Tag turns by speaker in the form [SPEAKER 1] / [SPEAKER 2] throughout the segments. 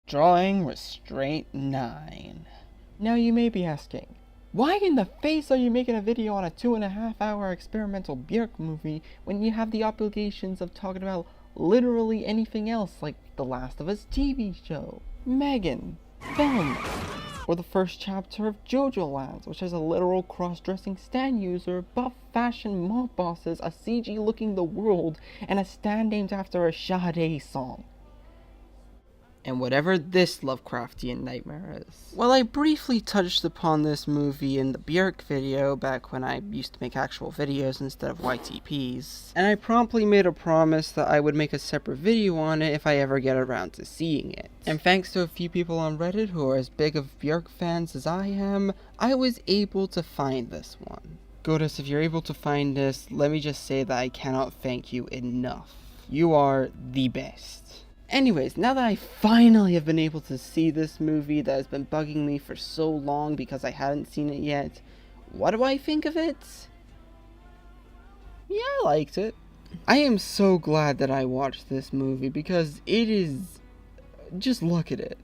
[SPEAKER 1] Drawing Restraint 9. Now you may be asking, why in the face are you making a video on a 2.5-hour experimental Björk movie when you have the obligations of talking about literally anything else like The Last of Us TV show, Megan, Film, or the first chapter of JoJo Lands, which has a literal cross-dressing stand user, buff fashion mob bosses, a CG looking the world, and a stand named after a Sade song. And whatever this Lovecraftian nightmare is. Well, I briefly touched upon this movie in the Björk video back when I used to make actual videos instead of YTPs, and I promptly made a promise that I would make a separate video on it if I ever get around to seeing it. And thanks to a few people on Reddit who are as big of Björk fans as I am, I was able to find this one. Goddess, if you're able to find this, let me just say that I cannot thank you enough. You are the best. Anyways, now that I finally have been able to see this movie that has been bugging me for so long because I hadn't seen it yet, what do I think of it? Yeah, I liked it. I am so glad that I watched this movie because it is... just look at it.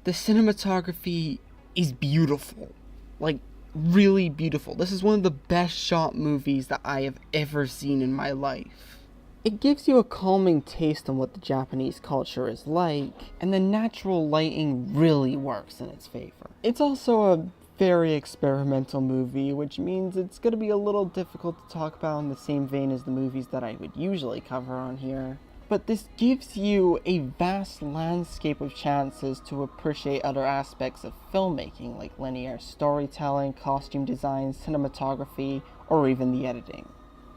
[SPEAKER 1] The cinematography is beautiful. Like, really beautiful. This is one of the best shot movies that I have ever seen in my life. It gives you a calming taste on what the Japanese culture is like, and the natural lighting really works in its favor. It's also a very experimental movie, which means it's going to be a little difficult to talk about in the same vein as the movies that I would usually cover on here. But this gives you a vast landscape of chances to appreciate other aspects of filmmaking, like linear storytelling, costume design, cinematography, or even the editing.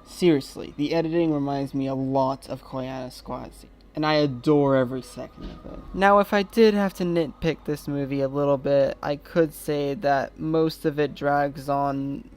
[SPEAKER 1] Seriously, the editing reminds me a lot of Koyaanisqatsi, and I adore every second of it. Now, if I did have to nitpick this movie a little bit, I could say that most of it drags on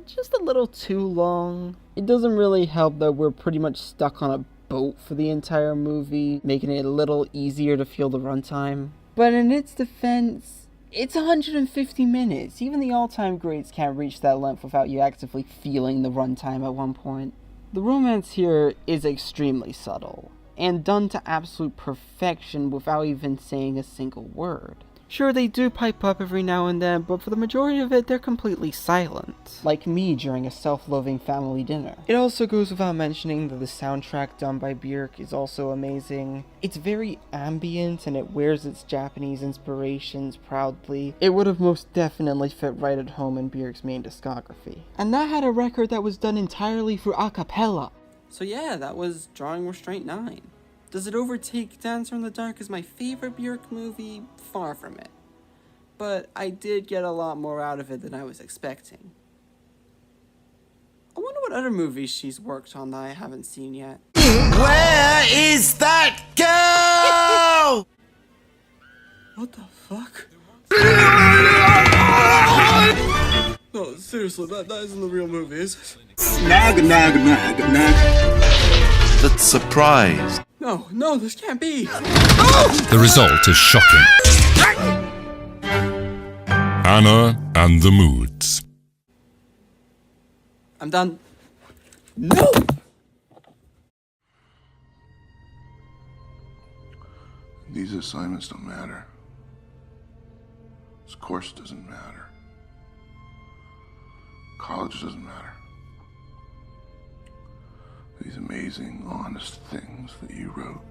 [SPEAKER 1] just a little too long. It doesn't really help that we're pretty much stuck on a boat for the entire movie, making it a little easier to feel the runtime. But in its defense, it's 150 minutes. Even the all-time greats can't reach that length without you actively feeling the runtime at one point. The romance here is extremely subtle, and done to absolute perfection without even saying a single word. Sure, they do pipe up every now and then, but for the majority of it, they're completely silent. Like me during a self-loathing family dinner. It also goes without mentioning that the soundtrack done by Björk is also amazing. It's very ambient and it wears its Japanese inspirations proudly. It would have most definitely fit right at home in Björk's main discography. And that had a record that was done entirely through a cappella. So yeah, that was Drawing Restraint 9. Does it overtake Dancer in the Dark as my favorite Björk movie? Far from it. But I did get a lot more out of it than I was expecting. I wonder what other movies she's worked on that I haven't seen yet.
[SPEAKER 2] Where is that girl?
[SPEAKER 1] What the fuck? No, seriously, that isn't the real movie, is it?
[SPEAKER 2] Nag. That's surprise.
[SPEAKER 1] No, this can't be!
[SPEAKER 3] The result is shocking. Anna and the Moods.
[SPEAKER 1] I'm done. No!
[SPEAKER 4] These assignments don't matter. This course doesn't matter. College doesn't matter. These amazing, honest things that you wrote,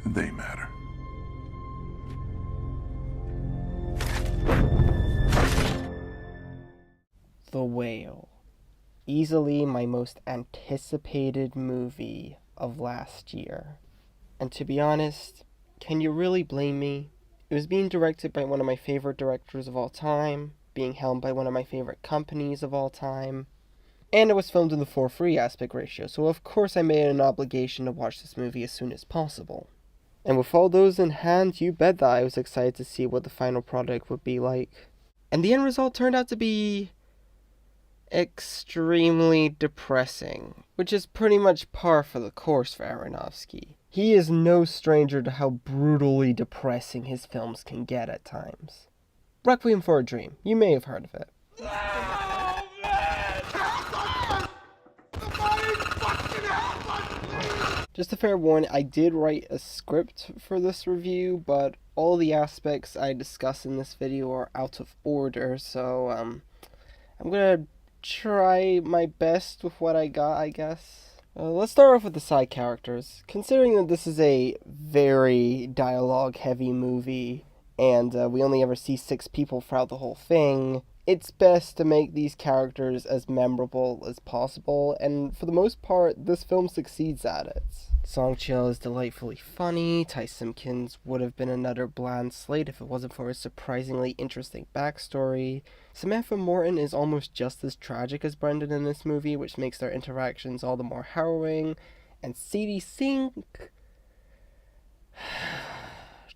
[SPEAKER 4] they matter.
[SPEAKER 1] The Whale. Easily my most anticipated movie of last year. And to be honest, can you really blame me? It was being directed by one of my favorite directors of all time, being helmed by one of my favorite companies of all time, and it was filmed in the 4:3 aspect ratio, so of course I made it an obligation to watch this movie as soon as possible. And with all those in hand, you bet that I was excited to see what the final product would be like. And the end result turned out to be extremely depressing, which is pretty much par for the course for Aronofsky. He is no stranger to how brutally depressing his films can get at times. Requiem for a Dream. You may have heard of it. Just a fair warning, I did write a script for this review, but all the aspects I discuss in this video are out of order, so I'm gonna try my best with what I got, I guess. Let's start off with the side characters. Considering that this is a very dialogue-heavy movie, and we only ever see 6 people throughout the whole thing, it's best to make these characters as memorable as possible, and for the most part, this film succeeds at it. Song Chill is delightfully funny. Ty Simpkins would have been another bland slate if it wasn't for his surprisingly interesting backstory. Samantha Morton is almost just as tragic as Brendan in this movie, which makes their interactions all the more harrowing. And Sadie Sink...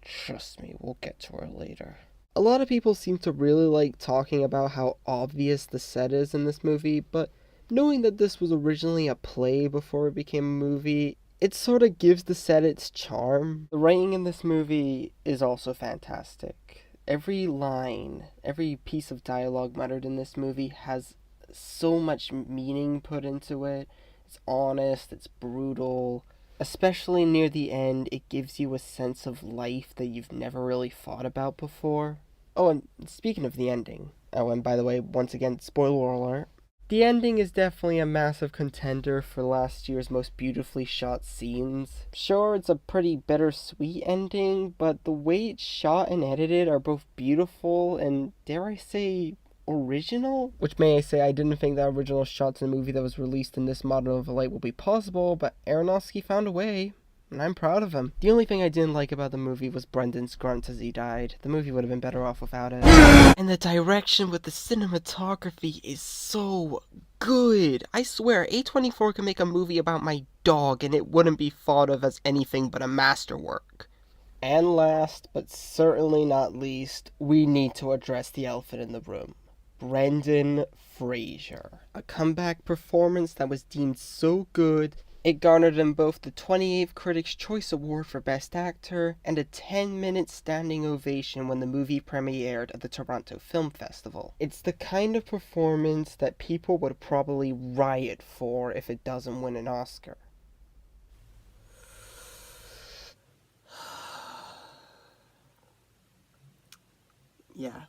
[SPEAKER 1] Trust me, we'll get to her later. A lot of people seem to really like talking about how obvious the set is in this movie, but knowing that this was originally a play before it became a movie, it sort of gives the set its charm. The writing in this movie is also fantastic. Every line, every piece of dialogue muttered in this movie has so much meaning put into it. It's honest, it's brutal. Especially near the end, it gives you a sense of life that you've never really thought about before. Oh, and speaking of the ending, oh, and by the way, once again, spoiler alert, the ending is definitely a massive contender for last year's most beautifully shot scenes. Sure, it's a pretty bittersweet ending, but the way it's shot and edited are both beautiful and, dare I say, original? Which may I say, I didn't think that original shots in a movie that was released in this modern of light would be possible, but Aronofsky found a way, and I'm proud of him. The only thing I didn't like about the movie was Brendan's grunt as he died. The movie would have been better off without it. And the direction with the cinematography is so good. I swear, A24 can make a movie about my dog and it wouldn't be thought of as anything but a masterwork. And last, but certainly not least, we need to address the elephant in the room. Brendan Fraser. A comeback performance that was deemed so good, it garnered him both the 28th Critics' Choice Award for Best Actor and a 10-minute standing ovation when the movie premiered at the Toronto Film Festival. It's the kind of performance that people would probably riot for if it doesn't win an Oscar. Yeah,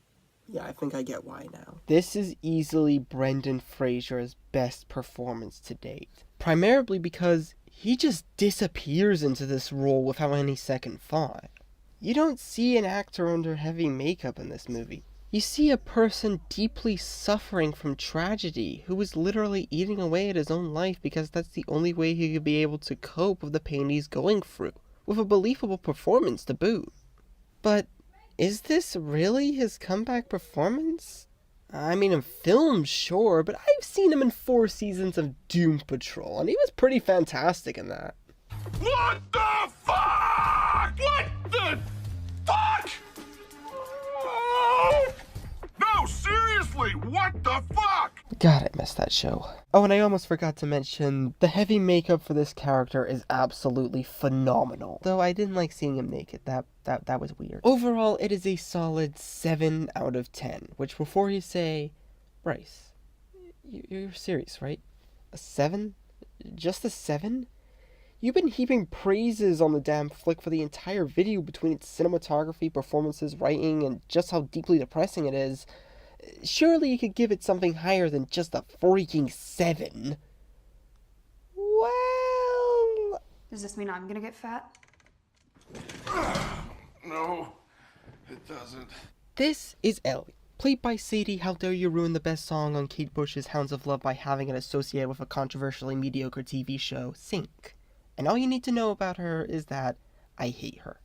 [SPEAKER 1] I think I get why now. This is easily Brendan Fraser's best performance to date. Primarily because he just disappears into this role without any second thought. You don't see an actor under heavy makeup in this movie. You see a person deeply suffering from tragedy who is literally eating away at his own life because that's the only way he could be able to cope with the pain he's going through, with a believable performance to boot. But is this really his comeback performance? I mean, in film, sure, but I've seen him in 4 seasons of Doom Patrol, and he was pretty fantastic in that.
[SPEAKER 4] What the fuck? What the fuck? No, seriously, what the fuck?
[SPEAKER 1] God, I missed that show. Oh, and I almost forgot to mention, the heavy makeup for this character is absolutely phenomenal. Though I didn't like seeing him naked, that was weird. Overall, it is a solid 7 out of 10, which before you say, Bryce, you're serious, right? A 7? Just a 7? You've been heaping praises on the damn flick for the entire video between its cinematography, performances, writing, and just how deeply depressing it is. Surely you could give it something higher than just a freaking 7. Well...
[SPEAKER 5] Does this mean I'm gonna get fat?
[SPEAKER 4] No, it doesn't.
[SPEAKER 1] This is Ellie, played by Sadie. How dare you ruin the best song on Kate Bush's Hounds of Love by having it associated with a controversially mediocre TV show, Sync. And all you need to know about her is that I hate her.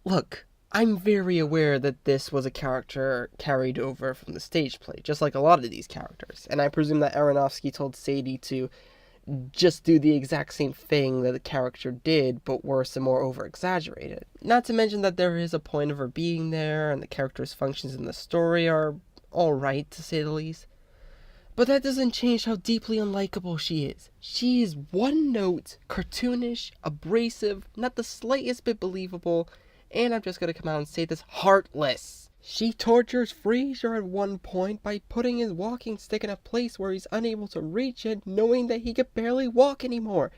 [SPEAKER 1] Look, I'm very aware that this was a character carried over from the stage play, just like a lot of these characters. And I presume that Aronofsky told Sadie to just do the exact same thing that the character did, but worse and more over-exaggerated. Not to mention that there is a point of her being there, and the character's functions in the story are alright, to say the least. But that doesn't change how deeply unlikable she is. She is one-note, cartoonish, abrasive, not the slightest bit believable, and I'm just gonna come out and say this, heartless. She tortures Fraser at one point by putting his walking stick in a place where he's unable to reach it, knowing that he could barely walk anymore.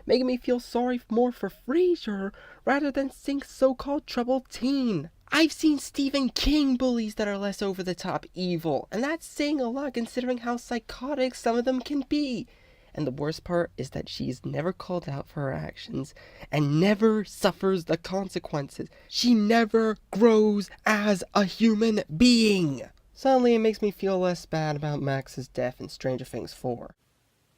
[SPEAKER 1] making me feel sorry more for Frasier rather than Sink's so-called troubled teen. I've seen Stephen King bullies that are less over-the-top evil, and that's saying a lot considering how psychotic some of them can be. And the worst part is that she's never called out for her actions and never suffers the consequences. She never grows as a human being. Suddenly it makes me feel less bad about Max's death in Stranger Things 4.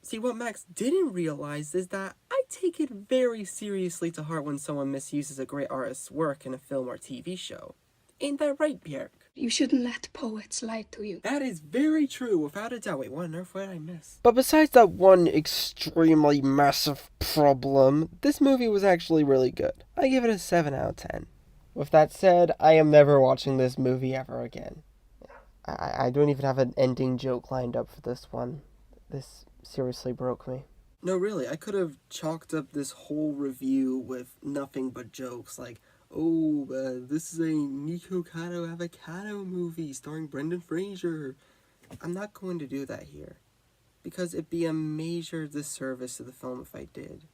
[SPEAKER 1] See, what Max didn't realize is that I take it very seriously to heart when someone misuses a great artist's work in a film or TV show. Ain't that right, Björk?
[SPEAKER 6] You shouldn't let poets lie to you.
[SPEAKER 1] That is very true, without a doubt. Wait, what on earth did I miss? But besides that one extremely massive problem, this movie was actually really good. I give it a 7 out of 10. With that said, I am never watching this movie ever again. I don't even have an ending joke lined up for this one. This seriously broke me. No, really, I could have chalked up this whole review with nothing but jokes like, oh, this is a Nico Kato avocado movie starring Brendan Fraser. I'm not going to do that here, because it'd be a major disservice to the film if I did.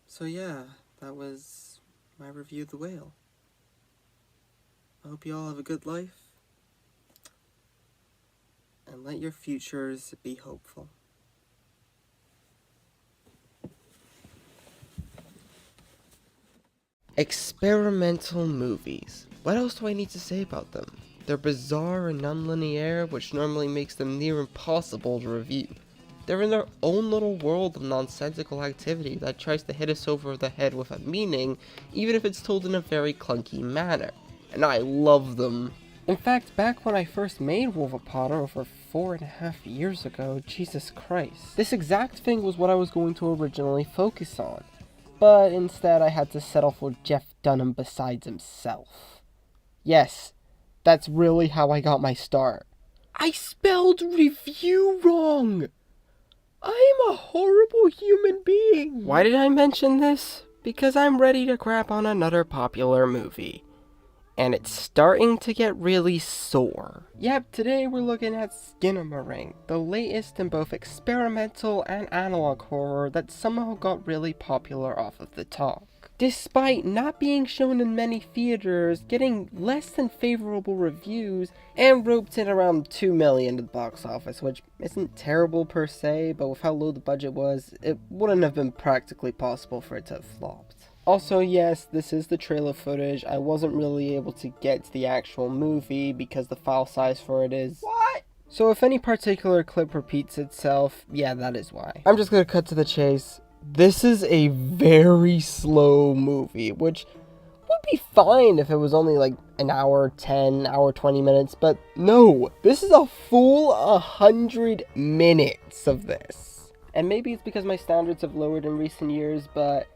[SPEAKER 1] So yeah, that was my review of The Whale. I hope you all have a good life, and let your futures be hopeful. Experimental movies. What else do I need to say about them? They're bizarre and non-linear, which normally makes them near impossible to review. They're in their own little world of nonsensical activity that tries to hit us over the head with a meaning, even if it's told in a very clunky manner. And I love them. In fact, back when I first made Wolf of Potter over 4.5 years ago, Jesus Christ, this exact thing was what I was going to originally focus on. But instead I had to settle for Jeff Dunham besides himself. Yes, that's really how I got my start. I spelled review wrong! I'm a horrible human being! Why did I mention this? Because I'm ready to crap on another popular movie. And it's starting to get really sore. Yep, today we're looking at Skinamarink, the latest in both experimental and analog horror that somehow got really popular off of the talk. Despite not being shown in many theaters, getting less than favorable reviews, and roped in around $2 million to the box office, which isn't terrible per se, but with how low the budget was, it wouldn't have been practically possible for it to have flopped. Also, yes, this is the trailer footage. I wasn't really able to get to the actual movie because the file size for it is... What? So if any particular clip repeats itself, yeah, that is why. I'm just gonna cut to the chase. This is a very slow movie, which would be fine if it was only like an hour 10, hour 20 minutes, but no, this is a full 100 minutes of this. And maybe it's because my standards have lowered in recent years, but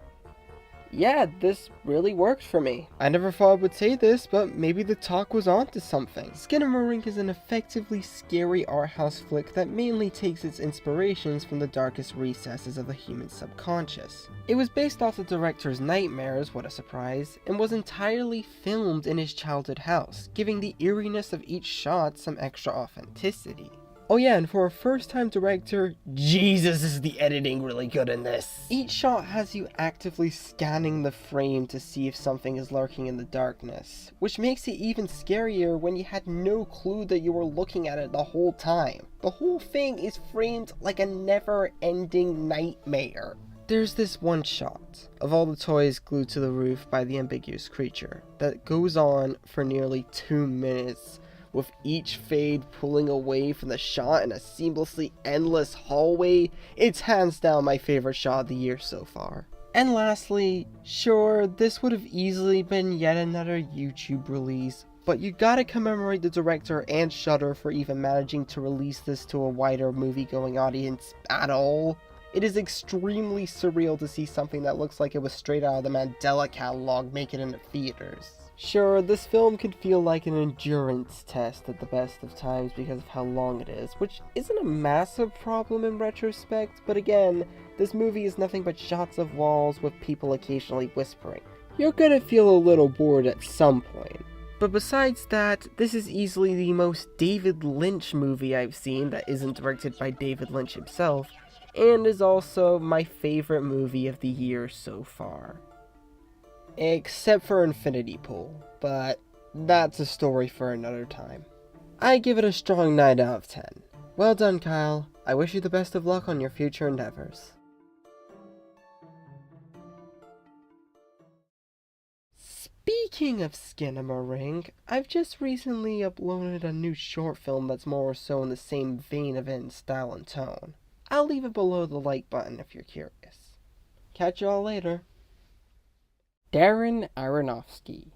[SPEAKER 1] yeah, this really worked for me. I never thought I would say this, but maybe the talk was onto something. Skinamarink is an effectively scary art house flick that mainly takes its inspirations from the darkest recesses of the human subconscious. It was based off the director's nightmares, what a surprise, and was entirely filmed in his childhood house, giving the eeriness of each shot some extra authenticity. Oh yeah, and for a first-time director, Jesus is the editing really good in this. Each shot has you actively scanning the frame to see if something is lurking in the darkness, which makes it even scarier when you had no clue that you were looking at it the whole time. The whole thing is framed like a never-ending nightmare. There's this one shot of all the toys glued to the roof by the ambiguous creature that goes on for nearly 2 minutes, with each fade pulling away from the shot in a seamlessly endless hallway. It's hands down my favorite shot of the year so far. And lastly, sure, this would have easily been yet another YouTube release, but you gotta commemorate the director and Shudder for even managing to release this to a wider movie-going audience at all. It is extremely surreal to see something that looks like it was straight out of the Mandela catalog make it into theaters. Sure, this film could feel like an endurance test at the best of times because of how long it is, which isn't a massive problem in retrospect, but again, this movie is nothing but shots of walls with people occasionally whispering. You're gonna feel a little bored at some point. But besides that, this is easily the most David Lynch movie I've seen that isn't directed by David Lynch himself, and is also my favorite movie of the year so far. Except for Infinity Pool, but that's a story for another time. I give it a strong 9 out of 10. Well done, Kyle. I wish you the best of luck on your future endeavors. Speaking of Skinamarink, I've just recently uploaded a new short film that's more so in the same vein of it in style and tone. I'll leave it below the like button if you're curious. Catch you all later. Darren Aronofsky.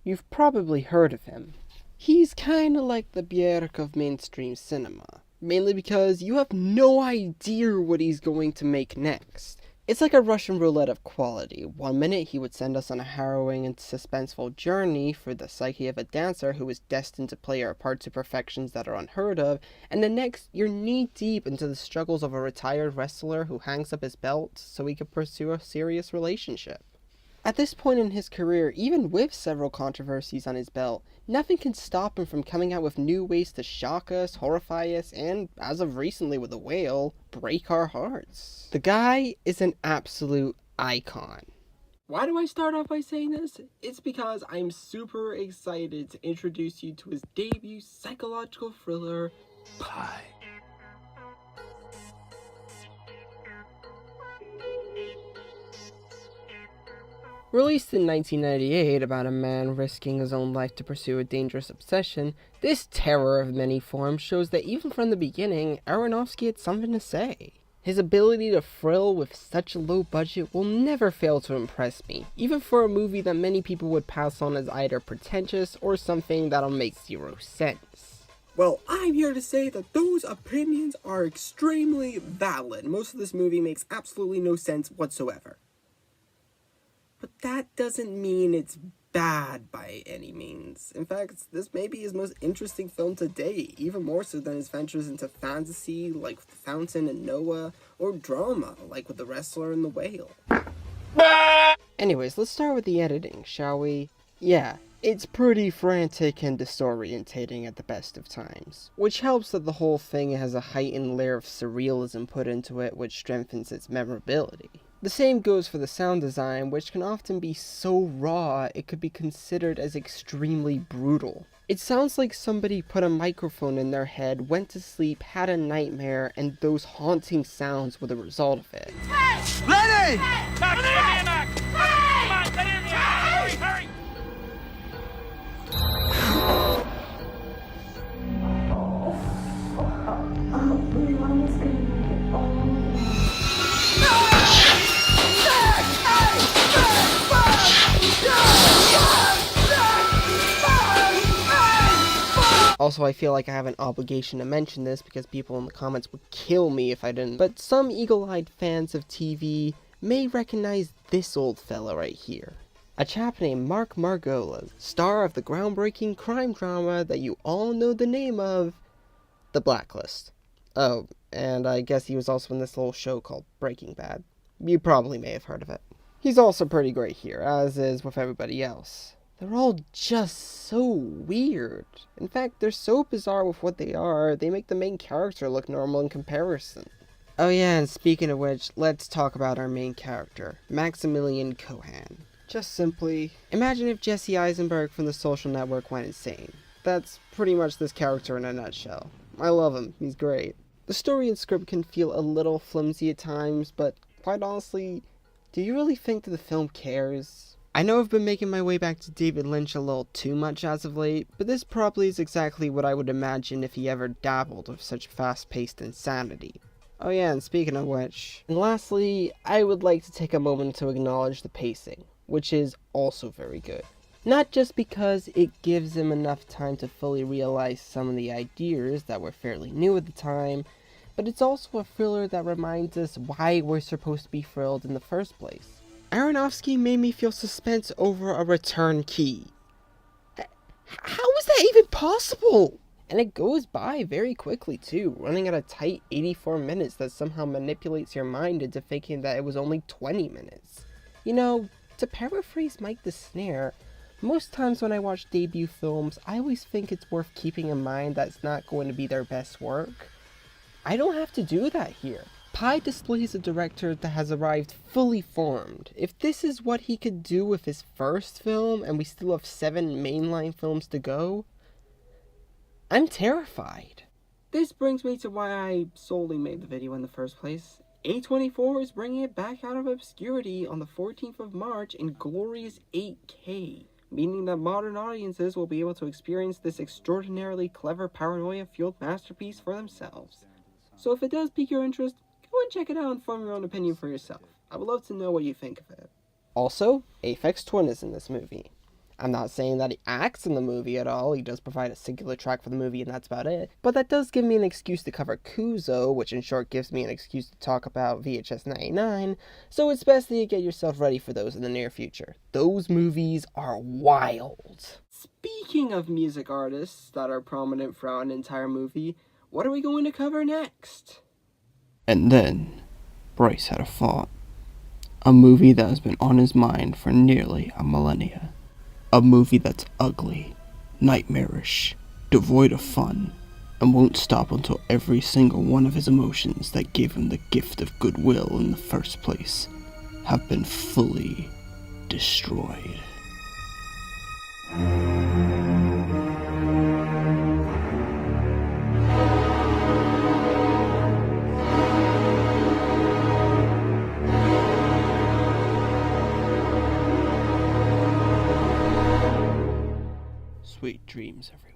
[SPEAKER 1] You've probably heard of him. He's kinda like the Björk of mainstream cinema, mainly because you have no idea what he's going to make next. It's like a Russian roulette of quality. One minute he would send us on a harrowing and suspenseful journey for the psyche of a dancer who is destined to play her part to perfections that are unheard of, and the next you're knee-deep into the struggles of a retired wrestler who hangs up his belt so he can pursue a serious relationship. At this point in his career, even with several controversies on his belt, nothing can stop him from coming out with new ways to shock us, horrify us, and, as of recently with The Whale, break our hearts. The guy is an absolute icon. Why do I start off by saying this? It's because I'm super excited to introduce you to his debut psychological thriller, Pie. Released in 1998 about a man risking his own life to pursue a dangerous obsession, this terror of many forms shows that even from the beginning, Aronofsky had something to say. His ability to thrill with such a low budget will never fail to impress me, even for a movie that many people would pass on as either pretentious or something that'll make zero sense. Well, I'm here to say that those opinions are extremely valid. Most of this movie makes absolutely no sense whatsoever. But that doesn't mean it's bad by any means. In fact, this may be his most interesting film to date, even more so than his ventures into fantasy, like The Fountain and Noah, or drama, like with The Wrestler and The Whale. Anyways, let's start with the editing, shall we? Yeah, it's pretty frantic and disorientating at the best of times, which helps that the whole thing has a heightened layer of surrealism put into it, which strengthens its memorability. The same goes for the sound design, which can often be so raw it could be considered as extremely brutal. It sounds like somebody put a microphone in their head, went to sleep, had a nightmare, and those haunting sounds were the result of it.
[SPEAKER 2] Lenny!
[SPEAKER 7] Max, come here, Max! Come on, get in here! Hurry, hurry!
[SPEAKER 1] Also, I feel like I have an obligation to mention this because people in the comments would kill me if I didn't. But some eagle-eyed fans of TV may recognize this old fella right here. A chap named Mark Margolis, star of the groundbreaking crime drama that you all know the name of, The Blacklist. Oh, and I guess he was also in this little show called Breaking Bad. You probably may have heard of it. He's also pretty great here, as is with everybody else. They're all just so weird. In fact, they're so bizarre with what they are, they make the main character look normal in comparison. Oh yeah, and speaking of which, let's talk about our main character, Maximilian Cohan. Just simply, imagine if Jesse Eisenberg from The Social Network went insane. That's pretty much this character in a nutshell. I love him, he's great. The story and script can feel a little flimsy at times, but quite honestly, do you really think that the film cares? I know I've been making my way back to David Lynch a little too much as of late, but this probably is exactly what I would imagine if he ever dabbled with such fast-paced insanity. Oh yeah, and speaking of which, and lastly, I would like to take a moment to acknowledge the pacing, which is also very good. Not just because it gives him enough time to fully realize some of the ideas that were fairly new at the time, but it's also a thriller that reminds us why we're supposed to be thrilled in the first place. Aronofsky made me feel suspense over a return key. How is that even possible? And it goes by very quickly too, running at a tight 84 minutes that somehow manipulates your mind into thinking that it was only 20 minutes. You know, to paraphrase Mike the Snare, most times when I watch debut films, I always think it's worth keeping in mind that it's not going to be their best work. I don't have to do that here. Pi displays a director that has arrived fully formed. If this is what he could do with his first film, and we still have 7 mainline films to go, I'm terrified. This brings me to why I solely made the video in the first place. A24 is bringing it back out of obscurity on the 14th of March in glorious 8K, meaning that modern audiences will be able to experience this extraordinarily clever paranoia-fueled masterpiece for themselves. So if it does pique your interest, go and check it out and form your own opinion for yourself. I would love to know what you think of it. Also, Aphex Twin is in this movie. I'm not saying that he acts in the movie at all, he does provide a singular track for the movie and that's about it, but that does give me an excuse to cover Kuzo, which in short gives me an excuse to talk about VHS 99, so it's best that you get yourself ready for those in the near future. Those movies are wild. Speaking of music artists that are prominent throughout an entire movie, what are we going to cover next?
[SPEAKER 8] And then, Bryce had a thought. A movie that has been on his mind for nearly a millennia. A movie that's ugly, nightmarish, devoid of fun, and won't stop until every single one of his emotions that gave him the gift of goodwill in the first place have been fully destroyed. Sweet dreams, everyone.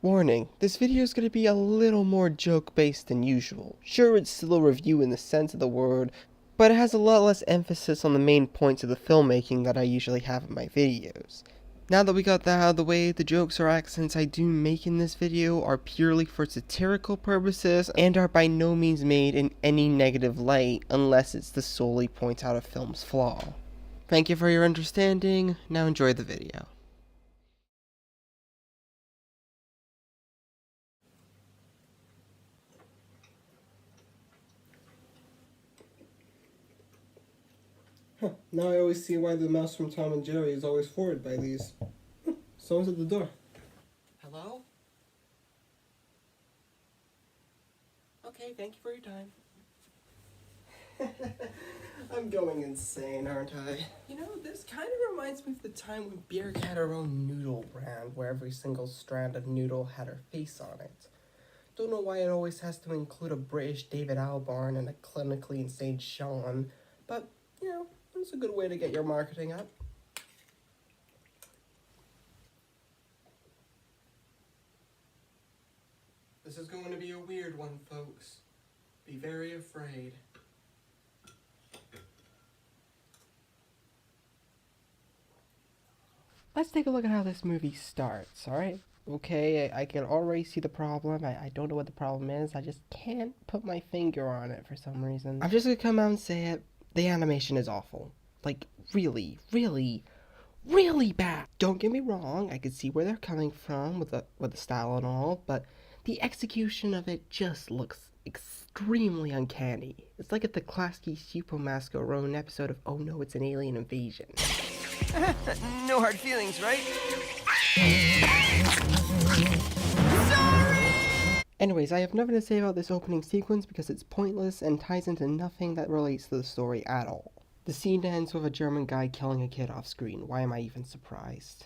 [SPEAKER 1] Warning, this video is going to be a little more joke-based than usual. Sure, it's still a review in the sense of the word, but it has a lot less emphasis on the main points of the filmmaking that I usually have in my videos. Now that we got that out of the way, the jokes or accents I do make in this video are purely for satirical purposes and are by no means made in any negative light unless it's to solely point out a film's flaw. Thank you for your understanding, now enjoy the video. Now I always see why the mouse from Tom and Jerry is always forward by these. Someone's at the door. Hello? Okay, thank you for your time. I'm going insane, aren't I? You know, this kind of reminds me of the time when Björk had her own noodle brand, where every single strand of noodle had her face on it. Don't know why it always has to include a British David Albarn and a clinically insane Sean, but, you know, it's a good way to get your marketing up. This is going to be a weird one, folks. Be very afraid. Let's take a look at how this movie starts, alright? Okay, I can already see the problem. I don't know what the problem is. I just can't put my finger on it for some reason. I'm just gonna come out and say it. The animation is awful. Like, really, really, really bad. Don't get me wrong, I can see where they're coming from with the style and all, but the execution of it just looks extremely uncanny. It's like if the Klasky Super Masquerone episode of Oh No, It's an Alien Invasion.
[SPEAKER 9] No hard feelings, right?
[SPEAKER 1] Anyways, I have nothing to say about this opening sequence because it's pointless and ties into nothing that relates to the story at all. The scene ends with a German guy killing a kid off screen. Why am I even surprised?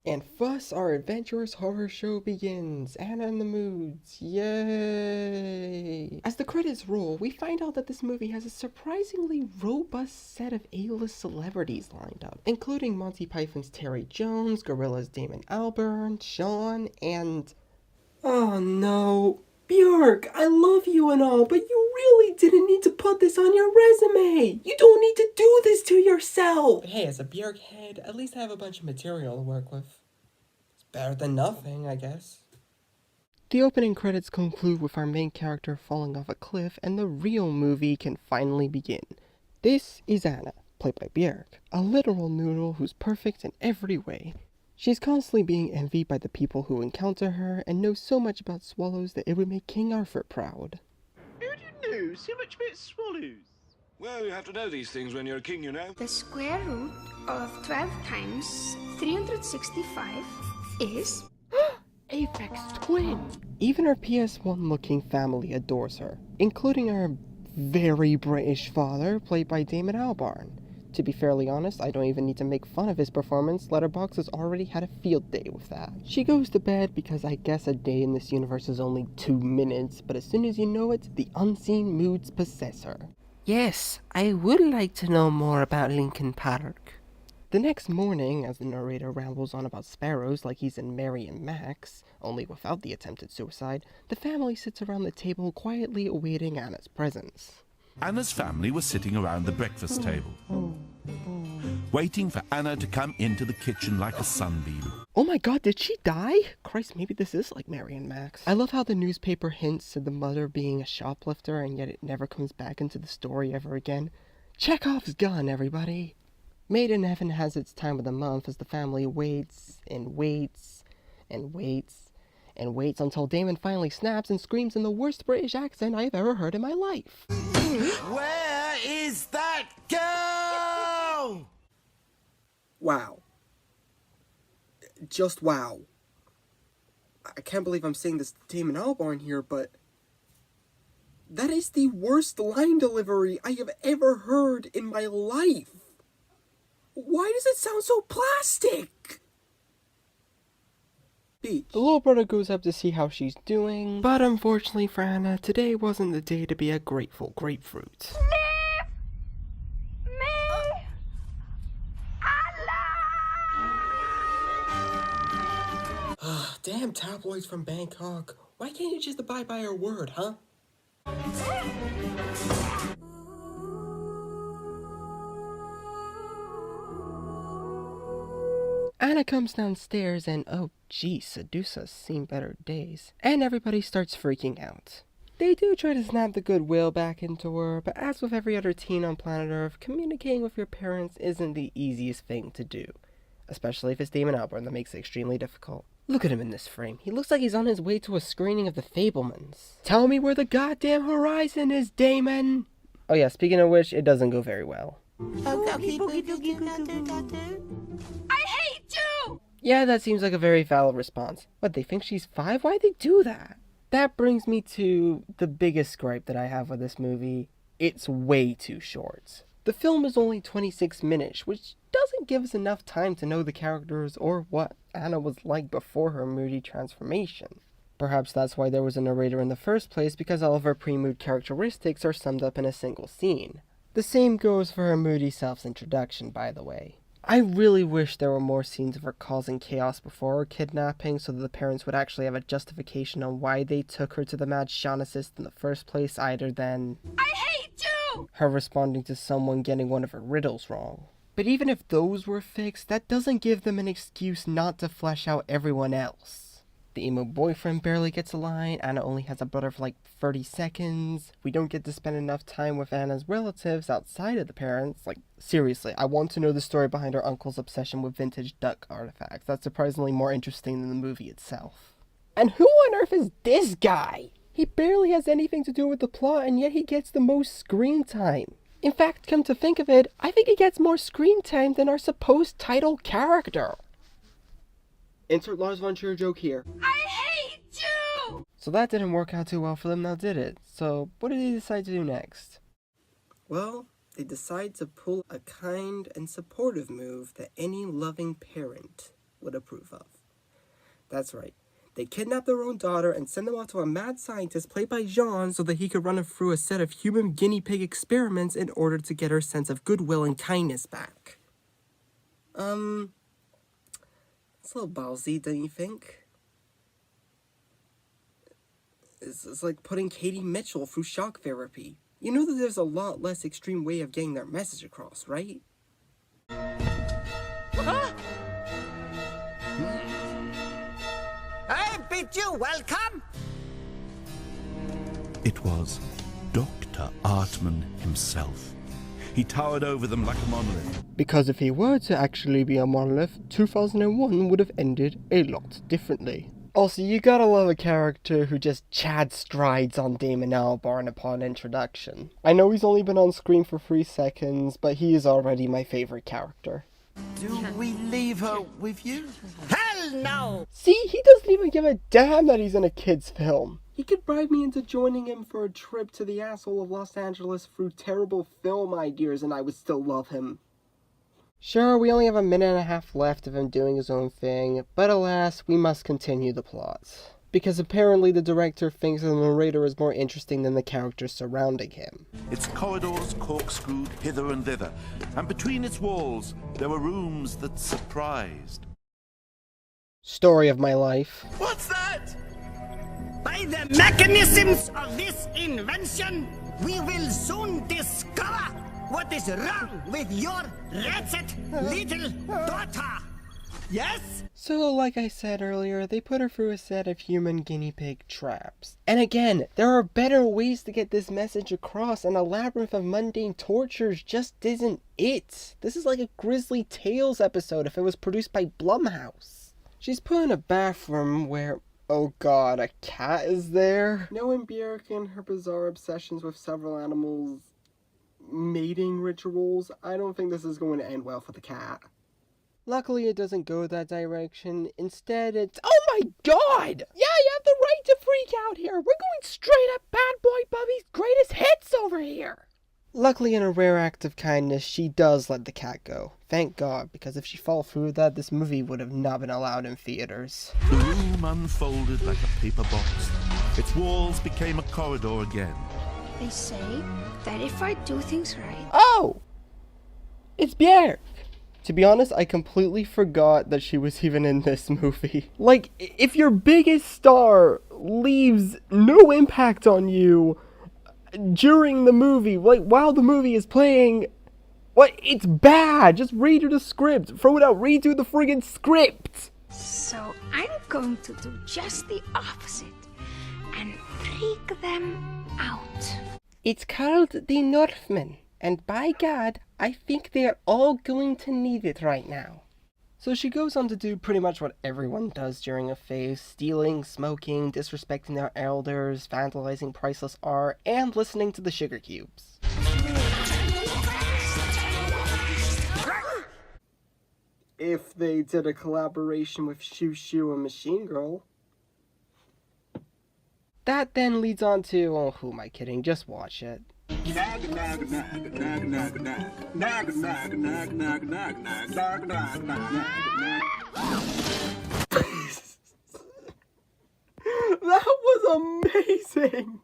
[SPEAKER 8] And thus our adventurous horror show begins. Anna and the Moods. Yay! As the credits roll, we find out that this movie has a surprisingly robust set of A-list celebrities lined up, including Monty Python's Terry Jones, Gorilla's Damon Albarn, Sean, and... oh no. Björk, I love you and all, but you really didn't need to put this on your resume! You don't need to do this to yourself! But hey, as a Björk head, at least I have a bunch of material to work with. It's better than nothing, I guess. The opening credits conclude with our main character falling off a cliff, and the real movie can finally begin. This is Anna, played by Björk, a literal noodle who's perfect in every way. She's constantly being envied by the people who encounter her, and knows so much about swallows that it would make King Arthur proud.
[SPEAKER 10] Who do you know so much about swallows?
[SPEAKER 2] Well, you have to know these things when you're a king, you know.
[SPEAKER 6] The square root of 12 times 365 is...
[SPEAKER 8] Aphex Twin! Even her PS1-looking family adores her, including her very British father, played by Damon Albarn. To be fairly honest, I don't even need to make fun of his performance. Letterboxd has already had a field day with that. She goes to bed because I guess a day in this universe is only 2 minutes, but as soon as you know it, the unseen moods possess her. Yes, I would like to know more about Linkin Park. The next morning, as the narrator rambles on about sparrows like he's in Mary and Max, only without the attempted suicide, the family sits around the table quietly awaiting Anna's presence.
[SPEAKER 2] Anna's family was sitting around the breakfast table, waiting for Anna to come into the kitchen like a sunbeam.
[SPEAKER 8] Oh my god, did she die? Christ, maybe this is like Mary and Max. I love how the newspaper hints at the mother being a shoplifter, and yet it never comes back into the story ever again. Chekhov's gun, everybody! Maid in Heaven has its time of the month as the family waits and waits and waits and waits until Damon finally snaps and screams in the worst British accent I've ever heard in my life.
[SPEAKER 2] Where is that girl?
[SPEAKER 8] Wow. Just wow. I can't believe I'm saying this to Damon Albarn here, but that is the worst line delivery I have ever heard in my life. Why does it sound so plastic? Beach. The little brother goes up to see how she's doing, but unfortunately for Anna, today wasn't the day to be a grateful grapefruit. Damn tabloids from Bangkok. Why can't you just abide by your word, huh? Anna comes downstairs and, oh geez, Sedusa's seen better days. And everybody starts freaking out. They do try to snap the goodwill back into her, but as with every other teen on planet Earth, communicating with your parents isn't the easiest thing to do. Especially if it's Damon Albarn, that makes it extremely difficult. Look at him in this frame. He looks like he's on his way to a screening of The Fabelmans. Tell me where the goddamn horizon is, Damon! Oh yeah, speaking of which, it doesn't go very well.
[SPEAKER 6] I hate you!
[SPEAKER 8] Yeah, that seems like a very valid response. What, they think she's 5? Why'd they do that? That brings me to the biggest gripe that I have with this movie. It's way too short. The film is only 26 minutes, which doesn't give us enough time to know the characters or what Anna was like before her moody transformation. Perhaps that's why there was a narrator in the first place, because all of her pre-mood characteristics are summed up in a single scene. The same goes for her moody self's introduction, by the way. I really wish there were more scenes of her causing chaos before her kidnapping so that the parents would actually have a justification on why they took her to the mad shamanicist in the first place, either than
[SPEAKER 6] I hate you!
[SPEAKER 8] her responding to someone getting one of her riddles wrong. But even if those were fixed, that doesn't give them an excuse not to flesh out everyone else. The emo boyfriend barely gets a line, Anna only has a brother for like 30 seconds, we don't get to spend enough time with Anna's relatives outside of the parents. Like, seriously, I want to know the story behind her uncle's obsession with vintage duck artifacts. That's surprisingly more interesting than the movie itself. And who on earth is this guy? He barely has anything to do with the plot, and yet he gets the most screen time. In fact, come to think of it, I think he gets more screen time than our supposed title character. Insert Lars von Trier joke here.
[SPEAKER 6] I hate you!
[SPEAKER 8] So that didn't work out too well for them, now did it? So what did they decide to do next? Well, they decide to pull a kind and supportive move that any loving parent
[SPEAKER 11] would approve of. That's right. They kidnap their own daughter and send them off to a mad scientist played by Jean so that he could run her through a set of human guinea pig experiments in order to get her sense of goodwill and kindness back. It's a little ballsy, don't you think? It's like putting Katie Mitchell through shock therapy. You know that there's a lot less extreme way of getting their message across, right?
[SPEAKER 12] I bid you welcome.
[SPEAKER 2] It was Dr. Artman himself. He towered over them like a monolith.
[SPEAKER 8] Because if he were to actually be a monolith, 2001 would have ended a lot differently. Also, you gotta love a character who just Chad strides on Damon Albarn upon introduction. I know he's only been on screen for 3 seconds, but he is already my favorite character.
[SPEAKER 12] Do we leave her with you? Hell no!
[SPEAKER 8] See, he doesn't even give a damn that he's in a kid's film.
[SPEAKER 11] He could bribe me into joining him for a trip to the asshole of Los Angeles through terrible film ideas and I would still love him.
[SPEAKER 8] Sure, we only have a minute and a half left of him doing his own thing, but alas, we must continue the plot. Because apparently the director thinks the narrator is more interesting than the characters surrounding him.
[SPEAKER 2] Its corridors corkscrewed hither and thither, and between its walls there were rooms that surprised.
[SPEAKER 8] Story of my life.
[SPEAKER 12] What's that? By the mechanisms of this invention, we will soon discover what is wrong with your wretched little daughter. Yes?
[SPEAKER 8] So, like I said earlier, they put her through a set of human guinea pig traps. And again, there are better ways to get this message across, and a labyrinth of mundane tortures just isn't it. This is like a Grizzly Tales episode if it was produced by Blumhouse. She's put in a bathroom where, oh god, a cat is there?
[SPEAKER 11] Knowing Björk and her bizarre obsessions with several animals' mating rituals, I don't think this is going to end well for the cat.
[SPEAKER 8] Luckily, it doesn't go that direction. Instead, it's... Oh my god! Yeah, you have the right to freak out here! We're going straight up Bad Boy Bubby's greatest hits over here! Luckily, in a rare act of kindness, she does let the cat go. Thank God, because if she fell through that, this movie would have not been allowed in theaters.
[SPEAKER 2] The room unfolded like a paper box. Its walls became a corridor again.
[SPEAKER 6] They say that if I do things right...
[SPEAKER 8] Oh! It's Björk! To be honest, I completely forgot that she was even in this movie. Like, if your biggest star leaves no impact on you during the movie, like, while the movie is playing, what? It's bad! Just redo the script! Throw it out, redo the friggin' script!
[SPEAKER 6] So I'm going to do just the opposite and freak them out.
[SPEAKER 8] It's called The Northman. And by God, I think they're all going to need it right now. So she goes on to do pretty much what everyone does during a phase: stealing, smoking, disrespecting their elders, vandalizing priceless art, and listening to the Sugar Cubes.
[SPEAKER 11] If they did a collaboration with Shoo Shoo and Machine Girl.
[SPEAKER 8] That then leads on to, oh, who am I kidding? Just watch it.
[SPEAKER 11] That was amazing!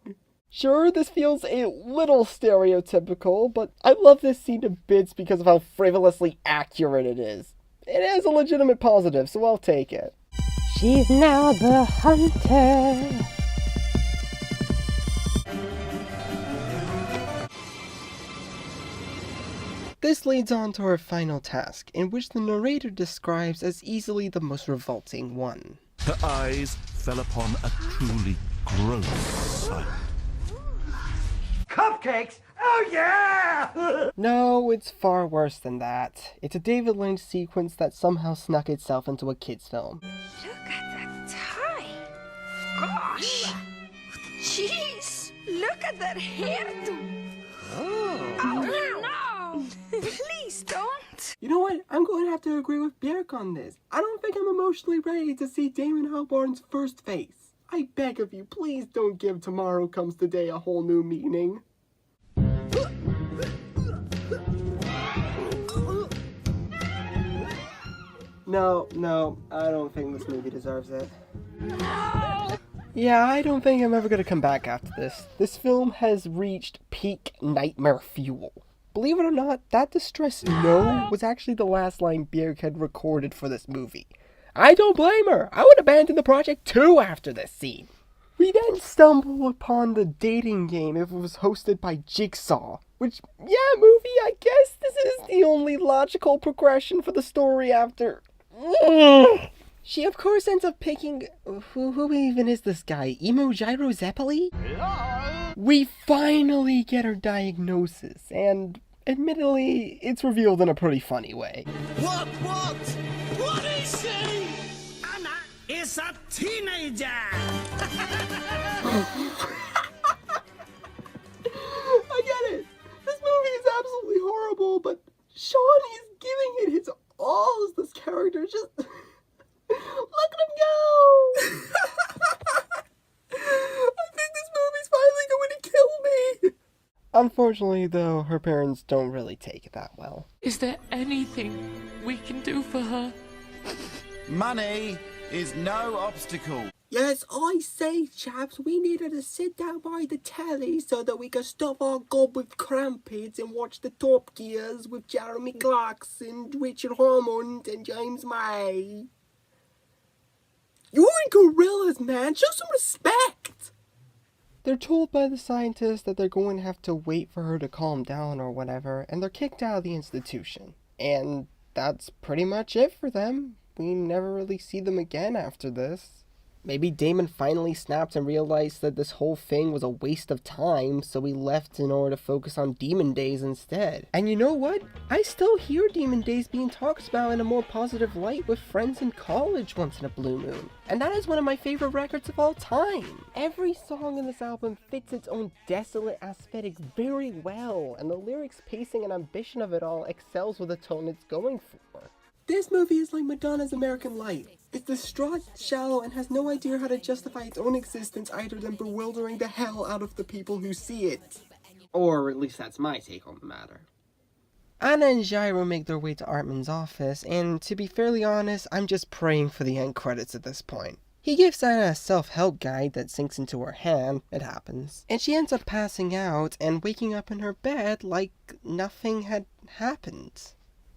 [SPEAKER 8] Sure, this feels a little stereotypical, but I love this scene to bits because of how frivolously accurate it is. It has a legitimate positive, so I'll take it. She's now the hunter. This leads on to our final task, in which the narrator describes as easily the most revolting one.
[SPEAKER 2] Her eyes fell upon a truly gross sight.
[SPEAKER 12] Cupcakes? Oh yeah!
[SPEAKER 8] No, it's far worse than that. It's a David Lynch sequence that somehow snuck itself into a kid's film.
[SPEAKER 6] Look at that tie. Gosh. Jeez. Look at that hairdo. Oh no. Please don't.
[SPEAKER 11] You know what? I'm going to have to agree with Björk on this. I don't think I'm emotionally ready to see Damon Albarn's first face. I beg of you, please don't give Tomorrow Comes the Day a whole new meaning. No, I don't think this movie deserves it.
[SPEAKER 8] Yeah, I don't think I'm ever gonna come back after this. This film has reached peak nightmare fuel. Believe it or not, that distressed no was actually the last line Björk had recorded for this movie. I don't blame her. I would abandon the project too after this scene. We then stumble upon the dating game if it was hosted by Jigsaw. Which, yeah, movie, I guess this is the only logical progression for the story after... She, of course, ends up picking... Who even is this guy? Emo Gyro Zeppeli? We finally get her diagnosis, and admittedly, it's revealed in a pretty funny way.
[SPEAKER 12] What? What is she? Anna is a teenager!
[SPEAKER 11] I get it. This movie is absolutely horrible, but Sean is giving it his all as this character. Just look at him go. I think this movie's finally going to kill me.
[SPEAKER 8] Unfortunately, though, her parents don't really take it that well.
[SPEAKER 7] Is there anything we can do for her?
[SPEAKER 9] Money is no obstacle.
[SPEAKER 11] Yes, I say, chaps, we need her to sit down by the telly so that we can stuff our gob with crumpets and watch the Top Gears with Jeremy Clarkson, Richard Hammond, and James May. You're in gorillas, man. Show some respect.
[SPEAKER 8] They're told by the scientists that they're going to have to wait for her to calm down or whatever, and they're kicked out of the institution. And that's pretty much it for them. We never really see them again after this. Maybe Damon finally snapped and realized that this whole thing was a waste of time, so he left in order to focus on Demon Days instead. And you know what? I still hear Demon Days being talked about in a more positive light with friends in college once in a blue moon. And that is one of my favorite records of all time. Every song in this album fits its own desolate aesthetic very well, and the lyrics, pacing, and ambition of it all excels with the tone it's going for.
[SPEAKER 11] This movie is like Madonna's American Life. It's distraught, shallow, and has no idea how to justify its own existence other than bewildering the hell out of the people who see it. Or at least that's my take on the matter.
[SPEAKER 8] Anna and Gyro make their way to Artman's office, and to be fairly honest, I'm just praying for the end credits at this point. He gives Anna a self-help guide that sinks into her hand, it happens, and she ends up passing out and waking up in her bed like nothing had happened.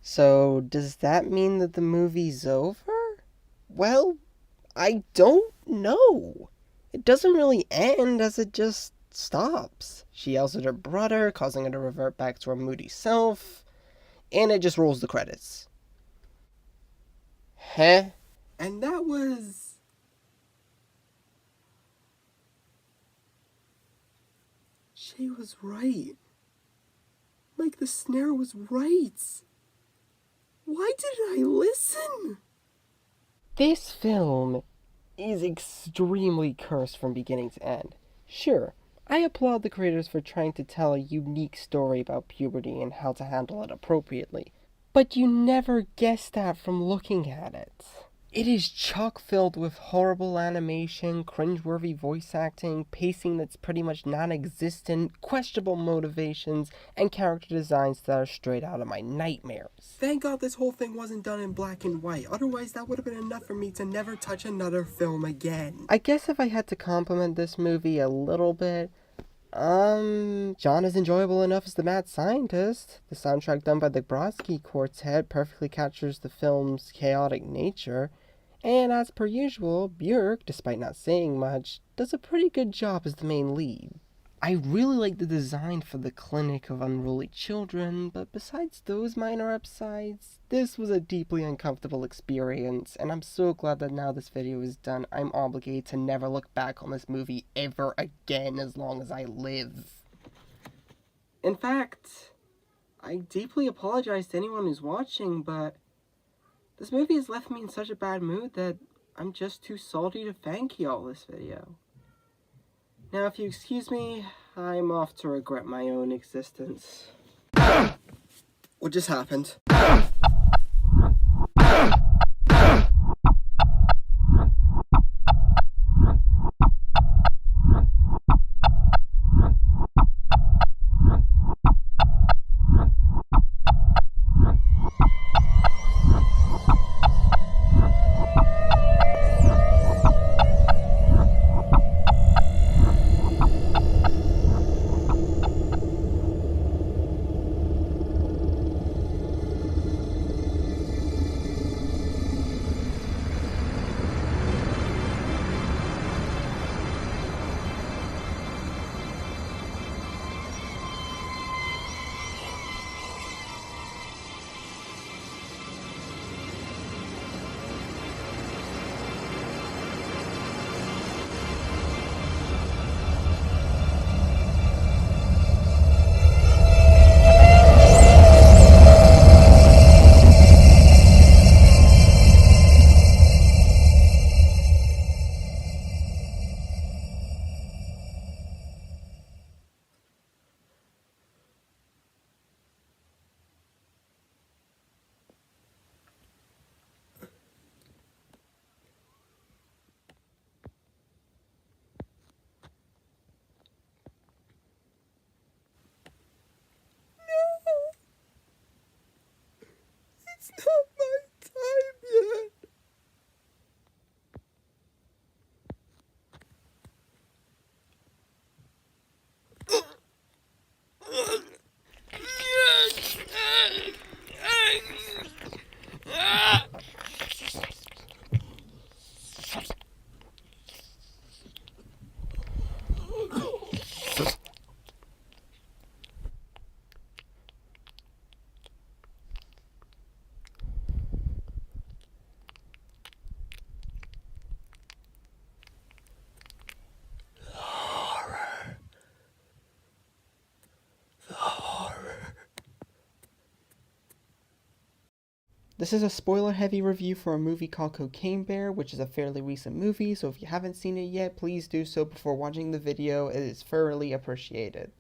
[SPEAKER 8] So, does that mean that the movie's over? Well, I don't know. It doesn't really end as it just stops. She yells at her brother, causing her to revert back to her moody self, and it just rolls the credits. Huh?
[SPEAKER 11] And that was... She was right. Like, the snare was right. Why didn't I listen?
[SPEAKER 8] This film is extremely cursed from beginning to end. Sure, I applaud the creators for trying to tell a unique story about puberty and how to handle it appropriately, but you never guess that from looking at it. It is chock-filled with horrible animation, cringeworthy voice acting, pacing that's pretty much non-existent, questionable motivations, and character designs that are straight out of my nightmares.
[SPEAKER 11] Thank God this whole thing wasn't done in black and white, otherwise that would have been enough for me to never touch another film again.
[SPEAKER 8] I guess if I had to compliment this movie a little bit, John is enjoyable enough as the mad scientist. The soundtrack done by the Brodsky Quartet perfectly captures the film's chaotic nature. And as per usual, Björk, despite not saying much, does a pretty good job as the main lead. I really like the design for the clinic of unruly children, but besides those minor upsides, this was a deeply uncomfortable experience, and I'm so glad that now this video is done, I'm obligated to never look back on this movie ever again as long as I live.
[SPEAKER 11] In fact, I deeply apologize to anyone who's watching, but this movie has left me in such a bad mood that I'm just too salty to thank y'all this video. Now, if you excuse me, I'm off to regret my own existence. What just happened?
[SPEAKER 1] This is a spoiler-heavy review for a movie called Cocaine Bear, which is a fairly recent movie, so if you haven't seen it yet, please do so before watching the video. It is thoroughly appreciated.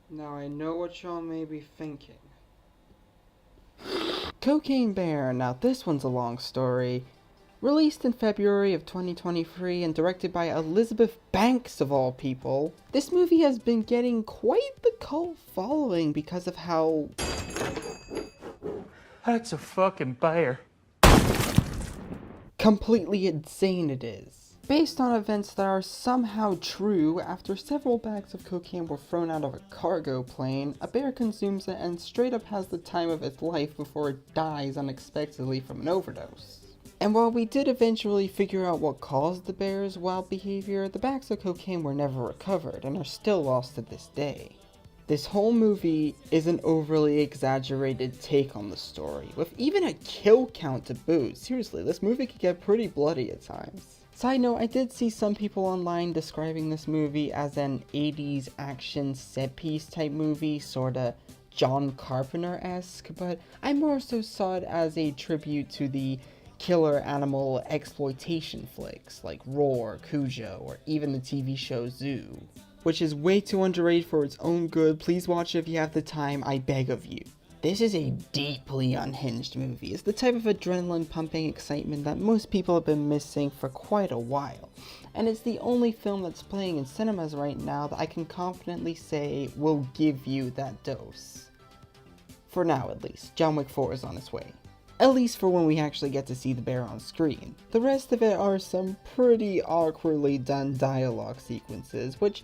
[SPEAKER 1] Now I know what y'all may be thinking. Cocaine Bear, now this one's a long story. Released in February of 2023 and directed by Elizabeth Banks of all people, this movie has been getting quite the cult following because of how...
[SPEAKER 10] That's a fucking bear.
[SPEAKER 1] Completely insane it is. Based on events that are somehow true, after several bags of cocaine were thrown out of a cargo plane, a bear consumes it and straight up has the time of its life before it dies unexpectedly from an overdose. And while we did eventually figure out what caused the bear's wild behavior, the bags of cocaine were never recovered and are still lost to this day. This whole movie is an overly exaggerated take on the story, with even a kill count to boot. Seriously, this movie could get pretty bloody at times. Side note, I did see some people online describing this movie as an 80s action set-piece type movie, sorta John Carpenter-esque, but I more so saw it as a tribute to the killer animal exploitation flicks like Roar, Cujo, or even the TV show Zoo, which is way too underrated for its own good. Please watch it if you have the time, I beg of you. This is a deeply unhinged movie. It's the type of adrenaline-pumping excitement that most people have been missing for quite a while, and it's the only film that's playing in cinemas right now that I can confidently say will give you that dose. For now, at least. John Wick 4 is on its way. At least for when we actually get to see the bear on screen. The rest of it are some pretty awkwardly done dialogue sequences, which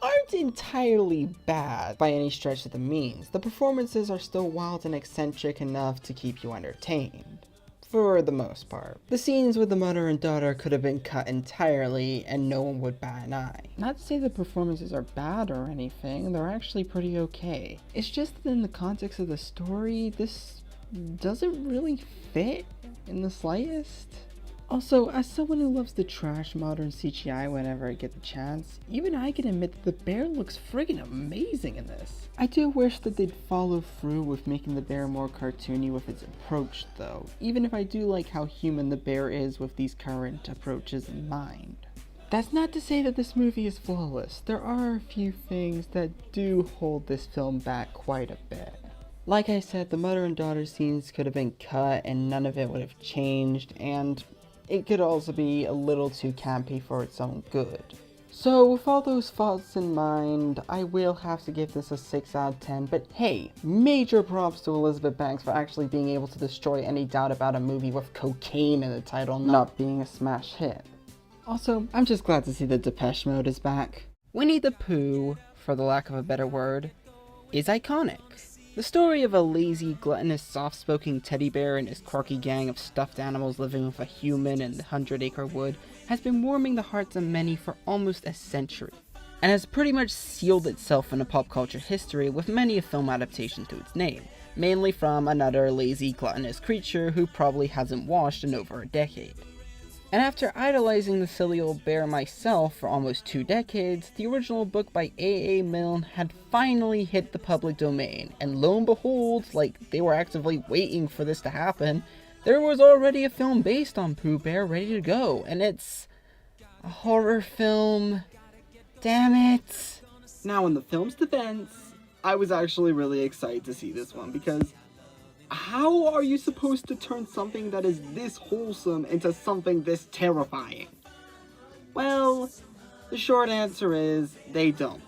[SPEAKER 1] aren't entirely bad by any stretch of the means. The performances are still wild and eccentric enough to keep you entertained. For the most part. The scenes with the mother and daughter could have been cut entirely and no one would bat an eye. Not to say the performances are bad or anything, they're actually pretty okay. It's just that in the context of the story, this doesn't really fit in the slightest. Also, as someone who loves to trash modern CGI whenever I get the chance, even I can admit that the bear looks friggin' amazing in this. I do wish that they'd follow through with making the bear more cartoony with its approach though, even if I do like how human the bear is with these current approaches in mind. That's not to say that this movie is flawless. There are a few things that do hold this film back quite a bit. Like I said, the mother and daughter scenes could have been cut and none of it would have changed, and it could also be a little too campy for its own good. So with all those thoughts in mind, I will have to give this a 6 out of 10, but hey, major props to Elizabeth Banks for actually being able to destroy any doubt about a movie with cocaine in the title not being a smash hit. Also, I'm just glad to see that Depeche Mode is back. Winnie the Pooh, for the lack of a better word, is iconic. The story of a lazy, gluttonous, soft-spoken teddy bear and his quirky gang of stuffed animals living with a human in the 100-acre wood has been warming the hearts of many for almost a century, and has pretty much sealed itself into pop culture history with many a film adaptation to its name, mainly from another lazy, gluttonous creature who probably hasn't washed in over a decade. And after idolizing the silly old bear myself for almost 2 decades, the original book by A.A. Milne had finally hit the public domain, and lo and behold, like they were actively waiting for this to happen, there was already a film based on Pooh Bear ready to go, and it's a horror film. Damn it! Now in the film's defense, I was actually really excited to see this one, because how are you supposed to turn something that is this wholesome into something this terrifying? Well, the short answer is, they don't.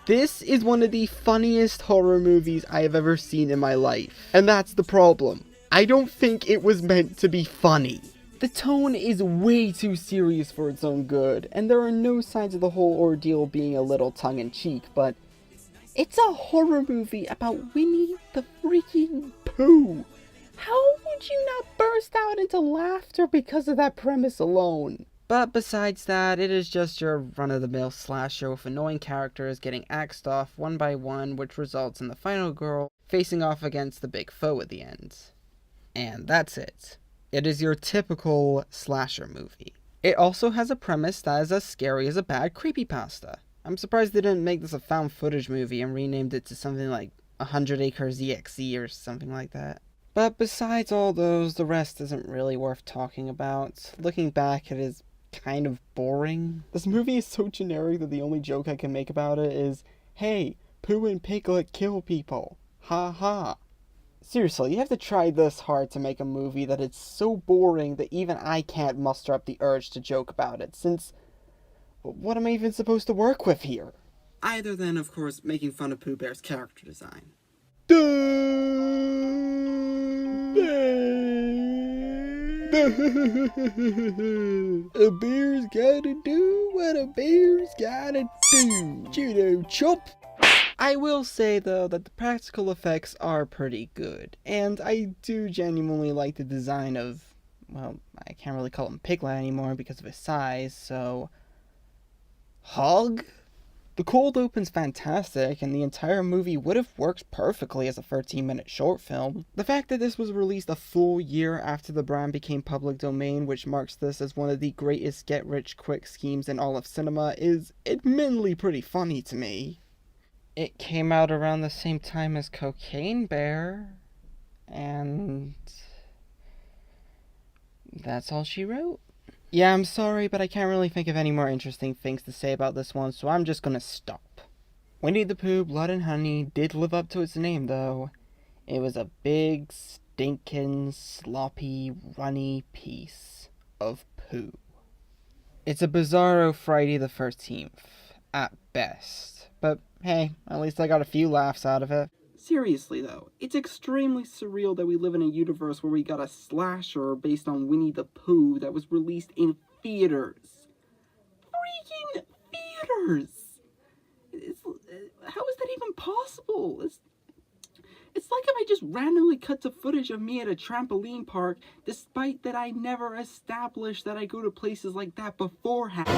[SPEAKER 1] This is one of the funniest horror movies I have ever seen in my life. And that's the problem. I don't think it was meant to be funny. The tone is way too serious for its own good, and there are no signs of the whole ordeal being a little tongue-in-cheek, but it's a horror movie about Winnie the freaking Pooh. How would you not burst out into laughter because of that premise alone? But besides that, it is just your run-of-the-mill slasher with annoying characters getting axed off one by one, which results in the final girl facing off against the big foe at the end. And that's it. It is your typical slasher movie. It also has a premise that is as scary as a bad creepypasta. I'm surprised they didn't make this a found footage movie and renamed it to something like 100 Acres EXE or something like that. But besides all those, the rest isn't really worth talking about. Looking back, it is kind of boring. This movie is so generic that the only joke I can make about it is, hey, Pooh and Piglet kill people. Ha ha. Seriously, you have to try this hard to make a movie that is so boring that even I can't muster up the urge to joke about it, since what am I even supposed to work with here?
[SPEAKER 11] Either than, of course, making fun of Pooh Bear's character design.
[SPEAKER 1] A bear's gotta do what a bear's gotta do. Judo chop. I will say, though, that the practical effects are pretty good, and I do genuinely like the design of, well, I can't really call him Piglet anymore because of his size, so Hog? The cold open's fantastic, and the entire movie would have worked perfectly as a 13-minute short film. The fact that this was released a full year after the brand became public domain, which marks this as one of the greatest get-rich-quick schemes in all of cinema, is admittedly pretty funny to me. It came out around the same time as Cocaine Bear, and that's all she wrote. Yeah, I'm sorry, but I can't really think of any more interesting things to say about this one, so I'm just gonna stop. Winnie the Pooh, Blood and Honey did live up to its name, though. It was a big, stinkin', sloppy, runny piece of poo. It's a bizarro Friday the 13th, at best. But hey, at least I got a few laughs out of it.
[SPEAKER 11] Seriously, though, it's extremely surreal that we live in a universe where we got a slasher based on Winnie the Pooh that was released in theaters. Freaking theaters! How is that even possible? It's like if I just randomly cut to footage of me at a trampoline park, despite that I never established that I go to places like that beforehand.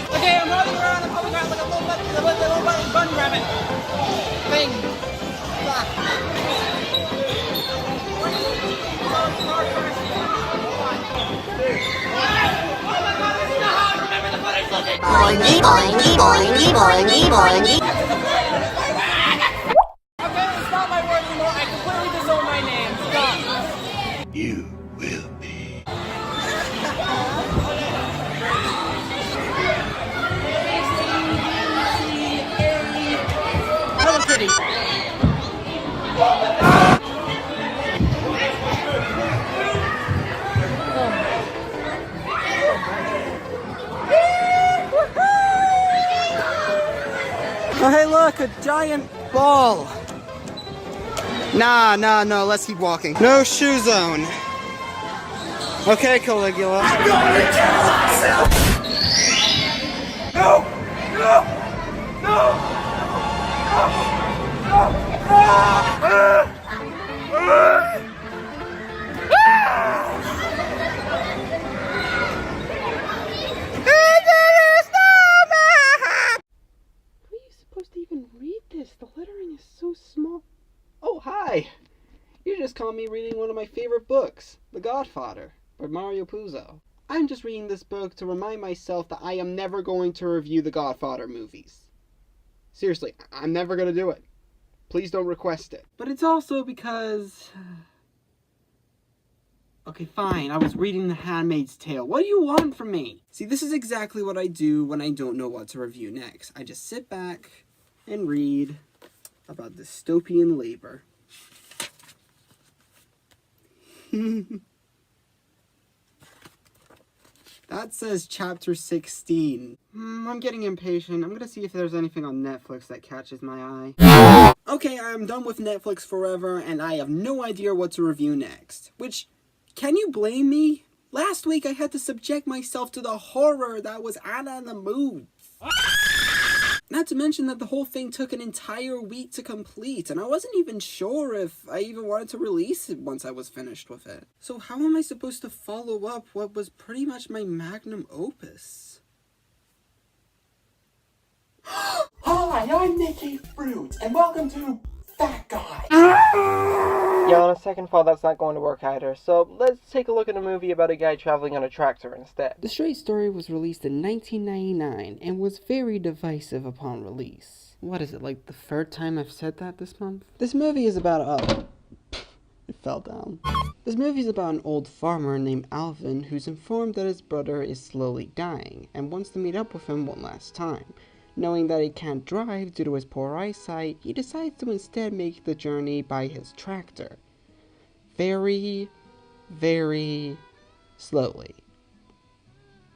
[SPEAKER 12] Okay, I'm rolling around a public ground like a little bun rabbit. Bang.
[SPEAKER 13] Boingy, boingy, boingy, boingy, boingy.
[SPEAKER 12] Okay, it's not my word anymore. I completely disown my name. Stop.
[SPEAKER 4] You will be.
[SPEAKER 12] Hello, Kitty.
[SPEAKER 11] Oh, hey, look, a giant ball. No, let's keep walking. No shoe zone. Okay, Caligula. I'm going to kill myself! No!
[SPEAKER 1] The lettering is so small. Oh, hi! You just caught me reading one of my favorite books, The Godfather, by Mario Puzo. I'm just reading this book to remind myself that I am never going to review the Godfather movies. Seriously, I'm never going to do it. Please don't request it.
[SPEAKER 11] But it's also because... Okay, fine, I was reading The Handmaid's Tale. What do you want from me? See, this is exactly what I do when I don't know what to review next. I just sit back and read about dystopian labor. That says chapter 16. I'm getting impatient. I'm gonna see if there's anything on Netflix that catches my eye. Okay, I'm done with Netflix forever, and I have no idea what to review next. Which, can you blame me? Last week I had to subject myself to the horror that was Anna and the Moods. Not to mention that the whole thing took an entire week to complete, and I wasn't even sure if I even wanted to release it once I was finished with it. So how am I supposed to follow up what was pretty much my magnum opus? Oh! Hi, I'm Nicky Fruit, and welcome to Fat Guy.
[SPEAKER 1] Yeah, on a second thought, that's not going to work either, so let's take a look at a movie about a guy traveling on a tractor instead.
[SPEAKER 8] The Straight Story was released in 1999 and was very divisive upon release.
[SPEAKER 1] What is it, like the third time I've said that this month?
[SPEAKER 8] This movie is about it fell down. This movie is about an old farmer named Alvin who's informed that his brother is slowly dying and wants to meet up with him one last time. Knowing that he can't drive due to his poor eyesight, he decides to instead make the journey by his tractor. Very, very slowly.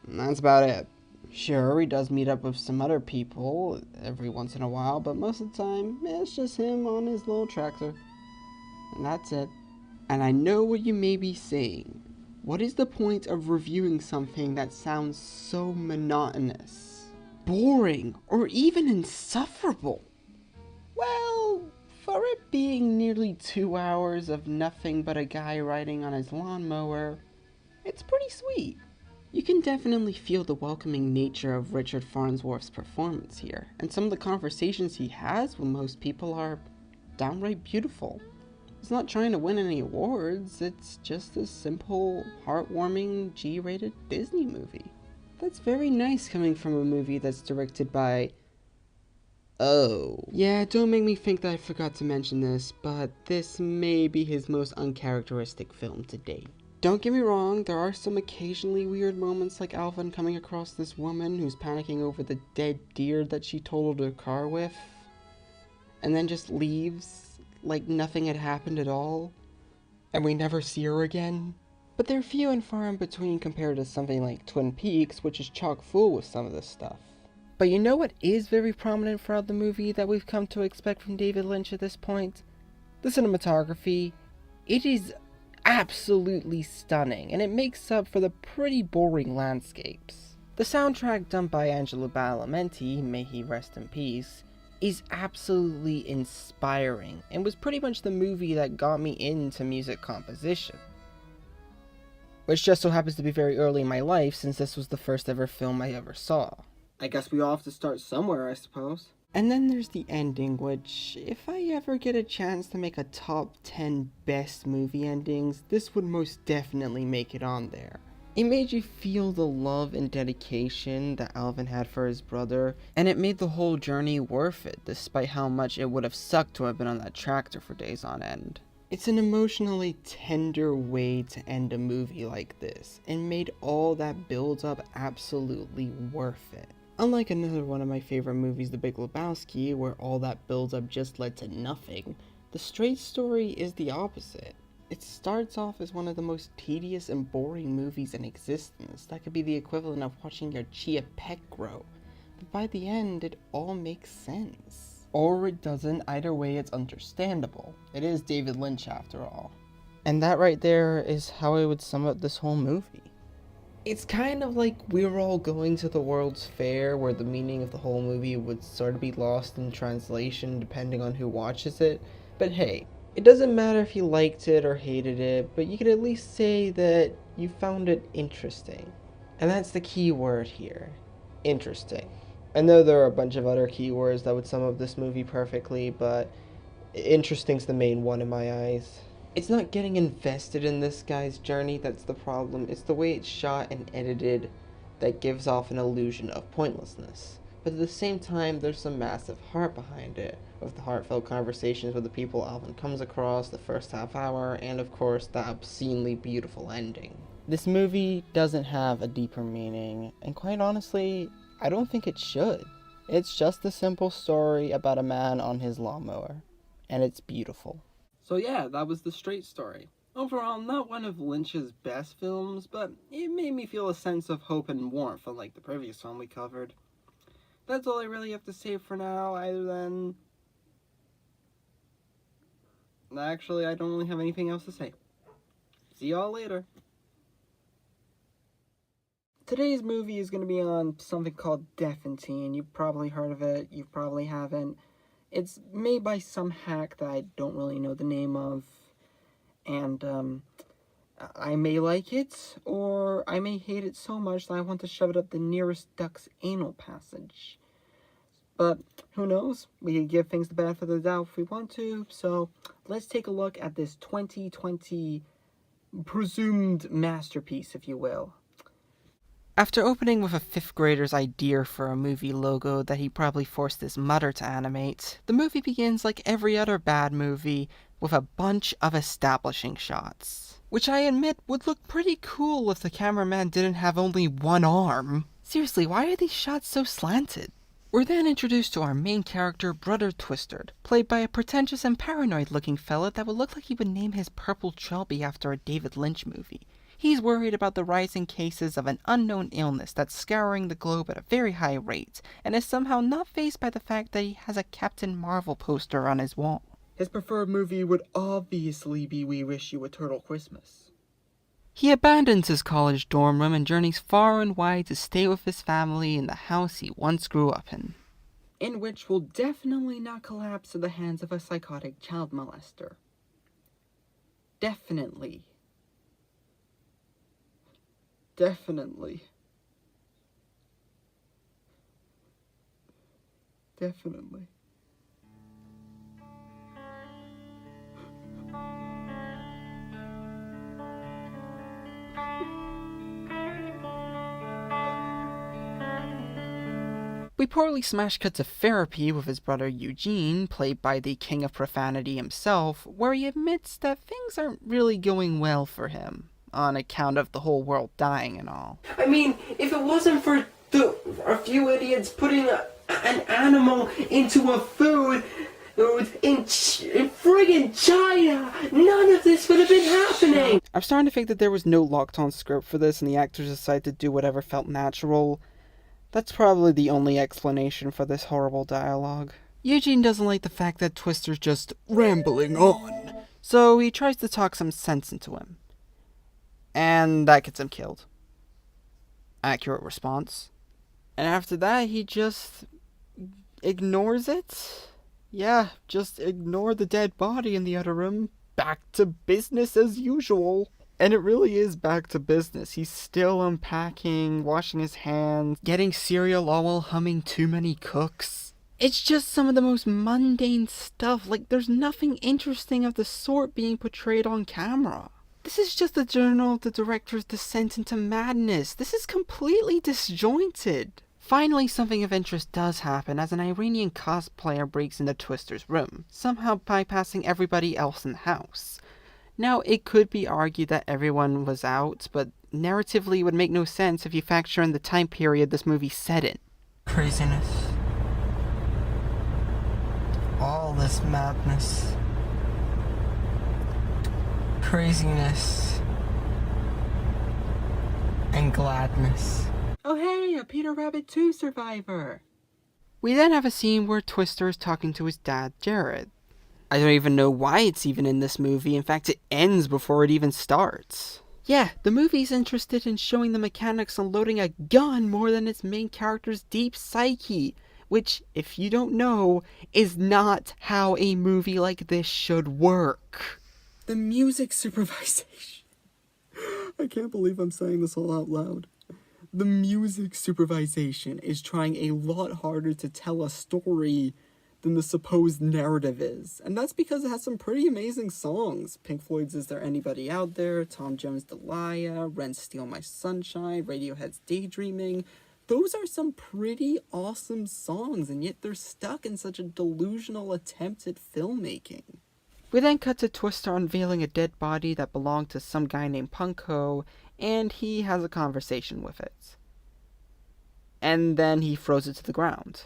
[SPEAKER 8] And that's about it. Sure, he does meet up with some other people every once in a while, but most of the time, it's just him on his little tractor. And that's it. And I know what you may be saying. What is the point of reviewing something that sounds so monotonous, boring, or even insufferable? Well, for it being nearly 2 hours of nothing but a guy riding on his lawnmower, it's pretty sweet. You can definitely feel the welcoming nature of Richard Farnsworth's performance here, and some of the conversations he has with most people are downright beautiful. It's not trying to win any awards, it's just a simple, heartwarming, G-rated Disney movie. That's very nice coming from a movie that's directed by... Oh. Yeah, don't make me think that I forgot to mention this, but this may be his most uncharacteristic film to date. Don't get me wrong, there are some occasionally weird moments like Alvin coming across this woman who's panicking over the dead deer that she totaled her car with, and then just leaves like nothing had happened at all, and we never see her again. But they're few and far in between compared to something like Twin Peaks, which is chock full with some of this stuff. But you know what is very prominent throughout the movie that we've come to expect from David Lynch at this point? The cinematography. It is absolutely stunning, and it makes up for the pretty boring landscapes. The soundtrack done by Angelo Badalamenti, may he rest in peace, is absolutely inspiring, and was pretty much the movie that got me into music composition. Which just so happens to be very early in my life, since this was the first ever film I ever saw.
[SPEAKER 11] I guess we all have to start somewhere, I suppose.
[SPEAKER 8] And then there's the ending, which, if I ever get a chance to make a top 10 best movie endings, this would most definitely make it on there. It made you feel the love and dedication that Alvin had for his brother, and it made the whole journey worth it, despite how much it would have sucked to have been on that tractor for days on end. It's an emotionally tender way to end a movie like this, and made all that build-up absolutely worth it. Unlike another one of my favorite movies, The Big Lebowski, where all that build-up just led to nothing, The Straight Story is the opposite. It starts off as one of the most tedious and boring movies in existence that could be the equivalent of watching your chia pet grow, but by the end it all makes sense. Or it doesn't, either way it's understandable. It is David Lynch after all. And that right there is how I would sum up this whole movie. It's kind of like we were all going to the World's Fair, where the meaning of the whole movie would sort of be lost in translation depending on who watches it, but hey, it doesn't matter if you liked it or hated it, but you could at least say that you found it interesting. And that's the key word here. Interesting. I know there are a bunch of other keywords that would sum up this movie perfectly, but interesting's the main one in my eyes. It's not getting invested in this guy's journey that's the problem, it's the way it's shot and edited that gives off an illusion of pointlessness. But at the same time, there's some massive heart behind it, with the heartfelt conversations with the people Alvin comes across the first half hour, and of course, the obscenely beautiful ending. This movie doesn't have a deeper meaning, and quite honestly, I don't think it should. It's just a simple story about a man on his lawnmower, and it's beautiful.
[SPEAKER 11] So yeah, that was The Straight Story. Overall, not one of Lynch's best films, but it made me feel a sense of hope and warmth, unlike the previous one we covered. That's all I really have to say for now, other than... Actually, I don't really have anything else to say. See y'all later. Today's movie is going to be on something called Death and Teen. You've probably heard of it, you probably haven't. It's made by some hack that I don't really know the name of. And, I may like it, or I may hate it so much that I want to shove it up the nearest duck's anal passage. But who knows? We can give things the benefit of the doubt if we want to. So let's take a look at this 2020 presumed masterpiece, if you will.
[SPEAKER 1] After opening with a 5th grader's idea for a movie logo that he probably forced his mother to animate, the movie begins like every other bad movie with a bunch of establishing shots. Which I admit would look pretty cool if the cameraman didn't have only one arm. Seriously, why are these shots so slanted? We're then introduced to our main character, Brother Twisted, played by a pretentious and paranoid-looking fella that would look like he would name his purple chubby after a David Lynch movie. He's worried about the rising cases of an unknown illness that's scouring the globe at a very high rate, and is somehow not fazed by the fact that he has a Captain Marvel poster on his wall.
[SPEAKER 11] His preferred movie would obviously be We Wish You a Turtle Christmas.
[SPEAKER 1] He abandons his college dorm room and journeys far and wide to stay with his family in the house he once grew up
[SPEAKER 11] in which will definitely not collapse in the hands of a psychotic child molester. Definitely. Definitely. Definitely.
[SPEAKER 1] We poorly smash cut to therapy with his brother Eugene, played by the king of profanity himself, where he admits that things aren't really going well for him, on account of the whole world dying and all.
[SPEAKER 11] I mean, if it wasn't for a few idiots putting an animal into a food in friggin' China, none of this would have been happening!
[SPEAKER 1] I'm starting to think that there was no locked-on script for this and the actors decided to do whatever felt natural. That's probably the only explanation for this horrible dialogue. Eugene doesn't like the fact that Twister's just rambling on, so he tries to talk some sense into him. And that gets him killed. Accurate response. And after that, he just ignores it. Yeah, just ignore the dead body in the other room. Back to business as usual. And it really is back to business. He's still unpacking, washing his hands, getting cereal all while humming Too Many Cooks. It's just some of the most mundane stuff. Like, there's nothing interesting of the sort being portrayed on camera. This is just the journal of the director's descent into madness. This is completely disjointed. Finally, something of interest does happen as an Iranian cosplayer breaks into Twister's room, somehow bypassing everybody else in the house. Now, it could be argued that everyone was out, but narratively it would make no sense if you factor in the time period this movie set in.
[SPEAKER 11] Craziness. All this madness. Craziness. And gladness. Oh hey, a Peter Rabbit 2 survivor!
[SPEAKER 1] We then have a scene where Twister is talking to his dad, Jared. I don't even know why it's even in this movie. In fact, it ends before it even starts. Yeah, the movie's interested in showing the mechanics on loading a gun more than its main character's deep psyche, which, if you don't know, is not how a movie like this should work.
[SPEAKER 11] The music supervisation. I can't believe I'm saying this all out loud. The music supervisation is trying a lot harder to tell a story than the supposed narrative is. And that's because it has some pretty amazing songs. Pink Floyd's Is There Anybody Out There, Tom Jones' Delia, Ren's Steal My Sunshine, Radiohead's Daydreaming. Those are some pretty awesome songs, and yet they're stuck in such a delusional attempt at filmmaking.
[SPEAKER 1] We then cut to Twister unveiling a dead body that belonged to some guy named Punko, and he has a conversation with it. And then he throws it to the ground.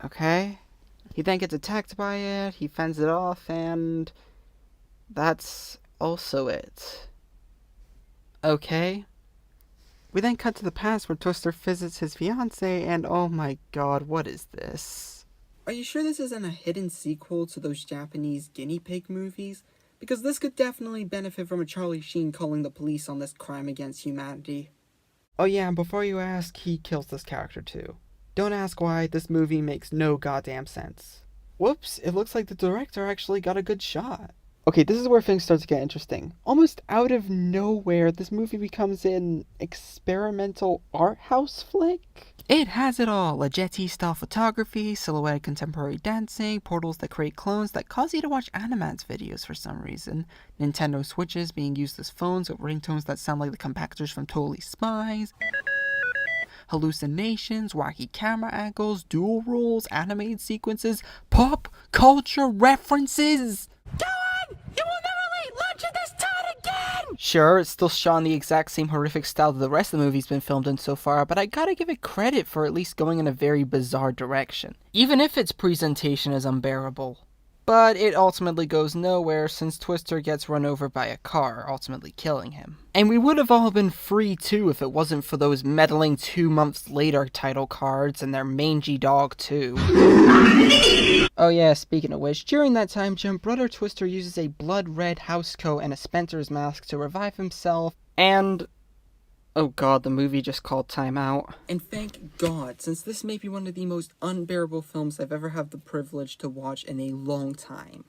[SPEAKER 1] Okay. He then gets attacked by it, he fends it off, and that's also it. Okay. We then cut to the past where Twister visits his fiancée, and oh my god, what is this?
[SPEAKER 11] Are you sure this isn't a hidden sequel to those Japanese guinea pig movies? Because this could definitely benefit from a Charlie Sheen calling the police on this crime against humanity.
[SPEAKER 1] Oh yeah, and before you ask, he kills this character too. Don't ask why, this movie makes no goddamn sense. Whoops, it looks like the director actually got a good shot. Okay, this is where things start to get interesting. Almost out of nowhere, this movie becomes an experimental art house flick. It has it all. Leggetti-style photography, silhouette contemporary dancing, portals that create clones that cause you to watch Animats videos for some reason, Nintendo Switches being used as phones with ringtones that sound like the compactors from Totally Spies, hallucinations, wacky camera angles, dual roles, animated sequences, pop culture references!
[SPEAKER 12] Go on! You will never leave lunch at this town again!
[SPEAKER 1] Sure, it's still shot in the exact same horrific style that the rest of the movie's been filmed in so far, but I gotta give it credit for at least going in a very bizarre direction, even if its presentation is unbearable. But it ultimately goes nowhere since Twister gets run over by a car, ultimately killing him. And we would have all been free too if it wasn't for those meddling 2 months later title cards and their mangy dog too. Oh yeah, speaking of which, during that time, Brother Twister uses a blood-red housecoat and a Spencer's mask to revive himself, and... oh god, the movie just called time out.
[SPEAKER 11] And thank God, since this may be one of the most unbearable films I've ever had the privilege to watch in a long time.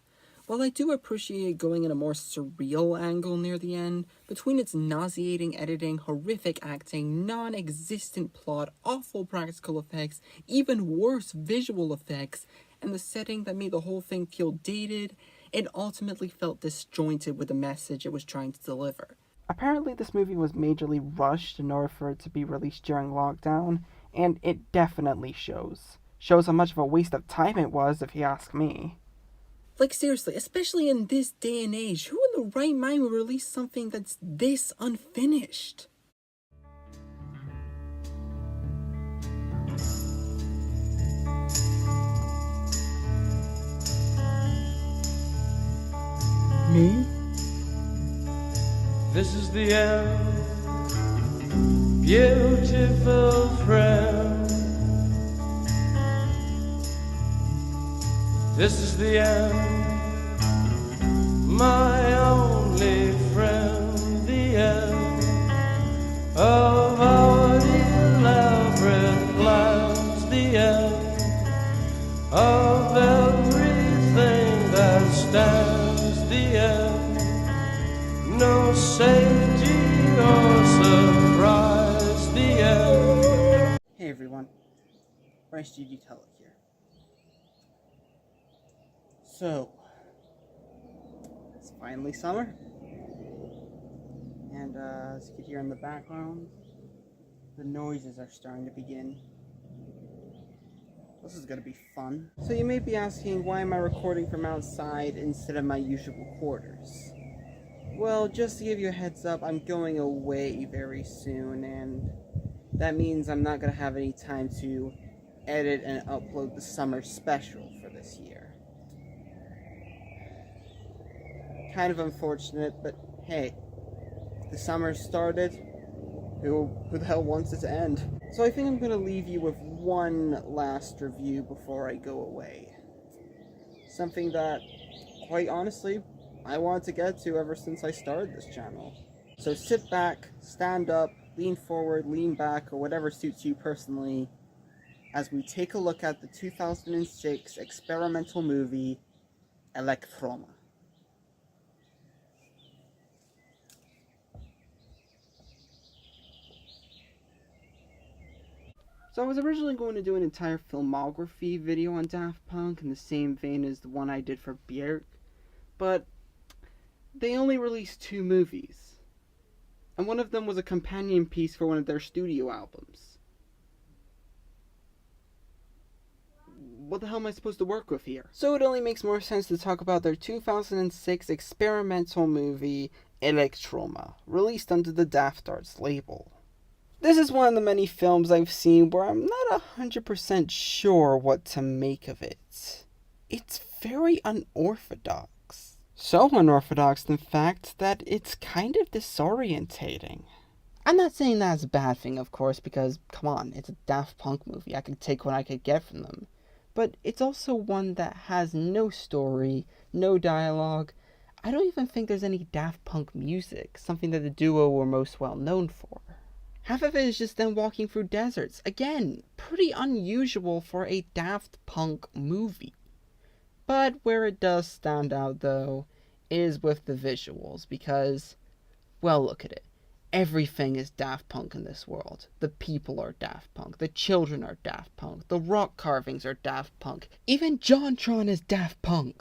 [SPEAKER 11] While I do appreciate it going in a more surreal angle near the end, between its nauseating editing, horrific acting, non-existent plot, awful practical effects, even worse visual effects, and the setting that made the whole thing feel dated, it ultimately felt disjointed with the message it was trying to deliver.
[SPEAKER 1] Apparently this movie was majorly rushed in order for it to be released during lockdown, and it definitely shows. Shows how much of a waste of time it was, if you ask me.
[SPEAKER 11] Like seriously, especially in this day and age, who in the right mind would release something that's this unfinished? Me?
[SPEAKER 10] This is the end, beautiful friend. This is the end, my only friend. The end of our elaborate plans. The end of everything that stands. The end, no safety or surprise. The end.
[SPEAKER 1] Hey everyone, Bryce G.D. Tulloch here. So, it's finally summer, and as you can hear in the background, the noises are starting to begin. This is gonna be fun. So you may be asking, why am I recording from outside instead of my usual quarters? Well, just to give you a heads up, I'm going away very soon, and that means I'm not gonna have any time to edit and upload the summer special for this year. Kind of unfortunate, but hey, the summer started. Who the hell wants it to end? So I think I'm gonna leave you with one last review before I go away. Something that, quite honestly, I wanted to get to ever since I started this channel. So sit back, stand up, lean forward, lean back, or whatever suits you personally, as we take a look at the 2006 experimental movie, Electroma. So I was originally going to do an entire filmography video on Daft Punk in the same vein as the one I did for Björk, but they only released 2 movies, and one of them was a companion piece for one of their studio albums. What the hell am I supposed to work with here? So it only makes more sense to talk about their 2006 experimental movie, Electroma, released under the Daft Arts label. This is one of the many films I've seen where I'm not 100% sure what to make of it. It's very unorthodox. So unorthodox, in fact, that it's kind of disorientating. I'm not saying that's a bad thing, of course, because, come on, it's a Daft Punk movie. I could take what I could get from them. But it's also one that has no story, no dialogue. I don't even think there's any Daft Punk music, something that the duo were most well known for. Half of it is just them walking through deserts. Again, pretty unusual for a Daft Punk movie. But where it does stand out, though, is with the visuals, because, well, look at it. Everything is Daft Punk in this world. The people are Daft Punk. The children are Daft Punk. The rock carvings are Daft Punk. Even JonTron is Daft Punk.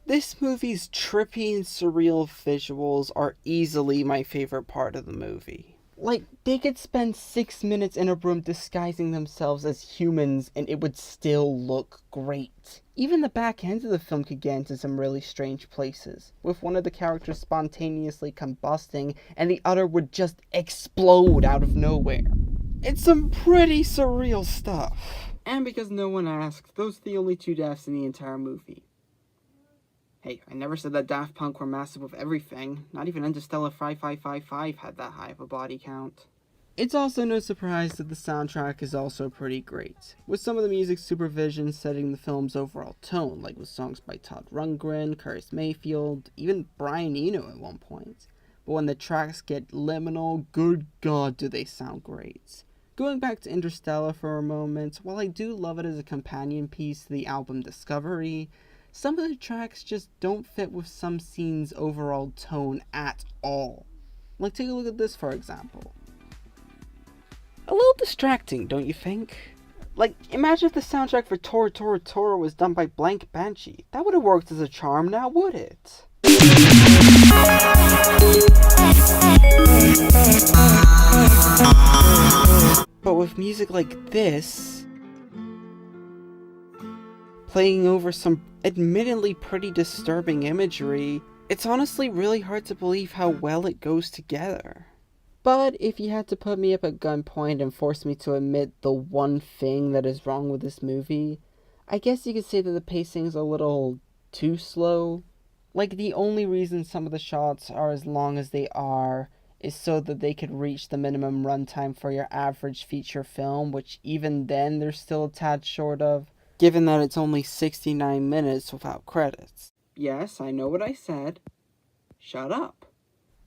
[SPEAKER 1] This movie's trippy and surreal visuals are easily my favorite part of the movie. Like, they could spend 6 minutes in a room disguising themselves as humans and it would still look great. Even the back end of the film could get into some really strange places, with one of the characters spontaneously combusting and the other would just explode out of nowhere. It's some pretty surreal stuff. And because no one asked, those are the only 2 deaths in the entire movie. Hey, I never said that Daft Punk were massive with everything. Not even Interstellar 5555 had that high of a body count. It's also no surprise that the soundtrack is also pretty great, with some of the music's supervision setting the film's overall tone, like with songs by Todd Rundgren, Curtis Mayfield, even Brian Eno at one point. But when the tracks get liminal, good god do they sound great. Going back to Interstellar for a moment, while I do love it as a companion piece to the album Discovery, some of the tracks just don't fit with some scenes' overall tone at all. Like, take a look at this for example. A little distracting, don't you think? Like, imagine if the soundtrack for Tora Tora Tora was done by Blank Banshee. That would have worked as a charm now, would it? But with music like this, playing over some admittedly pretty disturbing imagery, it's honestly really hard to believe how well it goes together. But if you had to put me up at gunpoint and force me to admit the one thing that is wrong with this movie, I guess you could say that the pacing's a little too slow. Like, the only reason some of the shots are as long as they are is so that they could reach the minimum runtime for your average feature film, which even then they're still a tad short of, given that it's only 69 minutes without credits. Yes, I know what I said. Shut up.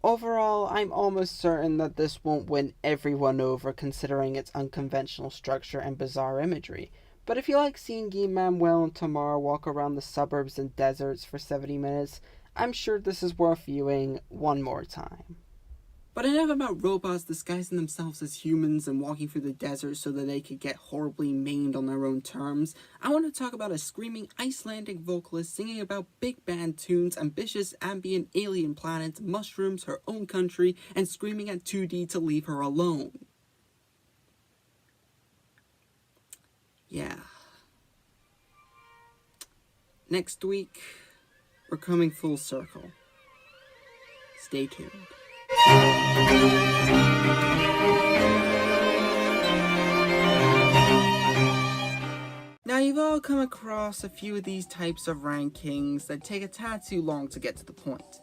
[SPEAKER 1] Overall, I'm almost certain that this won't win everyone over considering its unconventional structure and bizarre imagery. But if you like seeing Guy-Manuel and Tamar walk around the suburbs and deserts for 70 minutes, I'm sure this is worth viewing one more time. But enough about robots disguising themselves as humans and walking through the desert so that they could get horribly maimed on their own terms. I want to talk about a screaming Icelandic vocalist singing about big band tunes, ambitious ambient alien planets, mushrooms, her own country, and screaming at 2D to leave her alone. Yeah. Next week, we're coming full circle. Stay tuned. Now, you've all come across a few of these types of rankings that take a tad too long to get to the point.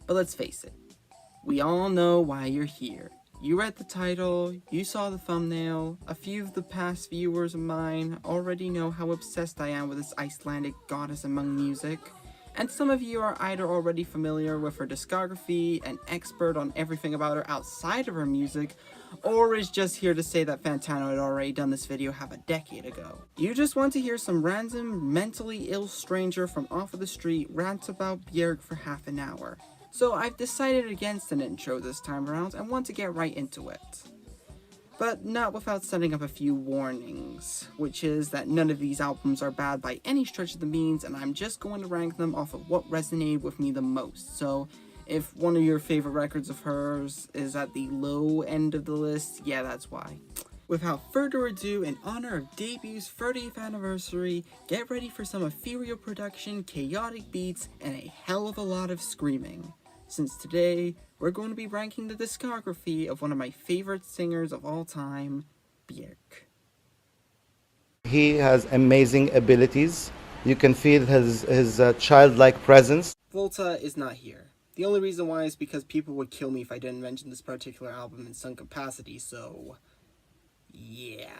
[SPEAKER 1] But let's face it, we all know why you're here. You read the title, you saw the thumbnail, a few of the past viewers of mine already know how obsessed I am with this Icelandic goddess among music, and some of you are either already familiar with her discography, an expert on everything about her outside of her music, or is just here to say that Fantano had already done this video half a decade ago. You just want to hear some random, mentally ill stranger from off of the street rant about Björk for half an hour. So I've decided against an intro this time around and want to get right into it. But not without setting up a few warnings, which is that none of these albums are bad by any stretch of the means, and I'm just going to rank them off of what resonated with me the most. So if one of your favorite records of hers is at the low end of the list, yeah, that's why. Without further ado, in honor of debut's 30th anniversary, get ready for some ethereal production, chaotic beats, and a hell of a lot of screaming. Since today, we're going to be ranking the discography of one of my favorite singers of all time, Björk.
[SPEAKER 14] He has amazing abilities. You can feel his childlike presence.
[SPEAKER 1] Volta is not here. The only reason why is because people would kill me if I didn't mention this particular album in some capacity, so yeah.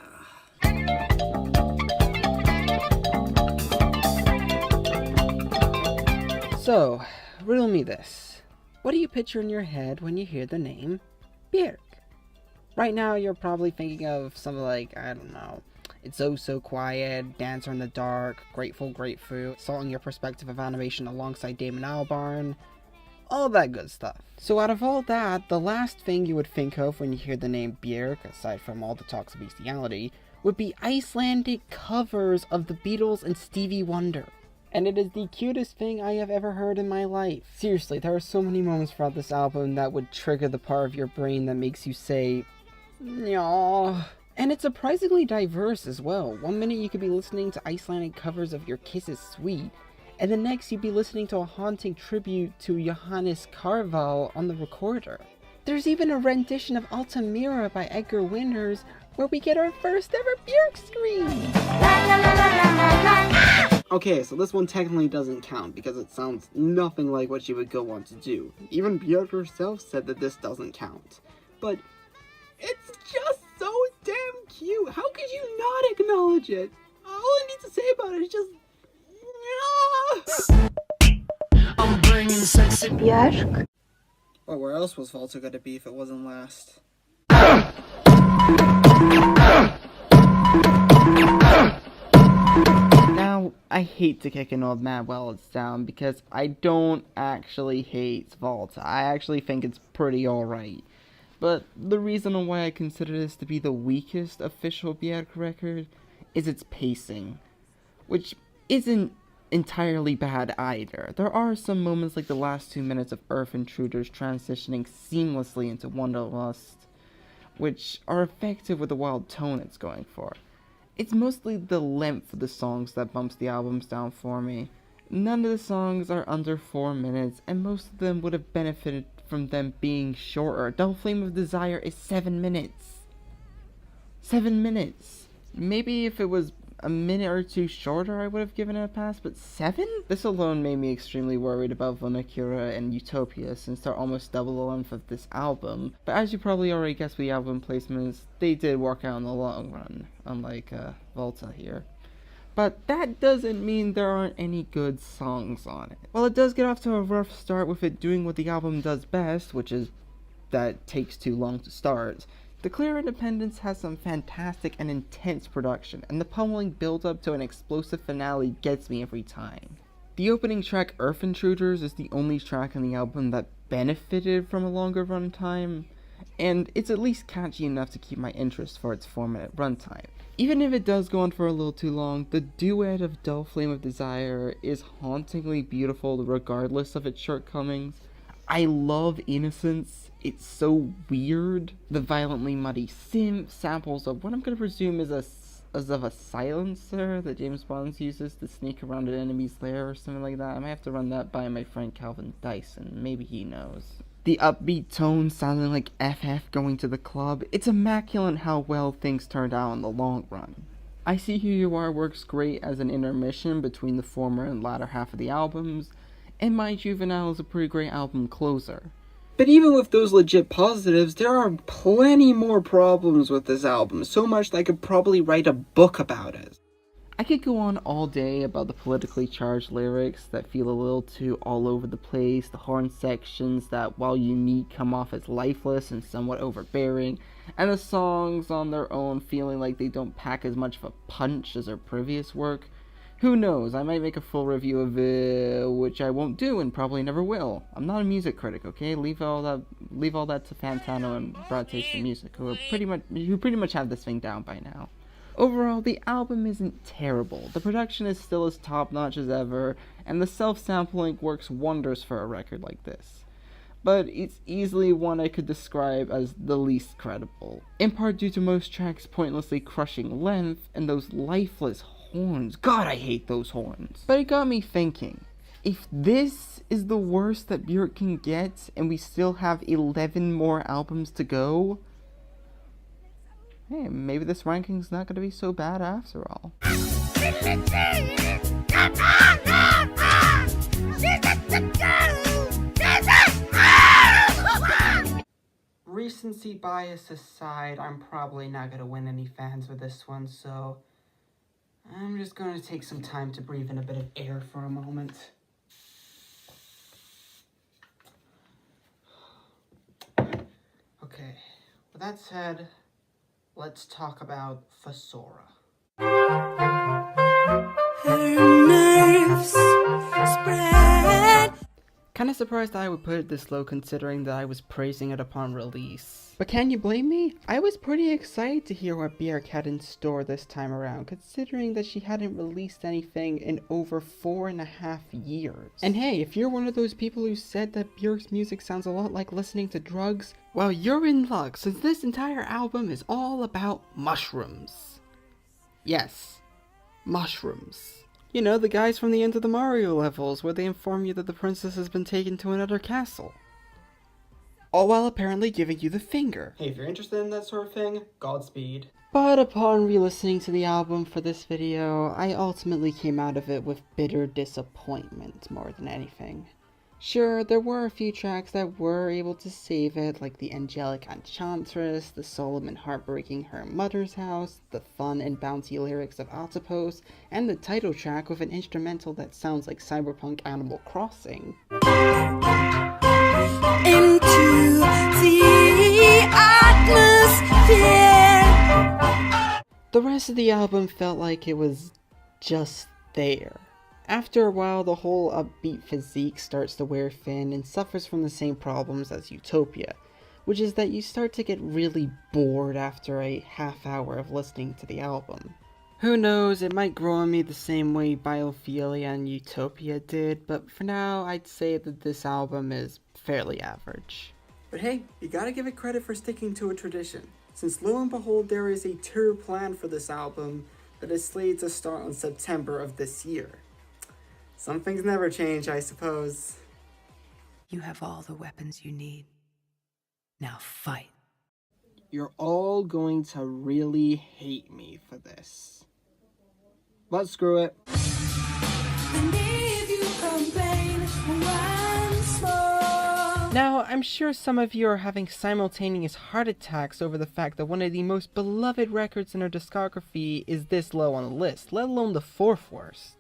[SPEAKER 1] So, riddle me this. What do you picture in your head when you hear the name Björk? Right now, you're probably thinking of something like, I don't know, It's Oh So Quiet, Dancer in the Dark, Grateful Grapefruit, salting your perspective of animation alongside Damon Albarn. all that good stuff. So out of all that, the last thing you would think of when you hear the name Björk, aside from all the talks of bestiality, would be Icelandic covers of the Beatles and Stevie Wonder. And it is the cutest thing I have ever heard in my life. Seriously, there are so many moments throughout this album that would trigger the part of your brain that makes you say, "Nyah." And it's surprisingly diverse as well. One minute you could be listening to Icelandic covers of Your Kiss Is Sweet, and the next you'd be listening to a haunting tribute to Johannes Carval on the recorder. There's even a rendition of Altamira by Edgar Winters, where we get our first ever Björk scream! Okay, so this one technically doesn't count because it sounds nothing like what she would go on to do. Even Björk herself said that this doesn't count. But it's just so damn cute. How could you not acknowledge it? All I need to say about it is just... I'm bringing sexy Björk. Well, where else was Volta gonna be if it wasn't last? Now, I hate to kick an old man while it's down because I don't actually hate Volta. I actually think it's pretty alright. But the reason why I consider this to be the weakest official Björk record is its pacing, which isn't entirely bad either. There are some moments like the last 2 minutes of Earth Intruders transitioning seamlessly into Wanderlust, which are effective with the wild tone it's going for. It's mostly the length of the songs that bumps the albums down for me. None of the songs are under 4 minutes, and most of them would have benefited from them being shorter. Dull Flame of Desire is 7 minutes. 7 minutes. Maybe if it was a minute or two shorter, I would have given it a pass, but 7? This alone made me extremely worried about Vonacura and Utopia, since they're almost double the length of this album. But as you probably already guessed with the album placements, they did work out in the long run, unlike Volta here. But that doesn't mean there aren't any good songs on it. While it does get off to a rough start with it doing what the album does best, which is that it takes too long to start, The Clear Independence has some fantastic and intense production, and the pummeling build-up to an explosive finale gets me every time. The opening track, Earth Intruders, is the only track on the album that benefited from a longer runtime, and it's at least catchy enough to keep my interest for its 4-minute runtime. Even if it does go on for a little too long, the duet of Dull Flame of Desire is hauntingly beautiful regardless of its shortcomings. I love Innocence, it's so weird. The violently muddy synth samples of what I'm going to presume is a silencer that James Bond uses to sneak around an enemy's lair or something like that. I might have to run that by my friend Calvin Dyson, maybe he knows. The upbeat tone sounding like FF going to the club, it's immaculate how well things turned out in the long run. I See Who You Are works great as an intermission between the former and latter half of the albums, and My Juvenile is a pretty great album closer. But even with those legit positives, there are plenty more problems with this album, so much that I could probably write a book about it. I could go on all day about the politically charged lyrics that feel a little too all over the place, the horn sections that, while unique, come off as lifeless and somewhat overbearing, and the songs on their own feeling like they don't pack as much of a punch as their previous work. Who knows, I might make a full review of it, which I won't do and probably never will. I'm not a music critic, okay? Leave all that to Fantano and Broad Taste in Music, who pretty much have this thing down by now. Overall, the album isn't terrible. The production is still as top-notch as ever, and the self-sampling works wonders for a record like this. But it's easily one I could describe as the least credible, in part due to most tracks' pointlessly crushing length and those lifeless horns. God, I hate those horns. But it got me thinking, if this is the worst that Björk can get, and we still have 11 more albums to go, hey, maybe this ranking's not going to be so bad after all. Recency bias aside, I'm probably not going to win any fans with this one, so I'm just going to take some time to breathe in a bit of air for a moment. Okay, with that said, let's talk about Fasora. Her nerves spread. Kinda surprised that I would put it this low considering that I was praising it upon release. But can you blame me? I was pretty excited to hear what Björk had in store this time around, considering that she hadn't released anything in over 4.5 years. And hey, if you're one of those people who said that Björk's music sounds a lot like listening to drugs, well, you're in luck, since this entire album is all about mushrooms. Yes, mushrooms. You know, the guys from the end of the Mario levels, where they inform you that the princess has been taken to another castle. All while apparently giving you the finger. Hey, if you're interested in that sort of thing, Godspeed. But upon re-listening to the album for this video, I ultimately came out of it with bitter disappointment more than anything. Sure, there were a few tracks that were able to save it, like the Angelic Enchantress, the solemn and heartbreaking Her Mother's House, the fun and bouncy lyrics of Octopus, and the title track with an instrumental that sounds like cyberpunk Animal Crossing. Into the atmosphere. The rest of the album felt like it was just there. After a while, the whole upbeat physique starts to wear thin and suffers from the same problems as Utopia, which is that you start to get really bored after a half hour of listening to the album. Who knows, it might grow on me the same way Biophilia and Utopia did, but for now, I'd say that this album is fairly average. But hey, you gotta give it credit for sticking to a tradition, since lo and behold there is a tour planned for this album that is slated to start on September of this year. Some things never change, I suppose.
[SPEAKER 15] You have all the weapons you need. Now fight.
[SPEAKER 1] You're all going to really hate me for this. But screw it. Now, I'm sure some of you are having simultaneous heart attacks over the fact that one of the most beloved records in her discography is this low on the list, let alone the 4th worst.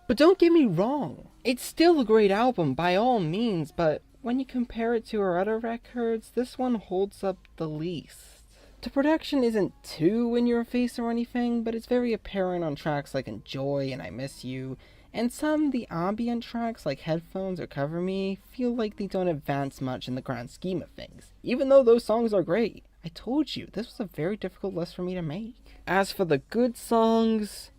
[SPEAKER 1] But don't get me wrong, it's still a great album by all means, but when you compare it to her other records, this one holds up the least. The production isn't too in your face or anything, but it's very apparent on tracks like Enjoy and I Miss You, and some of the ambient tracks like Headphones or Cover Me feel like they don't advance much in the grand scheme of things, even though those songs are great. I told you, this was a very difficult list for me to make. As for the good songs,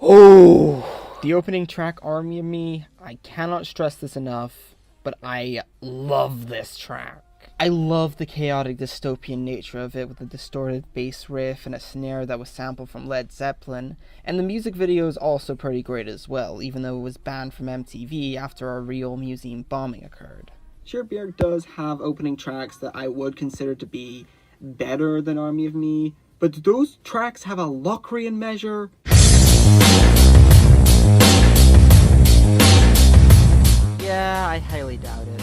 [SPEAKER 1] the opening track, Army of Me, I cannot stress this enough, but I love this track. I love the chaotic dystopian nature of it with a distorted bass riff and a snare that was sampled from Led Zeppelin, and the music video is also pretty great as well, even though it was banned from MTV after a real museum bombing occurred. Sure, Björk does have opening tracks that I would consider to be better than Army of Me, but do those tracks have a Locrian measure? Yeah, I highly doubt it.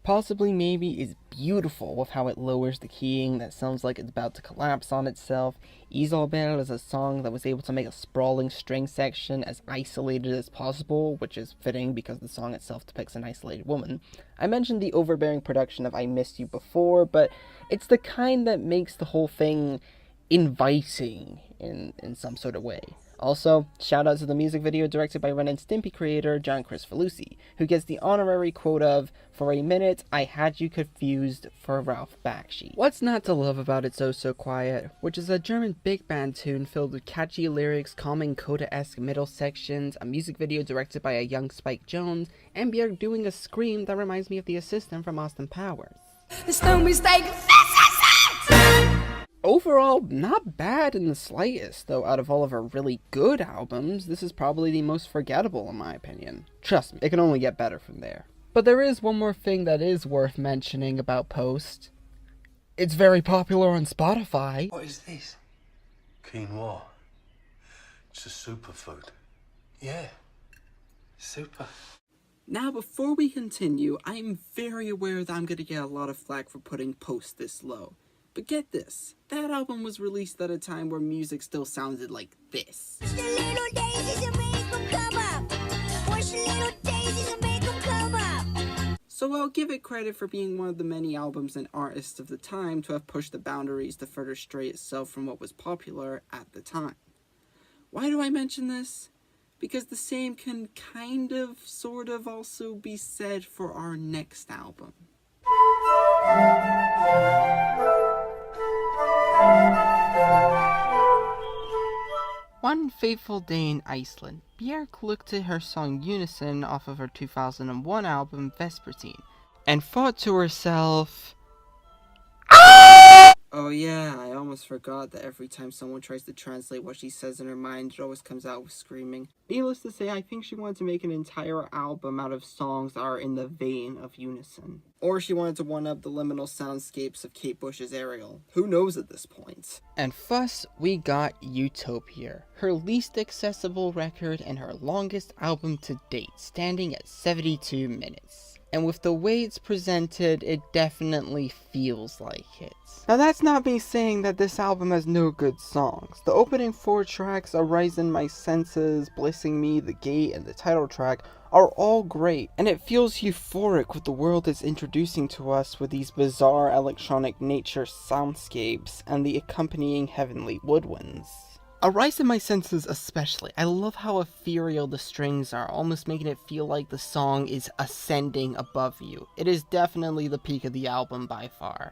[SPEAKER 1] Possibly Maybe is beautiful with how it lowers the keying that sounds like it's about to collapse on itself. Isabel is a song that was able to make a sprawling string section as isolated as possible, which is fitting because the song itself depicts an isolated woman. I mentioned the overbearing production of I Missed You before, but it's the kind that makes the whole thing inviting in some sort of way. Also, shout out to the music video directed by Ren and Stimpy creator John Chris Falusi, who gets the honorary quote of, "For a minute, I had you confused for Ralph Bakshi." What's not to love about It's Oh So Quiet, which is a German big band tune filled with catchy lyrics, calming coda-esque middle sections, a music video directed by a young Spike Jonze, and Björk doing a scream that reminds me of the assistant from Austin Powers.
[SPEAKER 6] There's no mistake.
[SPEAKER 1] Overall, not bad in the slightest, though out of all of her really good albums, this is probably the most forgettable in my opinion. Trust me, it can only get better from there. But there is one more thing that is worth mentioning about Post. It's very popular on Spotify.
[SPEAKER 16] What is this? Quinoa. It's a superfood. Yeah. Super.
[SPEAKER 1] Now, before we continue, I'm very aware that I'm going to get a lot of flack for putting Post this low. But get this, that album was released at a time where music still sounded like this. So I'll give it credit for being one of the many albums and artists of the time to have pushed the boundaries to further stray itself from what was popular at the time. Why do I mention this?
[SPEAKER 11] because the same can kind of, sort of also be said for our next album.
[SPEAKER 1] One fateful day in Iceland, Björk looked at her song Unison off of her 2001 album Vespertine, and thought to herself,
[SPEAKER 11] Oh yeah, I almost forgot that every time someone tries to translate what she says in her mind, it always comes out with screaming. Needless to say, I think she wanted to make an entire album out of songs that are in the vein of Unison. Or she wanted to one-up the liminal soundscapes of Kate Bush's Ariel. Who knows at this point?
[SPEAKER 1] And thus we got Utopia, her least accessible record and her longest album to date, standing at 72 minutes. And with the way it's presented, it definitely feels like it. Now that's not me saying that this album has no good songs. The opening 4 tracks, Arise in My Senses, Blessing Me, The Gate, and the title track are all great, and it feels euphoric with the world it's introducing to us with these bizarre electronic nature soundscapes and the accompanying heavenly woodwinds. Arise in My Senses especially, I love how ethereal the strings are, almost making it feel like the song is ascending above you. It is definitely the peak of the album by far.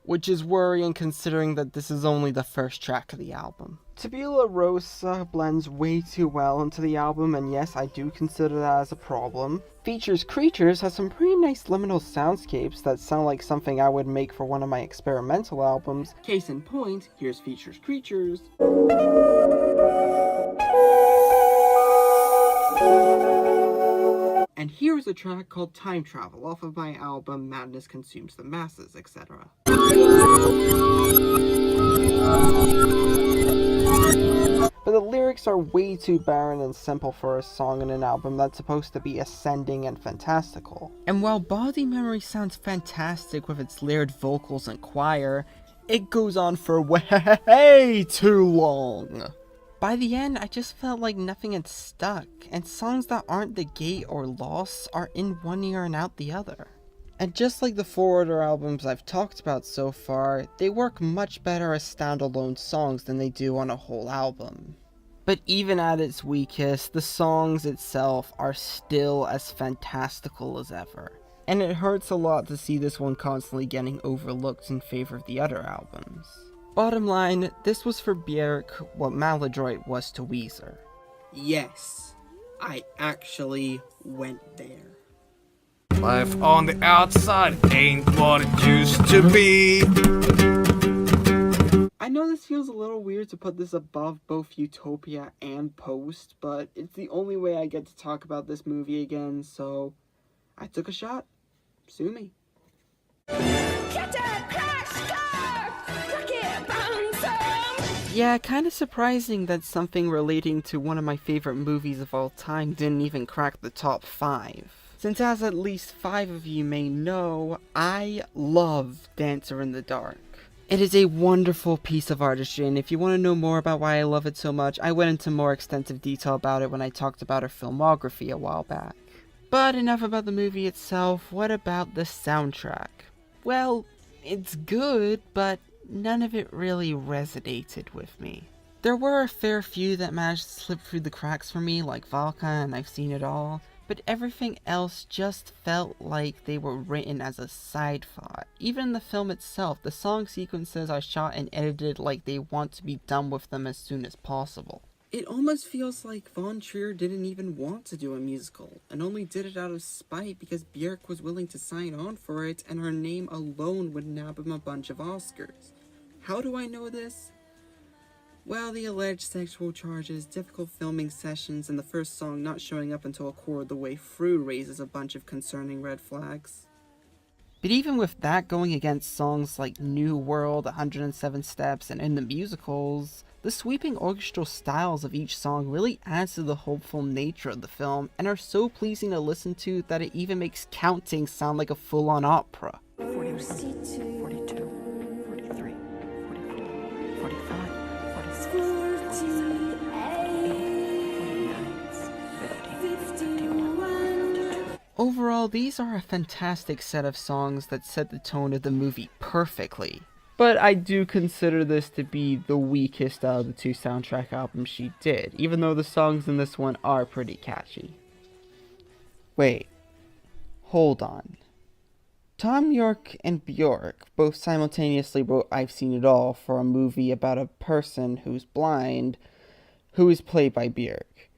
[SPEAKER 1] Which is worrying considering that this is only the first track of the album. Tabula Rosa blends way too well into the album, and yes, I do consider that as a problem. Features Creatures has some pretty nice liminal soundscapes that sound like something I would make for one of my experimental albums. Case in point, here's Features Creatures. And here's a track called Time Travel off of my album Madness Consumes the Masses, etc. But the lyrics are way too barren and simple for a song in an album that's supposed to be ascending and fantastical. And while Body Memory sounds fantastic with its layered vocals and choir, it goes on for way too long. By the end, I just felt like nothing had stuck, and songs that aren't The Gate or Lost are in one ear and out the other. And just like the 4 other albums I've talked about so far, they work much better as standalone songs than they do on a whole album. But even at its weakest, the songs itself are still as fantastical as ever. And it hurts a lot to see this one constantly getting overlooked in favor of the other albums. Bottom line, this was for Björk what Maladroit was to Weezer.
[SPEAKER 11] Yes, I actually went there.
[SPEAKER 17] Life on the outside ain't what it used to be.
[SPEAKER 11] I know this feels a little weird to put this above both Utopia and Post, but it's the only way I get to talk about this movie again, so I took a shot. Sue me.
[SPEAKER 1] Yeah, kinda surprising that something relating to one of my favorite movies of all time didn't even crack the top 5. Since as at least 5 of you may know, I love Dancer in the Dark. It is a wonderful piece of artistry, and if you want to know more about why I love it so much, I went into more extensive detail about it when I talked about her filmography a while back. But enough about the movie itself, what about the soundtrack? Well, it's good, but none of it really resonated with me. There were a fair few that managed to slip through the cracks for me, like Valka and I've Seen It All, but everything else just felt like they were written as a side thought. Even in the film itself, the song sequences are shot and edited like they want to be done with them as soon as possible.
[SPEAKER 11] It almost feels like Von Trier didn't even want to do a musical, and only did it out of spite because Björk was willing to sign on for it, and her name alone would nab him a bunch of Oscars. How do I know this? Well, the alleged sexual charges, difficult filming sessions, and the first song not showing up until a quarter of the way through raises a bunch of concerning red flags.
[SPEAKER 1] But even with that going against songs like New World, 107 Steps, and In the Musicals, the sweeping orchestral styles of each song really adds to the hopeful nature of the film, and are so pleasing to listen to that it even makes counting sound like a full-on opera.
[SPEAKER 15] 41, 42, 43, 44, 45, 46, 47, 48, 49, 50, 51.
[SPEAKER 1] Overall, these are a fantastic set of songs that set the tone of the movie perfectly. But I do consider this to be the weakest out of the 2 soundtrack albums she did, even though the songs in this one are pretty catchy. Wait, hold on. Tom York and Björk both simultaneously wrote I've Seen It All for a movie about a person who's blind, who is played by Björk.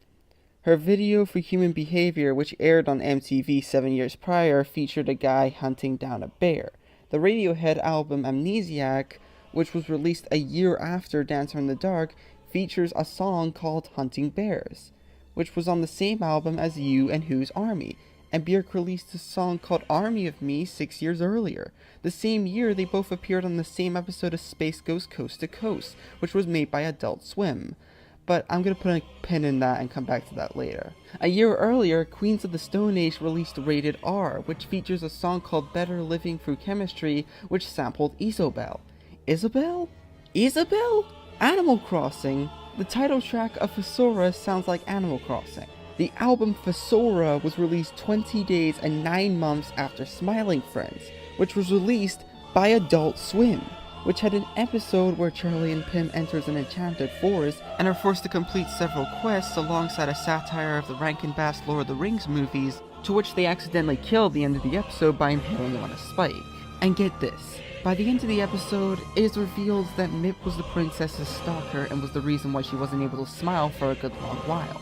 [SPEAKER 1] Her video for Human Behavior, which aired on MTV 7 years prior, featured a guy hunting down a bear. The Radiohead album Amnesiac, which was released a year after Dancer in the Dark, features a song called Hunting Bears, which was on the same album as You and Who's Army, and Björk released a song called Army of Me 6 years earlier. The same year, they both appeared on the same episode of Space Goes Coast to Coast, which was made by Adult Swim. But I'm going to put a pin in that and come back to that later. A year earlier, Queens of the Stone Age released Rated R, which features a song called Better Living Through Chemistry, which sampled Isobel. Isabel? Animal Crossing? The title track of Fesora sounds like Animal Crossing. The album Fesora was released 20 days and 9 months after Smiling Friends, which was released by Adult Swim, which had an episode where Charlie and Pym enters an enchanted forest and are forced to complete several quests alongside a satire of the Rankin-Bass Lord of the Rings movies, to which they accidentally kill at the end of the episode by impaling him on a spike. And get this, by the end of the episode, it is revealed that Mip was the princess's stalker and was the reason why she wasn't able to smile for a good long while.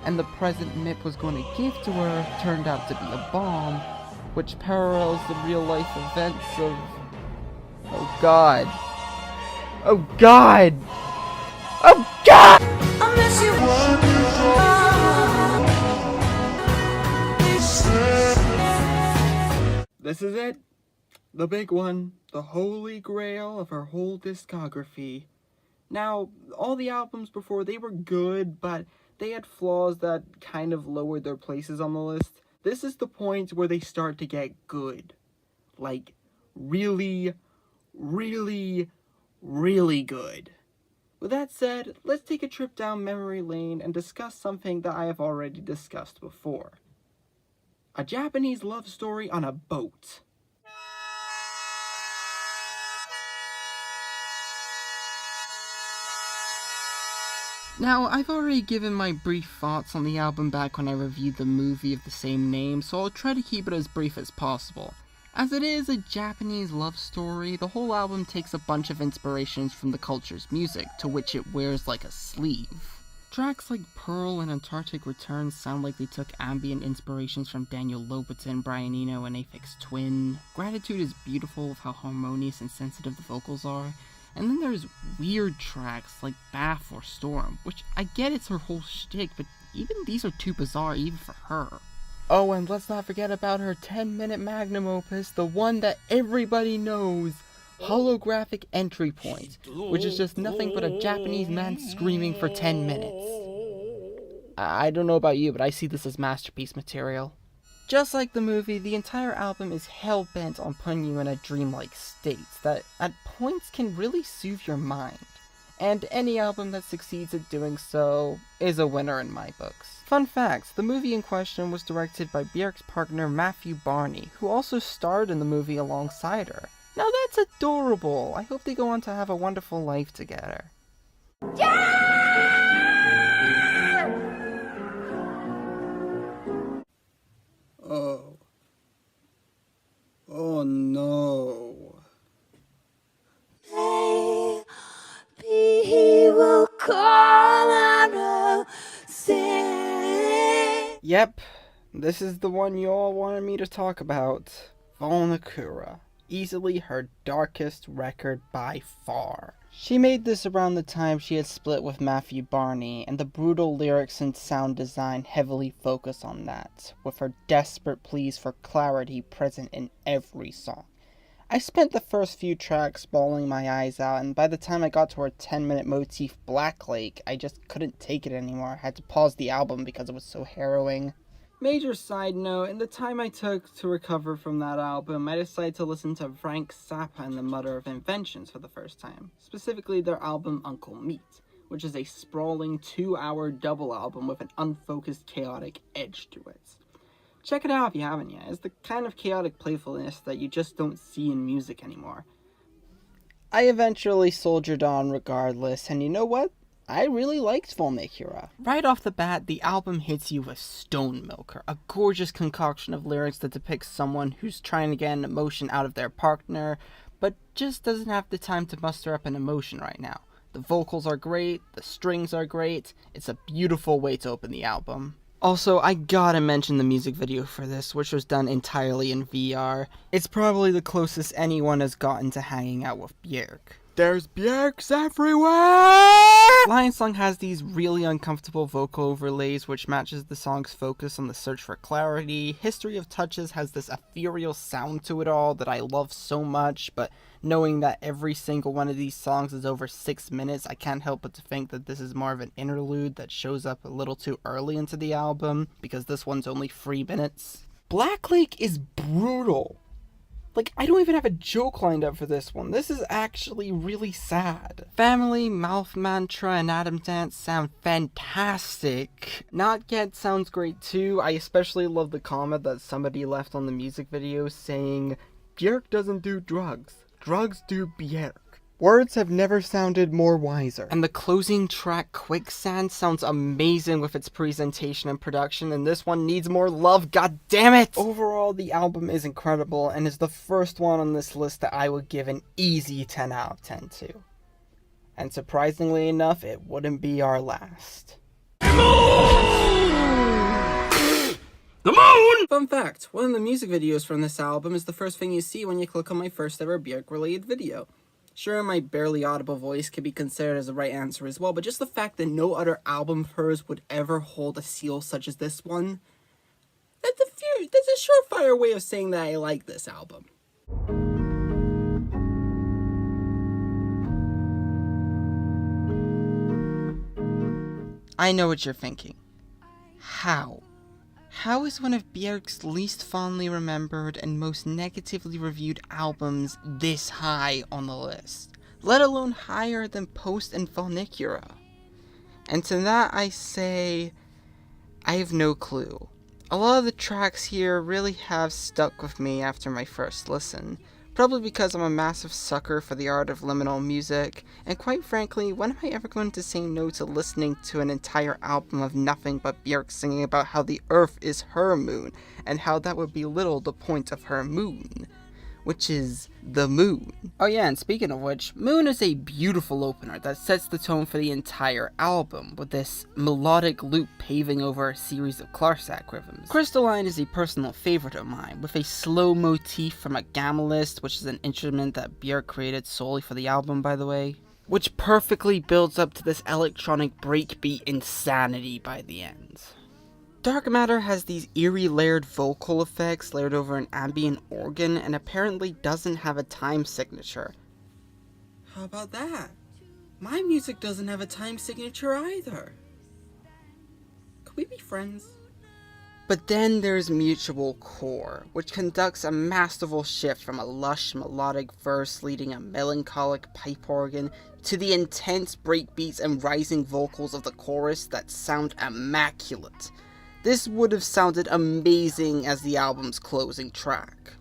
[SPEAKER 1] And the present Mip was going to give to her turned out to be a bomb, which parallels the real-life events of... Oh God! Oh God! Oh God! This is it. The big one. The holy grail of her whole discography. Now, all the albums before, they were good, but they had flaws that kind of lowered their places on the list. This is the point where they start to get good. Like, really, really, really good. With that said, let's take a trip down memory lane and discuss something that I have already discussed before. A Japanese love story on a boat. Now, I've already given my brief thoughts on the album back when I reviewed the movie of the same name, so I'll try to keep it as brief as possible. As it is a Japanese love story, the whole album takes a bunch of inspirations from the culture's music, to which it wears like a sleeve. Tracks like Pearl and Antarctic Returns sound like they took ambient inspirations from Daniel Lopatin, Brian Eno, and Aphex Twin. Gratitude is beautiful with how harmonious and sensitive the vocals are. And then there's weird tracks like Bath or Storm, which I get it's her whole shtick, but even these are too bizarre even for her. Oh, and let's not forget about her 10-minute magnum opus, the one that everybody knows, Holographic Entry Point, which is just nothing but a Japanese man screaming for 10 minutes. I don't know about you, but I see this as masterpiece material. Just like the movie, the entire album is hell-bent on putting you in a dreamlike state that at points can really soothe your mind. And any album that succeeds at doing so is a winner in my books. Fun facts, the movie in question was directed by Björk's partner Matthew Barney, who also starred in the movie alongside her. Now that's adorable. I hope they go on to have a wonderful life together. Oh no.
[SPEAKER 18] Maybe he will call out a sin.
[SPEAKER 1] Yep, this is the one you all wanted me to talk about. Volnakura. Easily her darkest record by far. She made this around the time she had split with Matthew Barney, and the brutal lyrics and sound design heavily focus on that, with her desperate pleas for clarity present in every song. I spent the first few tracks bawling my eyes out, and by the time I got to her 10-minute motif Black Lake, I just couldn't take it anymore. I had to pause the album because it was so harrowing. Major side note, in the time I took to recover from that album, I decided to listen to Frank Zappa and the Mother of Inventions for the first time, specifically their album Uncle Meat, which is a sprawling 2-hour double album with an unfocused, chaotic edge to it. Check it out if you haven't yet. It's the kind of chaotic playfulness that you just don't see in music anymore. I eventually soldiered on regardless, and you know what? I really liked Volnicura. Right off the bat, the album hits you with Stone Milker, a gorgeous concoction of lyrics that depicts someone who's trying to get an emotion out of their partner, but just doesn't have the time to muster up an emotion right now. The vocals are great, the strings are great, it's a beautiful way to open the album. Also, I gotta mention the music video for this, which was done entirely in VR. It's probably the closest anyone has gotten to hanging out with Björk. There's Björks everywhere! Lion Song has these really uncomfortable vocal overlays which matches the song's focus on the search for clarity. History of Touches has this ethereal sound to it all that I love so much, but knowing that every single one of these songs is over 6 minutes, I can't help but to think that this is more of an interlude that shows up a little too early into the album, because this one's only 3 minutes. Black Lake is brutal. Like, I don't even have a joke lined up for this one. This is actually really sad. Family, Mouth Mantra, and Adam Dance sound fantastic. Not Yet sounds great too. I especially love the comment that somebody left on the music video saying, Björk doesn't do drugs. Drugs do Björk. Words have never sounded more wiser. And the closing track, Quicksand, sounds amazing with its presentation and production, and this one needs more love, god damn it! Overall, the album is incredible, and is the first one on this list that I would give an easy 10 out of 10 to. And surprisingly enough, it wouldn't be our last.
[SPEAKER 11] The moon! Fun fact, one of the music videos from this album is the first thing you see when you click on my first ever Björk-related video. Sure, my barely audible voice could be considered as the right answer as well, but just the fact that no other album of hers would ever hold a seal such as this one, that's a surefire way of saying that I like this album.
[SPEAKER 1] I know what you're thinking. How? How is one of Björk's least fondly remembered and most negatively reviewed albums this high on the list, let alone higher than Post and Volnicura? And to that I say, I have no clue. A lot of the tracks here really have stuck with me after my first listen, probably because I'm a massive sucker for the art of liminal music, and quite frankly, when am I ever going to say no to listening to an entire album of nothing but Björk singing about how the Earth is her moon, and how that would belittle the point of her moon, which is the moon. Oh yeah, and speaking of which, Moon is a beautiful opener that sets the tone for the entire album, with this melodic loop paving over a series of Clarsak rhythms. Crystalline is a personal favorite of mine, with a slow motif from a gamelist, which is an instrument that Björk created solely for the album, by the way, which perfectly builds up to this electronic breakbeat insanity by the end. Dark Matter has these eerie layered vocal effects layered over an ambient organ and apparently doesn't have a time signature.
[SPEAKER 11] How about that? My music doesn't have a time signature either. Could we be friends?
[SPEAKER 1] But then there's Mutual Core, which conducts a masterful shift from a lush melodic verse leading a melancholic pipe organ to the intense breakbeats and rising vocals of the chorus that sound immaculate. This would have sounded amazing as the album's closing track.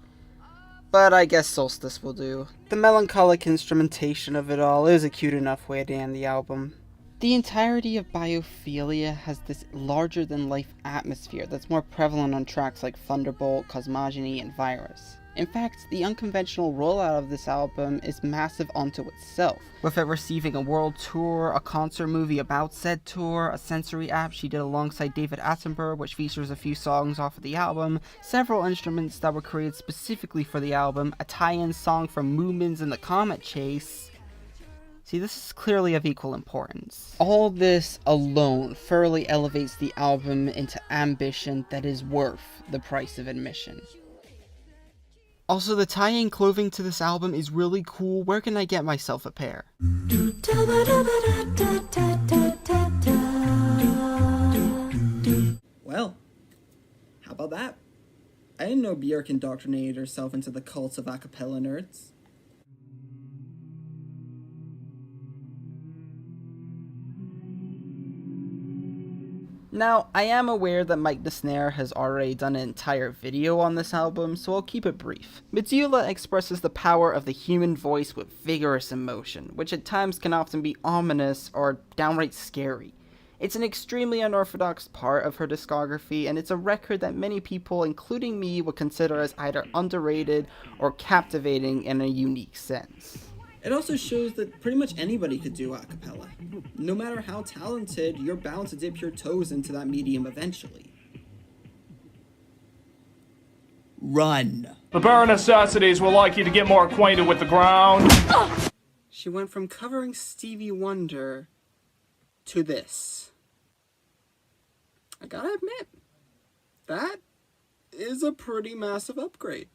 [SPEAKER 1] But I guess Solstice will do. The melancholic instrumentation of it all is a cute enough way to end the album. The entirety of Biophilia has this larger-than-life atmosphere that's more prevalent on tracks like Thunderbolt, Cosmogony, and Virus. In fact, the unconventional rollout of this album is massive unto itself, with it receiving a world tour, a concert movie about said tour, a sensory app she did alongside David Attenborough which features a few songs off of the album, several instruments that were created specifically for the album, a tie-in song from Moomins and the Comet Chase. See, this is clearly of equal importance. All this alone thoroughly elevates the album into ambition that is worth the price of admission. Also, the tie-in clothing to this album is really cool. Where can I get myself a pair?
[SPEAKER 11] Well, how about that? I didn't know Björk indoctrinated herself into the cults of a cappella nerds.
[SPEAKER 1] Now, I am aware that Mike Desnair has already done an entire video on this album, so I'll keep it brief. Medulla expresses the power of the human voice with vigorous emotion, which at times can often be ominous or downright scary. It's an extremely unorthodox part of her discography, and it's a record that many people, including me, would consider as either underrated or captivating in a unique sense.
[SPEAKER 11] It also shows that pretty much anybody could do a cappella. No matter how talented, you're bound to dip your toes into that medium eventually. Run.
[SPEAKER 7] The bare necessities will like you to get more acquainted with the ground.
[SPEAKER 11] She went from covering Stevie Wonder to this. I gotta admit, that is a pretty massive upgrade.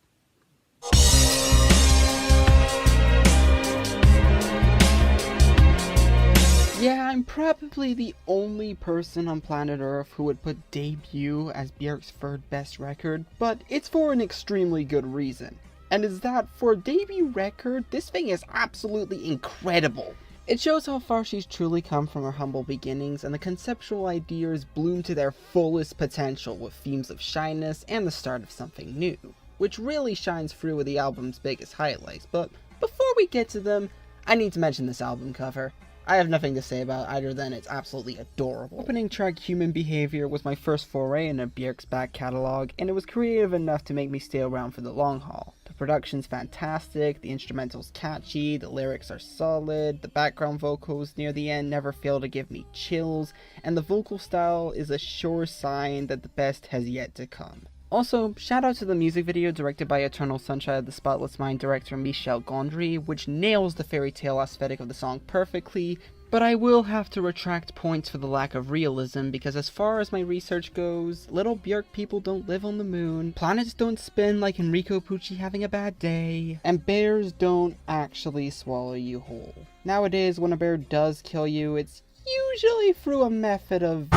[SPEAKER 1] Yeah, I'm probably the only person on planet Earth who would put Debut as Björk's third best record, but it's for an extremely good reason. And is that for a debut record, this thing is absolutely incredible. It shows how far she's truly come from her humble beginnings, and the conceptual ideas bloom to their fullest potential with themes of shyness and the start of something new, which really shines through with the album's biggest highlights. But before we get to them, I need to mention this album cover. I have nothing to say about it other than it's absolutely adorable. Opening track Human Behavior was my first foray into Björk's back catalogue, and it was creative enough to make me stay around for the long haul. The production's fantastic, the instrumental's catchy, the lyrics are solid, the background vocals near the end never fail to give me chills, and the vocal style is a sure sign that the best has yet to come. Also, shout out to the music video directed by Eternal Sunshine of the Spotless Mind director Michel Gondry, which nails the fairy tale aesthetic of the song perfectly, but I will have to retract points for the lack of realism, because as far as my research goes, little Björk people don't live on the moon, planets don't spin like Enrico Pucci having a bad day, and bears don't actually swallow you whole. Nowadays, when a bear does kill you, it's usually through a method of...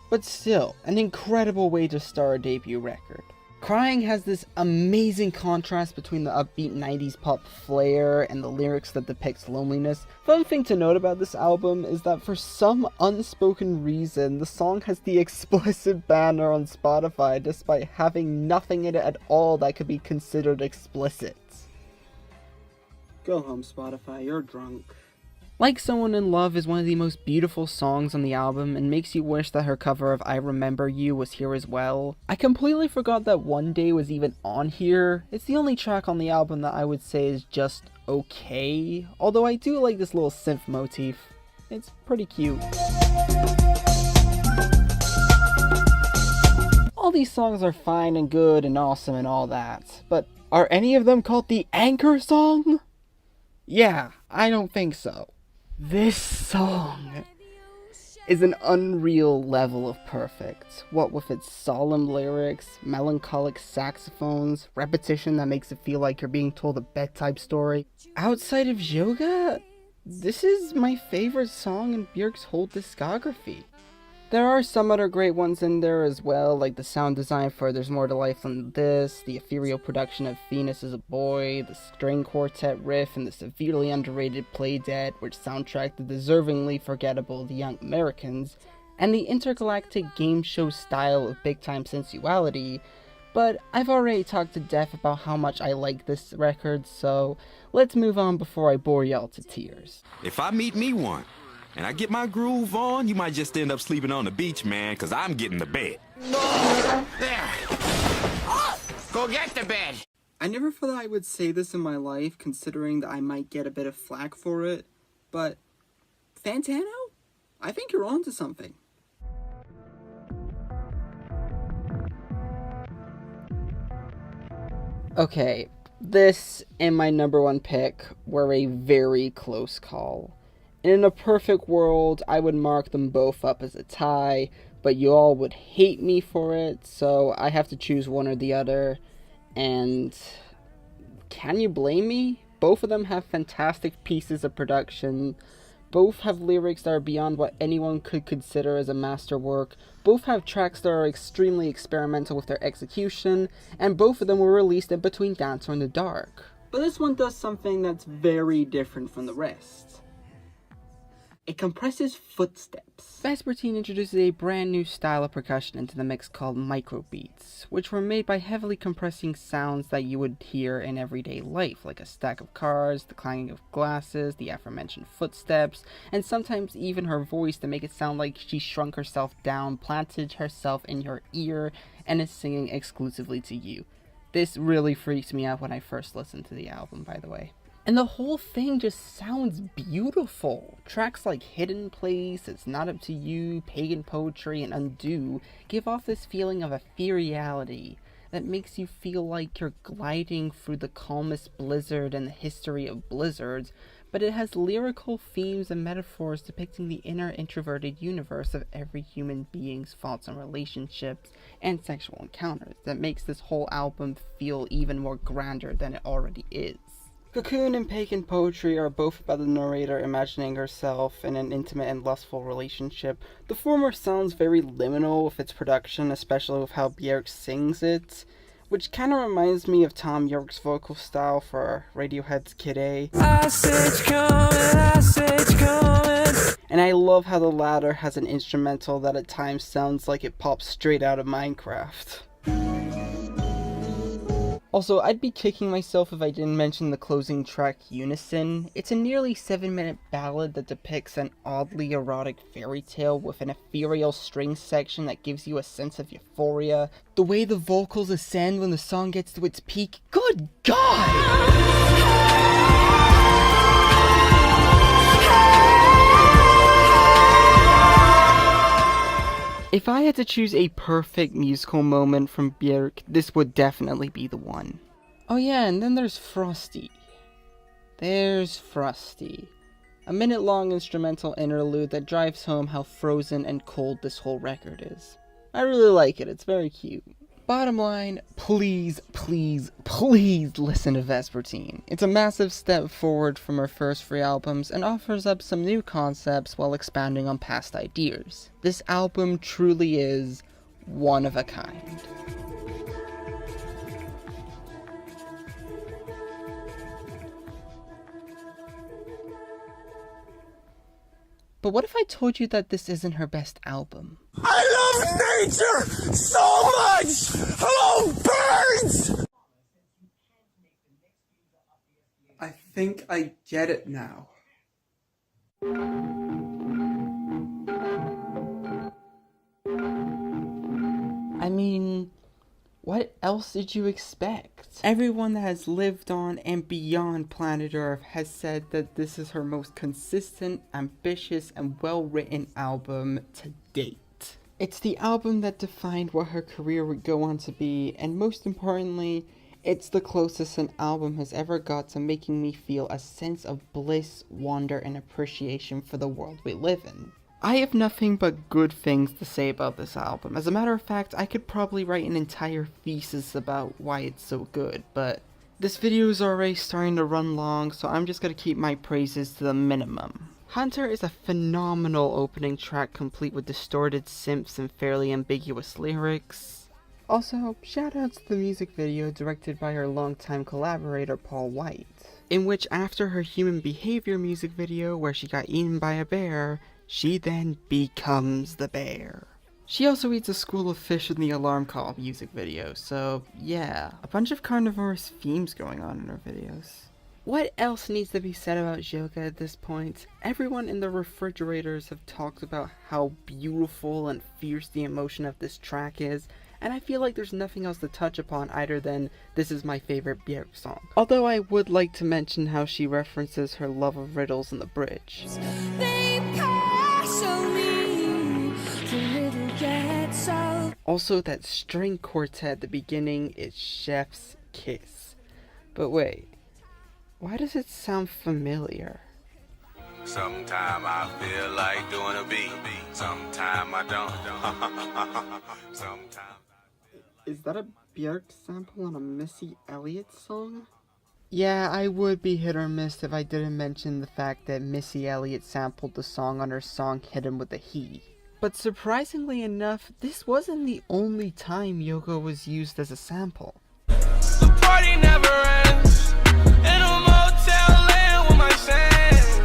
[SPEAKER 1] But still, an incredible way to start a debut record. Crying has this amazing contrast between the upbeat 90s pop flair and the lyrics that depicts loneliness. Fun thing to note about this album is that for some unspoken reason, the song has the explicit banner on Spotify despite having nothing in it at all that could be considered explicit.
[SPEAKER 11] Go home, Spotify, you're drunk.
[SPEAKER 1] Like Someone in Love is one of the most beautiful songs on the album and makes you wish that her cover of I Remember You was here as well. I completely forgot that One Day was even on here. It's the only track on the album that I would say is just okay, although I do like this little synth motif. It's pretty cute. All these songs are fine and good and awesome and all that, but are any of them called the Anchor Song? Yeah, I don't think so. This song is an unreal level of perfect, what with its solemn lyrics, melancholic saxophones, repetition that makes it feel like you're being told a bedtime story. Outside of Yoga, this is my favorite song in Björk's whole discography. There are some other great ones in there as well, like the sound design for There's More to Life Than This, the ethereal production of Venus is a Boy, the string quartet riff, and the severely underrated Play Dead, which soundtracked the deservingly forgettable The Young Americans, and the intergalactic game show style of big time sensuality. But I've already talked to death about how much I like this record, so let's move on before I bore y'all to tears.
[SPEAKER 19] If I meet me one, and I get my groove on, you might just end up sleeping on the beach, man, because I'm getting the bed.
[SPEAKER 12] There. Go get the bed.
[SPEAKER 11] I never thought I would say this in my life, considering that I might get a bit of flack for it, but Fantano? I think you're onto something.
[SPEAKER 1] Okay, this and my number one pick were a very close call. In a perfect world, I would mark them both up as a tie, but you all would hate me for it, so I have to choose one or the other, and can you blame me? Both of them have fantastic pieces of production, both have lyrics that are beyond what anyone could consider as a masterwork, both have tracks that are extremely experimental with their execution, and both of them were released in between Dancer in the Dark.
[SPEAKER 11] But this one does something that's very different from the rest.
[SPEAKER 1] It compresses footsteps. Vespertine introduces a brand new style of percussion into the mix called microbeats, which were made by heavily compressing sounds that you would hear in everyday life, like a stack of cars, the clanging of glasses, the aforementioned footsteps, and sometimes even her voice to make it sound like she shrunk herself down, planted herself in your ear, and is singing exclusively to you. This really freaks me out when I first listened to the album, by the way. And the whole thing just sounds beautiful. Tracks like Hidden Place, It's Not Up to You, Pagan Poetry, and Undo give off this feeling of ethereality that makes you feel like you're gliding through the calmest blizzard in the history of blizzards, but it has lyrical themes and metaphors depicting the inner introverted universe of every human being's thoughts and relationships and sexual encounters that makes this whole album feel even more grander than it already is. Cocoon and Pagan Poetry are both about the narrator imagining herself in an intimate and lustful relationship. The former sounds very liminal with its production, especially with how Björk sings it, which kind of reminds me of Tom York's vocal style for Radiohead's Kid A. And I love how the latter has an instrumental that at times sounds like it pops straight out of Minecraft. Also, I'd be kicking myself if I didn't mention the closing track, Unison. It's a nearly 7-minute ballad that depicts an oddly erotic fairy tale with an ethereal string section that gives you a sense of euphoria. The way the vocals ascend when the song gets to its peak, good God! If I had to choose a perfect musical moment from Björk, this would definitely be the one. Oh yeah, and then there's Frosty. There's Frosty. A minute-long instrumental interlude that drives home how frozen and cold this whole record is. I really like it, it's very cute. Bottom line, please, please, please listen to Vespertine. It's a massive step forward from her first 3 albums and offers up some new concepts while expanding on past ideas. This album truly is one of a kind. But what if I told you that this isn't her best album?
[SPEAKER 12] I love nature so much! Hello, birds!
[SPEAKER 11] I think I get it now.
[SPEAKER 1] I mean, what else did you expect? Everyone that has lived on and beyond planet Earth has said that this is her most consistent, ambitious, and well-written album to date. It's the album that defined what her career would go on to be, and most importantly, it's the closest an album has ever got to making me feel a sense of bliss, wonder, and appreciation for the world we live in. I have nothing but good things to say about this album. As a matter of fact, I could probably write an entire thesis about why it's so good, but this video is already starting to run long, so I'm just gonna keep my praises to the minimum. Hunter is a phenomenal opening track complete with distorted synths and fairly ambiguous lyrics. Also, shoutouts to the music video directed by her longtime collaborator Paul White, in which after her Human Behavior music video where she got eaten by a bear, she then becomes the bear. She also eats a school of fish in the Alarm Call music video, so yeah, a bunch of carnivorous themes going on in her videos. What else needs to be said about Joga at this point? Everyone in the refrigerators have talked about how beautiful and fierce the emotion of this track is, and I feel like there's nothing else to touch upon other than this is my favorite Björk song. Although I would like to mention how she references her love of riddles in the bridge. Also, that string quartet at the beginning is Chef's Kiss. But wait, why does it sound familiar?
[SPEAKER 19] Sometime I feel like doing a beat, sometime I don't.
[SPEAKER 1] Is that a Björk sample on a Missy Elliott song? Yeah, I would be hit or miss if I didn't mention the fact that Missy Elliott sampled the song on her song Hit 'Em With a He. But surprisingly enough, this wasn't the only time Yoga was used as a sample.
[SPEAKER 7] The party never ends. In a motel land with my sands.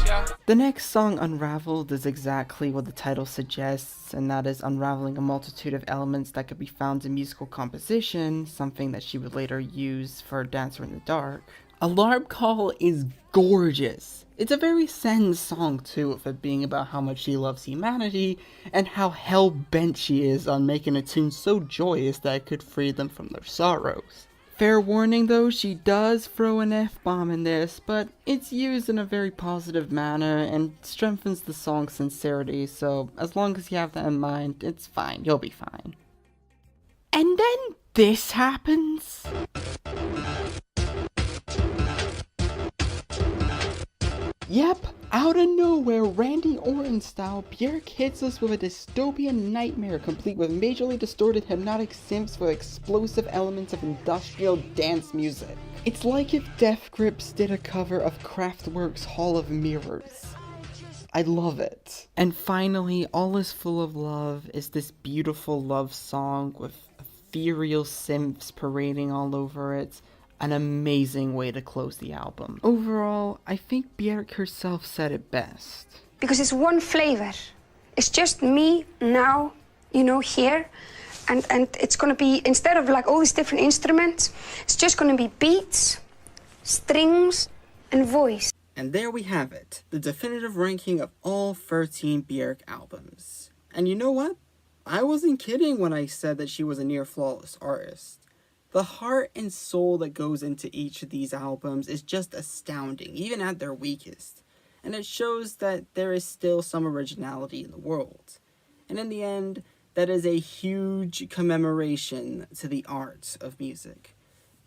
[SPEAKER 7] Yeah.
[SPEAKER 1] The next song, Unraveled, is exactly what the title suggests, and that is unraveling a multitude of elements that could be found in musical composition, something that she would later use for Dancer in the Dark. Alarm Call is gorgeous. It's a very Sen song too, with it being about how much she loves humanity, and how hell-bent she is on making a tune so joyous that it could free them from their sorrows. Fair warning though, she does throw an F-bomb in this, but it's used in a very positive manner and strengthens the song's sincerity, so as long as you have that in mind, it's fine, you'll be fine. And then this happens. Yep, out of nowhere, Randy Orton style, Björk hits us with a dystopian nightmare complete with majorly distorted hypnotic synths with explosive elements of industrial dance music. It's like if Death Grips did a cover of Kraftwerk's Hall of Mirrors. I love it. And finally, All Is Full of Love is this beautiful love song with ethereal synths parading all over it. An amazing way to close the album. Overall, I think Björk herself said it best.
[SPEAKER 6] Because it's one flavor. It's just me now, you know, here. And it's gonna be, instead of like all these different instruments, it's just gonna be beats, strings, and voice.
[SPEAKER 11] And there we have it, the definitive ranking of all 13 Björk albums. And you know what? I wasn't kidding when I said that she was a near flawless artist. The heart and soul that goes into each of these albums is just astounding, even at their weakest. And it shows that there is still some originality in the world. And in the end, that is a huge commemoration to the art of music.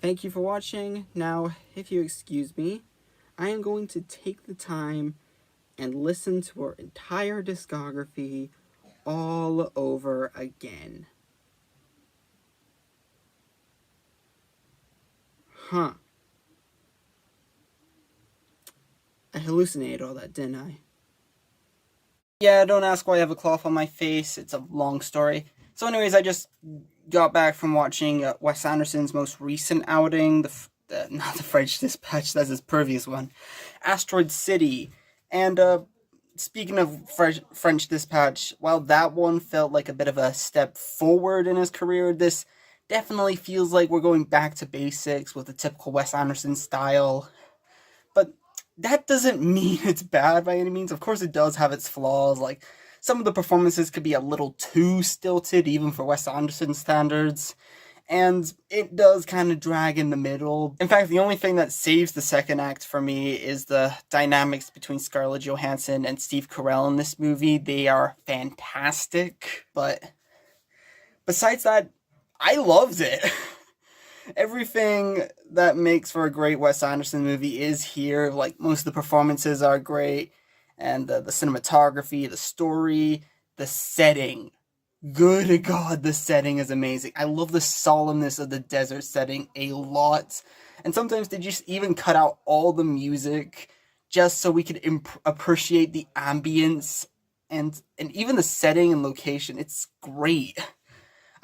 [SPEAKER 11] Thank you for watching. Now, if you excuse me, I am going to take the time and listen to her entire discography all over again. Huh. I hallucinated all that, didn't I? Yeah, don't ask why I have a cloth on my face. It's a long story. So anyways, I just got back from watching Wes Anderson's most recent outing, not the French Dispatch, that's his previous one, Asteroid City. And speaking of French Dispatch, while that one felt like a bit of a step forward in his career, this definitely feels like we're going back to basics with the typical Wes Anderson style. But that doesn't mean it's bad by any means. Of course it does have its flaws, like some of the performances could be a little too stilted even for Wes Anderson standards, and it does kind of drag in the middle. In fact, the only thing that saves the second act for me is the dynamics between Scarlett Johansson and Steve Carell in this movie. They are fantastic, but besides that, I loved it. Everything that makes for a great Wes Anderson movie is here. Like, most of the performances are great, and the cinematography, the story, the setting. Good God, the setting is amazing. I love the solemnness of the desert setting a lot. And sometimes they just even cut out all the music just so we could appreciate the ambience and even the setting and location. It's great.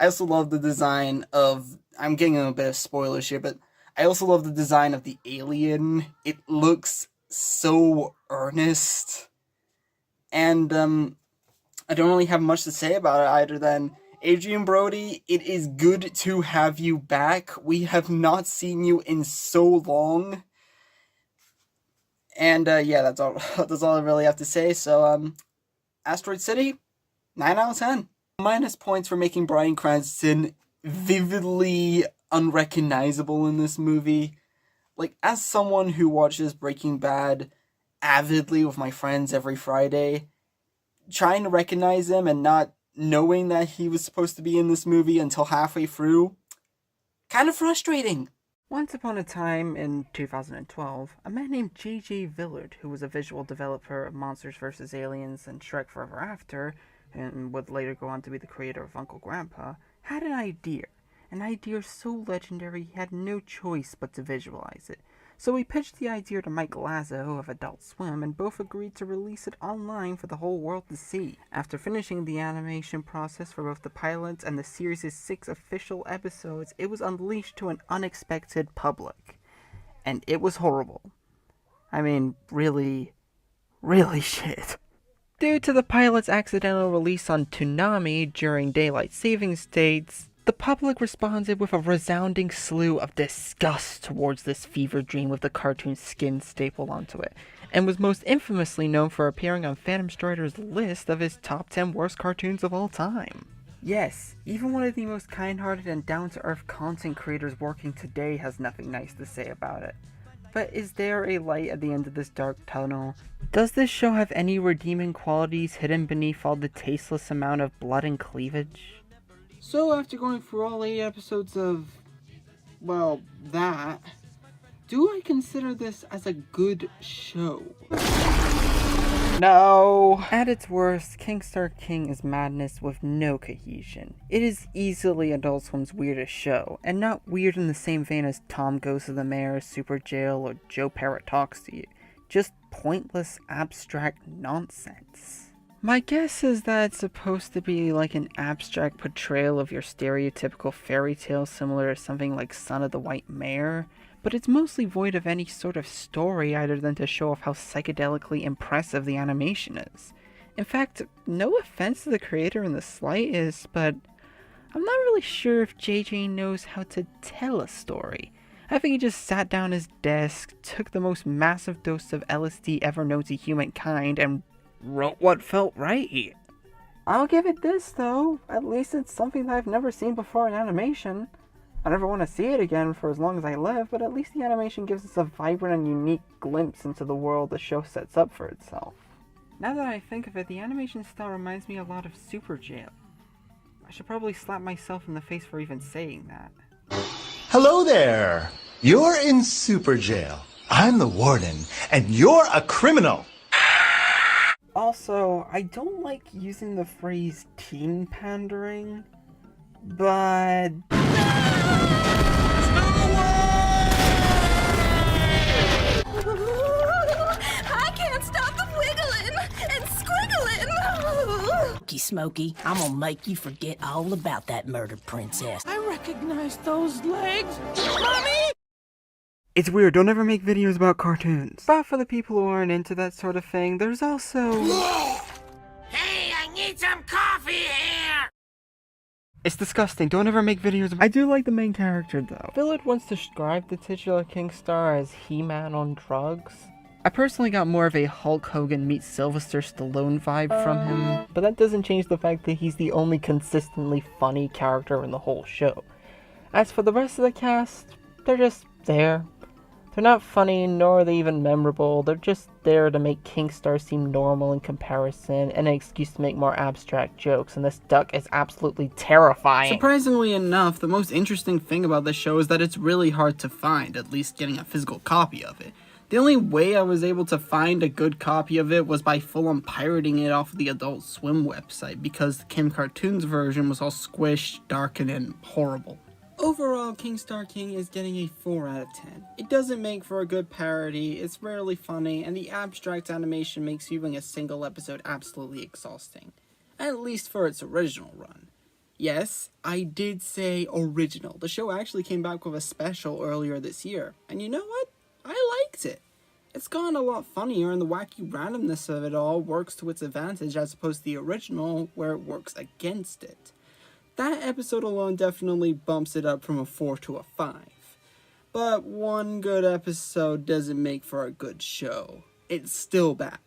[SPEAKER 11] I also love the design of, I'm getting a bit of spoilers here, but I also love the design of the alien. It looks so earnest. And I don't really have much to say about it other than, Adrian Brody, it is good to have you back. We have not seen you in so long. And yeah, that's all I really have to say. So, Asteroid City, 9 out of 10. Minus points for making Bryan Cranston vividly unrecognizable in this movie. Like, as someone who watches Breaking Bad avidly with my friends every Friday, trying to recognize him and not knowing that he was supposed to be in this movie until halfway through, kind of frustrating.
[SPEAKER 1] Once upon a time, in 2012, a man named J.J. Villard, who was a visual developer of Monsters vs. Aliens and Shrek Forever After, and would later go on to be the creator of Uncle Grandpa, had an idea so legendary he had no choice but to visualize it. So he pitched the idea to Mike Lazo of Adult Swim, and both agreed to release it online for the whole world to see. After finishing the animation process for both the pilot and the series' 6 official episodes, it was unleashed to an unexpected public. And it was horrible. I mean, really,
[SPEAKER 8] really shit.
[SPEAKER 1] Due to the pilot's accidental release on Toonami during daylight saving states, the public responded with a resounding slew of disgust towards this fever dream with the cartoon skin stapled onto it, and was most infamously known for appearing on Phantom Strider's list of his top 10 worst cartoons of all time. Yes, even one of the most kind-hearted and down-to-earth content creators working today has nothing nice to say about it. But is there a light at the end of this dark tunnel? Does this show have any redeeming qualities hidden beneath all the tasteless amount of blood and cleavage? So after going through all 8 episodes of, well, that, do I consider this as a good show? No! At its worst, King Star King is madness with no cohesion. It is easily Adult Swim's weirdest show, and not weird in the same vein as Tom Goes to the Mayor, Super Jail, or Joe Parrot Talks to You. Just pointless, abstract nonsense. My guess is that it's supposed to be like an abstract portrayal of your stereotypical fairy tale similar to something like Son of the White Mare, but it's mostly void of any sort of story other than to show off how psychedelically impressive the animation is. In fact, no offense to the creator in the slightest, but I'm not really sure if JJ knows how to tell a story. I think he just sat down at his desk, took the most massive dose of LSD ever known to humankind, and wrote what felt right. I'll give it this though, at least it's something that I've never seen before in animation. I never want to see it again for as long as I live, but at least the animation gives us a vibrant and unique glimpse into the world the show sets up for itself. Now that I think of it, the animation style reminds me a lot of Super Jail. I should probably slap myself in the face for even saying that.
[SPEAKER 20] Hello there! You're in Super Jail. I'm the warden, and you're a criminal!
[SPEAKER 1] Also, I don't like using the phrase teen pandering, but...
[SPEAKER 18] I can't stop the wiggling and squiggling.
[SPEAKER 21] Smokey, I'm gonna make you forget all about that murdered princess. I recognize those legs. Mommy!
[SPEAKER 1] It's weird, don't ever make videos about cartoons. But for the people who aren't into that sort of thing, there's also...
[SPEAKER 7] Hey, I need some coffee here!
[SPEAKER 1] It's disgusting, don't ever make videos. I do like the main character though. Philip wants to describe the titular King Star as He-Man on drugs. I personally got more of a Hulk Hogan meets Sylvester Stallone vibe from him, but that doesn't change the fact that he's the only consistently funny character in the whole show. As for the rest of the cast, they're just there. They're not funny, nor are they even memorable. They're just there to make King Star seem normal in comparison, and an excuse to make more abstract jokes, and this duck is absolutely terrifying. Surprisingly enough, the most interesting thing about this show is that it's really hard to find, at least getting a physical copy of it. The only way I was able to find a good copy of it was by full-on pirating it off of the Adult Swim website, because the Kim Cartoons version was all squished, darkened, and horrible. Overall, King Star King is getting a 4 out of 10. It doesn't make for a good parody, it's rarely funny, and the abstract animation makes viewing a single episode absolutely exhausting. At least for its original run. Yes, I did say original. The show actually came back with a special earlier this year, and you know what? I liked it. It's gotten a lot funnier, and the wacky randomness of it all works to its advantage as opposed to the original, where it works against it. That episode alone definitely bumps it up from a 4 to a 5. But one good episode doesn't make for a good show. It's still bad.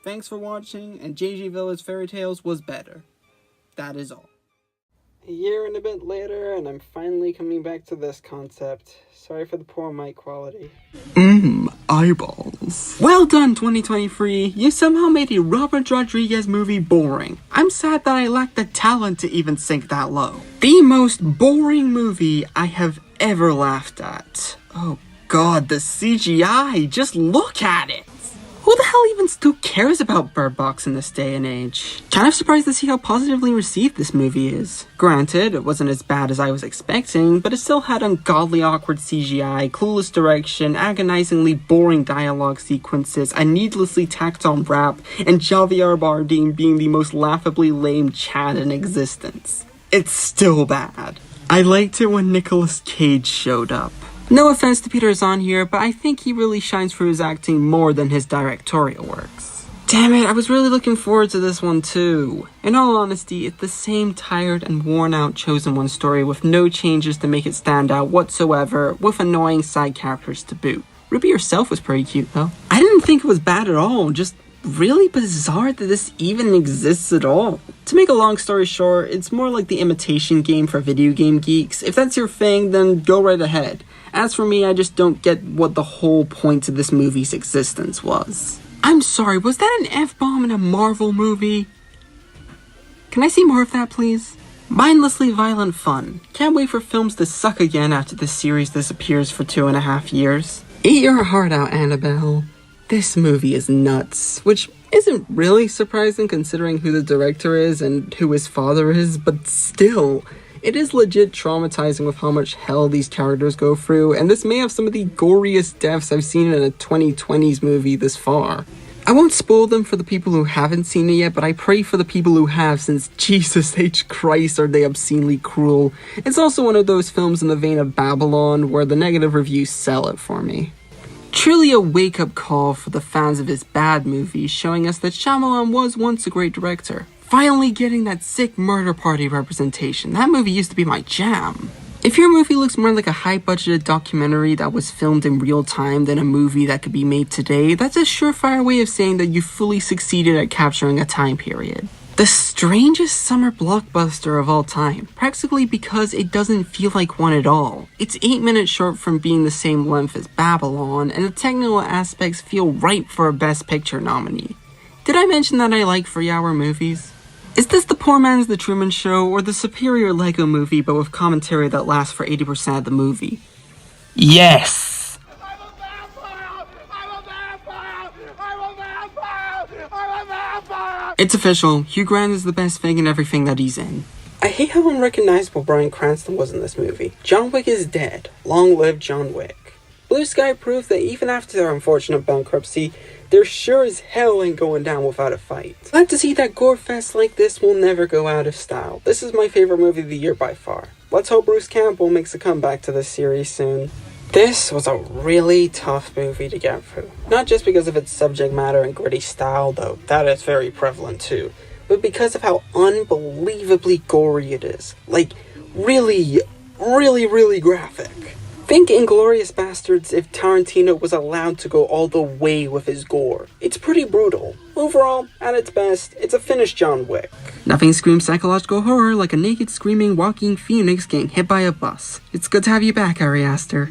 [SPEAKER 1] Thanks for watching, and JJ Villa's Fairy Tales was better. That is all. A year and a bit later, and I'm finally coming back to this concept. Sorry for the poor mic quality. Eyeballs. Well done, 2023. You somehow made a Robert Rodriguez movie boring. I'm sad that I lack the talent to even sink that low. The most boring movie I have ever laughed at. Oh god, the CGI. Just look at it. Who the hell even still cares about Bird Box in this day and age? Kind of surprised to see how positively received this movie is. Granted, it wasn't as bad as I was expecting, but it still had ungodly awkward CGI, clueless direction, agonizingly boring dialogue sequences, a needlessly tacked on rap, and Javier Bardem being the most laughably lame Chad in existence. It's still bad. I liked it when Nicolas Cage showed up. No offense to Peter Zahn here, but I think he really shines for his acting more than his directorial works. Damn it, I was really looking forward to this one too. In all honesty, it's the same tired and worn out Chosen One story with no changes to make it stand out whatsoever, with annoying side characters to boot. Ruby herself was pretty cute though. I didn't think it was bad at all, just really bizarre that this even exists at all. To make a long story short, it's more like the imitation game for video game geeks. If that's your thing, then go right ahead. As for me, I just don't get what the whole point of this movie's existence was. I'm sorry, was that an F-bomb in a Marvel movie? Can I see more of that, please? Mindlessly violent fun. Can't wait for films to suck again after this series disappears for 2.5 years. Eat your heart out, Annabelle. This movie is nuts, which isn't really surprising considering who the director is and who his father is, but still, it is legit traumatizing with how much hell these characters go through, and this may have some of the goriest deaths I've seen in a 2020s movie this far. I won't spoil them for the people who haven't seen it yet, but I pray for the people who have, since Jesus H. Christ are they obscenely cruel. It's also one of those films in the vein of Babylon, where the negative reviews sell it for me. Truly a wake-up call for the fans of his bad movies, showing us that Shyamalan was once a great director. Finally getting that sick murder party representation. That movie used to be my jam. If your movie looks more like a high-budgeted documentary that was filmed in real time than a movie that could be made today, that's a surefire way of saying that you fully succeeded at capturing a time period. The strangest summer blockbuster of all time, practically because it doesn't feel like one at all. It's 8 minutes short from being the same length as Babylon, and the technical aspects feel ripe for a Best Picture nominee. Did I mention that I like 3-hour movies? Is this the poor man's The Truman Show, or the superior Lego movie but with commentary that lasts for 80% of the movie? Yes! It's official, Hugh Grant is the best thing in everything that he's in. I hate how unrecognizable Bryan Cranston was in this movie. John Wick is dead. Long live John Wick. Blue Sky proved that even after their unfortunate bankruptcy, they're sure as hell ain't going down without a fight. Glad to see that gore fest like this will never go out of style. This is my favorite movie of the year by far. Let's hope Bruce Campbell makes a comeback to this series soon. This was a really tough movie to get through. Not just because of its subject matter and gritty style, though that is very prevalent too, but because of how unbelievably gory it is. Like, really graphic. Think Inglourious Basterds if Tarantino was allowed to go all the way with his gore. It's pretty brutal. Overall, at its best, it's a finished John Wick. Nothing screams psychological horror like a naked screaming Joaquin Phoenix getting hit by a bus. It's good to have you back, Ari Aster.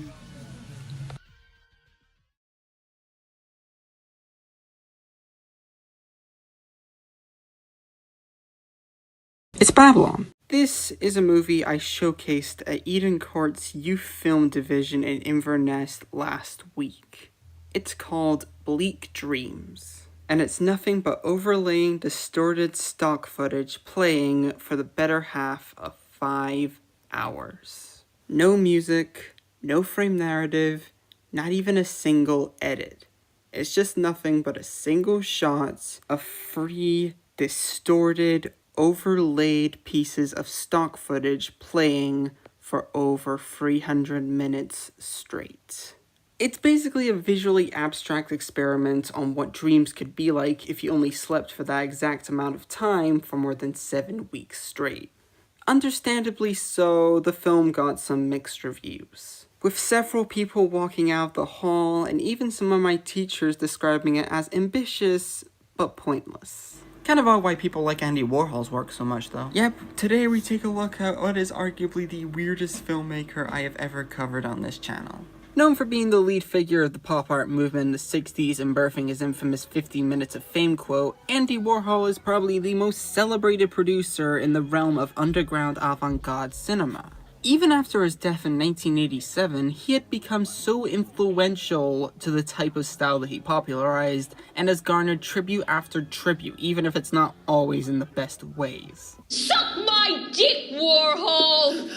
[SPEAKER 1] It's Babylon. This is a movie I showcased at Eden Court's Youth Film Division in Inverness last week. It's called Bleak Dreams, and it's nothing but overlaying distorted stock footage playing for the better half of 5 hours. No music, no frame narrative, not even a single edit. It's just nothing but a single shot of free, distorted, overlaid pieces of stock footage playing for over 300 minutes straight. It's basically a visually abstract experiment on what dreams could be like if you only slept for that exact amount of time for more than 7 weeks straight. Understandably so, the film got some mixed reviews, with several people walking out the hall and even some of my teachers describing it as ambitious but pointless. Kind of odd why people like Andy Warhol's work so much, though. Yep, today we take a look at what is arguably the weirdest filmmaker I have ever covered on this channel. Known for being the lead figure of the pop art movement in the 60s and birthing his infamous 15 minutes of fame quote, Andy Warhol is probably the most celebrated producer in the realm of underground avant-garde cinema. Even after his death in 1987, he had become so influential to the type of style that he popularized and has garnered tribute after tribute, even if it's not always in the best ways.
[SPEAKER 18] Suck my dick, Warhol!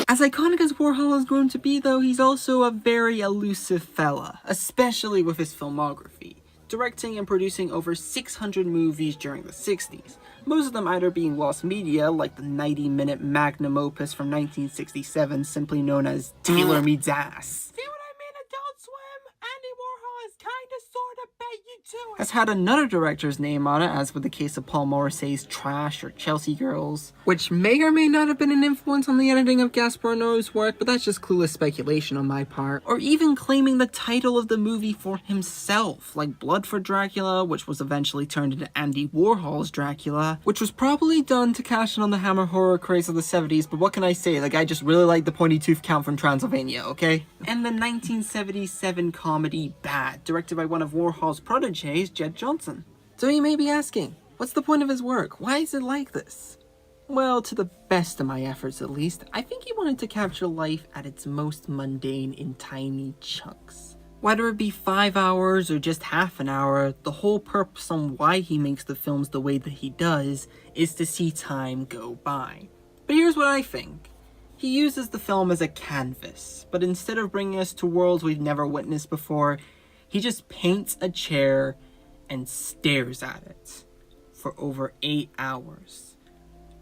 [SPEAKER 1] As iconic as Warhol has grown to be, though, he's also a very elusive fella, especially with his filmography, directing and producing over 600 movies during the 60s. Most of them either being lost media, like the 90-minute magnum opus from 1967, simply known as Taylor Meets Ass. See what I mean, Adult Swim? Andy Warhol is kinda sorta bet you
[SPEAKER 11] has had another director's name on it, as with the case of Paul Morrissey's Trash or Chelsea Girls, which may or may not have been an influence on the editing of Gaspar Noé's work, but that's just clueless speculation on my part. Or even claiming the title of the movie for himself, like Blood for Dracula, which was eventually turned into Andy Warhol's Dracula, which was probably done to cash in on the Hammer horror craze of the 70s, but what can I say, the guy just really liked the pointy tooth count from Transylvania, okay? And the 1977 comedy Bad, directed by one of Warhol's proteges, Jed Johnson. So you may be asking, what's the point of his work? Why is it like this? Well, to the best of my efforts at least, I think he wanted to capture life at its most mundane in tiny chunks. Whether it be 5 hours or just half an hour, the whole purpose on why he makes the films the way that he does is to see time go by. But here's what I think. He uses the film as a canvas, but instead of bringing us to worlds we've never witnessed before, he just paints a chair and stares at it for over 8 hours,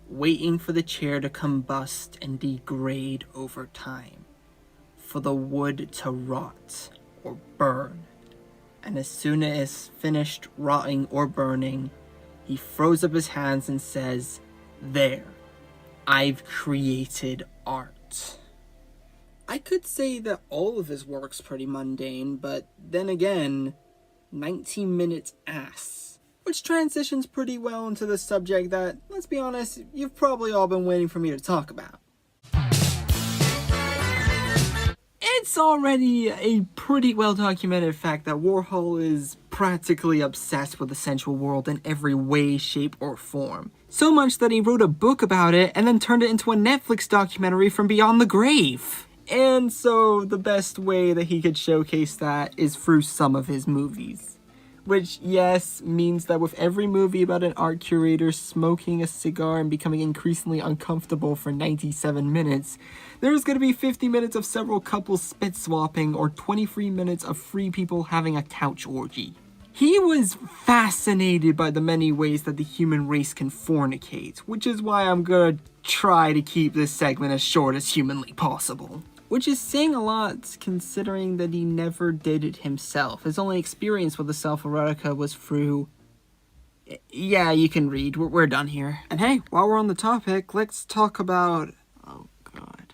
[SPEAKER 11] waiting for the chair to combust and degrade over time, for the wood to rot or burn. And as soon as it's finished rotting or burning, he throws up his hands and says, "There, I've created art." I could say that all of his work's pretty mundane, but then again, 19 minutes ass. Which transitions pretty well into the subject that, let's be honest, you've probably all been waiting for me to talk about. It's already a pretty well documented fact that Warhol is practically obsessed with the sensual world in every way, shape, or form. So much that he wrote a book about it and then turned it into a Netflix documentary from beyond the grave. And so the best way that he could showcase that is through some of his movies. Which, yes, means that with every movie about an art curator smoking a cigar and becoming increasingly uncomfortable for 97 minutes, there's going to be 50 minutes of several couples spit swapping or 23 minutes of 3 people having a couch orgy. He was fascinated by the many ways that the human race can fornicate, which is why I'm going to try to keep this segment as short as humanly possible. Which is saying a lot, considering that he never did it himself. His only experience with the self-erotica was through... Yeah, you can read. We're done here. And hey, while we're on the topic, let's talk about... Oh, God.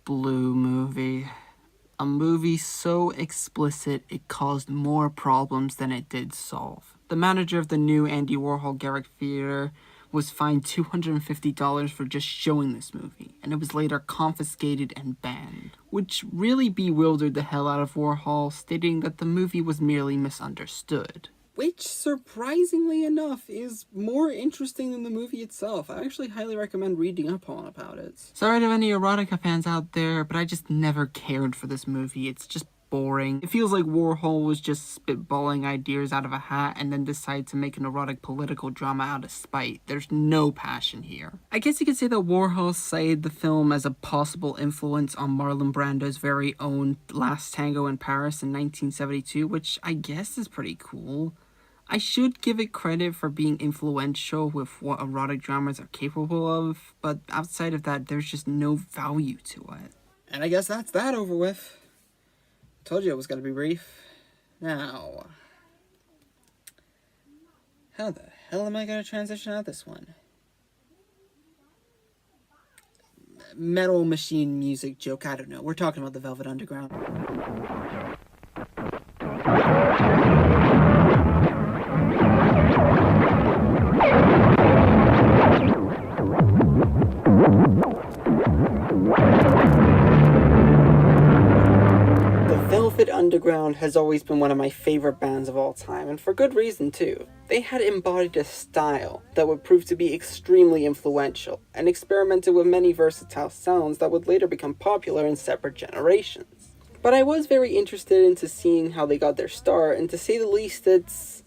[SPEAKER 11] Blue movie. A movie so explicit it caused more problems than it did solve. The manager of the new Andy Warhol Garrick Theater was fined $250 for just showing this movie, and it was later confiscated and banned, which really bewildered the hell out of Warhol, stating that the movie was merely misunderstood. Which, surprisingly enough, is more interesting than the movie itself. I actually highly recommend reading up on about it. Sorry to any erotica fans out there, but I just never cared for this movie. It's just boring. It feels like Warhol was just spitballing ideas out of a hat and then decided to make an erotic political drama out of spite. There's no passion here. I guess you could say that Warhol cited the film as a possible influence on Marlon Brando's very own Last Tango in Paris in 1972, which I guess is pretty cool. I should give it credit for being influential with what erotic dramas are capable of, but outside of that, there's just no value to it. And I guess that's that over with. Told you it was going to be brief. Now, how the hell am I going to transition out this one? Metal machine music joke, I don't know. We're talking about the Velvet Underground. Velvet Underground has always been one of my favorite bands of all time, and for good reason too. They had embodied a style that would prove to be extremely influential, and experimented with many versatile sounds that would later become popular in separate generations. But I was very interested into seeing how they got their start, and to say the least, it's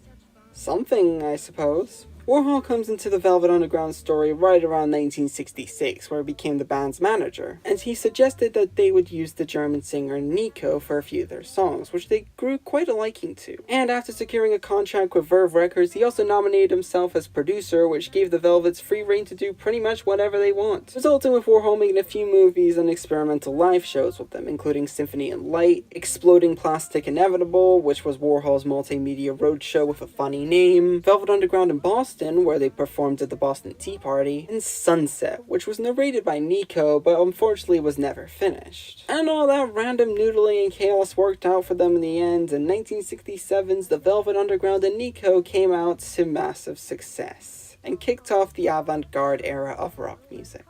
[SPEAKER 11] something, I suppose. Warhol comes into the Velvet Underground story right around 1966, where he became the band's manager, and he suggested that they would use the German singer Nico for a few of their songs, which they grew quite a liking to. And after securing a contract with Verve Records, he also nominated himself as producer, which gave the Velvets free reign to do pretty much whatever they want, resulting with Warhol making a few movies and experimental live shows with them, including Symphony and Light, Exploding Plastic Inevitable, which was Warhol's multimedia roadshow with a funny name, Velvet Underground in Boston, where they performed at the Boston Tea Party, and Sunset, which was narrated by Nico, but unfortunately was never finished. And all that random noodling and chaos worked out for them in the end, and 1967's The Velvet Underground and Nico came out to massive success, and kicked off the avant-garde era of rock music.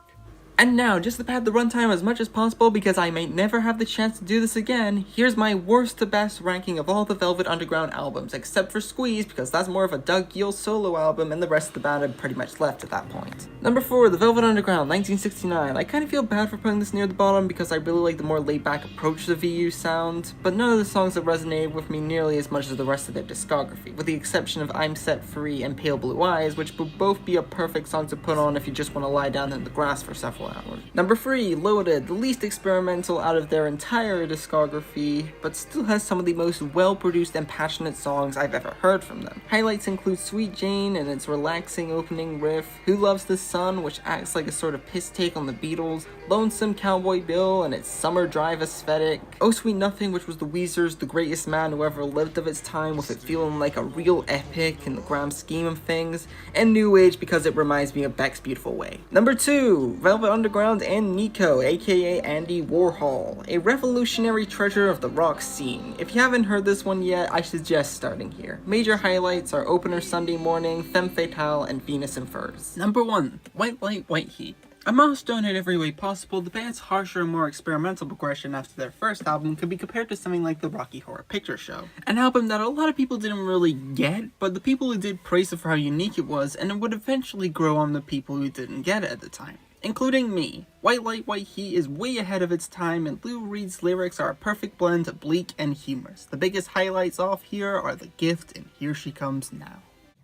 [SPEAKER 11] And now, just to pad the runtime as much as possible because I may never have the chance to do this again, here's my worst to best ranking of all the Velvet Underground albums, except for Squeeze, because that's more of a Doug Gill solo album, and the rest of the band had pretty much left at that point. Number 4, The Velvet Underground, 1969. I kind of feel bad for putting this near the bottom because I really like the more laid-back approach to the VU sound, but none of the songs have resonated with me nearly as much as the rest of their discography, with the exception of I'm Set Free and Pale Blue Eyes, which would both be a perfect song to put on if you just want to lie down in the grass for several hours. Number 3, Loaded, the least experimental out of their entire discography, but still has some of the most well-produced and passionate songs I've ever heard from them. Highlights include Sweet Jane and its relaxing opening riff, Who Loves the Sun, which acts like a sort of piss take on the Beatles, Lonesome Cowboy Bill and its summer drive aesthetic, Oh Sweet Nothing, which was the Weezer's The Greatest Man Who Ever Lived of its time, with it feeling like a real epic in the grand scheme of things, and New Age because it reminds me of Beck's Beautiful Way. Number 2, Velvet Underground and Nico, aka Andy Warhol, a revolutionary treasure of the rock scene. If you haven't heard this one yet, I suggest starting here. Major highlights are Opener Sunday Morning, Femme Fatale, and Venus in Furs. Number 1, White Light, White Heat. A milestone in every way possible, the band's harsher and more experimental progression after their first album could be compared to something like the Rocky Horror Picture Show. An album that a lot of people didn't really get, but the people who did praised it for how unique it was, and it would eventually grow on the people who didn't get it at the time, including me. White Light, White Heat is way ahead of its time, and Lou Reed's lyrics are a perfect blend of bleak and humorous. The biggest highlights off here are The Gift and Here She Comes Now.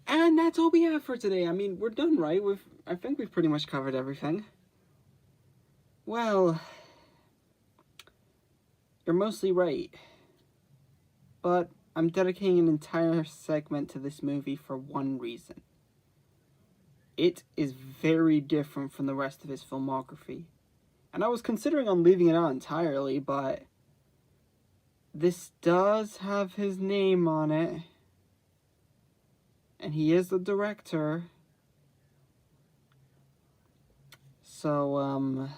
[SPEAKER 11] And that's all we have for today. I mean, we're done, right? I think we've pretty much covered everything. Well, you're mostly right. But I'm dedicating an entire segment to this movie for one reason. It is very different from the rest of his filmography. And I was considering on leaving it out entirely, but this does have his name on it. And he is the director. So,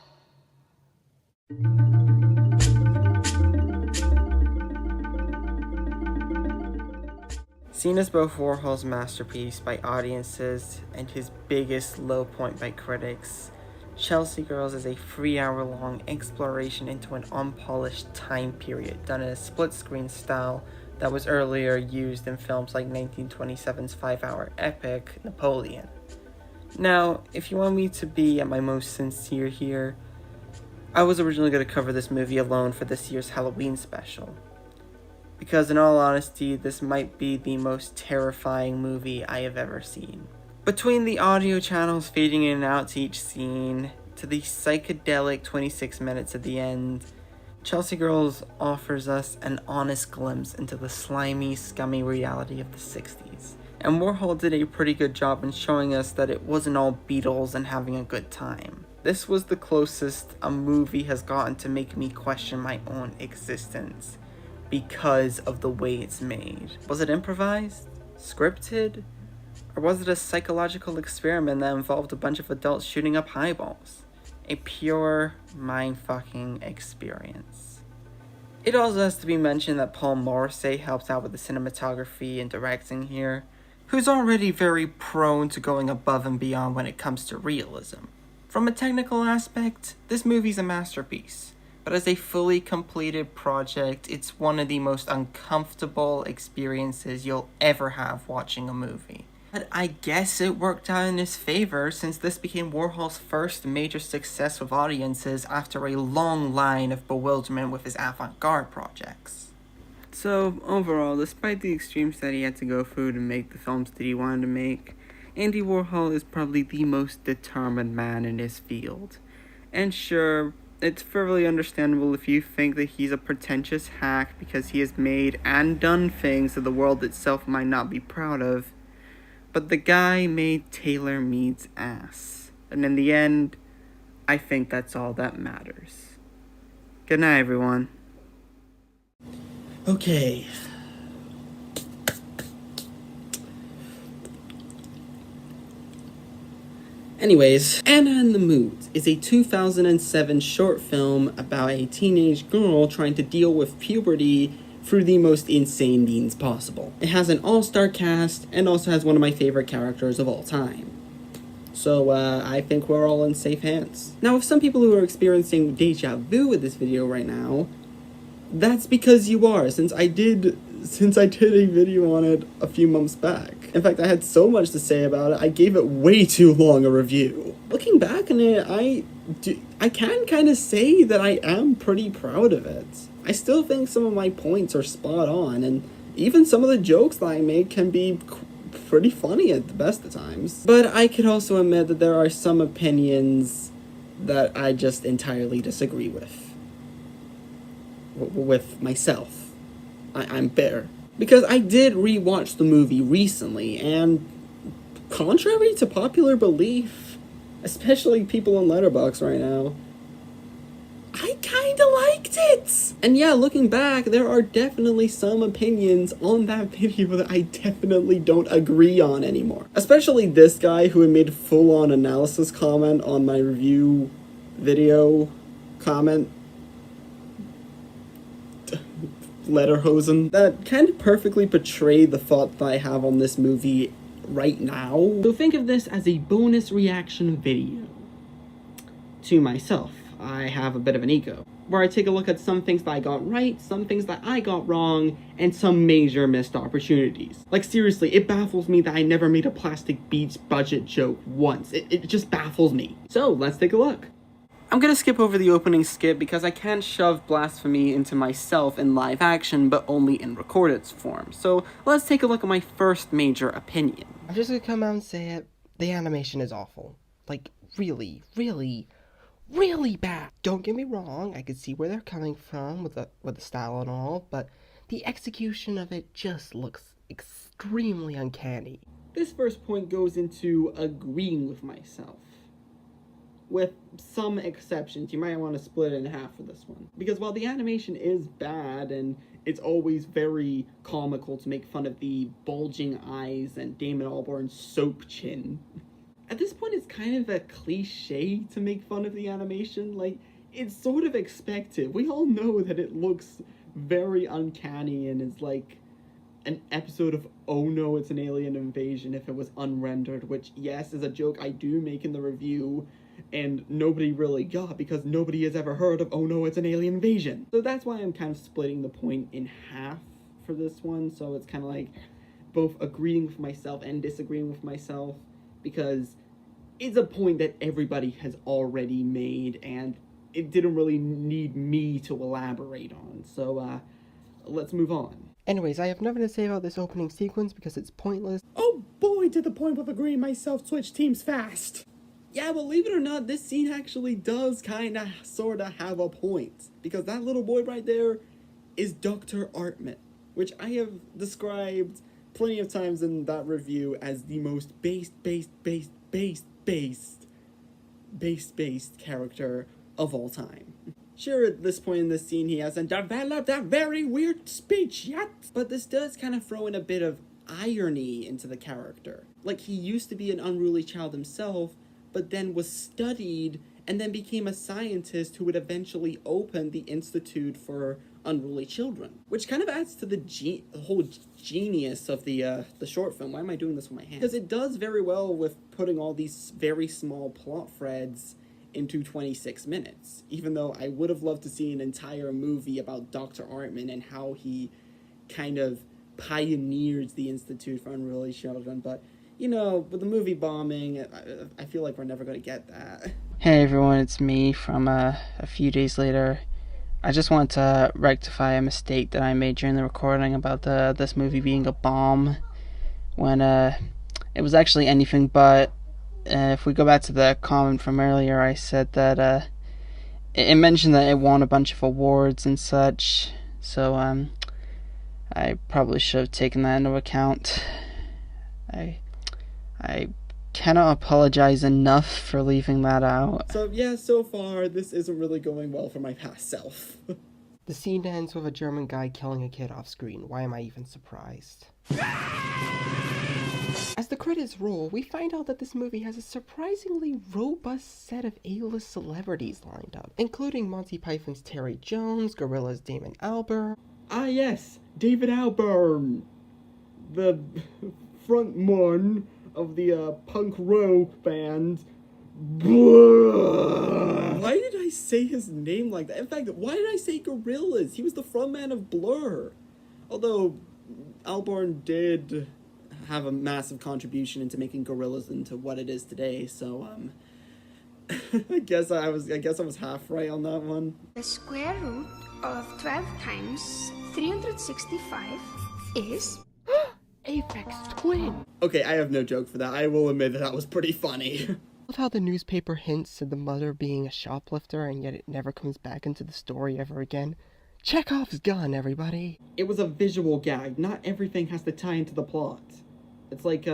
[SPEAKER 11] seen as both Warhol's masterpiece by audiences and his biggest low point by critics, Chelsea Girls is a 3-hour-long exploration into an unpolished time period done in a split-screen style that was earlier used in films like 1927's 5-hour epic, Napoleon. Now, if you want me to be at my most sincere here, I was originally going to cover this movie alone for this year's Halloween special. Because in all honesty, this might be the most terrifying movie I have ever seen. Between the audio channels fading in and out to each scene, to the psychedelic 26 minutes at the end, Chelsea Girls offers us an honest glimpse into the slimy, scummy reality of the 60s. And Warhol did a pretty good job in showing us that it wasn't all Beatles and having a good time. This was the closest a movie has gotten to make me question my own existence because of the way it's made. Was it improvised? Scripted? Or was it a psychological experiment that involved a bunch of adults shooting up highballs? A pure mind-fucking experience. It also has to be mentioned that Paul Morrissey helped out with the cinematography and directing here, who's already very prone to going above and beyond when it comes to realism. From a technical aspect, this movie's a masterpiece, but as a fully completed project, it's one of the most uncomfortable experiences you'll ever have watching a movie. But I guess it worked out in his favor, since this became Warhol's first major success with audiences after a long line of bewilderment with his avant-garde projects. So, overall, despite the extremes that he had to go through to make the films that he wanted to make,
[SPEAKER 1] Andy Warhol is probably the most determined man in his field. And sure, it's fairly understandable if you think that he's a pretentious hack because he has made and done things that the world itself might not be proud of. But the guy made Taylor Mead's ass. And in the end, I think that's all that matters. Good night, everyone.
[SPEAKER 11] Okay. Anyways, Anna and the Moods is a 2007 short film about a teenage girl trying to deal with puberty through the most insane means possible. It has an all-star cast and also has one of my favorite characters of all time. So, I think we're all in safe hands. Now, if some people who are experiencing deja vu with this video right now, that's because you are, since I did a video on it a few months back. In fact, I had so much to say about it, I gave it way too long a review. Looking back on it, I can kind of say that I am pretty proud of it. I still think some of my points are spot on, and even some of the jokes that I make can be pretty funny at the best of times. But I could also admit that there are some opinions that I just entirely disagree with. With myself. I'm bitter. Because I did rewatch the movie recently, and contrary to popular belief, especially people on Letterboxd right now, I kinda liked it! And yeah, looking back, there are definitely some opinions on that video that I definitely don't agree on anymore. Especially this guy who had made full-on analysis comment on my review video comment. Letterhosen. That kind of perfectly portrayed the thought that I have on this movie right now. So think of this as a bonus reaction video to myself. I have a bit of an ego, where I take a look at some things that I got right, some things that I got wrong, and some major missed opportunities. Like seriously, it baffles me that I never made a Plastic Beach budget joke once. It just baffles me. So let's take a look. I'm gonna skip over the opening skit because I can't shove blasphemy into myself in live action, but only in recorded form. So let's take a look at my first major opinion. I'm just gonna come out and say it. The animation is awful. Like, really, really, really bad. Don't get me wrong, I can see where they're coming from with the style and all, but the execution of it just looks extremely uncanny.
[SPEAKER 1] This first point goes into agreeing with myself. With some exceptions, you might want to split it in half for this one. Because while the animation is bad, and it's always very comical to make fun of the bulging eyes and Damon Albarn's soap chin, at this point it's kind of a cliche to make fun of the animation. Like, it's sort of expected. We all know that it looks very uncanny and is like an episode of Oh No, It's an Alien Invasion if it was unrendered, which, yes, is a joke I do make in the review, and nobody really got because nobody has ever heard of Oh No, It's an Alien Invasion. So that's why I'm kind of splitting the point in half for this one, so it's kind of like both agreeing with myself and disagreeing with myself, because it's a point that everybody has already made, and it didn't really need me to elaborate on, so let's move on.
[SPEAKER 11] Anyways, I have nothing to say about this opening sequence because it's pointless.
[SPEAKER 1] Oh boy, to the point with agreeing myself switch teams fast! Yeah, believe it or not, this scene actually does kinda sorta have a point, because that little boy right there is Dr. Artman, which I have described plenty of times in that review as the most based character of all time. Sure, at this point in the scene he hasn't developed a very weird speech yet, but this does kind of throw in a bit of irony into the character. Like, he used to be an unruly child himself, but then was studied and then became a scientist who would eventually open the Institute for Unruly Children, which kind of adds to the whole genius of the short film. Why am I doing this with my hand? Because it does very well with putting all these very small plot threads into 26 minutes, even though I would have loved to see an entire movie about Dr. Artman and how he kind of pioneers the Institute for Unruly Children, but you know, with the movie bombing, I feel like we're never going to get that. Hey everyone, it's me from a few days later. I just want to rectify a mistake that I made during the recording about this movie being a bomb, when it was actually anything but. If we go back to the comment from earlier, I said that it mentioned that it won a bunch of awards and such, so I probably should have taken that into account. I cannot apologize enough for leaving that out.
[SPEAKER 11] So yeah, so far this isn't really going well for my past self. The scene ends with a German guy killing a kid off screen. Why am I even surprised? As the credits roll, we find out that this movie has a surprisingly robust set of A-list celebrities lined up, including Monty Python's Terry Jones, Gorillaz' Damon Albarn. Ah yes, David Albarn, the frontman of the punk rock band. Why did I say his name like that? In fact, why did I say Gorillaz? He was the frontman of Blur. Although Albarn did have a massive contribution into making Gorillaz into what it is today, so I guess I was half right on that one.
[SPEAKER 6] The square root of 12 times 365 is...
[SPEAKER 11] Aphex Twin! Okay, I have no joke for that. I will admit that was pretty funny. I love how the newspaper hints at the mother being a shoplifter, and yet it never comes back into the story ever again. Chekhov's gun, everybody! It was a visual gag. Not everything has to tie into the plot. It's like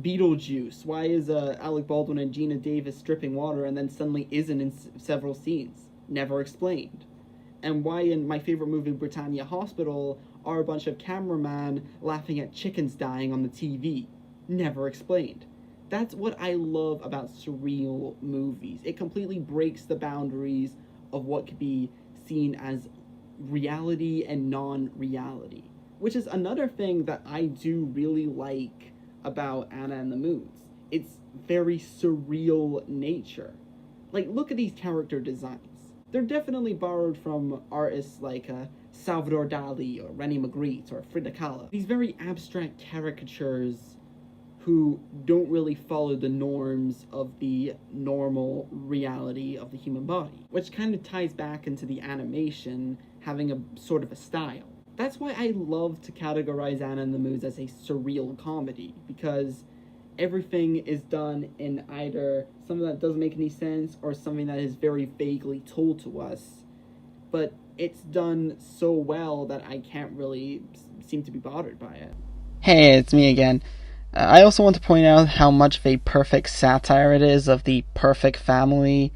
[SPEAKER 11] Beetlejuice. Why is Alec Baldwin and Gina Davis stripping water and then suddenly isn't in several scenes? Never explained. And why in my favorite movie, Britannia Hospital, are a bunch of cameramen laughing at chickens dying on the TV? Never explained. That's what I love about surreal movies. It completely breaks the boundaries of what could be seen as reality and non-reality, which is another thing that I do really like about Anna and the Moons. Its very surreal nature. Like, look at these character designs. They're definitely borrowed from artists like Salvador Dali or René Magritte or Frida Kahlo. These very abstract caricatures who don't really follow the norms of the normal reality of the human body, which kind of ties back into the animation having a sort of a style. That's why I love to categorize Anna and the Moons as a surreal comedy, because everything is done in either something that doesn't make any sense or something that is very vaguely told to us, but it's done so well that I can't really seem to be bothered by it.
[SPEAKER 1] Hey, it's me again. I also want to point out how much of a perfect satire it is of the perfect family,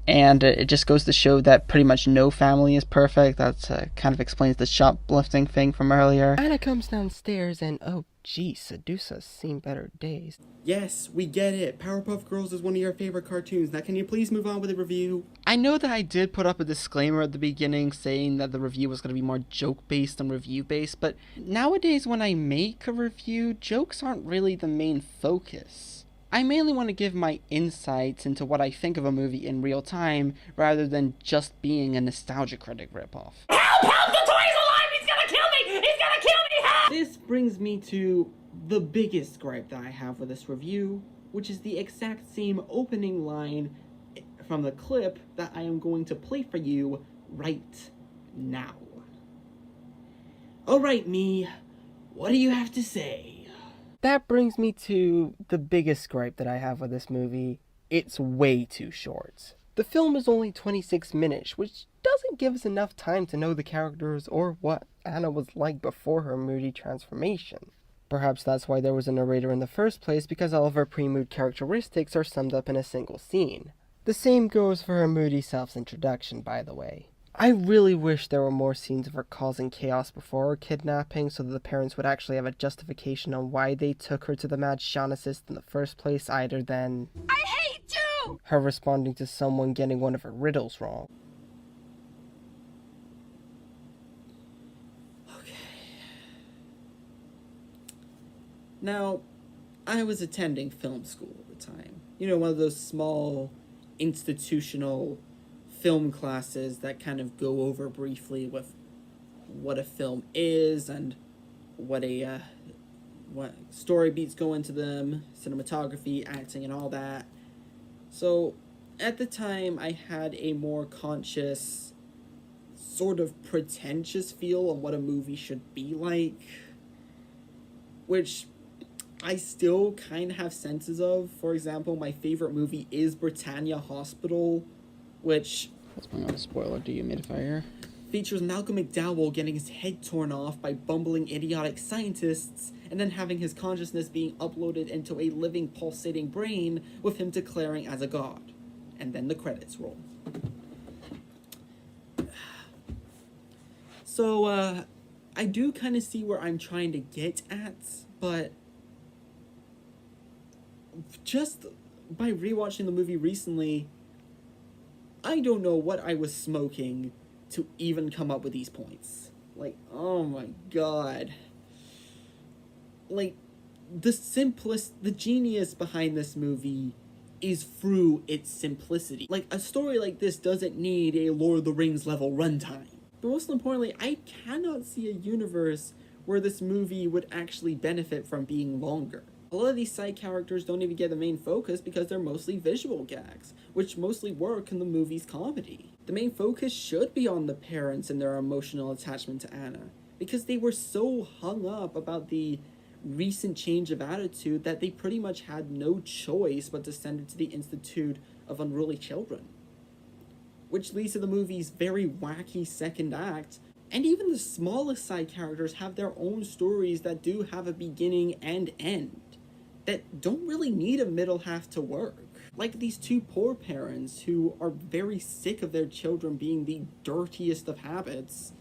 [SPEAKER 1] and it just goes to show that pretty much no family is perfect. That kind of explains the shoplifting thing from earlier.
[SPEAKER 11] Anna comes downstairs and, oh gee, seduce us, seen better days. Yes, we get it. Powerpuff Girls is one of your favorite cartoons. Now can you please move on with the review?
[SPEAKER 1] I know that I did put up a disclaimer at the beginning saying that the review was going to be more joke-based than review-based, but nowadays when I make a review, jokes aren't really the main focus. I mainly want to give my insights into what I think of a movie in real time, rather than just being a nostalgia critic ripoff.
[SPEAKER 7] Help! Help! The toy's alive! He's gonna kill me! He's gonna kill me! Help!
[SPEAKER 11] This brings me to the biggest gripe that I have with this review, which is the exact same opening line from the clip that I am going to play for you right now. Alright, me, what do you have to say? That brings me to the biggest gripe that I have with this movie. It's way too short. The film is only 26 minutes, which doesn't give us enough time to know the characters or what Anna was like before her moody transformation. Perhaps that's why there was a narrator in the first place, because all of her pre-mood characteristics are summed up in a single scene. The same goes for her moody self's introduction, by the way. I really wish there were more scenes of her causing chaos before her kidnapping, so that the parents would actually have a justification on why they took her to the mad shamanicist in the first place, other than
[SPEAKER 18] I hate you!
[SPEAKER 11] Her responding to someone getting one of her riddles wrong. Okay. Now, I was attending film school at the time. You know, one of those small institutional film classes that kind of go over briefly with what a film is and what story beats go into them, cinematography, acting, and all that. So at the time, I had a more conscious, sort of pretentious feel on what a movie should be like, which
[SPEAKER 1] I still kind of have senses of. For example, my favorite movie is Britannia Hospital, which... That's not a spoiler, do you, Midfire? Features Malcolm McDowell getting his head torn off by bumbling idiotic scientists, and then having his consciousness being uploaded into a living pulsating brain with him declaring as a god. And then the credits roll. So, I do kind of see where I'm trying to get at, but just by rewatching the movie recently, I don't know what I was smoking to even come up with these points. Like, oh my god. Like, the genius behind this movie is through its simplicity. Like, a story like this doesn't need a Lord of the Rings level runtime. But most importantly, I cannot see a universe where this movie would actually benefit from being longer. A lot of these side characters don't even get the main focus because they're mostly visual gags, which mostly work in the movie's comedy. The main focus should be on the parents and their emotional attachment to Anna, because they were so hung up about the recent change of attitude that they pretty much had no choice but to send her to the Institute of Unruly Children. Which leads to the movie's very wacky second act, and even the smallest side characters have their own stories that do have a beginning and end, that don't really need a middle half to work. Like these two poor parents who are very sick of their children being the dirtiest of habits,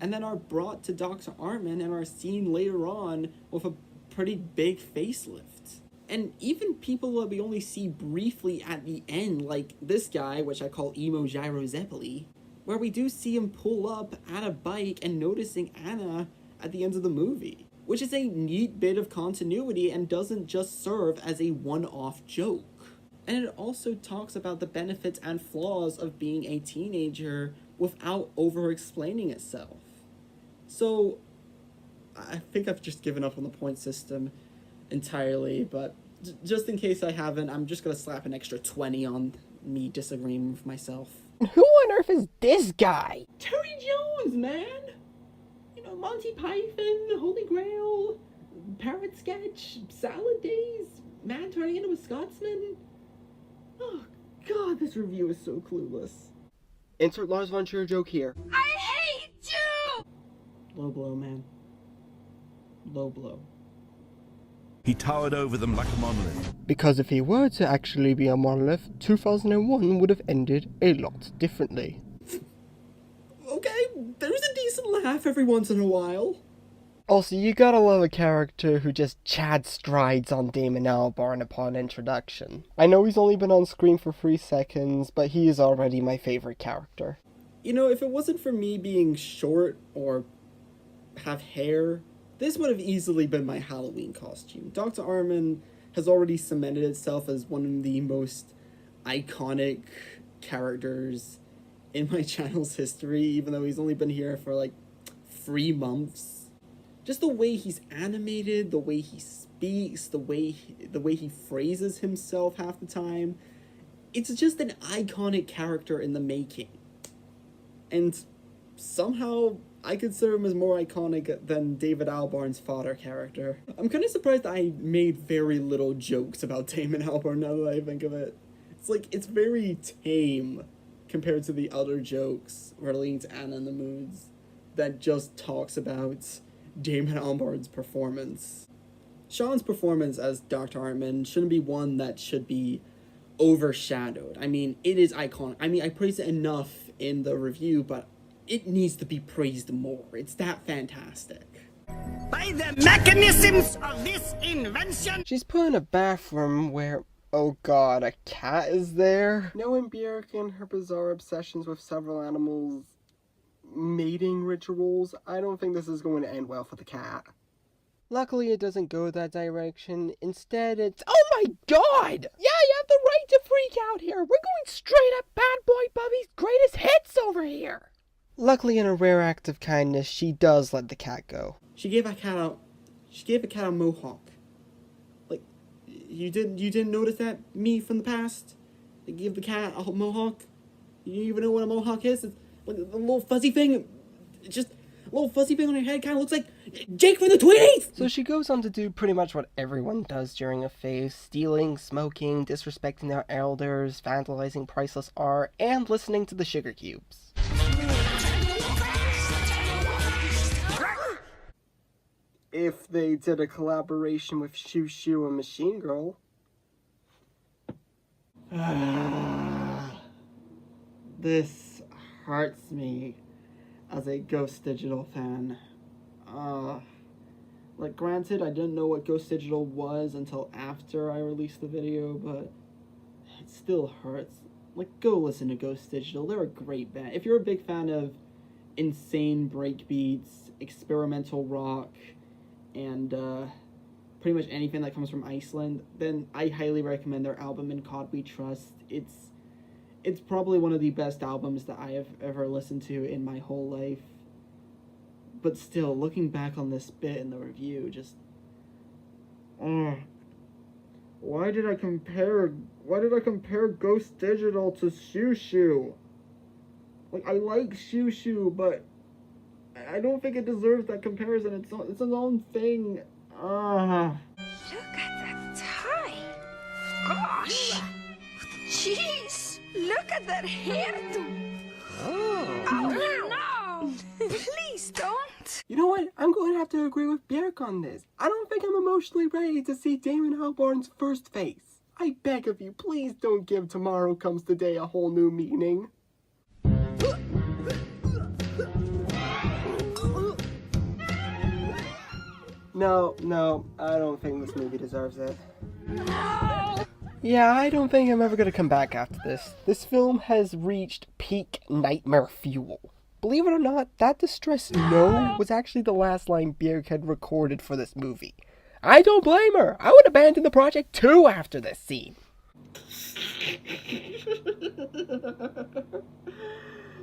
[SPEAKER 1] and then are brought to Dr. Arman and are seen later on with a pretty big facelift. And even people that we only see briefly at the end, like this guy, which I call Emo Gyro Zeppeli, where we do see him pull up at a bike and noticing Anna at the end of the movie, which is a neat bit of continuity and doesn't just serve as a one-off joke. And it also talks about the benefits and flaws of being a teenager without over-explaining itself. So, I think I've just given up on the point system entirely, but just in case I haven't, I'm just gonna slap an extra 20 on me disagreeing with myself.
[SPEAKER 11] Who on earth is this guy?
[SPEAKER 1] Terry Jones, man! You know, Monty Python, Holy Grail, Parrot Sketch, Salad Days, Man Turning into a Scotsman. Oh god, this review is so clueless.
[SPEAKER 11] Insert Lars von Trier joke here.
[SPEAKER 18] I hate you!
[SPEAKER 1] Low blow, man. Low blow.
[SPEAKER 2] He towered over them like a monolith.
[SPEAKER 8] Because if he were to actually be a monolith, 2001 would have ended a lot differently.
[SPEAKER 1] Okay, there's a decent laugh every once in a while.
[SPEAKER 11] Also, you gotta love a character who just Chad strides on Damon Albarn upon introduction. I know he's only been on screen for 3 seconds, but he is already my favorite character.
[SPEAKER 1] You know, if it wasn't for me being short or have hair, this would have easily been my Halloween costume. Dr. Arman has already cemented itself as one of the most iconic characters in my channel's history, even though he's only been here for like 3 months. Just the way he's animated, the way he speaks, the way he phrases himself half the time. It's just an iconic character in the making. And somehow I consider him as more iconic than David Albarn's father character. I'm kind of surprised I made very little jokes about Damon Albarn now that I think of it. It's like, it's very tame compared to the other jokes relating to Anna and the Moods that just talks about Damon Albarn's performance. Sean's performance as Dr. Arman shouldn't be one that should be overshadowed. I mean, it is iconic. I mean, I praised it enough in the review, but it needs to be praised more. It's that fantastic.
[SPEAKER 12] By the mechanisms of this invention...
[SPEAKER 11] She's put in a bathroom where, oh god, a cat is there? Knowing Björk and her bizarre obsessions with several animals' mating rituals, I don't think this is going to end well for the cat. Luckily, it doesn't go that direction. Instead, it's, oh my god! Yeah, you have the right to freak out here. We're going straight up Bad Boy Bubby's greatest hits over here. Luckily, in a rare act of kindness, she does let the cat go.
[SPEAKER 1] She gave a cat a mohawk. Like, you didn't notice that, me from the past? They give the cat a mohawk? You even know what a mohawk is? It's like a little fuzzy thing. It's just a little fuzzy thing on her head, kind of looks like Jake from the Tweenies!
[SPEAKER 11] So So she goes on to do pretty much what everyone does during a phase: stealing, smoking, disrespecting their elders, vandalizing priceless art, and listening to the Sugar Cubes. If they did a collaboration with Shoo Shoo and Machine Girl.
[SPEAKER 1] This hurts me as a Ghost Digital fan. Like, granted, I didn't know what Ghost Digital was until after I released the video, but it still hurts. Like, go listen to Ghost Digital. They're a great band. If you're a big fan of insane breakbeats, experimental rock, and pretty much anything that comes from Iceland, then I highly recommend their album In God We Trust. It's probably one of the best albums that I have ever listened to in my whole life. But still, looking back on this bit in the review, just... why did I compare Ghost Digital to Shoo Shoo? Like, I like Shoo Shoo, but I don't think it deserves that comparison. It's its own thing.
[SPEAKER 6] Look at that tie. Gosh. Jeez. Look at that hairdo. Oh no. Please don't.
[SPEAKER 11] You know what? I'm going to have to agree with Björk on this. I don't think I'm emotionally ready to see Damon Albarn's first face. I beg of you, please don't give Tomorrow Comes the Day a whole new meaning. No, I don't think this movie deserves it. No! Yeah, I don't think I'm ever gonna come back after this. This film has reached peak nightmare fuel. Believe it or not, that distressed no was actually the last line Björk had recorded for this movie. I don't blame her. I would abandon the project too after this scene.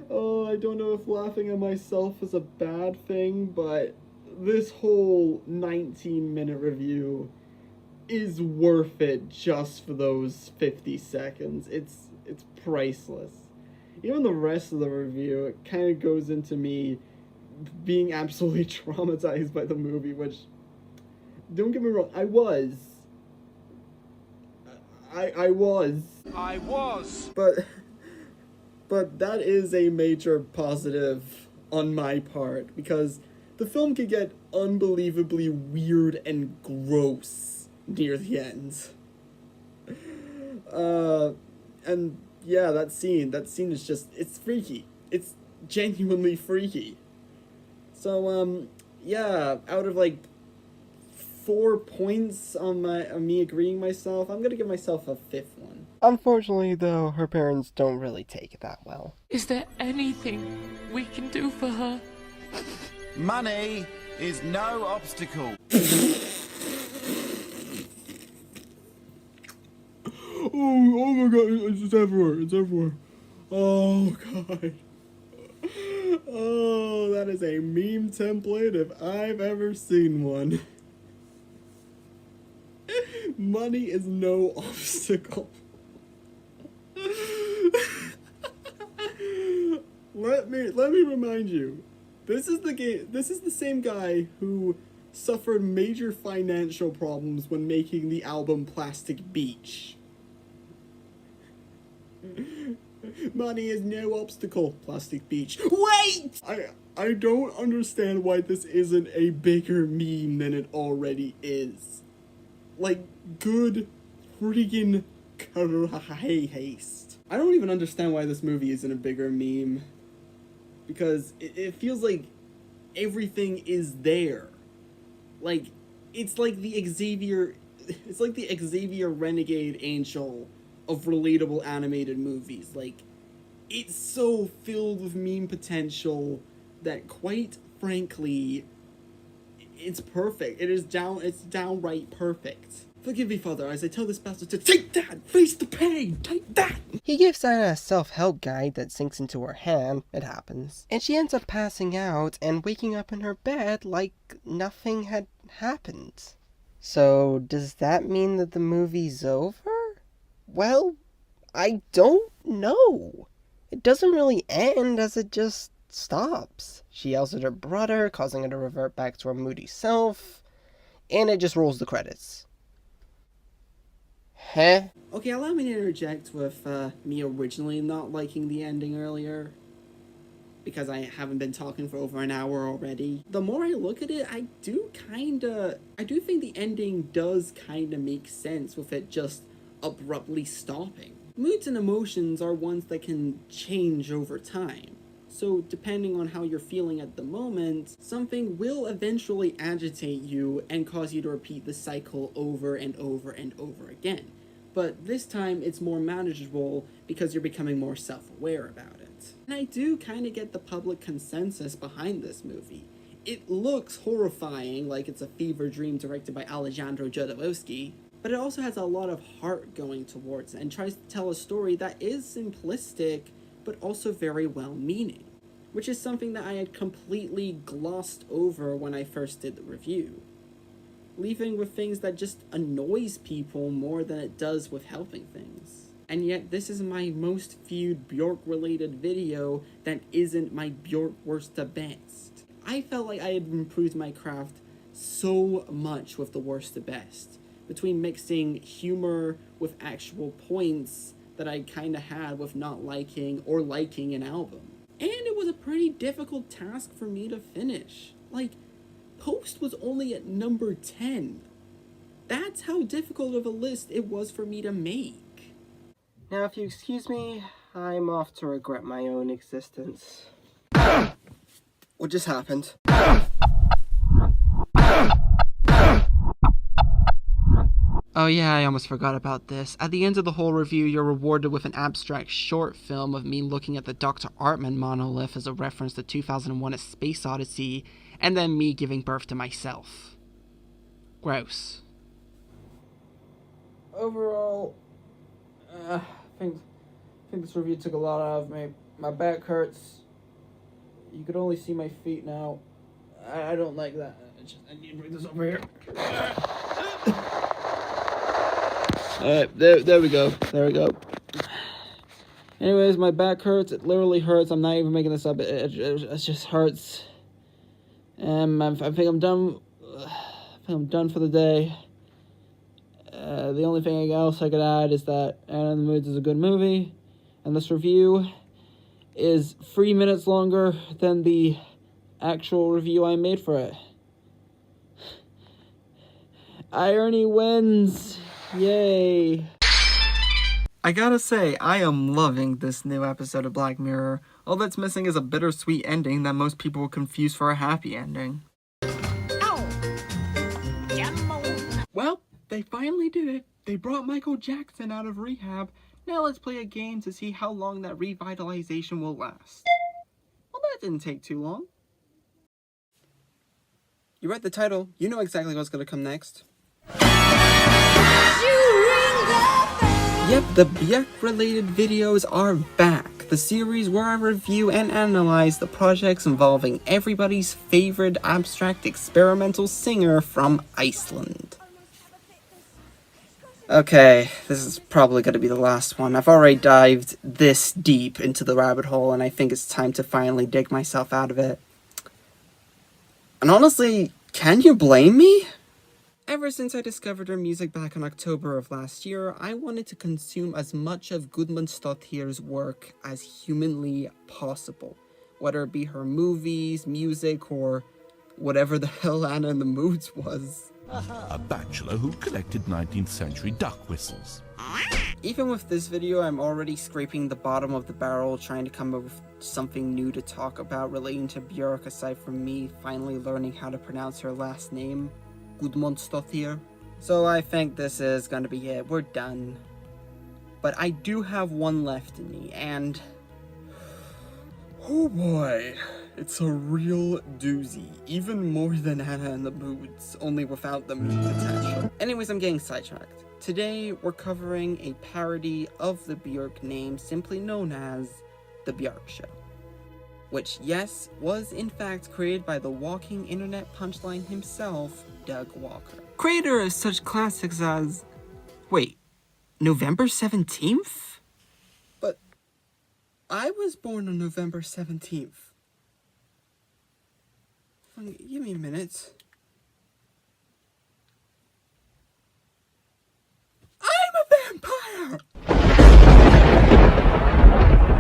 [SPEAKER 1] Oh, I don't know if laughing at myself is a bad thing, but this whole 19-minute review is worth it just for those 50 seconds. It's priceless. Even the rest of the review, it kind of goes into me being absolutely traumatized by the movie, which, don't get me wrong, I was. But that is a major positive on my part, because the film could get unbelievably weird and gross near the end. And yeah, that scene is just, it's freaky. It's genuinely freaky. So, yeah, out of like 4 points on me agreeing myself, I'm gonna give myself a 5th one.
[SPEAKER 11] Unfortunately, though, her parents don't really take it that well.
[SPEAKER 3] Is there anything we can do for her?
[SPEAKER 9] Money is no obstacle.
[SPEAKER 1] Oh my god, it's everywhere. Oh god. Oh, that is a meme template if I've ever seen one. Money is no obstacle. Let me remind you. This is the same guy who suffered major financial problems when making the album Plastic Beach. Money is no obstacle, Plastic Beach. Wait! I don't understand why this isn't a bigger meme than it already is. Like, good freaking haste. I don't even understand why this movie isn't a bigger meme. Because it feels like everything is there. Like, it's like the Xavier Renegade Angel of relatable animated movies. Like, it's so filled with meme potential that, quite frankly, it's perfect. It's downright perfect. Forgive me, Father, as I tell this bastard to take that! Face the pain! Take that!
[SPEAKER 11] He gives Anna a self-help guide that sinks into her hand. It happens. And she ends up passing out and waking up in her bed like nothing had happened. So, does that mean that the movie's over? Well, I don't know. It doesn't really end, as it just stops. She yells at her brother, causing her to revert back to her moody self. and it just rolls the credits. Huh? Okay, allow me to interject with me originally not liking the ending earlier, because I haven't been talking for over an hour already. The more I look at it, I do think the ending does kinda make sense with it just abruptly stopping. Moods and emotions are ones that can change over time. So depending on how you're feeling at the moment, something will eventually agitate you and cause you to repeat the cycle over and over and over again. But this time it's more manageable because you're becoming more self-aware about it. And I do kind of get the public consensus behind this movie. It looks horrifying, like it's a fever dream directed by Alejandro Jodorowsky, but it also has a lot of heart going towards it and tries to tell a story that is simplistic but also very well-meaning, which is something that I had completely glossed over when I first did the review, leaving with things that just annoys people more than it does with helping things. And yet this is my most viewed Björk-related video that isn't my Björk worst to best. I felt like I had improved my craft so much with the worst to best, between mixing humor with actual points that I kinda had with not liking or liking an album. And it was a pretty difficult task for me to finish. Like, Post was only at number 10. That's how difficult of a list it was for me to make. Now, if you excuse me, I'm off to regret my own existence. What just happened?
[SPEAKER 1] Oh yeah, I almost forgot about this. At the end of the whole review, you're rewarded with an abstract short film of me looking at the Dr. Artman monolith as a reference to 2001: A Space Odyssey, and then me giving birth to myself. Gross.
[SPEAKER 11] Overall, I think this review took a lot out of me. My back hurts. You could only see my feet now. I don't like that. I need to bring this over here. Alright, there we go. There we go. Anyways, my back hurts. It literally hurts. I'm not even making this up. It just hurts. I think I'm done. For the day. The only thing else I could add is that Anna in the Moods is a good movie, and this review is 3 minutes longer than the actual review I made for it. Irony wins. Yay. I gotta say, I am loving this new episode of Black Mirror. All that's missing is a bittersweet ending that most people will confuse for a happy ending. Well, they finally did it. They brought Michael Jackson out of rehab. Now let's play a game to see how long that revitalization will last. Well, that didn't take too long. You read the title. You know exactly what's gonna come next. Yep, the Björk-related videos are back. The series where I review and analyze the projects involving everybody's favorite abstract experimental singer from Iceland. Okay, this is probably going to be the last one. I've already dived this deep into the rabbit hole, and I think it's time to finally dig myself out of it. And honestly, can you blame me? Ever since I discovered her music back in October of last year, I wanted to consume as much of Gudmundsdóttir's work as humanly possible. Whether it be her movies, music, or whatever the hell Anna in the Moods was.
[SPEAKER 2] A bachelor who collected 19th century duck whistles.
[SPEAKER 1] Even with this video, I'm already scraping the bottom of the barrel, trying to come up with something new to talk about relating to Björk, aside from me finally learning how to pronounce her last name. Gudmundsdóttir. So I think this is gonna be it. We're done. But I do have one left in me, and oh boy, it's a real doozy. Even more than Anna in the Moods, only without the mood potential. Anyways, I'm getting sidetracked. Today, we're covering a parody of the Björk name simply known as The Björk Show. Which, yes, was in fact created by the walking internet punchline himself, Doug Walker. Creator of such classics as... Wait, November 17th? But I was born on November 17th. Give me a minute.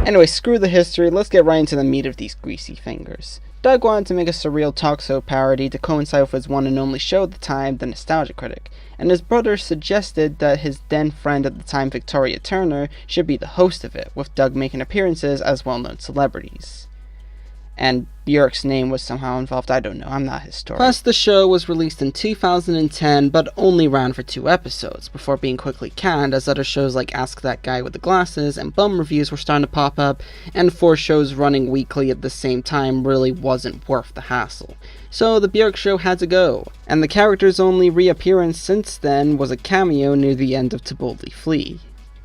[SPEAKER 1] Anyway, screw the history, let's get right into the meat of these greasy fingers. Doug wanted to make a surreal talk show parody to coincide with his one and only show at the time, The Nostalgia Critic, and his brother suggested that his then friend at the time, Victoria Turner, should be the host of it, with Doug making appearances as well-known celebrities. And Björk's name was somehow involved, I don't know, I'm not a historian. Plus, the show was released in 2010, but only ran for 2 episodes, before being quickly canned, as other shows like Ask That Guy with the Glasses and Bum Reviews were starting to pop up, and 4 shows running weekly at the same time really wasn't worth the hassle. So the Björk Show had to go, and the character's only reappearance since then was a cameo near the end of To Boldly Flee.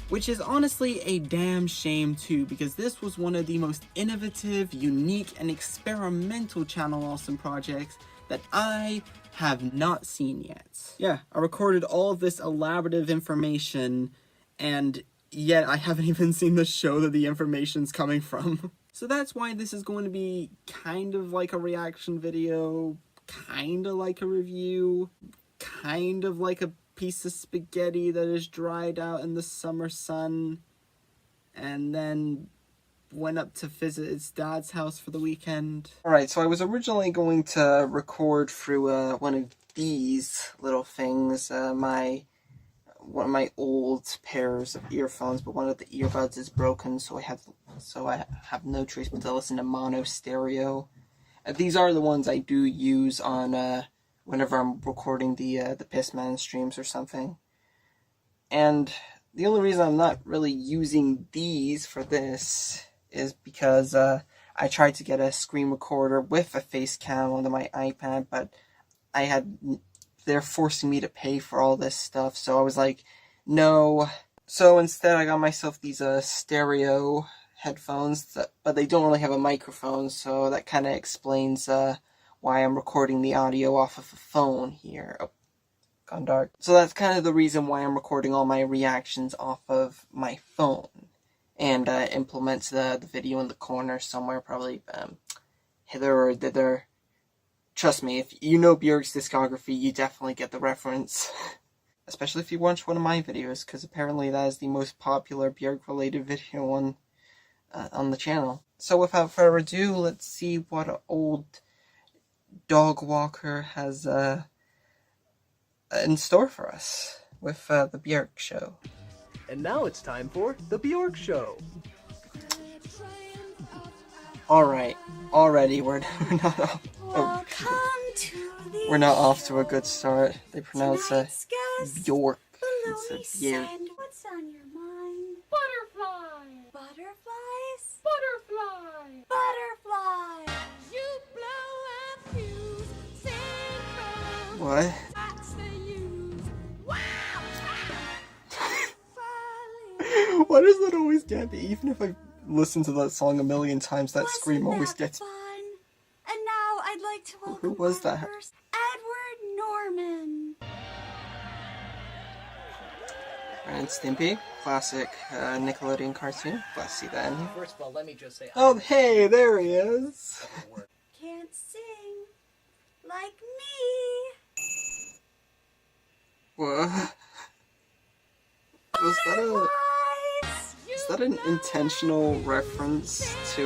[SPEAKER 11] Which is honestly a damn shame too, because this was one of the most innovative, unique, and experimental Channel Awesome projects that I have not seen yet. Yeah, I recorded all of this elaborative information, and yet I haven't even seen the show that the information's coming from. So that's why this is going to be kind of like a reaction video, kind of like a review, kind of like a piece of spaghetti that is dried out in the summer sun and then went up to visit its dad's house for the weekend. Alright, so I was originally going to record through one of these little things, one of my old pairs of earphones, but one of the earbuds is broken, so I have no choice but to listen to mono stereo. These are the ones I do use on whenever I'm recording the Pissman streams or something. And the only reason I'm not really using these for this is because I tried to get a screen recorder with a face cam onto my iPad, but they're forcing me to pay for all this stuff, so I was like, no. So instead I got myself these stereo headphones, but they don't really have a microphone, so that kind of explains why I'm recording the audio off of a phone here. Oh, gone dark. So that's kind of the reason why I'm recording all my reactions off of my phone. And implements the video in the corner somewhere, probably hither or thither. Trust me, if you know Björk's discography, you definitely get the reference. Especially if you watch one of my videos, because apparently that is the most popular Björk-related video on the channel. So without further ado, let's see what old dog walker has in store for us with the Björk Show.
[SPEAKER 5] And now it's time for the Björk Show.
[SPEAKER 11] Alright, already we're not off to a good start. They pronounce Björk instead of Björk.
[SPEAKER 18] What's on your mind? Butterfly. Butterflies? Butterfly. Butterfly. You blow a fuse. Sing from.
[SPEAKER 11] What?
[SPEAKER 18] That's the use. Wow.
[SPEAKER 11] Why does that always get me? Even if I listen to that song a million times, that scream always gets me.
[SPEAKER 18] And now I'd like to welcome
[SPEAKER 11] Who was that?
[SPEAKER 18] Edward Norman.
[SPEAKER 11] Ren and Stimpy, classic Nickelodeon cartoon. Glad to see that in here.
[SPEAKER 5] First of all, let me just say...
[SPEAKER 11] Oh, hey, there he is!
[SPEAKER 18] Can't sing like me.
[SPEAKER 11] What? Is that an intentional reference to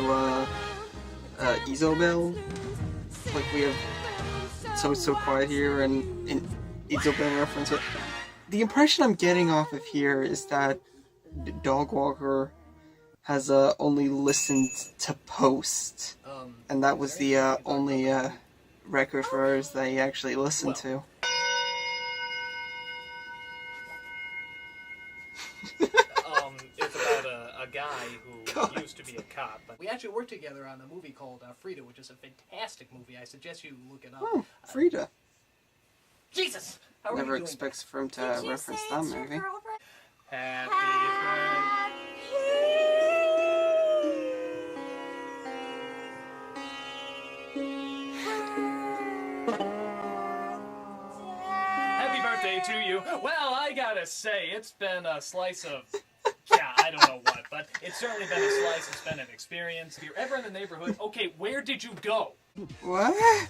[SPEAKER 11] Isobel? Like we have So Quiet here and an Isobel reference. The impression I'm getting off of here is that Dog Walker has only listened to Post, and that was the only record for hers that he actually listened to.
[SPEAKER 5] It's about a guy who used to be a cop. But we actually worked together on a movie called Frida, which is a fantastic movie. I suggest you look it up.
[SPEAKER 11] Oh, Frida.
[SPEAKER 5] Jesus! How are
[SPEAKER 11] Never
[SPEAKER 5] you doing?
[SPEAKER 11] expects for him to reference that movie.
[SPEAKER 5] Happy birthday to you. Well, I gotta say, it's been a slice of... yeah, I don't know what, but it's certainly been a slice. It's been an experience. If you're ever in the neighborhood, okay, where did you go?
[SPEAKER 11] What?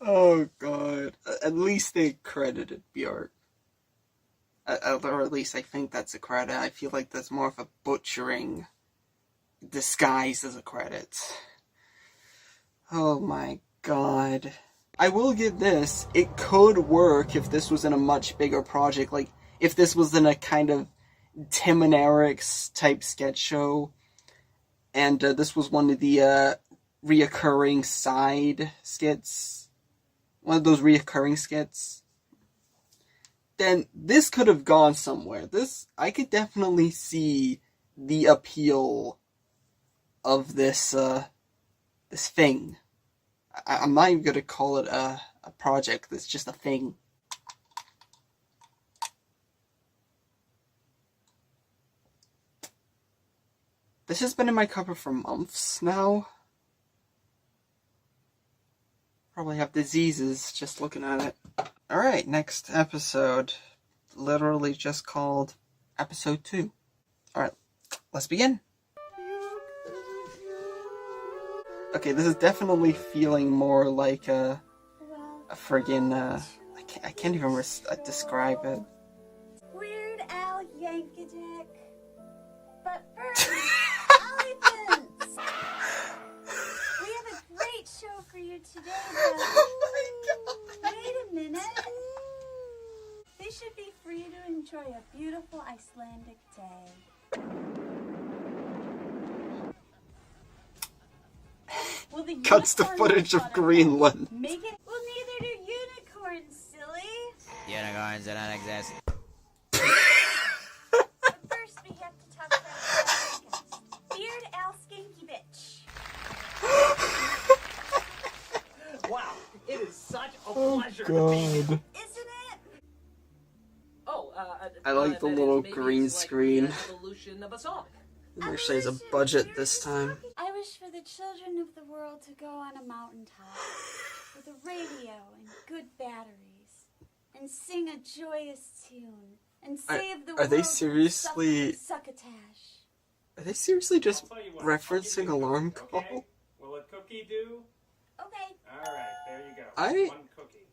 [SPEAKER 11] Oh god. At least they credited Björk.
[SPEAKER 1] Or at least I think that's a credit. I feel like that's more of a butchering disguised as a credit. Oh my god. I will give this, it could work if this was in a much bigger project, like if this was in a kind of Tim and Eric's type sketch show, and this was one of the reoccurring side skits, one of those reoccurring skits, then this could have gone somewhere. This, I could definitely see the appeal of this, this thing. I'm not even gonna call it a project, it's just a thing. This has been in my cupboard for months now. Probably have diseases just looking at it. Alright, next episode. Literally just called episode 2. Alright, let's begin. Okay, this is definitely feeling more like a friggin', I can't even describe it.
[SPEAKER 13] Weird Al Yankovic. But first, elephants! We have a great show for you today, though. Oh my God. Wait a minute. This should be for you to enjoy a beautiful Icelandic day. Well,
[SPEAKER 1] Cuts to footage of Greenland.
[SPEAKER 13] Make it. Well, neither do unicorns, silly.
[SPEAKER 22] Unicorns do not exist.
[SPEAKER 13] But first, we have to talk about Weird Al Skanky Bitch.
[SPEAKER 5] Wow, it is such a pleasure to be here.
[SPEAKER 13] Isn't it?
[SPEAKER 5] Oh,
[SPEAKER 1] I like the little green screen.
[SPEAKER 5] Evolution of a song.
[SPEAKER 1] Actually, has a budget this time.
[SPEAKER 13] I wish for the children of the world to go on a mountaintop with a radio and good batteries and sing a joyous tune and save the world.
[SPEAKER 1] Are they seriously?
[SPEAKER 13] From succotash.
[SPEAKER 1] Are they seriously just referencing Alarm Call?
[SPEAKER 5] Okay. Will a cookie do?
[SPEAKER 13] Okay.
[SPEAKER 5] All right, there you go. One cookie.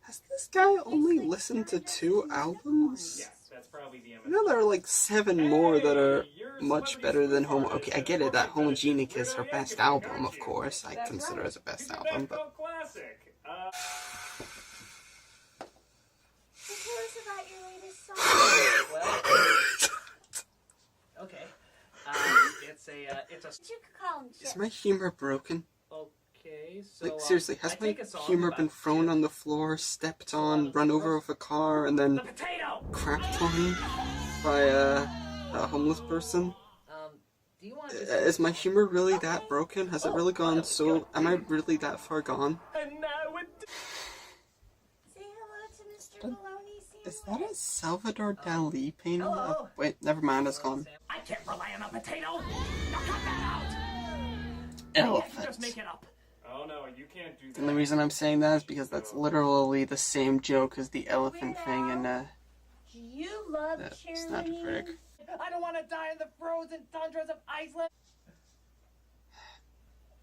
[SPEAKER 1] Has this guy only listened to 2 albums?
[SPEAKER 5] Yes, that's probably the
[SPEAKER 1] I know there are like 7 more that are much better than Homo. Okay, I get it, that Homogenic is her best album, of course. I consider it as a best album, but...
[SPEAKER 5] Classic.
[SPEAKER 13] So tell us about your latest song.
[SPEAKER 5] Well, okay. It's a.
[SPEAKER 13] You could call him
[SPEAKER 1] Is my humor broken?
[SPEAKER 5] Okay, so.
[SPEAKER 1] Like, seriously, has my humor been thrown on the floor, stepped on, run over with a car, and then crapped on by a homeless person?
[SPEAKER 5] Do you want
[SPEAKER 1] Is my humor really that broken? Has it really gone so... Am I really that far gone?
[SPEAKER 13] Say hello to Mr. Maloney.
[SPEAKER 1] Is that a Salvador Dali painting? Oh, wait, never mind, it's gone.
[SPEAKER 5] I can't rely on a potato. Now cut that out.
[SPEAKER 1] Elephant.
[SPEAKER 5] Just make it up. Oh no, you can't do that.
[SPEAKER 1] The only reason I'm saying that is because that's literally the same joke as the elephant thing in,
[SPEAKER 13] Do you love
[SPEAKER 1] Snapper Critic.
[SPEAKER 5] I don't want to die in the frozen tundras of Iceland.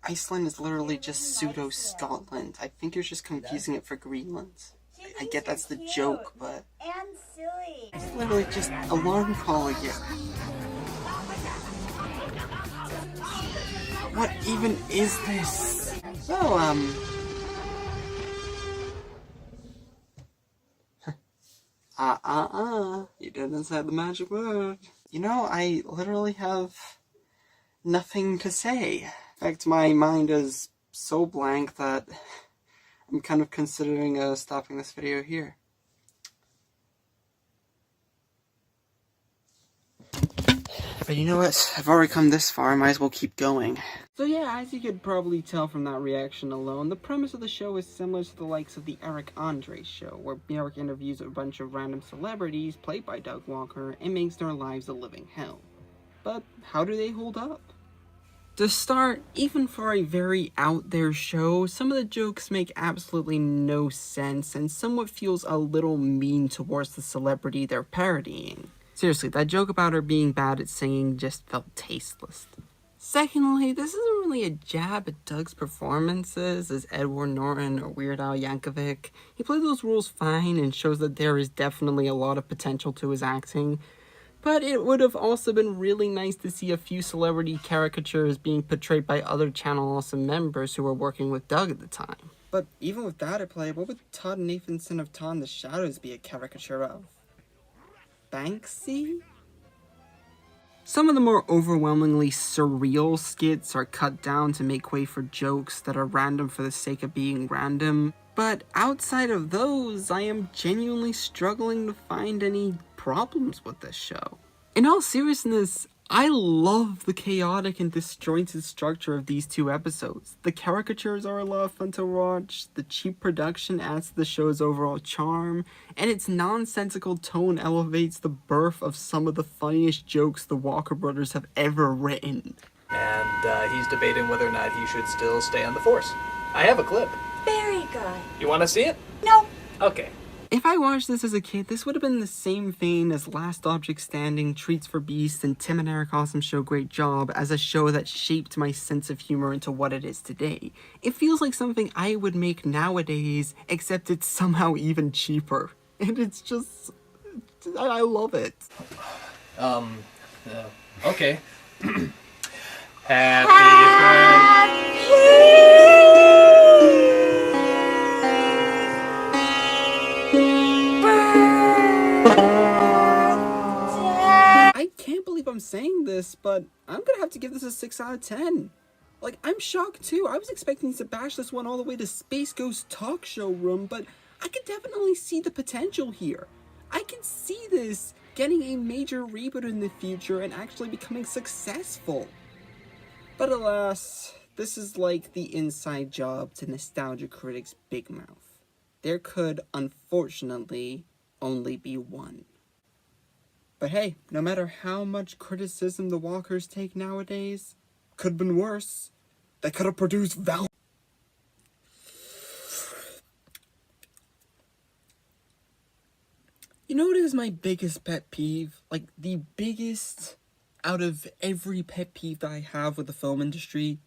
[SPEAKER 1] Iceland is literally just pseudo-Scotland. I think you're just confusing it for Greenland. I get that's the joke, but...
[SPEAKER 13] And silly.
[SPEAKER 1] It's literally just Alarm Call again. What even is this? So, you didn't say the magic word. You know, I literally have nothing to say. In fact, my mind is so blank that I'm kind of considering stopping this video here. But you know what? I've already come this far, I might as well keep going. So yeah, as you could probably tell from that reaction alone, the premise of the show is similar to the likes of the Eric Andre show, where Björk interviews a bunch of random celebrities, played by Doug Walker, and makes their lives a living hell. But how do they hold up? To start, even for a very out there show, some of the jokes make absolutely no sense and somewhat feels a little mean towards the celebrity they're parodying. Seriously, that joke about her being bad at singing just felt tasteless.
[SPEAKER 11] Secondly, this isn't really a jab at Doug's performances as Edward Norton or Weird Al Yankovic. He played those roles fine and shows that there is definitely a lot of potential to his acting. But it would have also been really nice to see a few celebrity caricatures being portrayed by other Channel Awesome members who were working with Doug at the time. But even with that at play, what would Todd Nathanson of Todd in the Shadows be a caricature of? Banksy? Some of the more overwhelmingly surreal skits are cut down to make way for jokes that are random for the sake of being random, but outside of those, I am genuinely struggling to find any problems with this show. In all seriousness, I love the chaotic and disjointed structure of these two episodes. The caricatures are a lot of fun to watch, the cheap production adds to the show's overall charm, and its nonsensical tone elevates the birth of some of the funniest jokes the Walker brothers have ever written.
[SPEAKER 5] And he's debating whether or not he should still stay on the force. I have a clip.
[SPEAKER 13] Very good.
[SPEAKER 5] You want to see it?
[SPEAKER 13] No.
[SPEAKER 5] Okay.
[SPEAKER 11] If I watched this as a kid, this would have been the same vein as Last Object Standing, Treats for Beasts, and Tim and Eric Awesome Show Great Job as a show that shaped my sense of humor into what it is today. It feels like something I would make nowadays, except it's somehow even cheaper. And it's just... I love it.
[SPEAKER 5] Okay. Happy
[SPEAKER 11] I can't believe I'm saying this, but I'm gonna have to give this a 6 out of 10. Like, I'm shocked too. I was expecting to bash this one all the way to Space Ghost Talk Show Room, but I could definitely see the potential here. I can see this getting a major reboot in the future and actually becoming successful. But alas, this is like the inside job to nostalgia critics Big Mouth. There could, unfortunately, only be one. But hey, no matter how much criticism the Walkers take nowadays, could have been worse. They could have produced Val. You know what is my biggest pet peeve? Like, the biggest out of every pet peeve that I have with the film industry?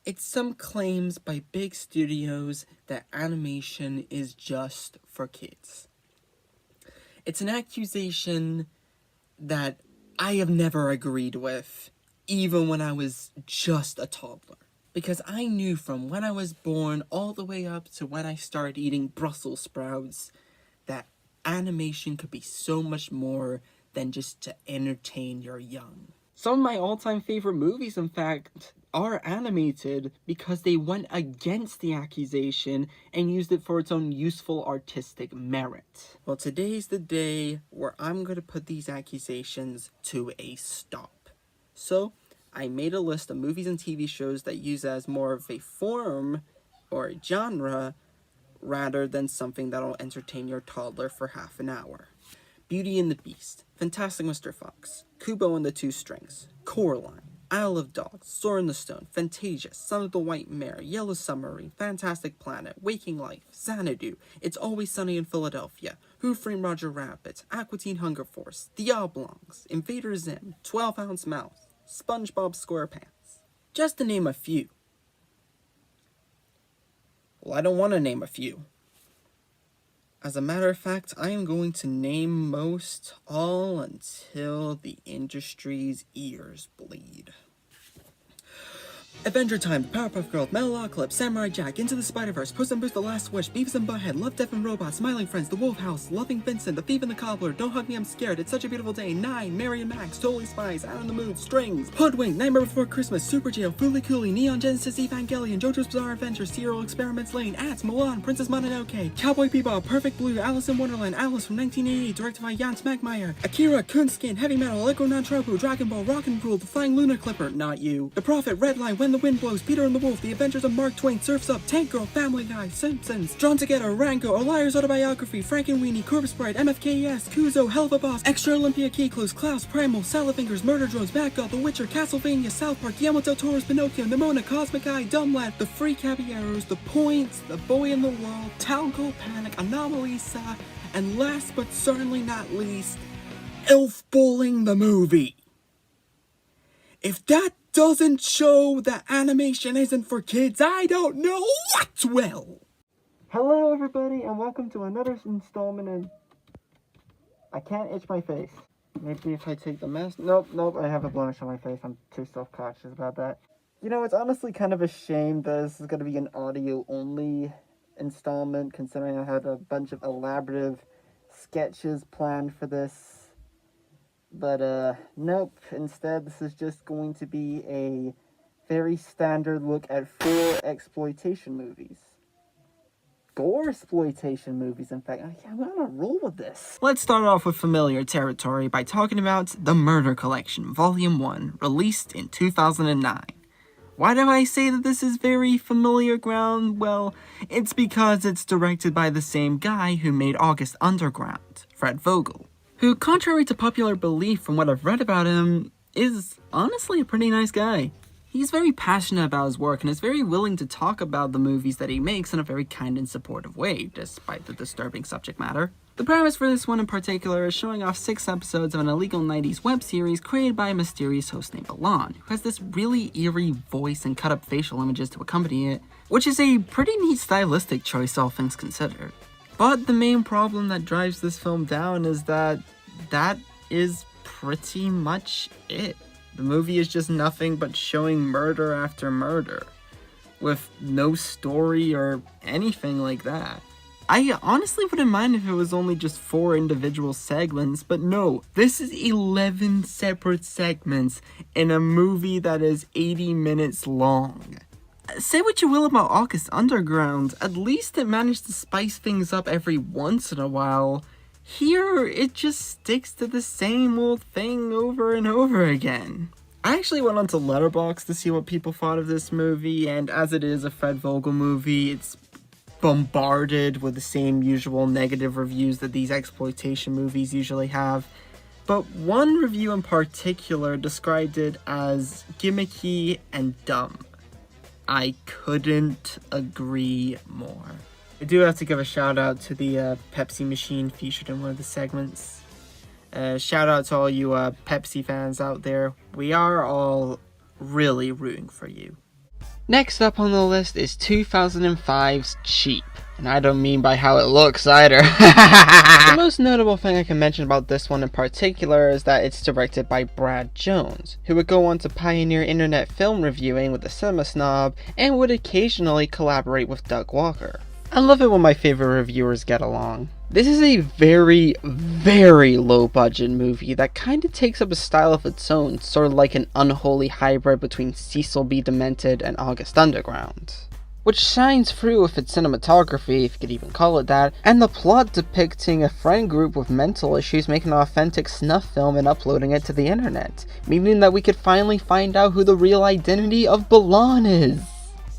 [SPEAKER 11] It's some claims by big studios that animation is just for kids. It's an accusation that I have never agreed with, even when I was just a toddler. Because I knew from when I was born all the way up to when I started eating Brussels sprouts that animation could be so much more than just to entertain your young. Some of my all-time favorite movies, in fact, are animated because they went against the accusation and used it for its own useful artistic merit. Well, today's the day where I'm going to put these accusations to a stop. So, I made a list of movies and TV shows that use as more of a form or a genre rather than something that'll entertain your toddler for half an hour. Beauty and the Beast, Fantastic Mr. Fox, Kubo and the Two Strings, Coraline, Isle of Dogs, Sword in the Stone, Fantasia, Son of the White Mare, Yellow Submarine, Fantastic Planet, Waking Life, Xanadu, It's Always Sunny in Philadelphia, Who Framed Roger Rabbit, Aqua Teen Hunger Force, The Oblongs, Invader Zim, 12-Ounce Mouse, SpongeBob SquarePants. Just to name a few. Well, I don't want to name a few. As a matter of fact, I am going to name most all until the industry's ears bleed. Adventure Time, Powerpuff Girls, Metalocalypse, Samurai Jack, Into the Spider-Verse, Puss in Boots: The Last Wish, Beavis and Butthead, Love, Death and Robots, Smiling Friends, The Wolf House, Loving Vincent, The Thief and the Cobbler, Don't Hug Me, I'm Scared, It's Such a Beautiful Day, 9, Mary and Max, Totally Spies, Out on the Moon, Strings, Hoodwink, Nightmare Before Christmas, Super Jail, Fooly Cooly, Neon Genesis Evangelion, JoJo's Bizarre Adventure, Serial Experiments Lane, Ats, Mulan, Princess Mononoke, Cowboy Bebop, Perfect Blue, Alice in Wonderland, Alice from 1988, directed by Jan Smackmeyer, Akira, Kunskin, Heavy Metal, Electro Non-Tropu, Dragon Ball, Rock'n'Roll, The Flying Lunar Clipper, not you, The Prophet, Redline, When the Wind Blows, Peter and the Wolf, The Adventures of Mark Twain, Surf's Up, Tank Girl, Family Guy, Simpsons, Drawn Together, Rango, A Liar's Autobiography, Frank and Weenie, Corpse Bride, MFKS, Kuzo, Hell of a Boss, Extra Olympia Key Clues, Klaus, Primal, Salafingers, Murder Drones, Bad God, The Witcher, Castlevania, South Park, Guillermo del Toro's Pinocchio, Nimona, Cosmic Eye, Dumb Lad, The Free Caballeros, The Points, The Boy in the World, Talco Panic, Anomalisa, and last but certainly not least, Elf Bowling the movie. If that doesn't show that animation isn't for kids, I don't know what will! Hello everybody, and welcome to another installment in... I can't itch my face. Maybe if I take the mask... Nope, I have a blemish on my face. I'm too self-conscious about that. You know, it's honestly kind of a shame that this is going to be an audio-only installment, considering I had a bunch of elaborative sketches planned for this. But, nope. Instead, this is just going to be a very standard look at 4 exploitation movies. 4 exploitation movies, in fact. I'm on a roll with this. Let's start off with familiar territory by talking about The Murder Collection, Volume 1, released in 2009. Why do I say that this is very familiar ground? Well, it's because it's directed by the same guy who made August Underground, Fred Vogel, who, contrary to popular belief from what I've read about him, is honestly a pretty nice guy. He's very passionate about his work and is very willing to talk about the movies that he makes in a very kind and supportive way, despite the disturbing subject matter. The premise for this one in particular is showing off 6 episodes of an illegal 90s web series created by a mysterious host named Alon, who has this really eerie voice and cut-up facial images to accompany it, which is a pretty neat stylistic choice, all things considered. But the main problem that drives this film down is that is pretty much it. The movie is just nothing but showing murder after murder, with no story or anything like that. I honestly wouldn't mind if it was only just 4 individual segments, but no, this is 11 separate segments in a movie that is 80 minutes long. Say what you will about August Underground, at least it managed to spice things up every once in a while. Here, it just sticks to the same old thing over and over again. I actually went onto Letterboxd to see what people thought of this movie, and as it is a Fred Vogel movie, it's bombarded with the same usual negative reviews that these exploitation movies usually have. But one review in particular described it as gimmicky and dumb. I couldn't agree more. I do have to give a shout out to the Pepsi machine featured in one of the segments. Shout out to all you Pepsi fans out there. We are all really rooting for you. Next up on the list is 2005's Cheap. And I don't mean by how it looks either. The most notable thing I can mention about this one in particular is that it's directed by Brad Jones, who would go on to pioneer internet film reviewing with the Cinema Snob and would occasionally collaborate with Doug Walker. I love it when my favorite reviewers get along. This is a very, very low budget movie that kind of takes up a style of its own, sort of like an unholy hybrid between Cecil B. Demented and August Underground, which shines through with its cinematography, if you could even call it that, and the plot depicting a friend group with mental issues making an authentic snuff film and uploading it to the internet, meaning that we could finally find out who the real identity of Balan is.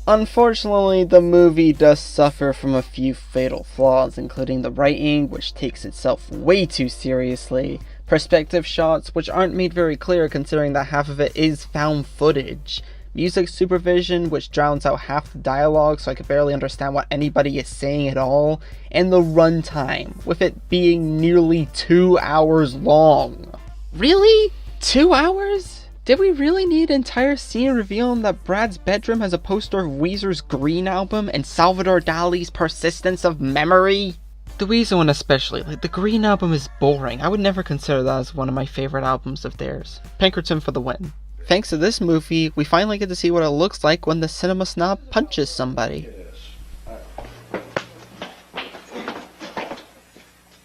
[SPEAKER 11] Unfortunately, the movie does suffer from a few fatal flaws, including the writing, which takes itself way too seriously, perspective shots, which aren't made very clear considering that half of it is found footage, music supervision, which drowns out half the dialogue so I could barely understand what anybody is saying at all, and the runtime, with it being nearly 2 hours long. Really? 2 hours? Did we really need an entire scene revealing that Brad's bedroom has a poster of Weezer's Green album and Salvador Dali's Persistence of Memory? The Weezer one especially, like the Green album is boring. I would never consider that as one of my favorite albums of theirs. Pinkerton for the win. Thanks to this movie, we finally get to see what it looks like when the Cinema Snob punches somebody.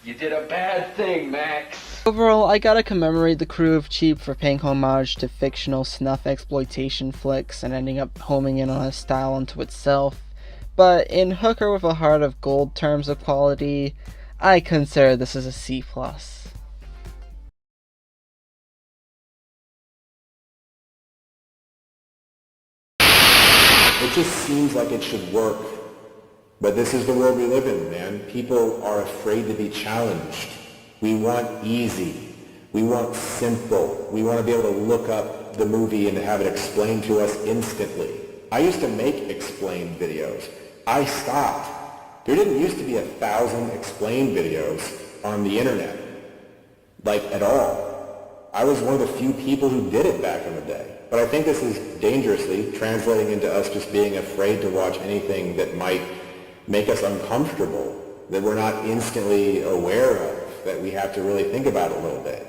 [SPEAKER 4] You did a bad thing, Max.
[SPEAKER 1] Overall, I gotta commemorate the crew of Cheap for paying homage to fictional snuff exploitation flicks and ending up homing in on a style unto itself. But in Hooker with a Heart of Gold terms of quality, I consider this as a C+.
[SPEAKER 10] It just seems like it should work. But this is the world we live in, man. People are afraid to be challenged. We want easy. We want simple. We want to be able to look up the movie and have it explained to us instantly. I used to make explained videos. I stopped. There didn't used to be 1,000 explained videos on the internet. Like, at all. I was one of the few people who did it back in the day. But I think this is dangerously translating into us just being afraid to watch anything that might make us uncomfortable, that we're not instantly aware of, that we have to really think about a little bit.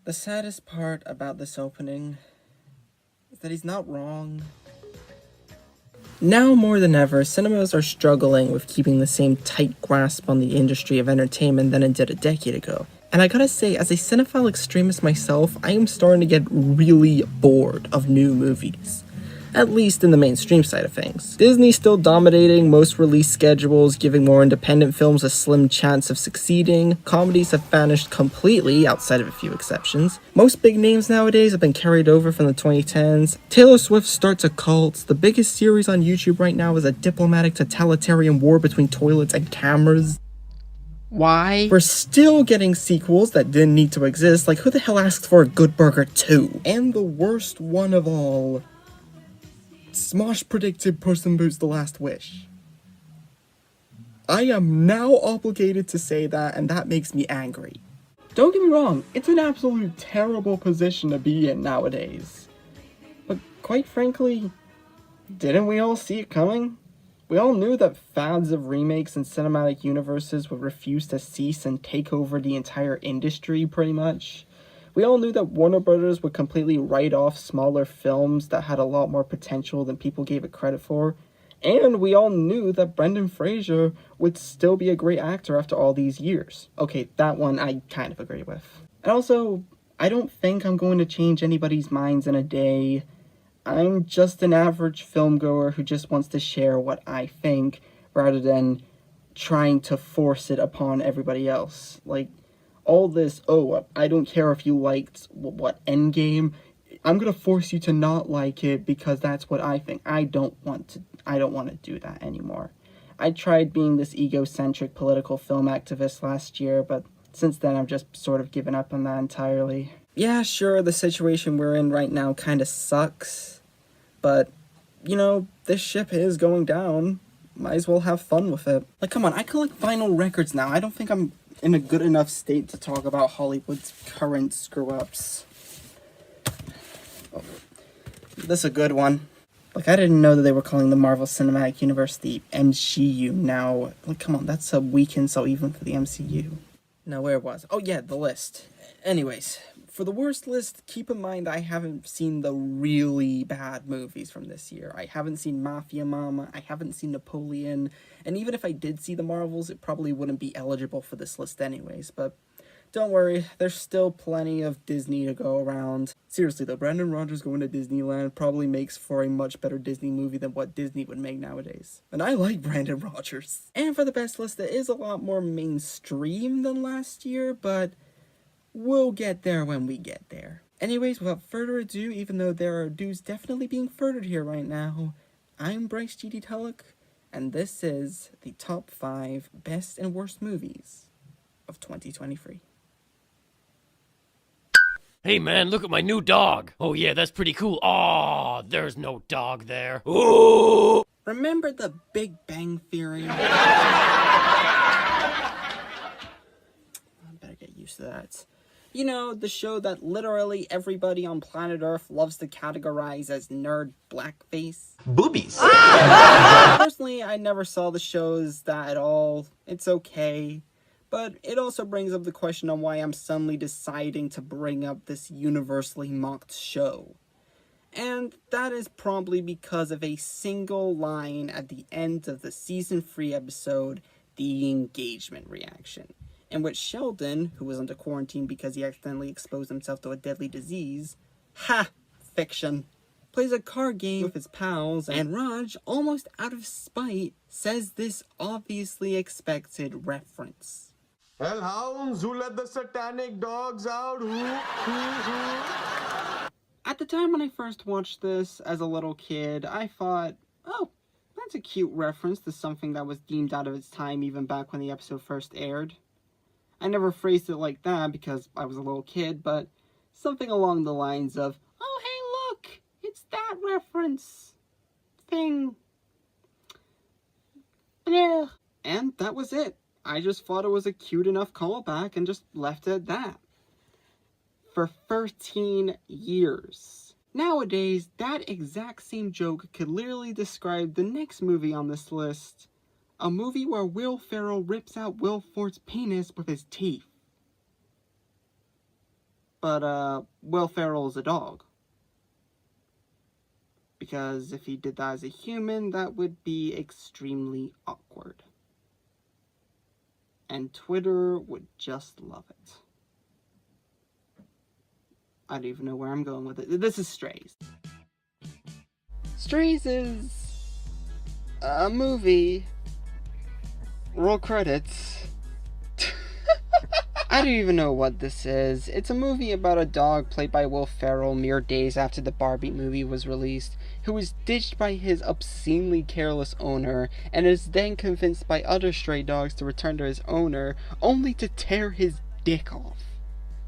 [SPEAKER 11] The saddest part about this opening is that he's not wrong. Now more than ever, cinemas are struggling with keeping the same tight grasp on the industry of entertainment than it did a decade ago. And I gotta say, as a cinephile extremist myself, I am starting to get really bored of new movies. At least in the mainstream side of things. Disney's still dominating most release schedules, giving more independent films a slim chance of succeeding. Comedies have vanished completely, outside of a few exceptions. Most big names nowadays have been carried over from the 2010s. Taylor Swift starts a cult. The biggest series on YouTube right now is a diplomatic totalitarian war between toilets and cameras. Why? We're still getting sequels that didn't need to exist, like who the hell asked for a Good Burger 2? And the worst one of all, Smosh predicted Puss in Boots: The Last Wish. I am now obligated to say that, and that makes me angry. Don't get me wrong, it's an absolute terrible position to be in nowadays. But quite frankly, didn't we all see it coming? We all knew that fads of remakes and cinematic universes would refuse to cease and take over the entire industry, pretty much. We all knew that Warner Brothers would completely write off smaller films that had a lot more potential than people gave it credit for. And we all knew that Brendan Fraser would still be a great actor after all these years. Okay, that one I kind of agree with. And also, I don't think I'm going to change anybody's minds in a day. I'm just an average film goer who just wants to share what I think, rather than trying to force it upon everybody else. Like, all this, oh, I don't care if you liked, Endgame, I'm gonna force you to not like it because that's what I think. I don't want to do that anymore. I tried being this egocentric political film activist last year, but since then I've just sort of given up on that entirely. Yeah, sure, the situation we're in right now kinda sucks, but, you know, this ship is going down. Might as well have fun with it. Like, come on, I collect vinyl records now. I don't think I'm in a good enough state to talk about Hollywood's current screw-ups. Oh, this is a good one. Like, I didn't know that they were calling the Marvel Cinematic Universe the MCU now. Like, come on, that's a weak insult even for the MCU. Now, where was? Oh yeah, the list. Anyways, for the worst list, keep in mind I haven't seen the really bad movies from this year. I haven't seen Mafia Mama, I haven't seen Napoleon, and even if I did see the Marvels, it probably wouldn't be eligible for this list anyways, but don't worry, there's still plenty of Disney to go around. Seriously though, Brandon Rogers going to Disneyland probably makes for a much better Disney movie than what Disney would make nowadays. And I like Brandon Rogers. And for the best list, it is a lot more mainstream than last year, but we'll get there when we get there. Anyways, without further ado, even though there are dues definitely being furthered here right now, I'm Bryce G.D. Tulloch, and this is the top 5 best and worst movies of 2023.
[SPEAKER 14] Hey man, look at my new dog. Oh yeah, that's pretty cool. Aw, there's no dog there. Ooh!
[SPEAKER 11] Remember the Big Bang Theory? I better get used to that. You know, the show that literally everybody on planet Earth loves to categorize as nerd blackface.
[SPEAKER 20] Boobies.
[SPEAKER 11] Personally, I never saw the shows that at all. It's okay. But it also brings up the question on why I'm suddenly deciding to bring up this universally mocked show. And that is probably because of a single line at the end of the season 3 episode, The Engagement Reaction, in which Sheldon, who was under quarantine because he accidentally exposed himself to a deadly disease, fiction, plays a card game with his pals, and Raj, almost out of spite, says this obviously expected reference.
[SPEAKER 20] Hellhounds, who let the satanic dogs out? Who?
[SPEAKER 11] At the time when I first watched this as a little kid, I thought, oh, that's a cute reference to something that was deemed out of its time even back when the episode first aired. I never phrased it like that because I was a little kid, but
[SPEAKER 1] Something along the lines of, "Oh, hey, look! It's that reference thing." Yeah. And that was it. I just thought it was a cute enough callback and just left it at that. For 13 years. Nowadays, that exact same joke could literally describe the next movie on this list. A movie where Will Ferrell rips out Will Fort's penis with his teeth. But, Will Ferrell is a dog. Because if he did that as a human, that would be extremely awkward. And Twitter would just love it. I don't even know where I'm going with it. This is Strays. Strays is a movie. Roll credits. I don't even know what this is. It's a movie about a dog played by Will Ferrell mere days after the Barbie movie was released, who was ditched by his obscenely careless owner, and is then convinced by other stray dogs to return to his owner, only to tear his dick off.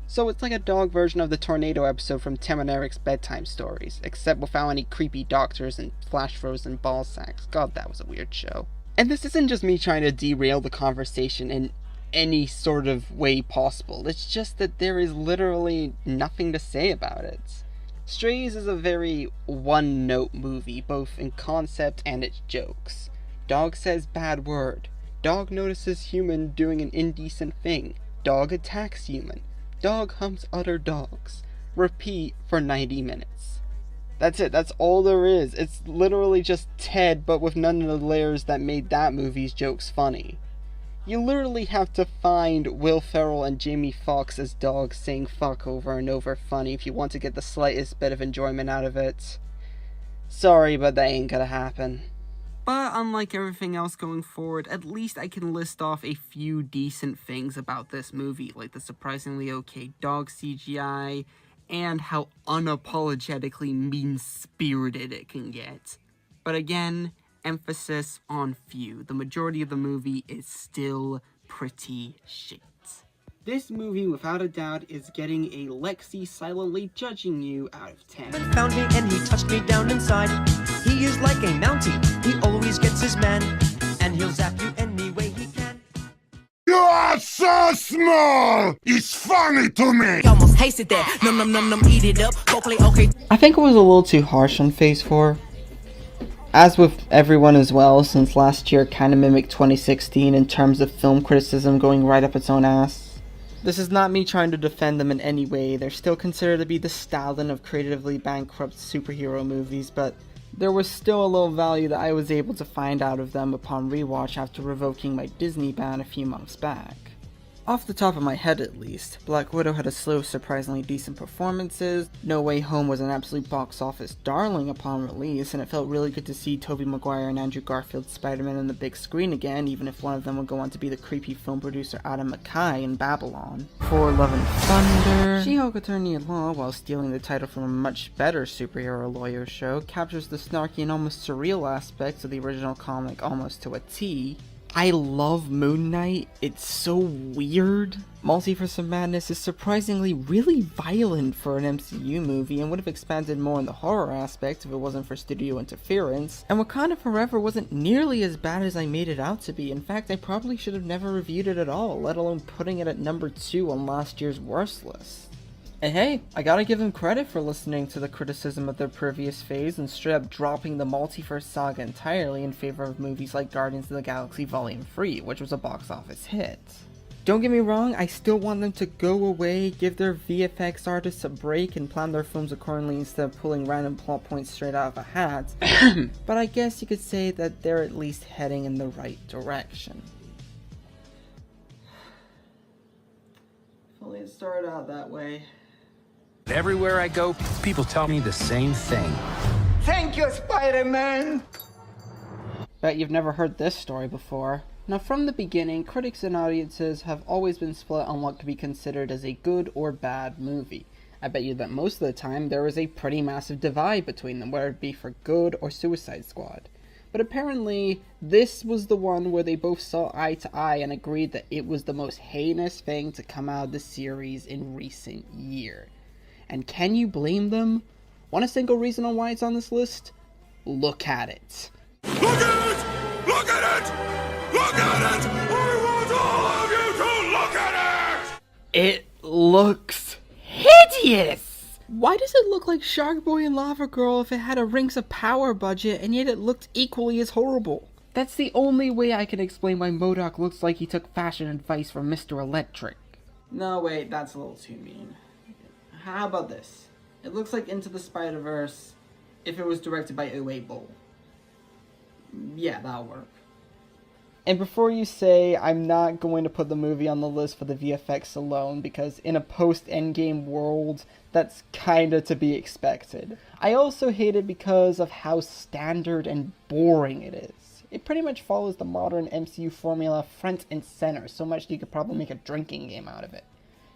[SPEAKER 1] So it's like a dog version of the tornado episode from Tim and Eric's Bedtime Stories, except without any creepy doctors and flash frozen ball sacks. God, that was a weird show. And this isn't just me trying to derail the conversation in any sort of way possible. It's just that there is literally nothing to say about it. Strays is a very one-note movie, both in concept and its jokes. Dog says bad word. Dog notices human doing an indecent thing. Dog attacks human. Dog humps other dogs. Repeat for 90 minutes. That's it. That's all there is. It's literally just Ted, but with none of the layers that made that movie's jokes funny. You literally have to find Will Ferrell and Jamie Foxx as dogs saying fuck over and over funny if you want to get the slightest bit of enjoyment out of it. Sorry, but that ain't gonna happen. But unlike everything else going forward, at least I can list off a few decent things about this movie, like the surprisingly okay dog CGI, and how unapologetically mean-spirited it can get. But again, emphasis on few. The majority of the movie is still pretty shit. This movie, without a doubt, is getting a Lexi silently judging you out of 10.
[SPEAKER 16] Found me and he touched me down inside. He is like a mountie. He always gets his man, and he'll zap you any way he can.
[SPEAKER 2] You are so small! It's funny to me!
[SPEAKER 21] Almost tasted that. Num num num num, eat it up. Hopefully, okay.
[SPEAKER 1] I think it was a little too harsh on Phase 4. As with everyone as well, since last year kind of mimicked 2016 in terms of film criticism going right up its own ass. This is not me trying to defend them in any way. They're still considered to be the Stalin of creatively bankrupt superhero movies, but there was still a little value that I was able to find out of them upon rewatch after revoking my Disney ban a few months back. Off the top of my head at least, Black Widow had a slew of surprisingly decent performances, No Way Home was an absolute box office darling upon release, and it felt really good to see Tobey Maguire and Andrew Garfield's Spider-Man on the big screen again, even if one of them would go on to be the creepy film producer Adam McKay in Babylon. For Love and Thunder, She-Hulk Attorney at Law, while stealing the title from a much better superhero lawyer show, captures the snarky and almost surreal aspects of the original comic almost to a T. I love Moon Knight, it's so weird. Multiverse of Madness is surprisingly really violent for an MCU movie and would have expanded more on the horror aspect if it wasn't for studio interference. And Wakanda Forever wasn't nearly as bad as I made it out to be. In fact, I probably should have never reviewed it at all, let alone putting it at number 2 on last year's worst list. And hey, I gotta give them credit for listening to the criticism of their previous phase and straight up dropping the multiverse saga entirely in favor of movies like Guardians of the Galaxy Volume 3, which was a box office hit. Don't get me wrong, I still want them to go away, give their VFX artists a break, and plan their films accordingly instead of pulling random plot points straight out of a hat, but I guess you could say that they're at least heading in the right direction. If only it started out that way.
[SPEAKER 17] Everywhere I go, people tell me the same thing.
[SPEAKER 12] Thank you, Spider-Man!
[SPEAKER 1] Bet you've never heard this story before. Now, from the beginning, critics and audiences have always been split on what could be considered as a good or bad movie. I bet you that most of the time there was a pretty massive divide between them, whether it be for good or Suicide Squad. But apparently, this was the one where they both saw eye to eye and agreed that it was the most heinous thing to come out of the series in recent years. And can you blame them? Want a single reason on why it's on this list? Look at it.
[SPEAKER 7] Look at it! Look at it! Look at it! I want all of you to look at it!
[SPEAKER 1] It looks hideous! Why does it look like Shark Boy and Lava Girl if it had a Rings of Power budget and yet it looked equally as horrible? That's the only way I can explain why MODOK looks like he took fashion advice from Mr. Electric. No, wait, that's a little too mean. How about this? It looks like Into the Spider-Verse if it was directed by Uwe Boll. Yeah, that'll work. And before you say, I'm not going to put the movie on the list for the VFX alone, because in a post-Endgame world, that's kinda to be expected. I also hate it because of how standard and boring it is. It pretty much follows the modern MCU formula front and center, so much that you could probably make a drinking game out of it.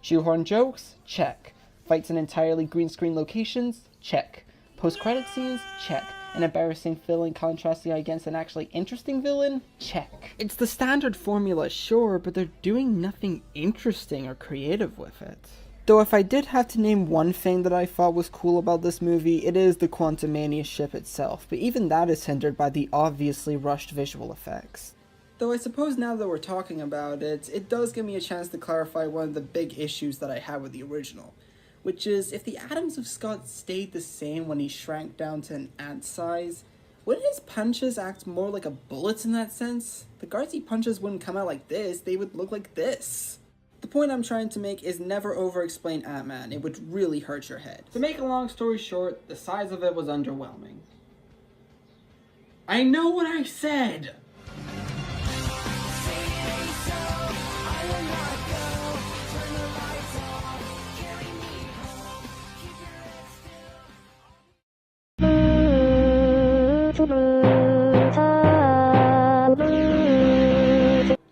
[SPEAKER 1] Shoehorn jokes? Check. Fights in entirely green screen locations? Check. Post-credit scenes? Check. An embarrassing villain contrasting against an actually interesting villain? Check. It's the standard formula, sure, but they're doing nothing interesting or creative with it. Though if I did have to name one thing that I thought was cool about this movie, it is the Quantumania ship itself, but even that is hindered by the obviously rushed visual effects. Though I suppose now that we're talking about it, it does give me a chance to clarify one of the big issues that I had with the original, which is if the atoms of Scott stayed the same when he shrank down to an ant size, wouldn't his punches act more like a bullet in that sense? The guards he punches wouldn't come out like this, they would look like this. The point I'm trying to make is never over-explain Ant-Man, it would really hurt your head. To make a long story short, the size of it was underwhelming. I know what I said!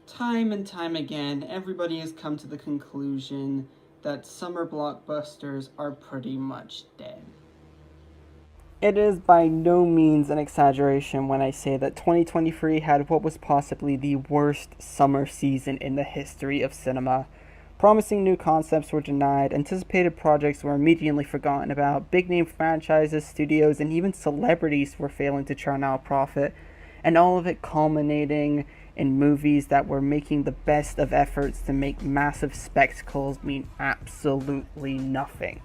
[SPEAKER 1] Time and time again, everybody has come to the conclusion that summer blockbusters are pretty much dead. It is by no means an exaggeration when I say that 2023 had what was possibly the worst summer season in the history of cinema. Promising new concepts were denied, anticipated projects were immediately forgotten about, big-name franchises, studios, and even celebrities were failing to churn out profit, and all of it culminating in movies that were making the best of efforts to make massive spectacles mean absolutely nothing.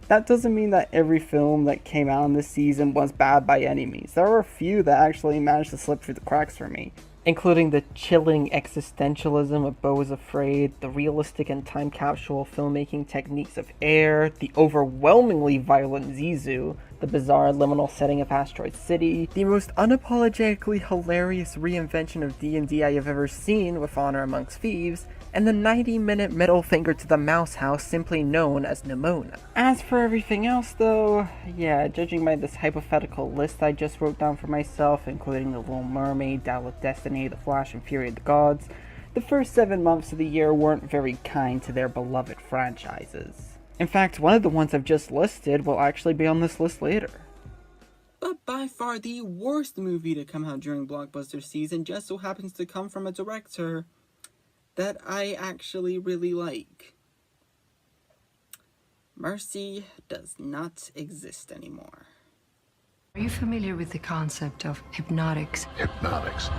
[SPEAKER 1] That doesn't mean that every film that came out in this season was bad by any means. There were a few that actually managed to slip through the cracks for me, including the chilling existentialism of Beau is Afraid, the realistic and time capsule filmmaking techniques of Air, the overwhelmingly violent Zizou, the bizarre liminal setting of Asteroid City, the most unapologetically hilarious reinvention of D&D I have ever seen with Honor Amongst Thieves, and the 90-minute middle finger to the mouse house simply known as Nimona. As for everything else though, yeah, judging by this hypothetical list I just wrote down for myself, including The Little Mermaid, Dial of Destiny, The Flash, and Fury of the Gods, the first 7 months of the year weren't very kind to their beloved franchises. In fact, one of the ones I've just listed will actually be on this list later. But by far the worst movie to come out during blockbuster season just so happens to come from a director that I actually really like. Mercy does not exist anymore.
[SPEAKER 15] Are you familiar with the concept of hypnotics?
[SPEAKER 20] Hypnotics.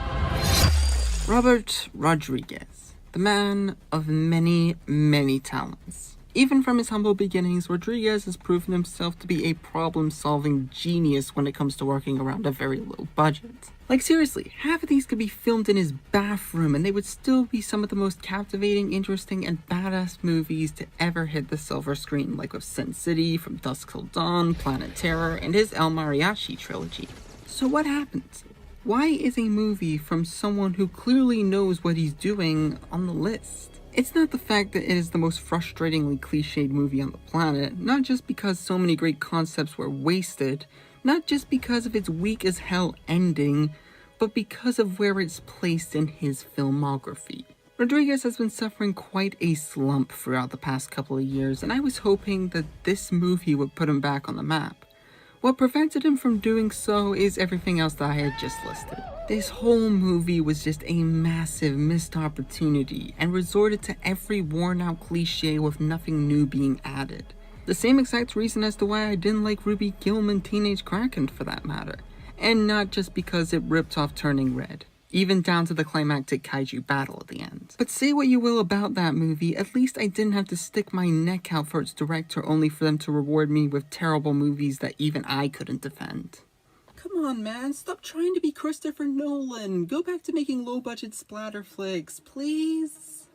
[SPEAKER 1] Robert Rodriguez, the man of many, many talents. Even from his humble beginnings, Rodriguez has proven himself to be a problem-solving genius when it comes to working around a very low budget. Like seriously, half of these could be filmed in his bathroom and they would still be some of the most captivating, interesting, and badass movies to ever hit the silver screen, like with Sin City, From Dusk Till Dawn, Planet Terror, and his El Mariachi trilogy. So what happens? Why is a movie from someone who clearly knows what he's doing on the list? It's not the fact that it is the most frustratingly cliched movie on the planet, not just because so many great concepts were wasted, not just because of its weak as hell ending, but because of where it's placed in his filmography. Rodriguez has been suffering quite a slump throughout the past couple of years, and I was hoping that this movie would put him back on the map. What prevented him from doing so is everything else that I had just listed. This whole movie was just a massive missed opportunity and resorted to every worn out cliche with nothing new being added.
[SPEAKER 11] The same exact reason as to why I didn't like Ruby Gillman Teenage Kraken for that matter. And not just because it ripped off Turning Red. Even down to the climactic kaiju battle at the end. But say what you will about that movie, at least I didn't have to stick my neck out for its director only for them to reward me with terrible movies that even I couldn't defend. Come on, man, stop trying to be Christopher Nolan. Go back to making low-budget splatter flicks, please.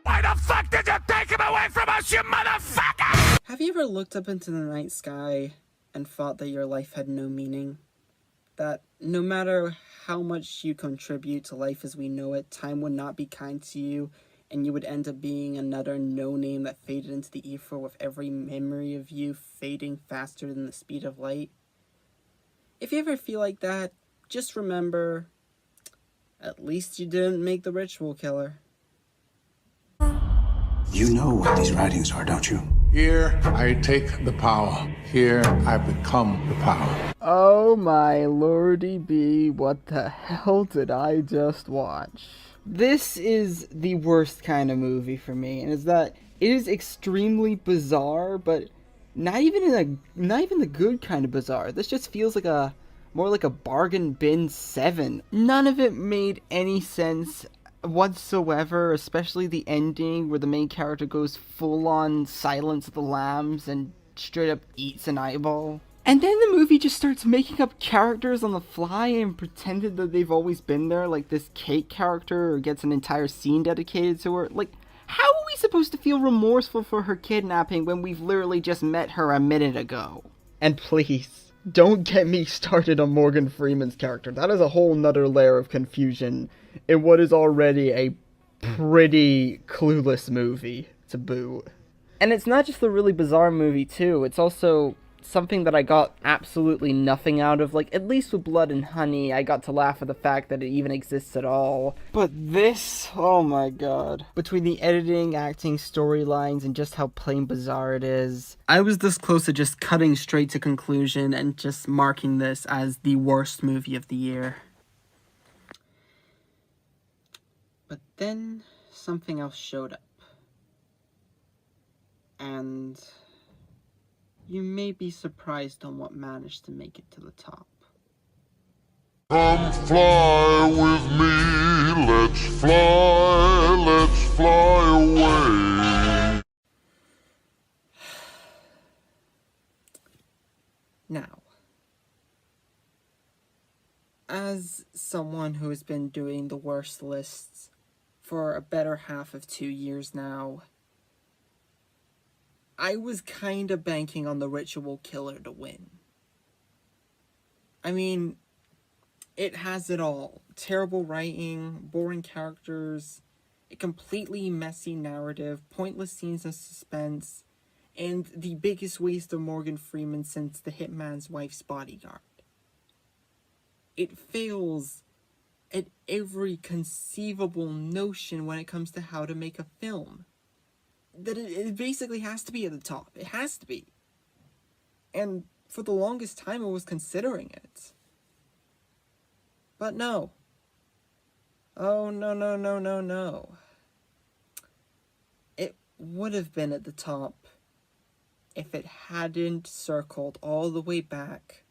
[SPEAKER 7] Why the fuck did you take him away from us, you motherfucker?
[SPEAKER 11] Have you ever looked up into the night sky and thought that your life had no meaning? That no matter how much you contribute to life as we know it, time would not be kind to you, and you would end up being another no-name that faded into the ether with every memory of you fading faster than the speed of light? If you ever feel like that, just remember, at least you didn't make the ritual killer.
[SPEAKER 8] You know what these writings are, don't you?
[SPEAKER 19] Here I take the power. Here I become the power.
[SPEAKER 1] Oh my lordy be, what the hell did I just watch? This is the worst kind of movie for me, and is that it is extremely bizarre, but not even the good kind of bizarre. This just feels like more like a bargain bin 7. None of it made any sense whatsoever, especially the ending where the main character goes full on Silence of the Lambs and straight up eats an eyeball. And then the movie just starts making up characters on the fly and pretended that they've always been there, like this Kate character gets an entire scene dedicated to her. Like, how are we supposed to feel remorseful for her kidnapping when we've literally just met her a minute ago? And please, don't get me started on Morgan Freeman's character. That is a whole nother layer of confusion in what is already a pretty clueless movie to boot. And it's not just a really bizarre movie too, it's also something that I got absolutely nothing out of. Like, at least with Blood and Honey, I got to laugh at the fact that it even exists at all. But this, oh my god. Between the editing, acting, storylines, and just how plain bizarre it is, I was this close to just cutting straight to conclusion and just marking this as the worst movie of the year. But then something else showed up. And you may be surprised on what managed to make it to the top.
[SPEAKER 7] Come fly with me, let's fly away.
[SPEAKER 11] Now, as someone who has been doing the worst lists for a better half of 2 years now, I was kinda banking on the ritual killer to win. I mean, it has it all. Terrible writing, boring characters, a completely messy narrative, pointless scenes of suspense, and the biggest waste of Morgan Freeman since The Hitman's Wife's Bodyguard. It fails at every conceivable notion when it comes to how to make a film. That it basically has to be at the top. It has to be. And for the longest time I was considering it. But no. Oh, no. It would have been at the top if it hadn't circled all the way back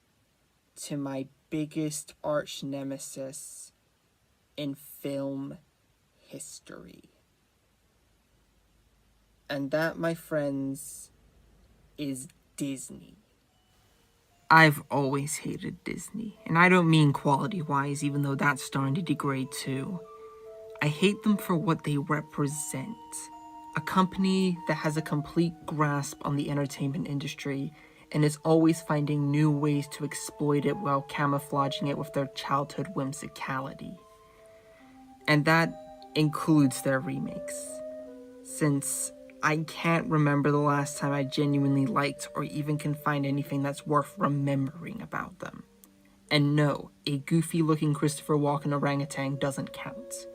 [SPEAKER 11] to my biggest arch nemesis in film history. And that, my friends, is Disney. I've always hated Disney, and I don't mean quality-wise, even though that's starting to degrade too. I hate them for what they represent. A company that has a complete grasp on the entertainment industry and is always finding new ways to exploit it while camouflaging it with their childhood whimsicality. And that includes their remakes. Since I can't remember the last time I genuinely liked or even can find anything that's worth remembering about them. And no, a goofy-looking Christopher Walken orangutan doesn't count.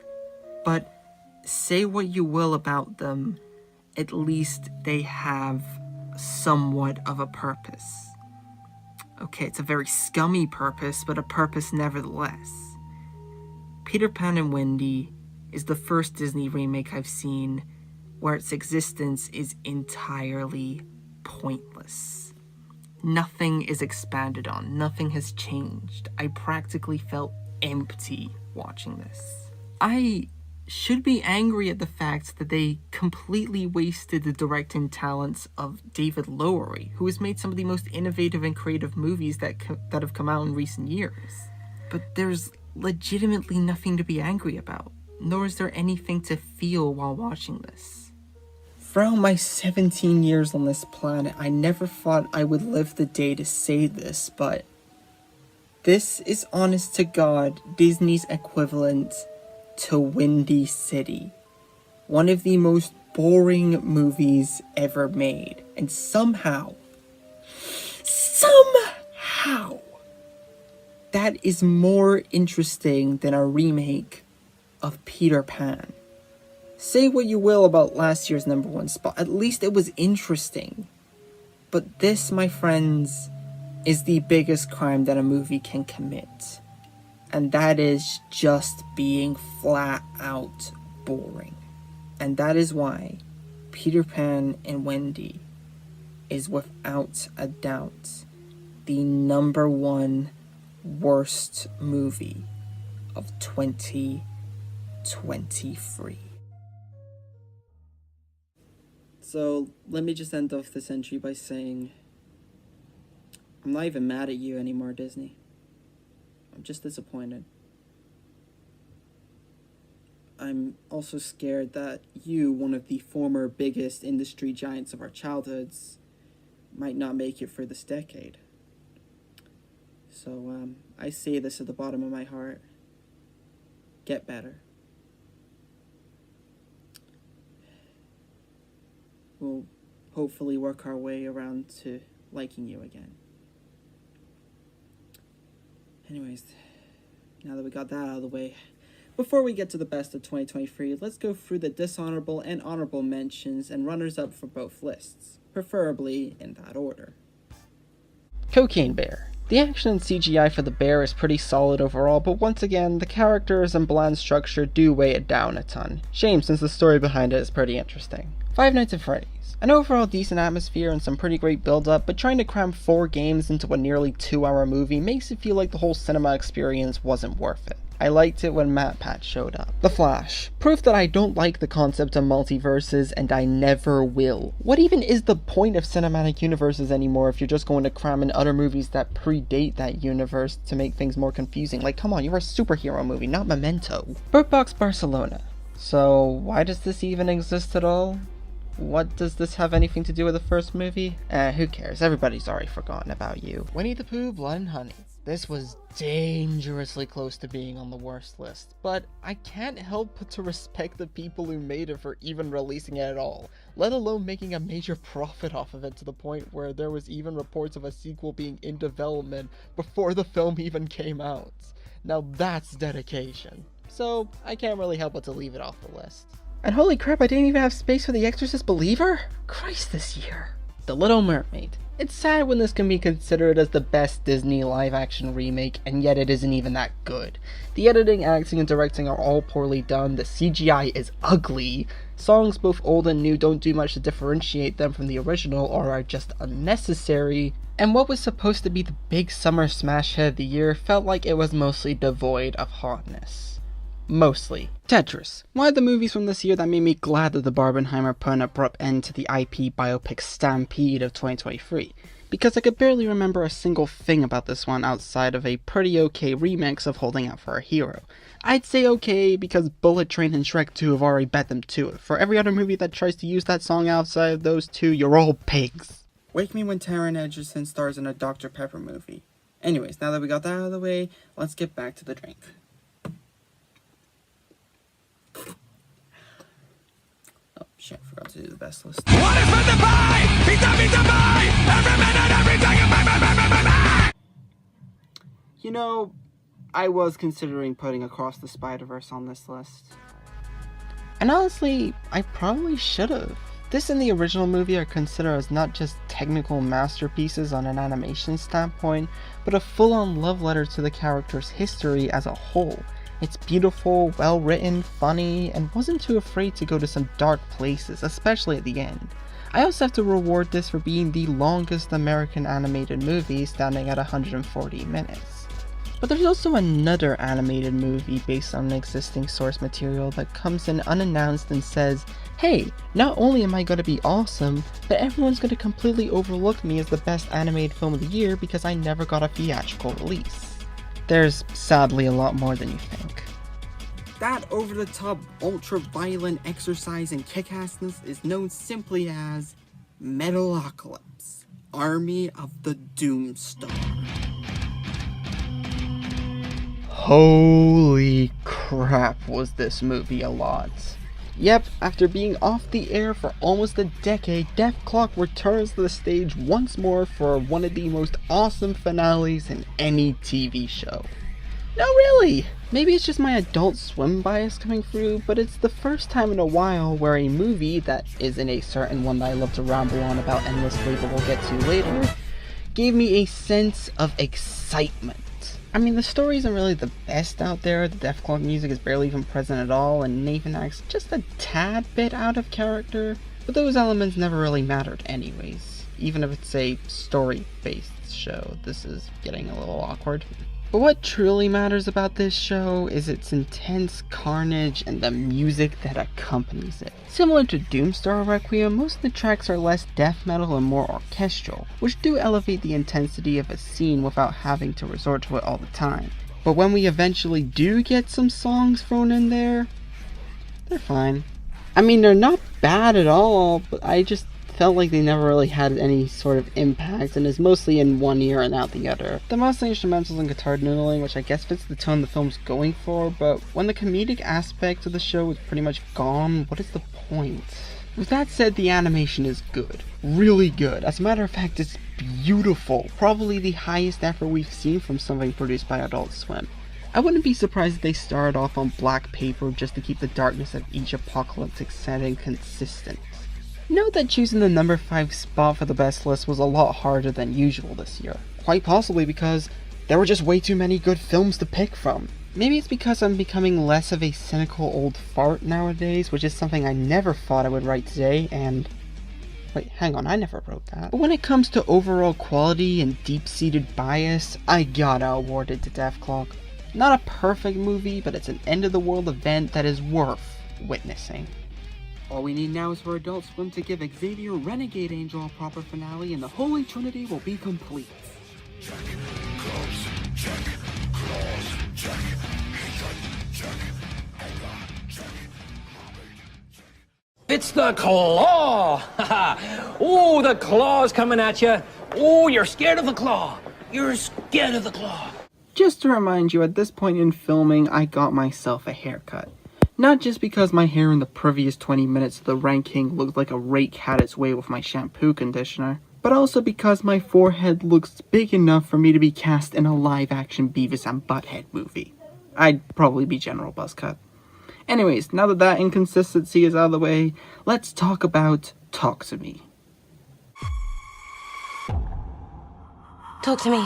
[SPEAKER 11] But say what you will about them, at least they have somewhat of a purpose. Okay, it's a very scummy purpose, but a purpose nevertheless. Peter Pan and Wendy is the first Disney remake I've seen where its existence is entirely pointless. Nothing is expanded on, nothing has changed. I practically felt empty watching this. I should be angry at the fact that they completely wasted the directing talents of David Lowery, who has made some of the most innovative and creative movies that have come out in recent years. But there's legitimately nothing to be angry about, nor is there anything to feel while watching this. Throughout my 17 years on this planet, I never thought I would live the day to say this, but this is honest to God Disney's equivalent to Windy City. One of the most boring movies ever made. And somehow, that is more interesting than a remake of Peter Pan. Say what you will about last year's #1 spot, at least it was interesting. But this, my friends, is the biggest crime that a movie can commit. And that is just being flat out boring. And that is why Peter Pan and Wendy is without a doubt the #1 worst movie of 2023. So let me just end off this entry by saying I'm not even mad at you anymore, Disney. I'm just disappointed. I'm also scared that you, one of the former biggest industry giants of our childhoods, might not make it for this decade. So, I say this at the bottom of my heart. Get better. We'll hopefully work our way around to liking you again. Anyways, now that we got that out of the way, before we get to the best of 2023, let's go through the dishonorable and honorable mentions and runners-up for both lists, preferably in that order. Cocaine Bear. The action and CGI for the bear is pretty solid overall, but once again, the characters and bland structure do weigh it down a ton. Shame, since the story behind it is pretty interesting. Five Nights at Freddy's. An overall decent atmosphere and some pretty great build-up, but trying to cram 4 games into a nearly 2-hour movie makes it feel like the whole cinema experience wasn't worth it. I liked it when Matt Pat showed up. The Flash. Proof that I don't like the concept of multiverses, and I never will. What even is the point of cinematic universes anymore if you're just going to cram in other movies that predate that universe to make things more confusing? Like, come on, you're a superhero movie, not Memento. Bird Box Barcelona. So, why does this even exist at all? What does this have anything to do with the first movie? Who cares? Everybody's already forgotten about you. Winnie the Pooh, Blood and Honey. This was dangerously close to being on the worst list, but I can't help but to respect the people who made it for even releasing it at all, let alone making a major profit off of it to the point where there was even reports of a sequel being in development before the film even came out. Now that's dedication. So I can't really help but to leave it off the list. And holy crap, I didn't even have space for The Exorcist Believer? Christ this year. The Little Mermaid. It's sad when this can be considered as the best Disney live-action remake, and yet it isn't even that good. The editing, acting, and directing are all poorly done, the CGI is ugly, songs both old and new don't do much to differentiate them from the original or are just unnecessary, and what was supposed to be the big summer smash hit of the year felt like it was mostly devoid of hotness. Mostly. Tetris. One of the movies from this year that made me glad that the Barbenheimer put an abrupt end to the IP biopic stampede of 2023, because I could barely remember a single thing about this one outside of a pretty okay remix of Holding Out for a Hero. I'd say okay because Bullet Train and Shrek 2 have already bet them to it. For every other movie that tries to use that song outside of those two, you're all pigs. Wake Me When Taron Egerton stars in a Dr. Pepper movie. Anyways, now that we got that out of the way, let's get back to the drink. Oh shit, I forgot to do the best list.
[SPEAKER 7] What is with the pie? Pizza pie! Every minute, every second, bye.
[SPEAKER 11] You know, I was considering putting Across the Spider-Verse on this list. And honestly, I probably should've. This and the original movie are considered as not just technical masterpieces on an animation standpoint, but a full-on love letter to the character's history as a whole.
[SPEAKER 1] It's beautiful, well written, funny, and wasn't too afraid to go to some dark places, especially at the end. I also have to reward this for being the longest American animated movie, standing at 140 minutes. But there's also another animated movie based on an existing source material that comes in unannounced and says, hey, not only am I going to be awesome, but everyone's going to completely overlook me as the best animated film of the year because I never got a theatrical release. There's sadly a lot more than you think.
[SPEAKER 11] That over-the-top, ultra-violent exercise in kick-assness is known simply as Metalocalypse, Army of the Doomstar.
[SPEAKER 1] Holy crap, was this movie a lot. Yep, after being off the air for almost a decade, Def Clock returns to the stage once more for one of the most awesome finales in any TV show. No, really! Maybe it's just my Adult Swim bias coming through, but it's the first time in a while where a movie that isn't a certain one that I love to ramble on about endlessly but we'll get to later, gave me a sense of excitement. I mean, the story isn't really the best out there, the Def Clock music is barely even present at all, and Nathan acts just a tad bit out of character, but those elements never really mattered anyways, even if it's a story-based show. This is getting a little awkward. But what truly matters about this show is its intense carnage and the music that accompanies it. Similar to Doomstar Requiem, most of the tracks are less death metal and more orchestral, which do elevate the intensity of a scene without having to resort to it all the time. But when we eventually do get some songs thrown in there, they're fine. I mean, they're not bad at all, but I just felt like they never really had any sort of impact and is mostly in one ear and out the other. The mostly instrumentals and guitar noodling, which I guess fits the tone the film's going for, but when the comedic aspect of the show is pretty much gone, what is the point? With that said, the animation is good. Really good. As a matter of fact, it's beautiful. Probably the highest effort we've seen from something produced by Adult Swim. I wouldn't be surprised if they started off on black paper just to keep the darkness of each apocalyptic setting consistent. Note that choosing the number 5 spot for the best list was a lot harder than usual this year. Quite possibly because there were just way too many good films to pick from. Maybe it's because I'm becoming less of a cynical old fart nowadays, which is something I never thought I would write today, and... Wait, hang on, I never wrote that. But when it comes to overall quality and deep-seated bias, I gotta award it to Def Clock. Not a perfect movie, but it's an end-of-the-world event that is worth witnessing.
[SPEAKER 11] All we need now is for Adult Swim to give Xavier Renegade Angel a proper finale and the Holy Trinity will be complete.
[SPEAKER 7] Check, close, check, close, check, check, check.
[SPEAKER 17] It's the claw! Oh, the claw's coming at you. Oh, you're scared of the claw. You're scared of the claw.
[SPEAKER 11] Just to remind you, at this point in filming, I got myself a haircut. Not just because my hair in the previous 20 minutes of the ranking looked like a rake had its way with my shampoo conditioner, but also because my forehead looks big enough for me to be cast in a live-action Beavis and Butthead movie. I'd probably be General Buzzcut. Anyways, now that that inconsistency is out of the way, let's talk about Talk to Me.
[SPEAKER 18] Talk to me.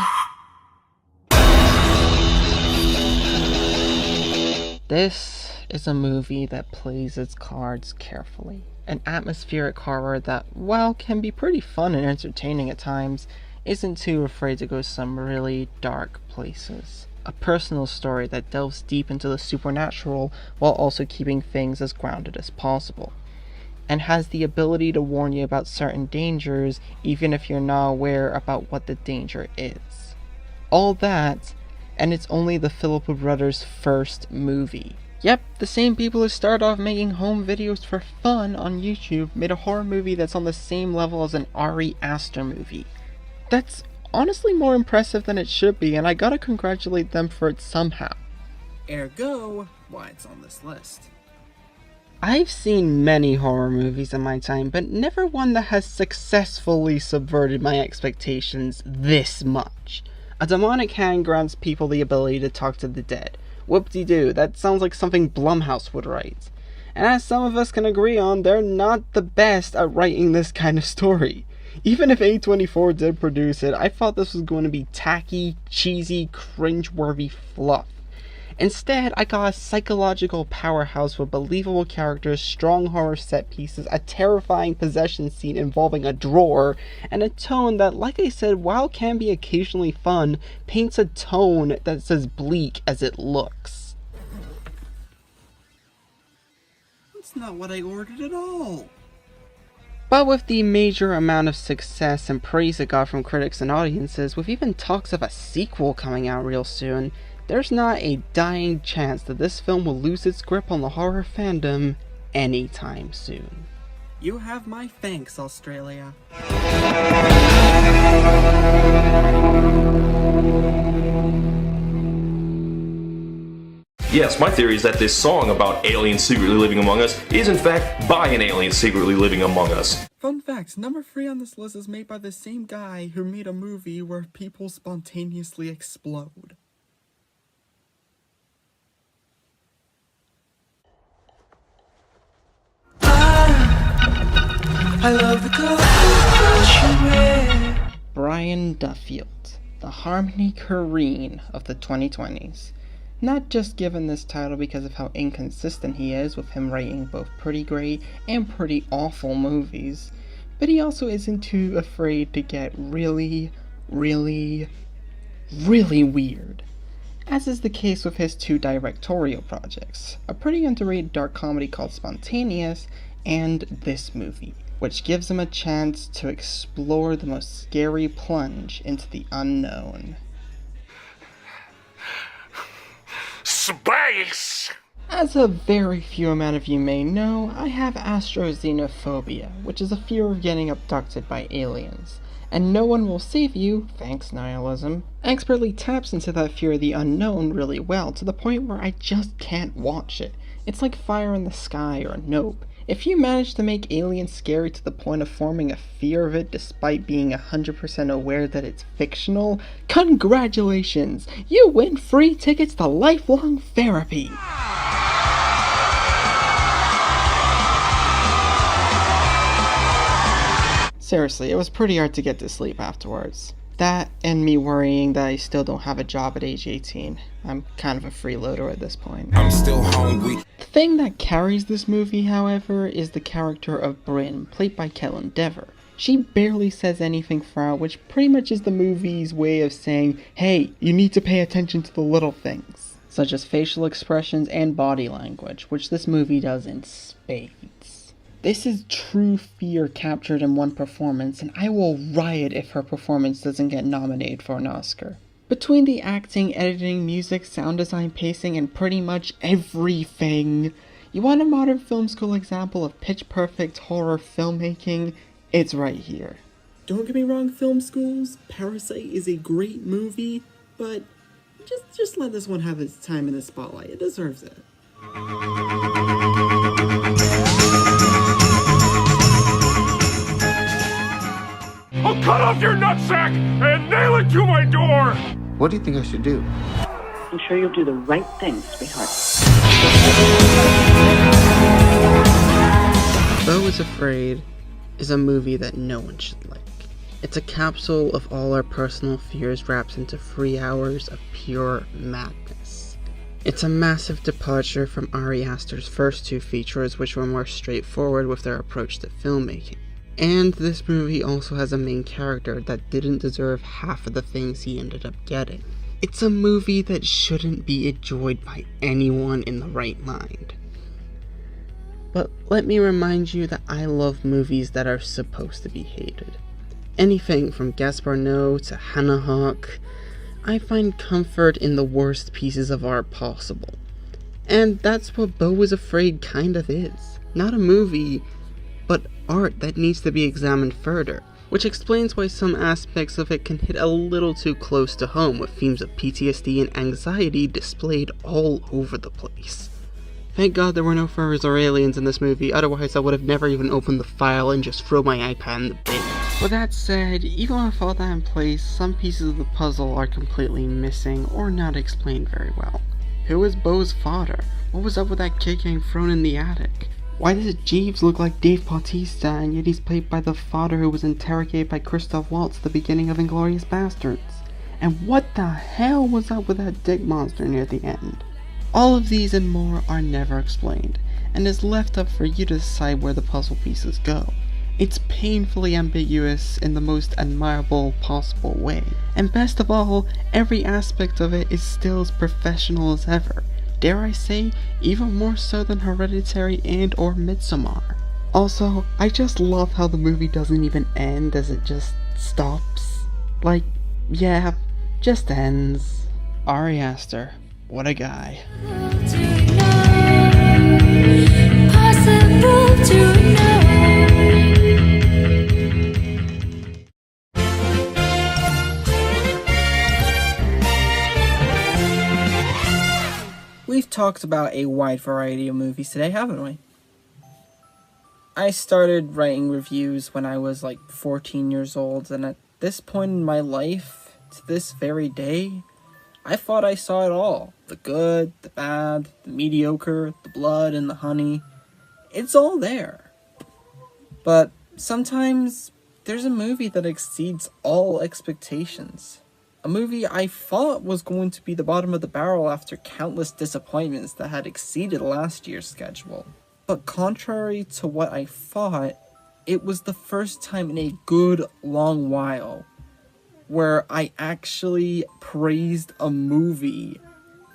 [SPEAKER 1] This is a movie that plays its cards carefully. An atmospheric horror that, while can be pretty fun and entertaining at times, isn't too afraid to go some really dark places. A personal story that delves deep into the supernatural while also keeping things as grounded as possible. And has the ability to warn you about certain dangers even if you're not aware about what the danger is. All that, and it's only the Philippa brothers' first movie. Yep, the same people who started off making home videos for fun on YouTube made a horror movie that's on the same level as an Ari Aster movie. That's honestly more impressive than it should be, and I gotta congratulate them for it somehow.
[SPEAKER 11] Ergo, why it's on this list.
[SPEAKER 1] I've seen many horror movies in my time, but never one that has successfully subverted my expectations this much. A demonic hand grants people the ability to talk to the dead. Whoop-de-doo, that sounds like something Blumhouse would write. And as some of us can agree on, they're not the best at writing this kind of story. Even if A24 did produce it, I thought this was going to be tacky, cheesy, cringe-worthy fluff. Instead, I got a psychological powerhouse with believable characters, strong horror set pieces, a terrifying possession scene involving a drawer, and a tone that, like I said, while can be occasionally fun, paints a tone that's as bleak as it looks.
[SPEAKER 11] That's not what I ordered at all.
[SPEAKER 1] But with the major amount of success and praise it got from critics and audiences, with even talks of a sequel coming out real soon, there's not a dying chance that this film will lose its grip on the horror fandom anytime soon.
[SPEAKER 11] You have my thanks, Australia.
[SPEAKER 3] Yes, my theory is that this song about aliens secretly living among us is in fact by an alien secretly living among us.
[SPEAKER 11] Fun fact, number 3 on this list is made by the same guy who made a movie where people spontaneously explode.
[SPEAKER 16] I love the clothes you wear.
[SPEAKER 1] Brian Duffield, the Harmony Korine of the 2020s. Not just given this title because of how inconsistent he is, with him writing both pretty great and pretty awful movies, but he also isn't too afraid to get really, really, really weird. As is the case with his 2 directorial projects, a pretty underrated dark comedy called Spontaneous, and this movie, which gives him a chance to explore the most scary plunge into the unknown.
[SPEAKER 7] Space!
[SPEAKER 1] As a very few amount of you may know, I have astroxenophobia, which is a fear of getting abducted by aliens. And No One Will Save You, thanks nihilism, expertly taps into that fear of the unknown really well, to the point where I just can't watch it. It's like Fire in the Sky or Nope. If you manage to make aliens scary to the point of forming a fear of it despite being 100% aware that it's fictional, congratulations! You win free tickets to lifelong therapy! Seriously, it was pretty hard to get to sleep afterwards. That and me worrying that I still don't have a job at age 18. I'm kind of a freeloader at this point.
[SPEAKER 7] I'm still hungry.
[SPEAKER 1] The thing that carries this movie, however, is the character of Bryn, played by Kellen Dever. She barely says anything throughout, which pretty much is the movie's way of saying, hey, you need to pay attention to the little things, such as facial expressions and body language, which this movie does in spades. This is true fear captured in one performance, and I will riot if her performance doesn't get nominated for an Oscar. Between the acting, editing, music, sound design, pacing, and pretty much everything, you want a modern film school example of pitch-perfect horror filmmaking? It's right here.
[SPEAKER 11] Don't get me wrong, film schools, Parasite is a great movie, but just let this one have its time in the spotlight. It deserves it.
[SPEAKER 7] I'll cut off your nutsack and nail it to my door!
[SPEAKER 8] What do you think I should do?
[SPEAKER 6] I'm sure you'll do the right thing, sweetheart.
[SPEAKER 1] Beau is Afraid is a movie that no one should like. It's a capsule of all our personal fears wrapped into 3 hours of pure madness. It's a massive departure from Ari Aster's first 2 features, which were more straightforward with their approach to filmmaking. And this movie also has a main character that didn't deserve half of the things he ended up getting. It's a movie that shouldn't be enjoyed by anyone in the right mind. But let me remind you that I love movies that are supposed to be hated. Anything from Gaspar Noé to Hannah Hawk, I find comfort in the worst pieces of art possible. And that's what Beau is Afraid kind of is. Not a movie, but art that needs to be examined further, which explains why some aspects of it can hit a little too close to home, with themes of PTSD and anxiety displayed all over the place. Thank God there were no furries or aliens in this movie, otherwise I would have never even opened the file and just throw my iPad in the bin. With that said, even with all that in place, some pieces of the puzzle are completely missing or not explained very well. Who is Beau's father? What was up with that kid getting thrown in the attic? Why does Jeeves look like Dave Bautista, and yet he's played by the father who was interrogated by Christoph Waltz at the beginning of Inglourious Basterds? And what the hell was up with that dick monster near the end? All of these and more are never explained, and is left up for you to decide where the puzzle pieces go. It's painfully ambiguous in the most admirable possible way, and best of all, every aspect of it is still as professional as ever. Dare I say, even more so than Hereditary and or Midsommar. Also, I just love how the movie doesn't even end as it just stops. Like, yeah, just ends. Ari Aster, what a guy.
[SPEAKER 11] We've talked about a wide variety of movies today, haven't we? I started writing reviews when I was like 14 years old, and at this point in my life, to this very day, I thought I saw it all. The good, the bad, the mediocre, the blood and the honey. It's all there. But sometimes there's a movie that exceeds all expectations. A movie I thought was going to be the bottom of the barrel after countless disappointments that had exceeded last year's schedule. But contrary to what I thought, it was the first time in a good long while where I actually praised a movie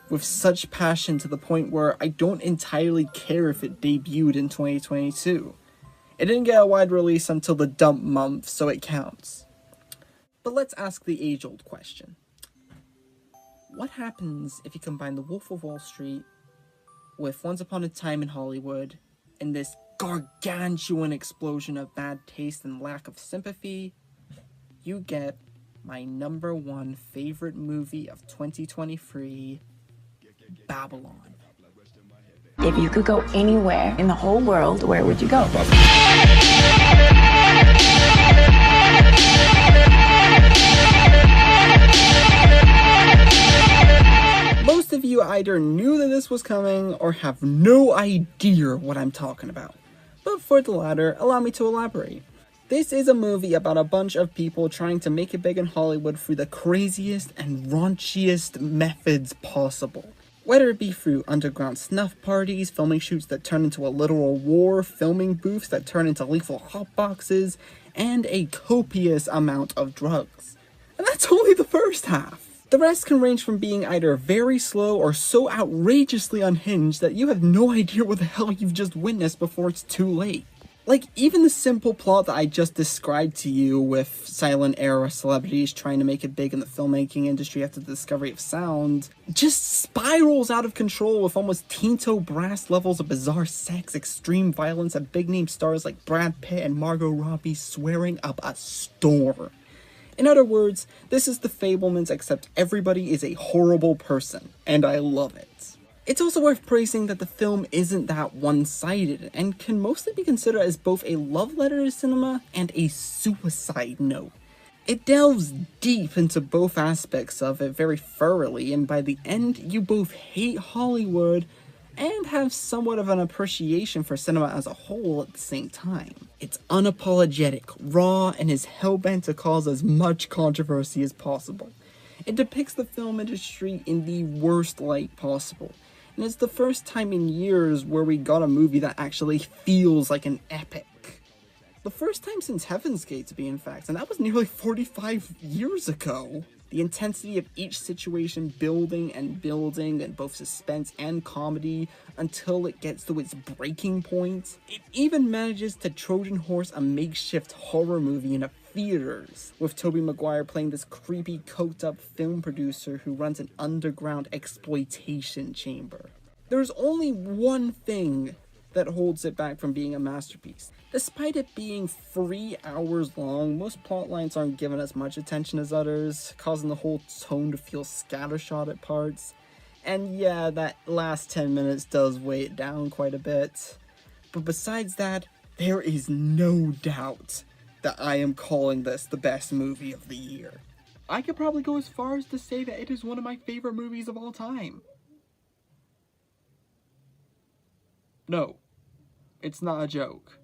[SPEAKER 11] with such passion to the point where I don't entirely care if it debuted in 2022. It didn't get a wide release until the dump month, so it counts. But let's ask the age-old question. What happens if you combine The Wolf of Wall Street with Once Upon a Time in Hollywood in this gargantuan explosion of bad taste and lack of sympathy? You get my number one favorite movie of 2023, Babylon.
[SPEAKER 9] If you could go anywhere in the whole world, where would you go?
[SPEAKER 11] Most of you either knew that this was coming or have no idea what I'm talking about. But for the latter, allow me to elaborate. This is a movie about a bunch of people trying to make it big in Hollywood through the craziest and raunchiest methods possible. Whether it be through underground snuff parties, filming shoots that turn into a literal war, filming booths that turn into lethal hotboxes, and a copious amount of drugs. And that's only the first half. The rest can range from being either very slow or so outrageously unhinged that you have no idea what the hell you've just witnessed before it's too late. Like, even the simple plot that I just described to you with silent era celebrities trying to make it big in the filmmaking industry after the discovery of sound, just spirals out of control with almost Tinto Brass levels of bizarre sex, extreme violence, and big-name stars like Brad Pitt and Margot Robbie swearing up a storm. In other words, this is The Fabelmans, except everybody is a horrible person, and I love it. It's also worth praising that the film isn't that one-sided, and can mostly be considered as both a love letter to cinema and a suicide note. It delves deep into both aspects of it very thoroughly, and by the end, you both hate Hollywood and have somewhat of an appreciation for cinema as a whole at the same time. It's unapologetic, raw, and is hell-bent to cause as much controversy as possible. It depicts the film industry in the worst light possible, and it's the first time in years where we got a movie that actually feels like an epic. The first time since Heaven's Gate, to be in fact, and that was nearly 45 years ago. The intensity of each situation building and building in both suspense and comedy until it gets to its breaking point. It even manages to Trojan horse a makeshift horror movie in a theaters, with Tobey Maguire playing this creepy, coked-up film producer who runs an underground exploitation chamber. There's only one thing that holds it back from being a masterpiece. Despite it being 3 hours long, most plotlines aren't given as much attention as others, causing the whole tone to feel scattershot at parts. And yeah, that last 10 minutes does weigh it down quite a bit. But besides that, there is no doubt that I am calling this the best movie of the year. I could probably go as far as to say that it is one of my favorite movies of all time. No, it's not a joke.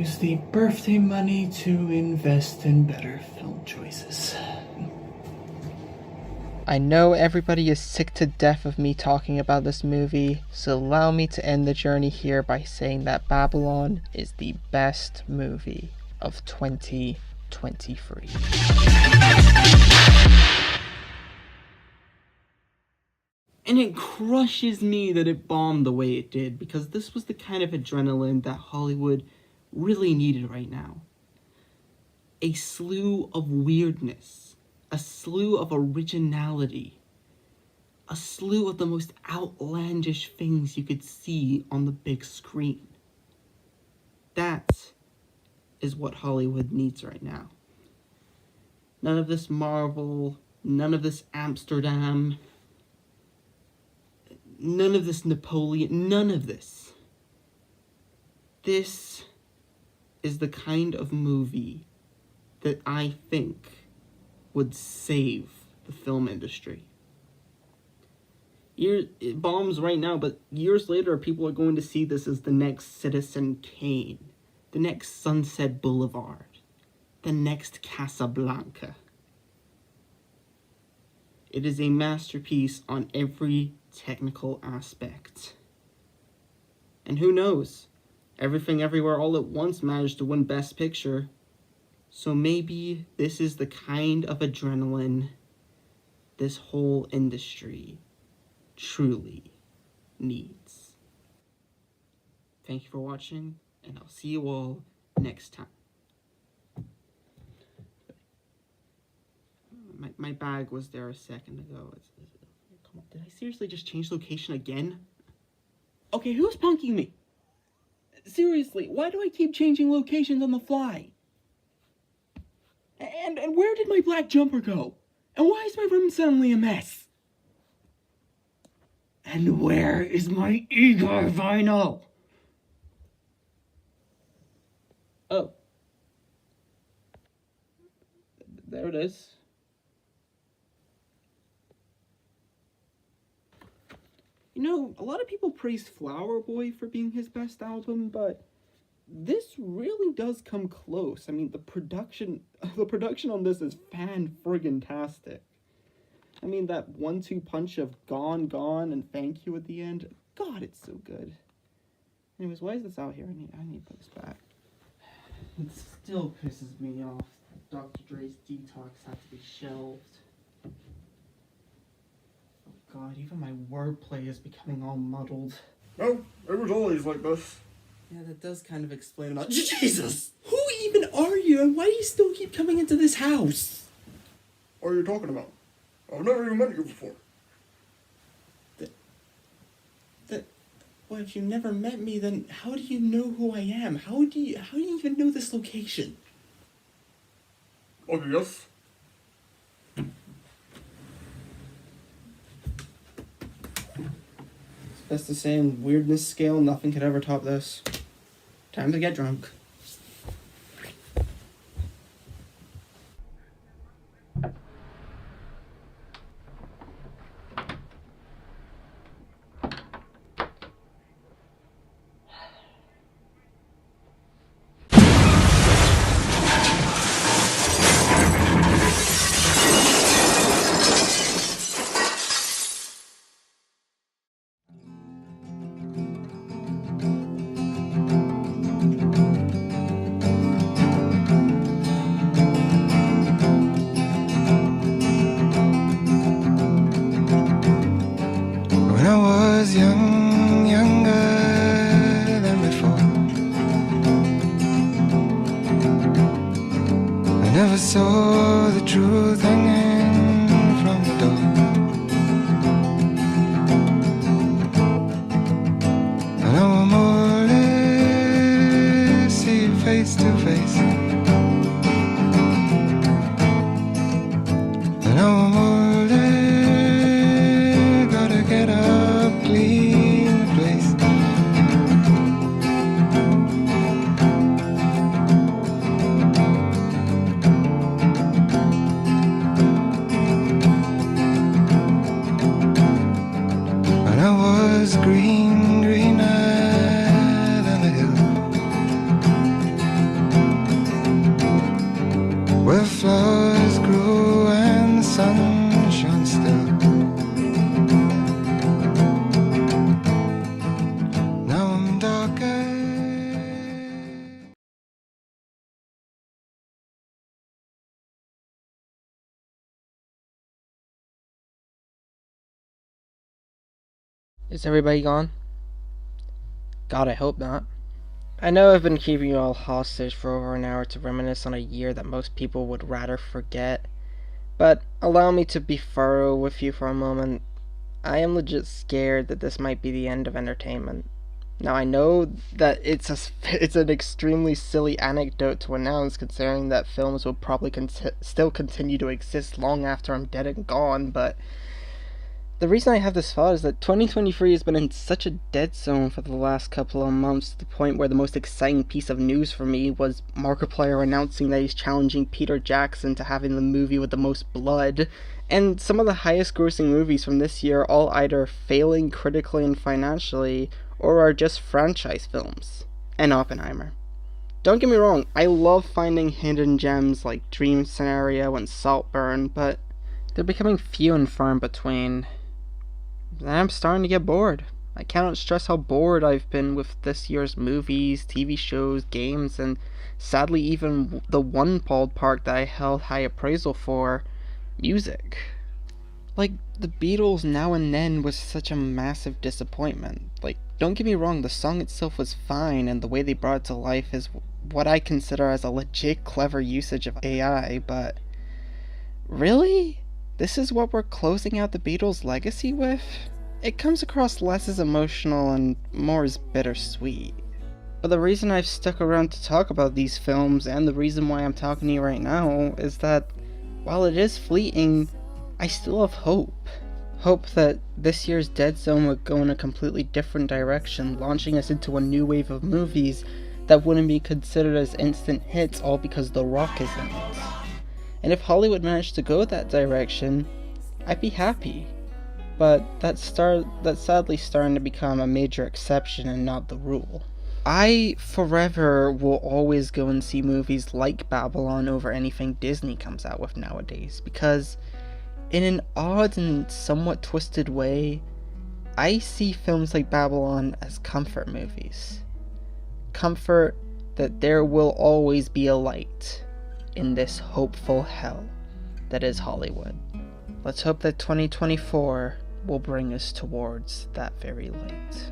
[SPEAKER 1] use the birthday money to invest in better film choices. I know everybody is sick to death of me talking about this movie, so allow me to end the journey here by saying that Babylon is the best movie of 2023. And it crushes me that it bombed the way it did, because this was the kind of adrenaline that Hollywood really needed right now. A slew of weirdness, a slew of originality, a slew of the most outlandish things you could see on the big screen. That is what Hollywood needs right now. None of this Marvel, none of this Amsterdam, none of this Napoleon, none of this. This is the kind of movie that I think would save the film industry. It bombs right now, but years later, people are going to see this as the next Citizen Kane, the next Sunset Boulevard, the next Casablanca. It is a masterpiece on every technical aspect. And who knows? Everything Everywhere All at Once managed to win Best Picture. So maybe this is the kind of adrenaline this whole industry truly needs. Thank you for watching, and I'll see you all next time. My bag was there a second ago. Come on, did I seriously just change location again? Okay, who's punking me? Seriously, why do I keep changing locations on the fly? And where did my black jumper go? And why is my room suddenly a mess? And where is my Igor vinyl? Oh. There it is. You know, a lot of people praise Flower Boy for being his best album, but this really does come close. I mean, the production on this is fan-friggin-tastic. I mean, that 1-2 punch of Gone, Gone, and Thank You at the end. God, it's so good. Anyways, why is this out here? I need to put this back. It still pisses me off that Dr. Dre's Detox had to be shelved. God, even my wordplay is becoming all muddled.
[SPEAKER 13] No, it was always like this.
[SPEAKER 1] Yeah, that does kind of explain about Jesus! Who even are you, and why do you still keep coming into this house?
[SPEAKER 13] What are you talking about? I've never even met you before.
[SPEAKER 1] Well, if you never met me, then how do you know who I am? How do you even know this location?
[SPEAKER 13] Okay, yes.
[SPEAKER 1] Best to say, on weirdness scale, nothing could ever top this. Time to get drunk.
[SPEAKER 22] Saw the truth hanging from the door. And I want more to see you face to face. And I want more to gotta get up, clean the place. Green, greener than the hill.
[SPEAKER 11] Is everybody gone? God, I hope not. I know I've been keeping you all hostage for over an hour to reminisce on a year that most people would rather forget, but allow me to be thorough with you for a moment. I am legit scared that this might be the end of entertainment. Now, I know that it's an extremely silly anecdote to announce, considering that films will probably still continue to exist long after I'm dead and gone, but the reason I have this thought is that 2023 has been in such a dead zone for the last couple of months, to the point where the most exciting piece of news for me was Markiplier announcing that he's challenging Peter Jackson to having the movie with the most blood, and some of the highest grossing movies from this year all either failing critically and financially, or are just franchise films. And Oppenheimer. Don't get me wrong, I love finding hidden gems like Dream Scenario and Saltburn, but they're becoming few and far in between. And I'm starting to get bored. I cannot stress how bored I've been with this year's movies, TV shows, games, and sadly even the one ballpark that I held high appraisal for, music. Like, the Beatles Now and Then was such a massive disappointment. Like, don't get me wrong, the song itself was fine, and the way they brought it to life is what I consider as a legit clever usage of AI, but really? This is what we're closing out the Beatles' legacy with? It comes across less as emotional and more as bittersweet. But the reason I've stuck around to talk about these films, and the reason why I'm talking to you right now, is that while it is fleeting, I still have hope. Hope that this year's Dead Zone would go in a completely different direction, launching us into a new wave of movies that wouldn't be considered as instant hits all because The Rock is in it. And if Hollywood managed to go that direction, I'd be happy. But that's sadly starting to become a major exception and not the rule. I forever will always go and see movies like Babylon over anything Disney comes out with nowadays, because in an odd and somewhat twisted way, I see films like Babylon as comfort movies. Comfort that there will always be a light in this hopeful hell that is Hollywood. Let's hope that 2024 will bring us towards that very light.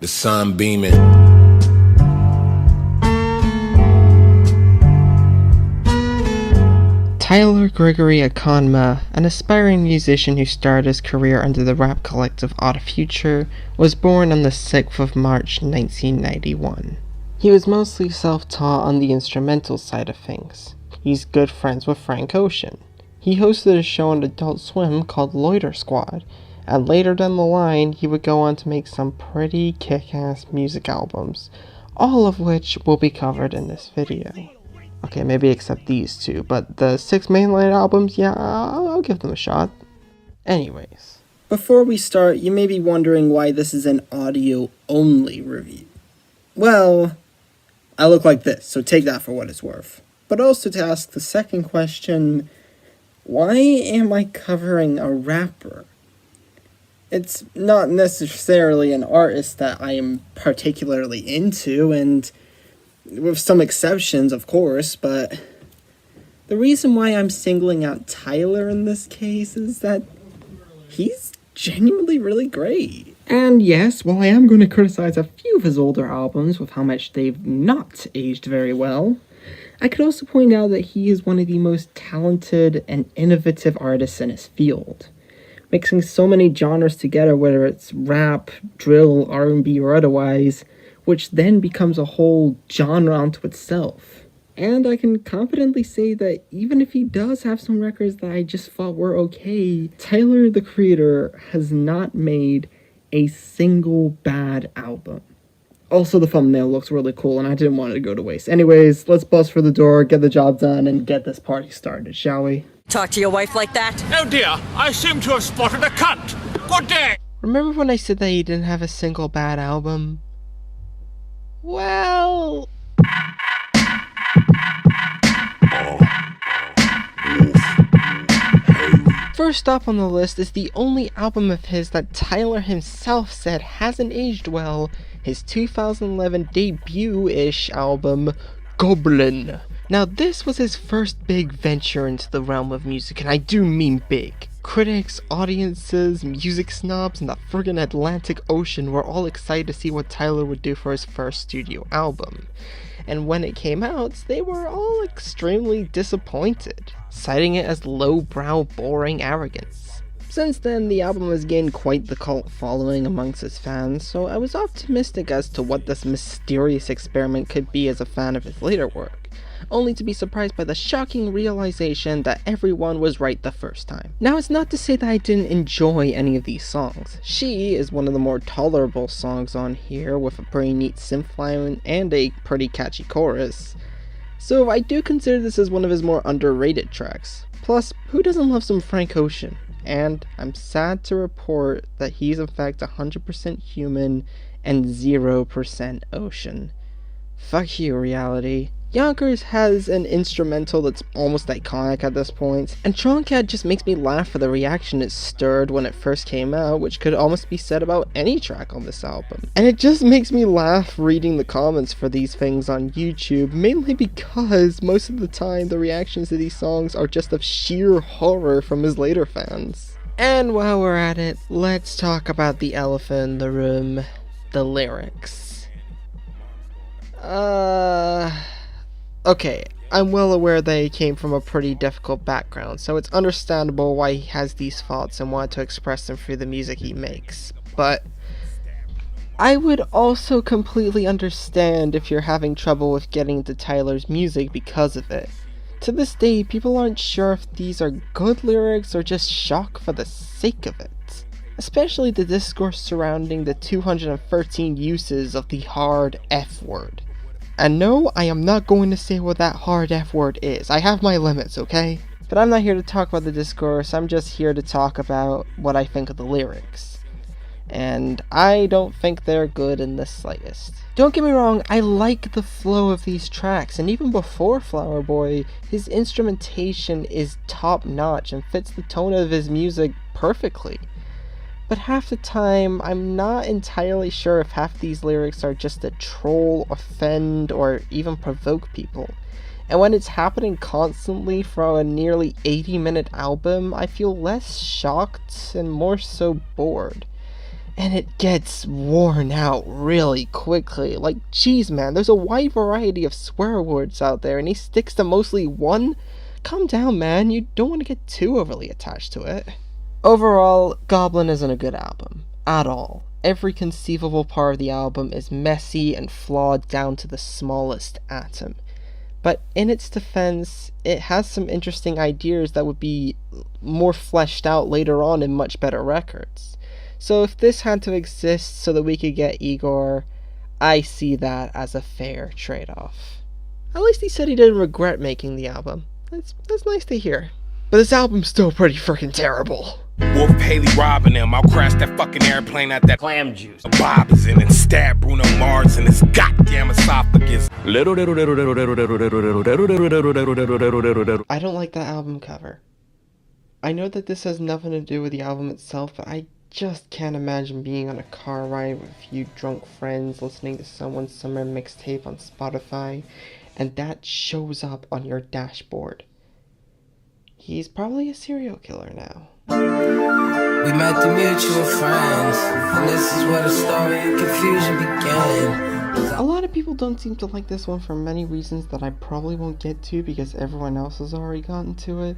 [SPEAKER 4] The sun beaming.
[SPEAKER 11] Tyler Gregory Akonma, an aspiring musician who started his career under the rap collective Odd Future, was born on the 6th of March 1991. He was mostly self-taught on the instrumental side of things. He's good friends with Frank Ocean. He hosted a show on Adult Swim called Loiter Squad, and later down the line he would go on to make some pretty kick-ass music albums, all of which will be covered in this video. Okay, maybe except these two, but the 6 mainline albums, yeah, I'll give them a shot. Anyways. Before we start, you may be wondering why this is an audio-only review. Well, I look like this, so take that for what it's worth. But also to ask the second question, why am I covering a rapper? It's not necessarily an artist that I am particularly into, and with some exceptions, of course, but the reason why I'm singling out Tyler in this case is that he's genuinely really great. And yes, while I am going to criticize a few of his older albums with how much they've not aged very well, I could also point out that he is one of the most talented and innovative artists in his field, mixing so many genres together, whether it's rap, drill, R&B, or otherwise, which then becomes a whole genre unto itself. And I can confidently say that even if he does have some records that I just thought were okay, Tyler, the Creator, has not made a single bad album. Also, the thumbnail looks really cool, and I didn't want it to go to waste. Anyways, let's bust for the door, get the job done, and get this party started, shall we?
[SPEAKER 5] Talk to your wife like that?
[SPEAKER 7] Oh dear, I seem to have spotted a cunt. Good day.
[SPEAKER 1] Remember when I said that he didn't have a single bad album? Well... First up on the list is the only album of his that Tyler himself said hasn't aged well, his 2011 debut-ish album, Goblin. Now this was his first big venture into the realm of music, and I do mean big. Critics, audiences, music snobs, and the friggin' Atlantic Ocean were all excited to see what Tyler would do for his first studio album. And when it came out, they were all extremely disappointed, citing it as lowbrow, boring arrogance. Since then, the album has gained quite the cult following amongst his fans, so I was optimistic as to what this mysterious experiment could be as a fan of his later work, only to be surprised by the shocking realization that everyone was right the first time. Now, it's not to say that I didn't enjoy any of these songs. She is one of the more tolerable songs on here, with a pretty neat synth line and a pretty catchy chorus. So I do consider this as one of his more underrated tracks. Plus, who doesn't love some Frank Ocean? And I'm sad to report that he's in fact 100% human and 0% ocean. Fuck you, reality. Yonkers has an instrumental that's almost iconic at this point, and Troncat just makes me laugh for the reaction it stirred when it first came out, which could almost be said about any track on this album. And it just makes me laugh reading the comments for these things on YouTube, mainly because most of the time the reactions to these songs are just of sheer horror from his later fans. And while we're at it, let's talk about the elephant in the room, the lyrics. Okay, I'm well aware that he came from a pretty difficult background, so it's understandable why he has these thoughts and wanted to express them through the music he makes, but I would also completely understand if you're having trouble with getting into Tyler's music because of it. To this day, people aren't sure if these are good lyrics or just shock for the sake of it. Especially the discourse surrounding the 213 uses of the hard F word. And no, I am not going to say what that hard F word is. I have my limits, okay? But I'm not here to talk about the discourse, I'm just here to talk about what I think of the lyrics. And I don't think they're good in the slightest. Don't get me wrong, I like the flow of these tracks, and even before Flower Boy, his instrumentation is top notch and fits the tone of his music perfectly. But half the time, I'm not entirely sure if half these lyrics are just to troll, offend, or even provoke people. And when it's happening constantly for a nearly 80-minute album, I feel less shocked and more so bored. And it gets worn out really quickly. Like, geez man, there's a wide variety of swear words out there and he sticks to mostly one? Calm down man, you don't want to get too overly attached to it. Overall, Goblin isn't a good album. At all. Every conceivable part of the album is messy and flawed down to the smallest atom. But in its defense, it has some interesting ideas that would be more fleshed out later on in much better records. So if this had to exist so that we could get Igor, I see that as a fair trade-off. At least he said he didn't regret making the album. That's nice to hear. But this album's still pretty freaking terrible.
[SPEAKER 4] Wolf Haley robbing him. I'll crash that fucking airplane at that clam juice. Bob is in and stab Bruno Mars in his goddamn esophagus.
[SPEAKER 1] I don't like that album cover. I know that this has nothing to do with the album itself, but I just can't imagine being on a car ride with a few drunk friends listening to someone's summer mixtape on Spotify, and that shows up on your dashboard. He's probably a serial killer now.
[SPEAKER 5] We met the mutual friends, and this is where the story of confusion began.
[SPEAKER 1] A lot of people don't seem to like this one for many reasons that I probably won't get to because everyone else has already gotten to it,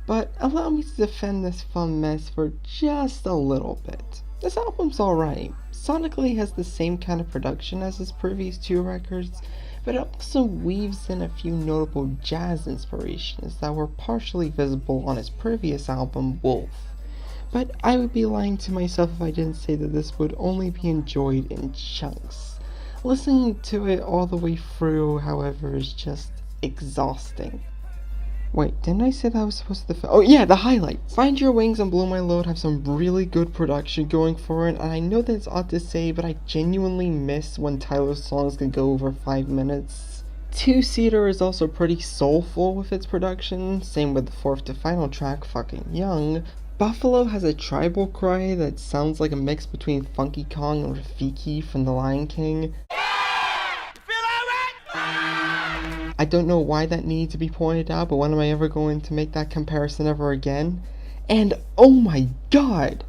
[SPEAKER 1] but allow me to defend this fun mess for just a little bit. This album's alright. Sonically has the same kind of production as his previous two records, but it also weaves in a few notable jazz inspirations that were partially visible on his previous album, Wolf. But I would be lying to myself if I didn't say that this would only be enjoyed in chunks. Listening to it all the way through, however, is just exhausting. Wait, didn't I say that was supposed to oh yeah, the highlights. Find Your Wings and Blow My Load have some really good production going for it, and I know that's odd to say, but I genuinely miss when Tyler's songs could go over 5 minutes. Two-Seater is also pretty soulful with its production, same with the fourth to final track, Fucking Young. Buffalo has a tribal cry that sounds like a mix between Funky Kong and Rafiki from The Lion King. I don't know why that needs to be pointed out, but when am I ever going to make that comparison ever again? And oh my god!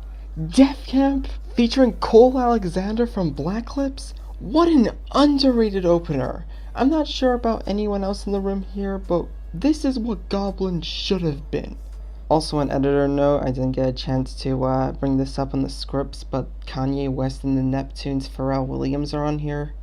[SPEAKER 1] Death Camp featuring Cole Alexander from Black Lips? What an underrated opener! I'm not sure about anyone else in the room here, but this is what Goblin should have been. Also, an editor note, I didn't get a chance to bring this up on the scripts, but Kanye West and the Neptunes' Pharrell Williams are on here.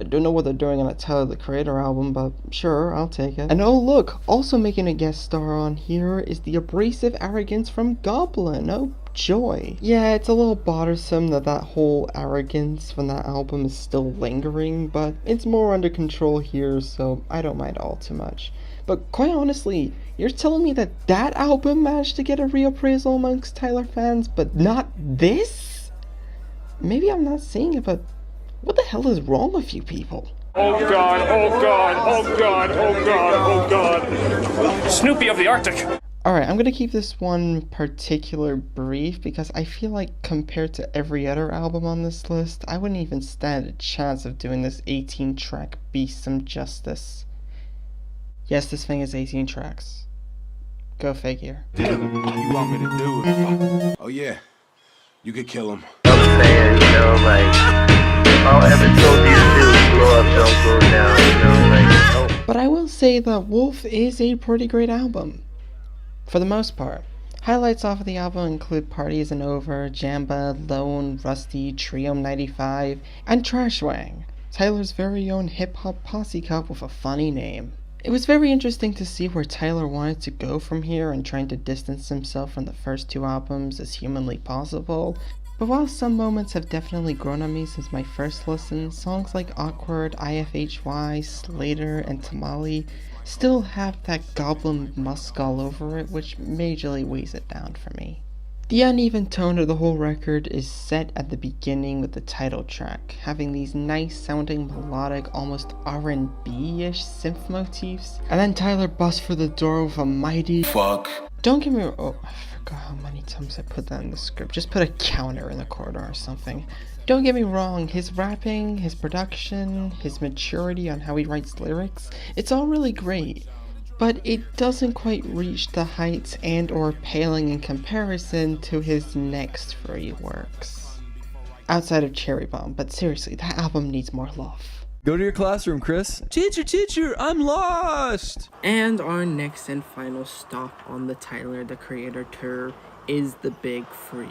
[SPEAKER 1] I don't know what they're doing on a Tyler the Creator album, but sure, I'll take it. And oh look, also making a guest star on here is the abrasive arrogance from Goblin. Oh joy. Yeah, it's a little bothersome that whole arrogance from that album is still lingering, but it's more under control here, so I don't mind all too much. But quite honestly, you're telling me that album managed to get a reappraisal amongst Tyler fans, but not this? Maybe I'm not seeing it, but what the hell is wrong with you people?
[SPEAKER 7] Oh god, oh god, oh god, oh god, oh god. Snoopy of the Arctic.
[SPEAKER 1] Alright, I'm gonna keep this one particular brief because I feel like compared to every other album on this list, I wouldn't even stand a chance of doing this 18-track beast some justice. Yes, this thing is 18 tracks. Go figure.
[SPEAKER 19] You want me to do it? Oh yeah, you could kill him.
[SPEAKER 10] I'm saying, you know, like, all I ever told you to do is blow up, don't go down, you know, like, oh.
[SPEAKER 1] But I will say that Wolf is a pretty great album. For the most part. Highlights off of the album include Party Isn't Over, Jamba, Lone, Rusty, Trio 95, and Trashwang, Tyler's very own hip-hop posse cup with a funny name. It was very interesting to see where Tyler wanted to go from here and trying to distance himself from the first two albums as humanly possible. But while some moments have definitely grown on me since my first listen, songs like Awkward, IFHY, Slater, and Tamale still have that Goblin musk all over it, which majorly weighs it down for me. The uneven tone of the whole record is set at the beginning with the title track, having these nice sounding melodic, almost R&B-ish synth motifs, and then Tyler busts for the door with a mighty fuck. Don't get me wrong, oh, I forgot how many times I put that in the script, just put a counter in the corner or something. Don't get me wrong, his rapping, his production, his maturity on how he writes lyrics, it's all really great. But it doesn't quite reach the heights and or paling in comparison to his next three works. Outside of Cherry Bomb, but seriously, that album needs more love.
[SPEAKER 14] Go to your classroom, Chris. Teacher, I'm lost!
[SPEAKER 11] And our next and final stop on the Tyler the Creator tour is The Big Free.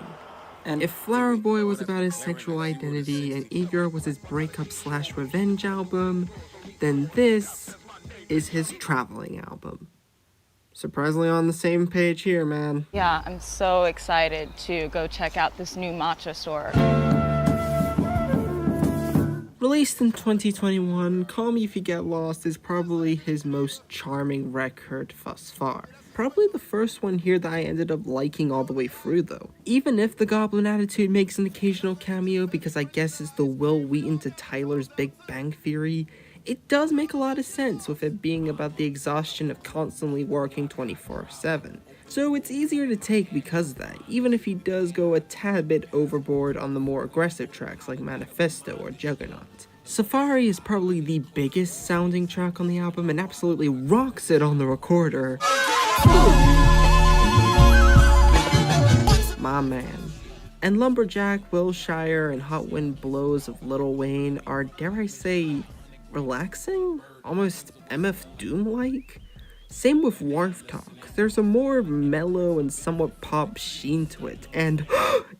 [SPEAKER 11] And if Flower Boy was about his sexual identity and Eager was his breakup/revenge album, then this is his traveling album. Surprisingly on the same page here, man.
[SPEAKER 23] Yeah, I'm so excited to go check out this new matcha store.
[SPEAKER 11] Released in 2021, Call Me If You Get Lost is probably his most charming record thus far. Probably the first one here that I ended up liking all the way through though. Even if the Goblin Attitude makes an occasional cameo because I guess it's the Will Wheaton to Tyler's Big Bang Theory, it does make a lot of sense with it being about the exhaustion of constantly working 24/7. So it's easier to take because of that, even if he does go a tad bit overboard on the more aggressive tracks like Manifesto or Juggernaut. Safari is probably the biggest sounding track on the album and absolutely rocks it on the recorder. My man. And Lumberjack, Wilshire, and Hot Wind Blows of Lil Wayne are, dare I say, relaxing? Almost MF Doom-like? Same with Wharf Talk. There's a more mellow and somewhat pop sheen to it. And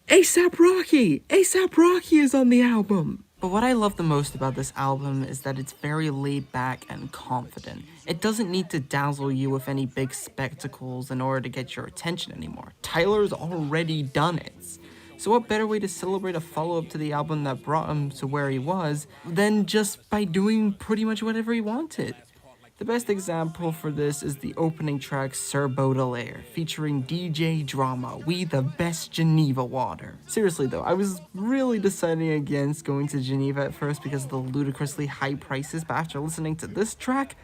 [SPEAKER 11] A$AP Rocky! A$AP Rocky is on the album! But what I love the most about this album is that it's very laid back and confident. It doesn't need to dazzle you with any big spectacles in order to get your attention anymore. Tyler's already done it. So what better way to celebrate a follow-up to the album that brought him to where he was than just by doing pretty much whatever he wanted? The best example for this is the opening track Sir Baudelaire, featuring DJ Drama, We the Best Geneva Water. Seriously though, I was really deciding against going to Geneva at first because of the ludicrously high prices, but after listening to this track,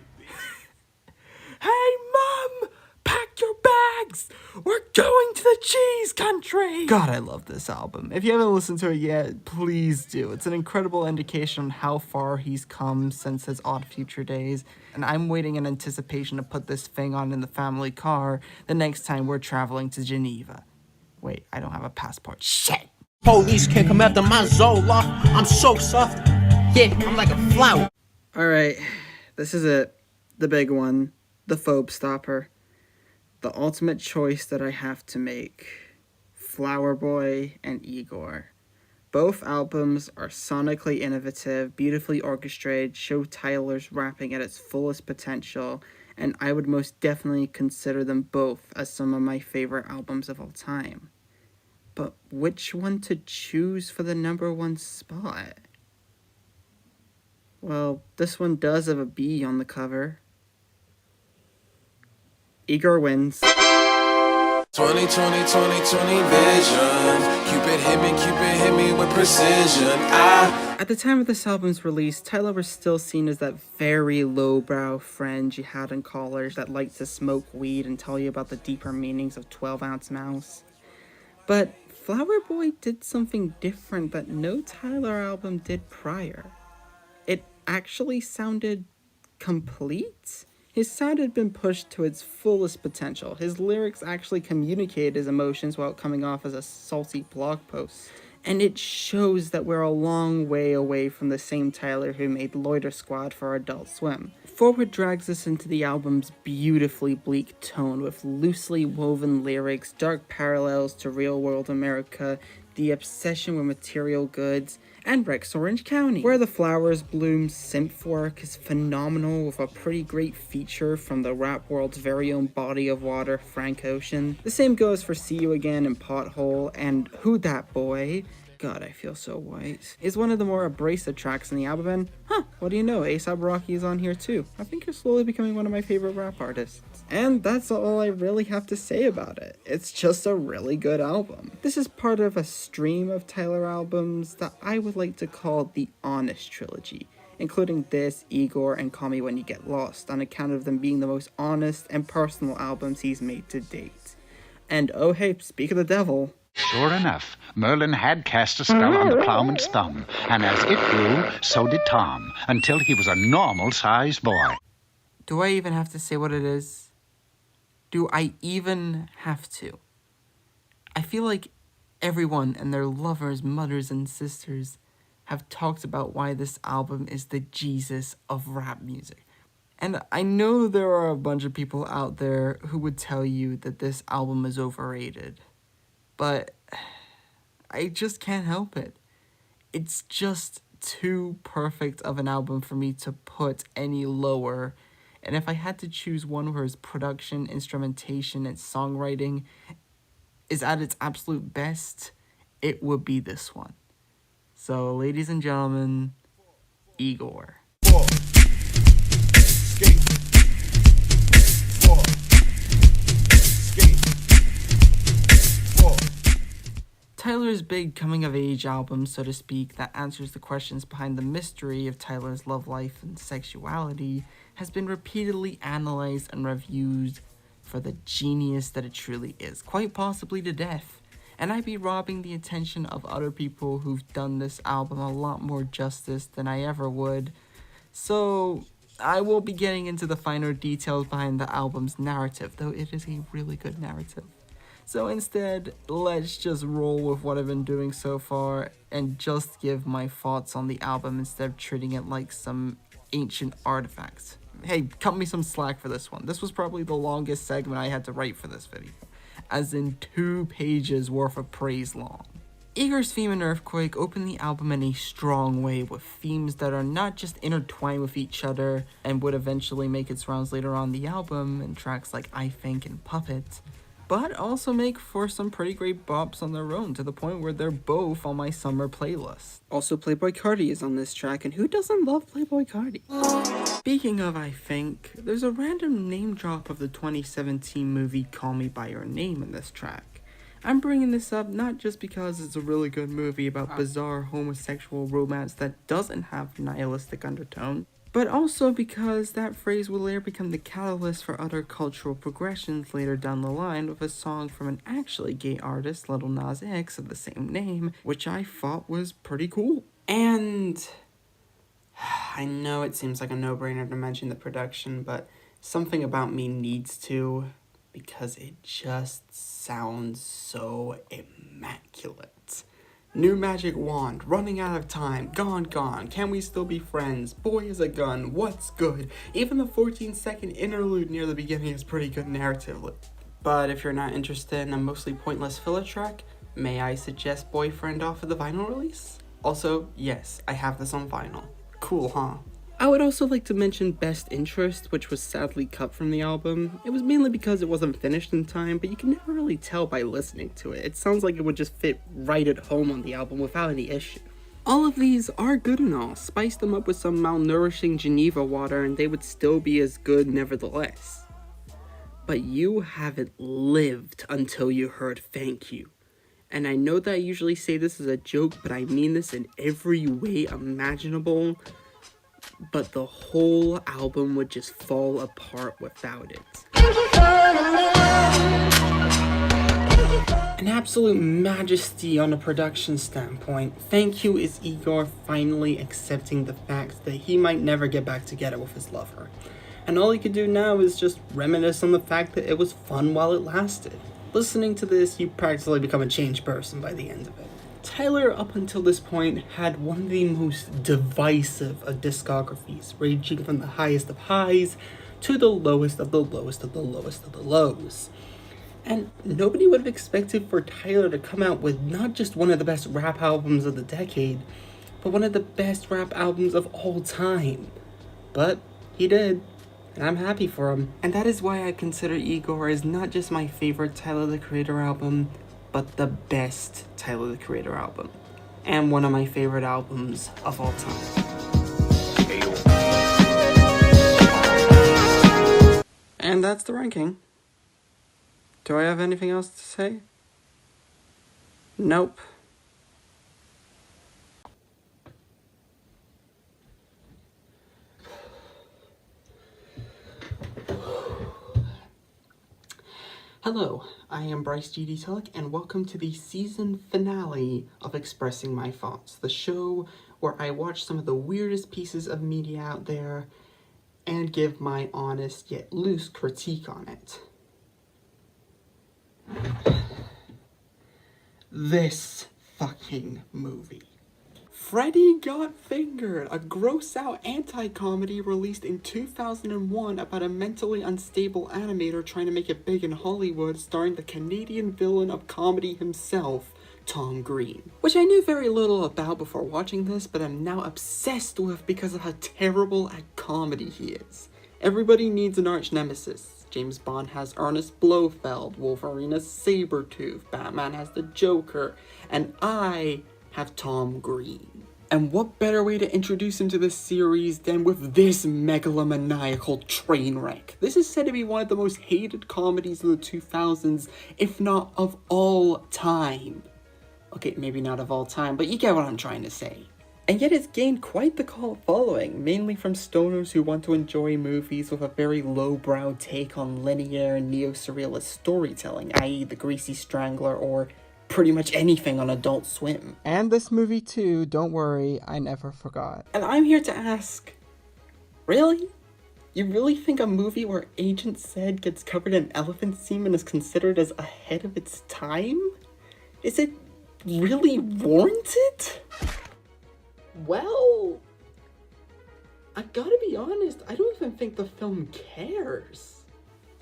[SPEAKER 11] hey mom, pack your bags, we're going to the cheese country! God, I love this album. If you haven't listened to it yet, please do. It's an incredible indication on how far he's come since his Odd Future days, and I'm waiting in anticipation to put this thing on in the family car the next time we're traveling to Geneva. Wait, I don't have a passport. Shit!
[SPEAKER 2] Police can't come after my Zola. I'm so soft. Yeah, I'm like a flower.
[SPEAKER 11] Alright, this is it. The big one. The Phobe Stopper. The ultimate choice that I have to make. Flower Boy and Igor. Both albums are sonically innovative, beautifully orchestrated, show Tyler's rapping at its fullest potential, and I would most definitely consider them both as some of my favorite albums of all time. But which one to choose for the #1 spot? Well, this one does have a B on the cover. Igor wins.
[SPEAKER 2] 2020 vision. Cupid hit me with precision.
[SPEAKER 11] At the time of this album's release, Tyler was still seen as that very lowbrow friend you had in college that liked to smoke weed and tell you about the deeper meanings of 12-ounce mouse. But Flower Boy did something different that no Tyler album did prior. It actually sounded complete. His sound had been pushed to its fullest potential. His lyrics actually communicated his emotions without coming off as a salty blog post. And it shows that we're a long way away from the same Tyler who made Loiter Squad for Adult Swim. Forward drags us into the album's beautifully bleak tone with loosely woven lyrics, dark parallels to real-world America, the obsession with material goods, and Rex Orange County. Where the Flowers Bloom synth work is phenomenal with a pretty great feature from the rap world's very own body of water, Frank Ocean. The same goes for See You Again and Pothole, and Who Dat Boy, God, I feel so white, is one of the more abrasive tracks in the album, and what do you know, A$AP Rocky is on here too. I think you're slowly becoming one of my favorite rap artists. And that's all I really have to say about it. It's just a really good album. This is part of a stream of Tyler albums that I would like to call the Honest Trilogy, including this, Igor, and Call Me When You Get Lost, on account of them being the most honest and personal albums he's made to date. And oh hey, speak of the devil.
[SPEAKER 12] Sure enough, Merlin had cast a spell on the plowman's thumb, and as it grew, so did Tom, until he was a normal-sized boy.
[SPEAKER 11] Do I even have to say what it is? Do I even have to? I feel like everyone and their lovers, mothers, and sisters have talked about why this album is the Jesus of rap music. And I know there are a bunch of people out there who would tell you that this album is overrated. But I just can't help it. It's just too perfect of an album for me to put any lower. And if I had to choose one where his production, instrumentation, and songwriting is at its absolute best, it would be this one. So, ladies and gentlemen, Igor. Tyler's big coming-of-age album, so to speak, that answers the questions behind the mystery of Tyler's love life and sexuality, has been repeatedly analyzed and reviewed for the genius that it truly is, quite possibly to death. And I'd be robbing the attention of other people who've done this album a lot more justice than I ever would. So I will be getting into the finer details behind the album's narrative, though it is a really good narrative. So instead, let's just roll with what I've been doing so far and just give my thoughts on the album instead of treating it like some ancient artifact. Hey, cut me some slack for this one. This was probably the longest segment I had to write for this video, as in 2 pages worth of praise long. Igor's theme and Earthquake open the album in a strong way with themes that are not just intertwined with each other and would eventually make its rounds later on the album in tracks like I Think and Puppet, but also make for some pretty great bops on their own, to the point where they're both on my summer playlist. Also, Playboi Carti is on this track, and who doesn't love Playboi Carti? Speaking of I think, there's a random name drop of the 2017 movie Call Me By Your Name in this track. I'm bringing this up not just because it's a really good movie about bizarre homosexual romance that doesn't have nihilistic undertone, but also because that phrase will later become the catalyst for other cultural progressions later down the line with a song from an actually gay artist, Lil Nas X, of the same name, which I thought was pretty cool. And I know it seems like a no-brainer to mention the production, but something about me needs to, because it just sounds so immaculate. New magic wand, running out of time, gone, can we still be friends, boy is a gun, what's good? Even the 14-second interlude near the beginning is pretty good narratively. But if you're not interested in a mostly pointless filler track, may I suggest Boyfriend off of the vinyl release? Also, yes, I have this on vinyl. Cool, huh? I would also like to mention Best Interest, which was sadly cut from the album. It was mainly because it wasn't finished in time, but you can never really tell by listening to it. It sounds like it would just fit right at home on the album without any issue. All of these are good and all. Spice them up with some malnourishing Geneva water and they would still be as good nevertheless. But you haven't lived until you heard Thank You. And I know that I usually say this as a joke, but I mean this in every way imaginable. But the whole album would just fall apart without it. An absolute majesty on a production standpoint, Thank You is Igor finally accepting the fact that he might never get back together with his lover. And all he could do now is just reminisce on the fact that it was fun while it lasted. Listening to this, you practically become a changed person by the end of it. Tyler, up until this point, had one of the most divisive of discographies, ranging from the highest of highs to the lowest of the lowest of the lowest of the lows. And nobody would have expected for Tyler to come out with not just one of the best rap albums of the decade, but one of the best rap albums of all time. But he did, and I'm happy for him. And that is why I consider Igor as not just my favorite Tyler the Creator album, but the best Tyler the Creator album, and one of my favorite albums of all time. And that's the ranking. Do I have anything else to say? Nope. Hello, I am Bryce G.D. Tulloch, and welcome to the season finale of Expressing My Thoughts, the show where I watch some of the weirdest pieces of media out there and give my honest yet loose critique on it. This fucking movie. Freddy Got Fingered, a gross-out anti-comedy released in 2001 about a mentally unstable animator trying to make it big in Hollywood, starring the Canadian villain of comedy himself, Tom Green. Which I knew very little about before watching this, but I'm now obsessed with because of how terrible at comedy he is. Everybody needs an arch nemesis. James Bond has Ernest Blofeld, Wolverine has Sabretooth, Batman has the Joker, and I have Tom Green. And what better way to introduce him to this series than with this megalomaniacal train wreck? This is said to be one of the most hated comedies of the 2000s, if not of all time. Okay, maybe not of all time, but you get what I'm trying to say. And yet it's gained quite the cult following, mainly from stoners who want to enjoy movies with a very lowbrow take on linear and neo-surrealist storytelling, i.e. The Greasy Strangler or pretty much anything on Adult Swim.
[SPEAKER 1] And this movie too, don't worry, I never forgot.
[SPEAKER 11] And I'm here to ask, really? You really think a movie where Agent Zed gets covered in elephant semen is considered as ahead of its time? Is it really warranted? Well, I gotta be honest, I don't even think the film cares.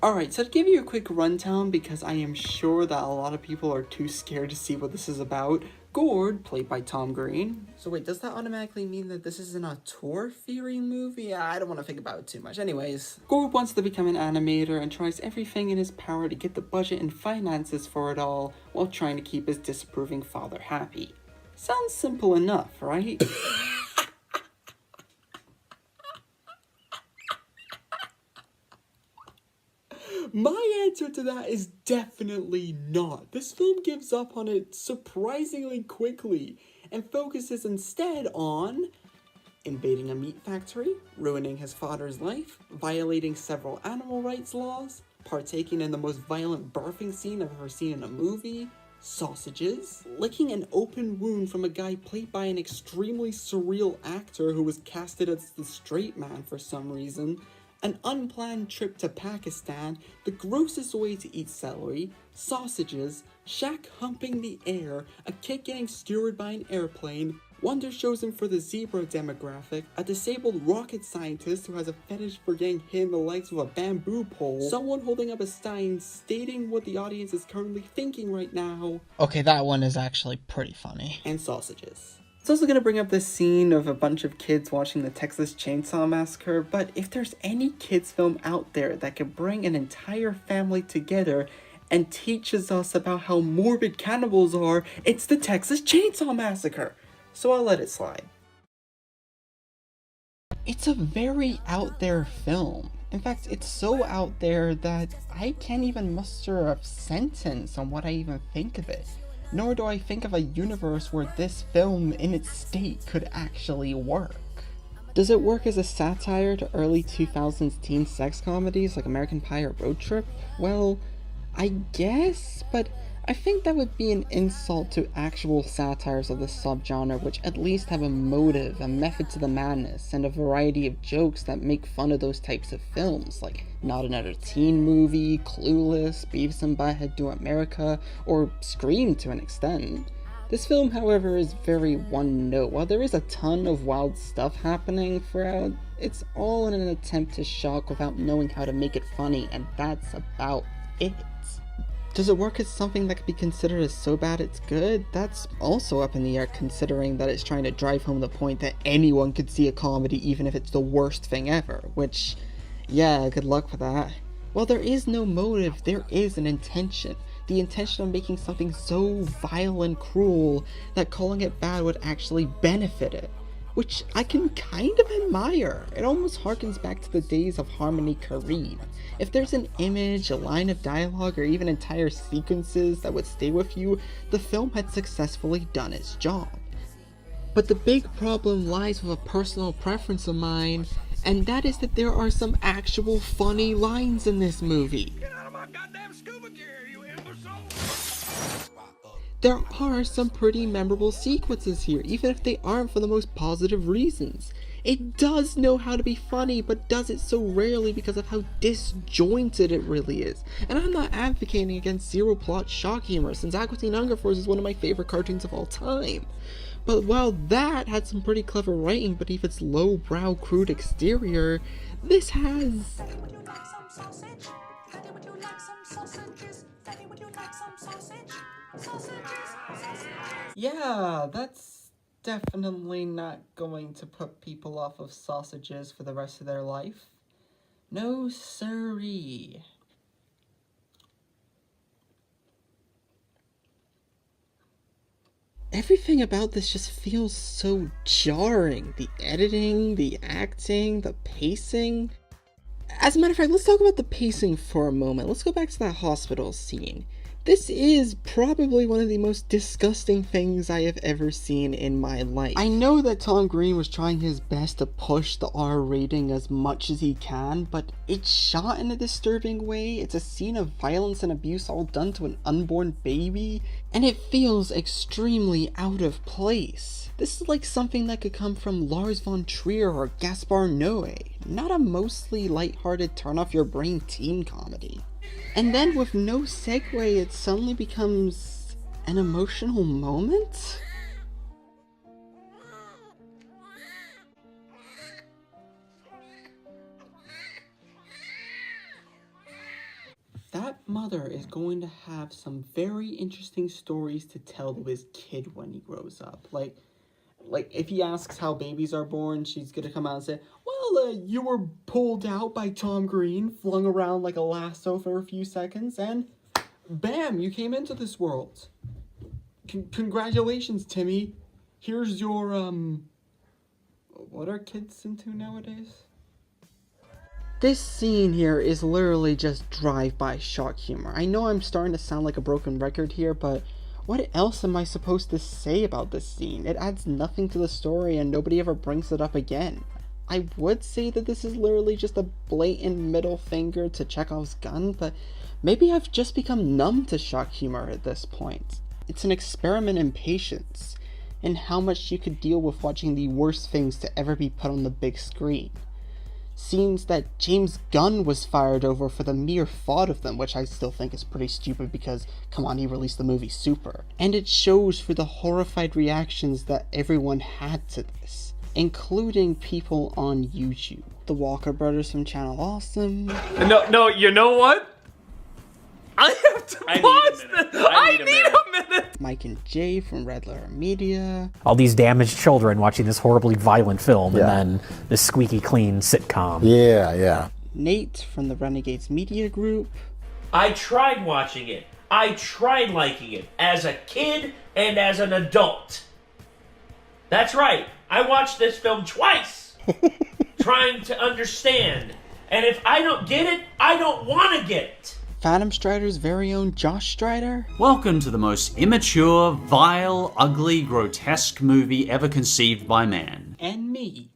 [SPEAKER 11] Alright, so to give you a quick rundown, because I am sure that a lot of people are too scared to see what this is about, Gord, played by Tom Green. So wait, does that automatically mean that this is an auteur theory movie? I don't want to think about it too much. Anyways, Gord wants to become an animator and tries everything in his power to get the budget and finances for it all, while trying to keep his disapproving father happy. Sounds simple enough, right? answer to that is definitely not. This film gives up on it surprisingly quickly and focuses instead on invading a meat factory, ruining his father's life, violating several animal rights laws, partaking in the most violent barfing scene I've ever seen in a movie, sausages, licking an open wound from a guy played by an extremely surreal actor who was casted as the straight man for some reason, an unplanned trip to Pakistan, the grossest way to eat celery, sausages, Shaq humping the air, a kid getting skewered by an airplane, wonder chosen for the zebra demographic, a disabled rocket scientist who has a fetish for getting hit in the legs with a bamboo pole, someone holding up a sign stating what the audience is currently thinking right now.
[SPEAKER 1] Okay, that one is actually pretty funny.
[SPEAKER 11] And sausages. It's also going to bring up this scene of a bunch of kids watching the Texas Chainsaw Massacre, but if there's any kids film out there that could bring an entire family together and teaches us about how morbid cannibals are, it's the Texas Chainsaw Massacre. So I'll let it slide.
[SPEAKER 1] It's a very out there film. In fact, it's so out there that I can't even muster a sentence on what I even think of it. Nor do I think of a universe where this film in its state could actually work. Does it work as a satire to early 2000s teen sex comedies like American Pie or Road Trip? Well, I guess, but I think that would be an insult to actual satires of the subgenre, which at least have a motive, a method to the madness, and a variety of jokes that make fun of those types of films, like Not Another Teen Movie, Clueless, Beavis and Butthead Do America, or Scream to an extent. This film, however, is very one-note. While there is a ton of wild stuff happening throughout, it's all in an attempt to shock without knowing how to make it funny, and that's about it. Does it work as something that could be considered as so bad it's good? That's also up in the air, considering that it's trying to drive home the point that anyone could see a comedy even if it's the worst thing ever, which, yeah, good luck with that. While there is no motive, there is an intention. The intention of making something so vile and cruel that calling it bad would actually benefit it, which I can kind of admire. It almost harkens back to the days of Harmony Korine. If there's an image, a line of dialogue, or even entire sequences that would stay with you, the film had successfully done its job. But the big problem lies with a personal preference of mine, and that is that there are some actual funny lines in this movie.
[SPEAKER 7] Get out of my goddamn scuba gear, you imbecile!
[SPEAKER 1] There are some pretty memorable sequences here, even if they aren't for the most positive reasons. It does know how to be funny, but does it so rarely because of how disjointed it really is. And I'm not advocating against zero plot shock humor, since Aqua Teen Hunger Force is one of my favorite cartoons of all time. But while that had some pretty clever writing beneath its low-brow, crude exterior, this has...
[SPEAKER 11] Yeah, that's definitely not going to put people off of sausages for the rest of their life. No siree.
[SPEAKER 1] Everything about this just feels so jarring. The editing, the acting, the pacing. As a matter of fact, let's talk about the pacing for a moment. Let's go back to that hospital scene. This is probably one of the most disgusting things I have ever seen in my life. I know that Tom Green was trying his best to push the R rating as much as he can, but it's shot in a disturbing way. It's a scene of violence and abuse all done to an unborn baby, and it feels extremely out of place. This is like something that could come from Lars von Trier or Gaspar Noé, not a mostly lighthearted turn-off-your-brain teen comedy. And then with no segue, it suddenly becomes an emotional moment?
[SPEAKER 11] That mother is going to have some very interesting stories to tell to his kid when he grows up. Like if he asks how babies are born, she's gonna come out and say, well, you were pulled out by Tom Green, flung around like a lasso for a few seconds, and bam, you came into this world. Congratulations, Timmy. Here's your, what are kids into nowadays?
[SPEAKER 1] This scene here is literally just drive-by shock humor. I know I'm starting to sound like a broken record here, but what else am I supposed to say about this scene? It adds nothing to the story and nobody ever brings it up again. I would say that this is literally just a blatant middle finger to Chekhov's gun, but maybe I've just become numb to shock humor at this point. It's an experiment in patience, and how much you could deal with watching the worst things to ever be put on the big screen. Scenes that James Gunn was fired over for the mere thought of them, which I still think is pretty stupid because, come on, he released the movie Super. And it shows through the horrified reactions that everyone had to this, including people on YouTube. The Walker Brothers from Channel Awesome.
[SPEAKER 15] No, you know what? I have to pause this. I need a minute.
[SPEAKER 1] Mike and Jay from Red Letter Media.
[SPEAKER 20] All these damaged children watching this horribly violent film, and then this squeaky clean sitcom.
[SPEAKER 21] Yeah.
[SPEAKER 1] Nate from the Renegades Media Group.
[SPEAKER 2] I tried watching it. I tried liking it as a kid and as an adult. That's right. I watched this film twice, trying to understand. And if I don't get it, I don't want to get it.
[SPEAKER 1] Phantom Strider's very own Josh Strider.
[SPEAKER 24] Welcome to the most immature, vile, ugly, grotesque movie ever conceived by man.
[SPEAKER 1] And me.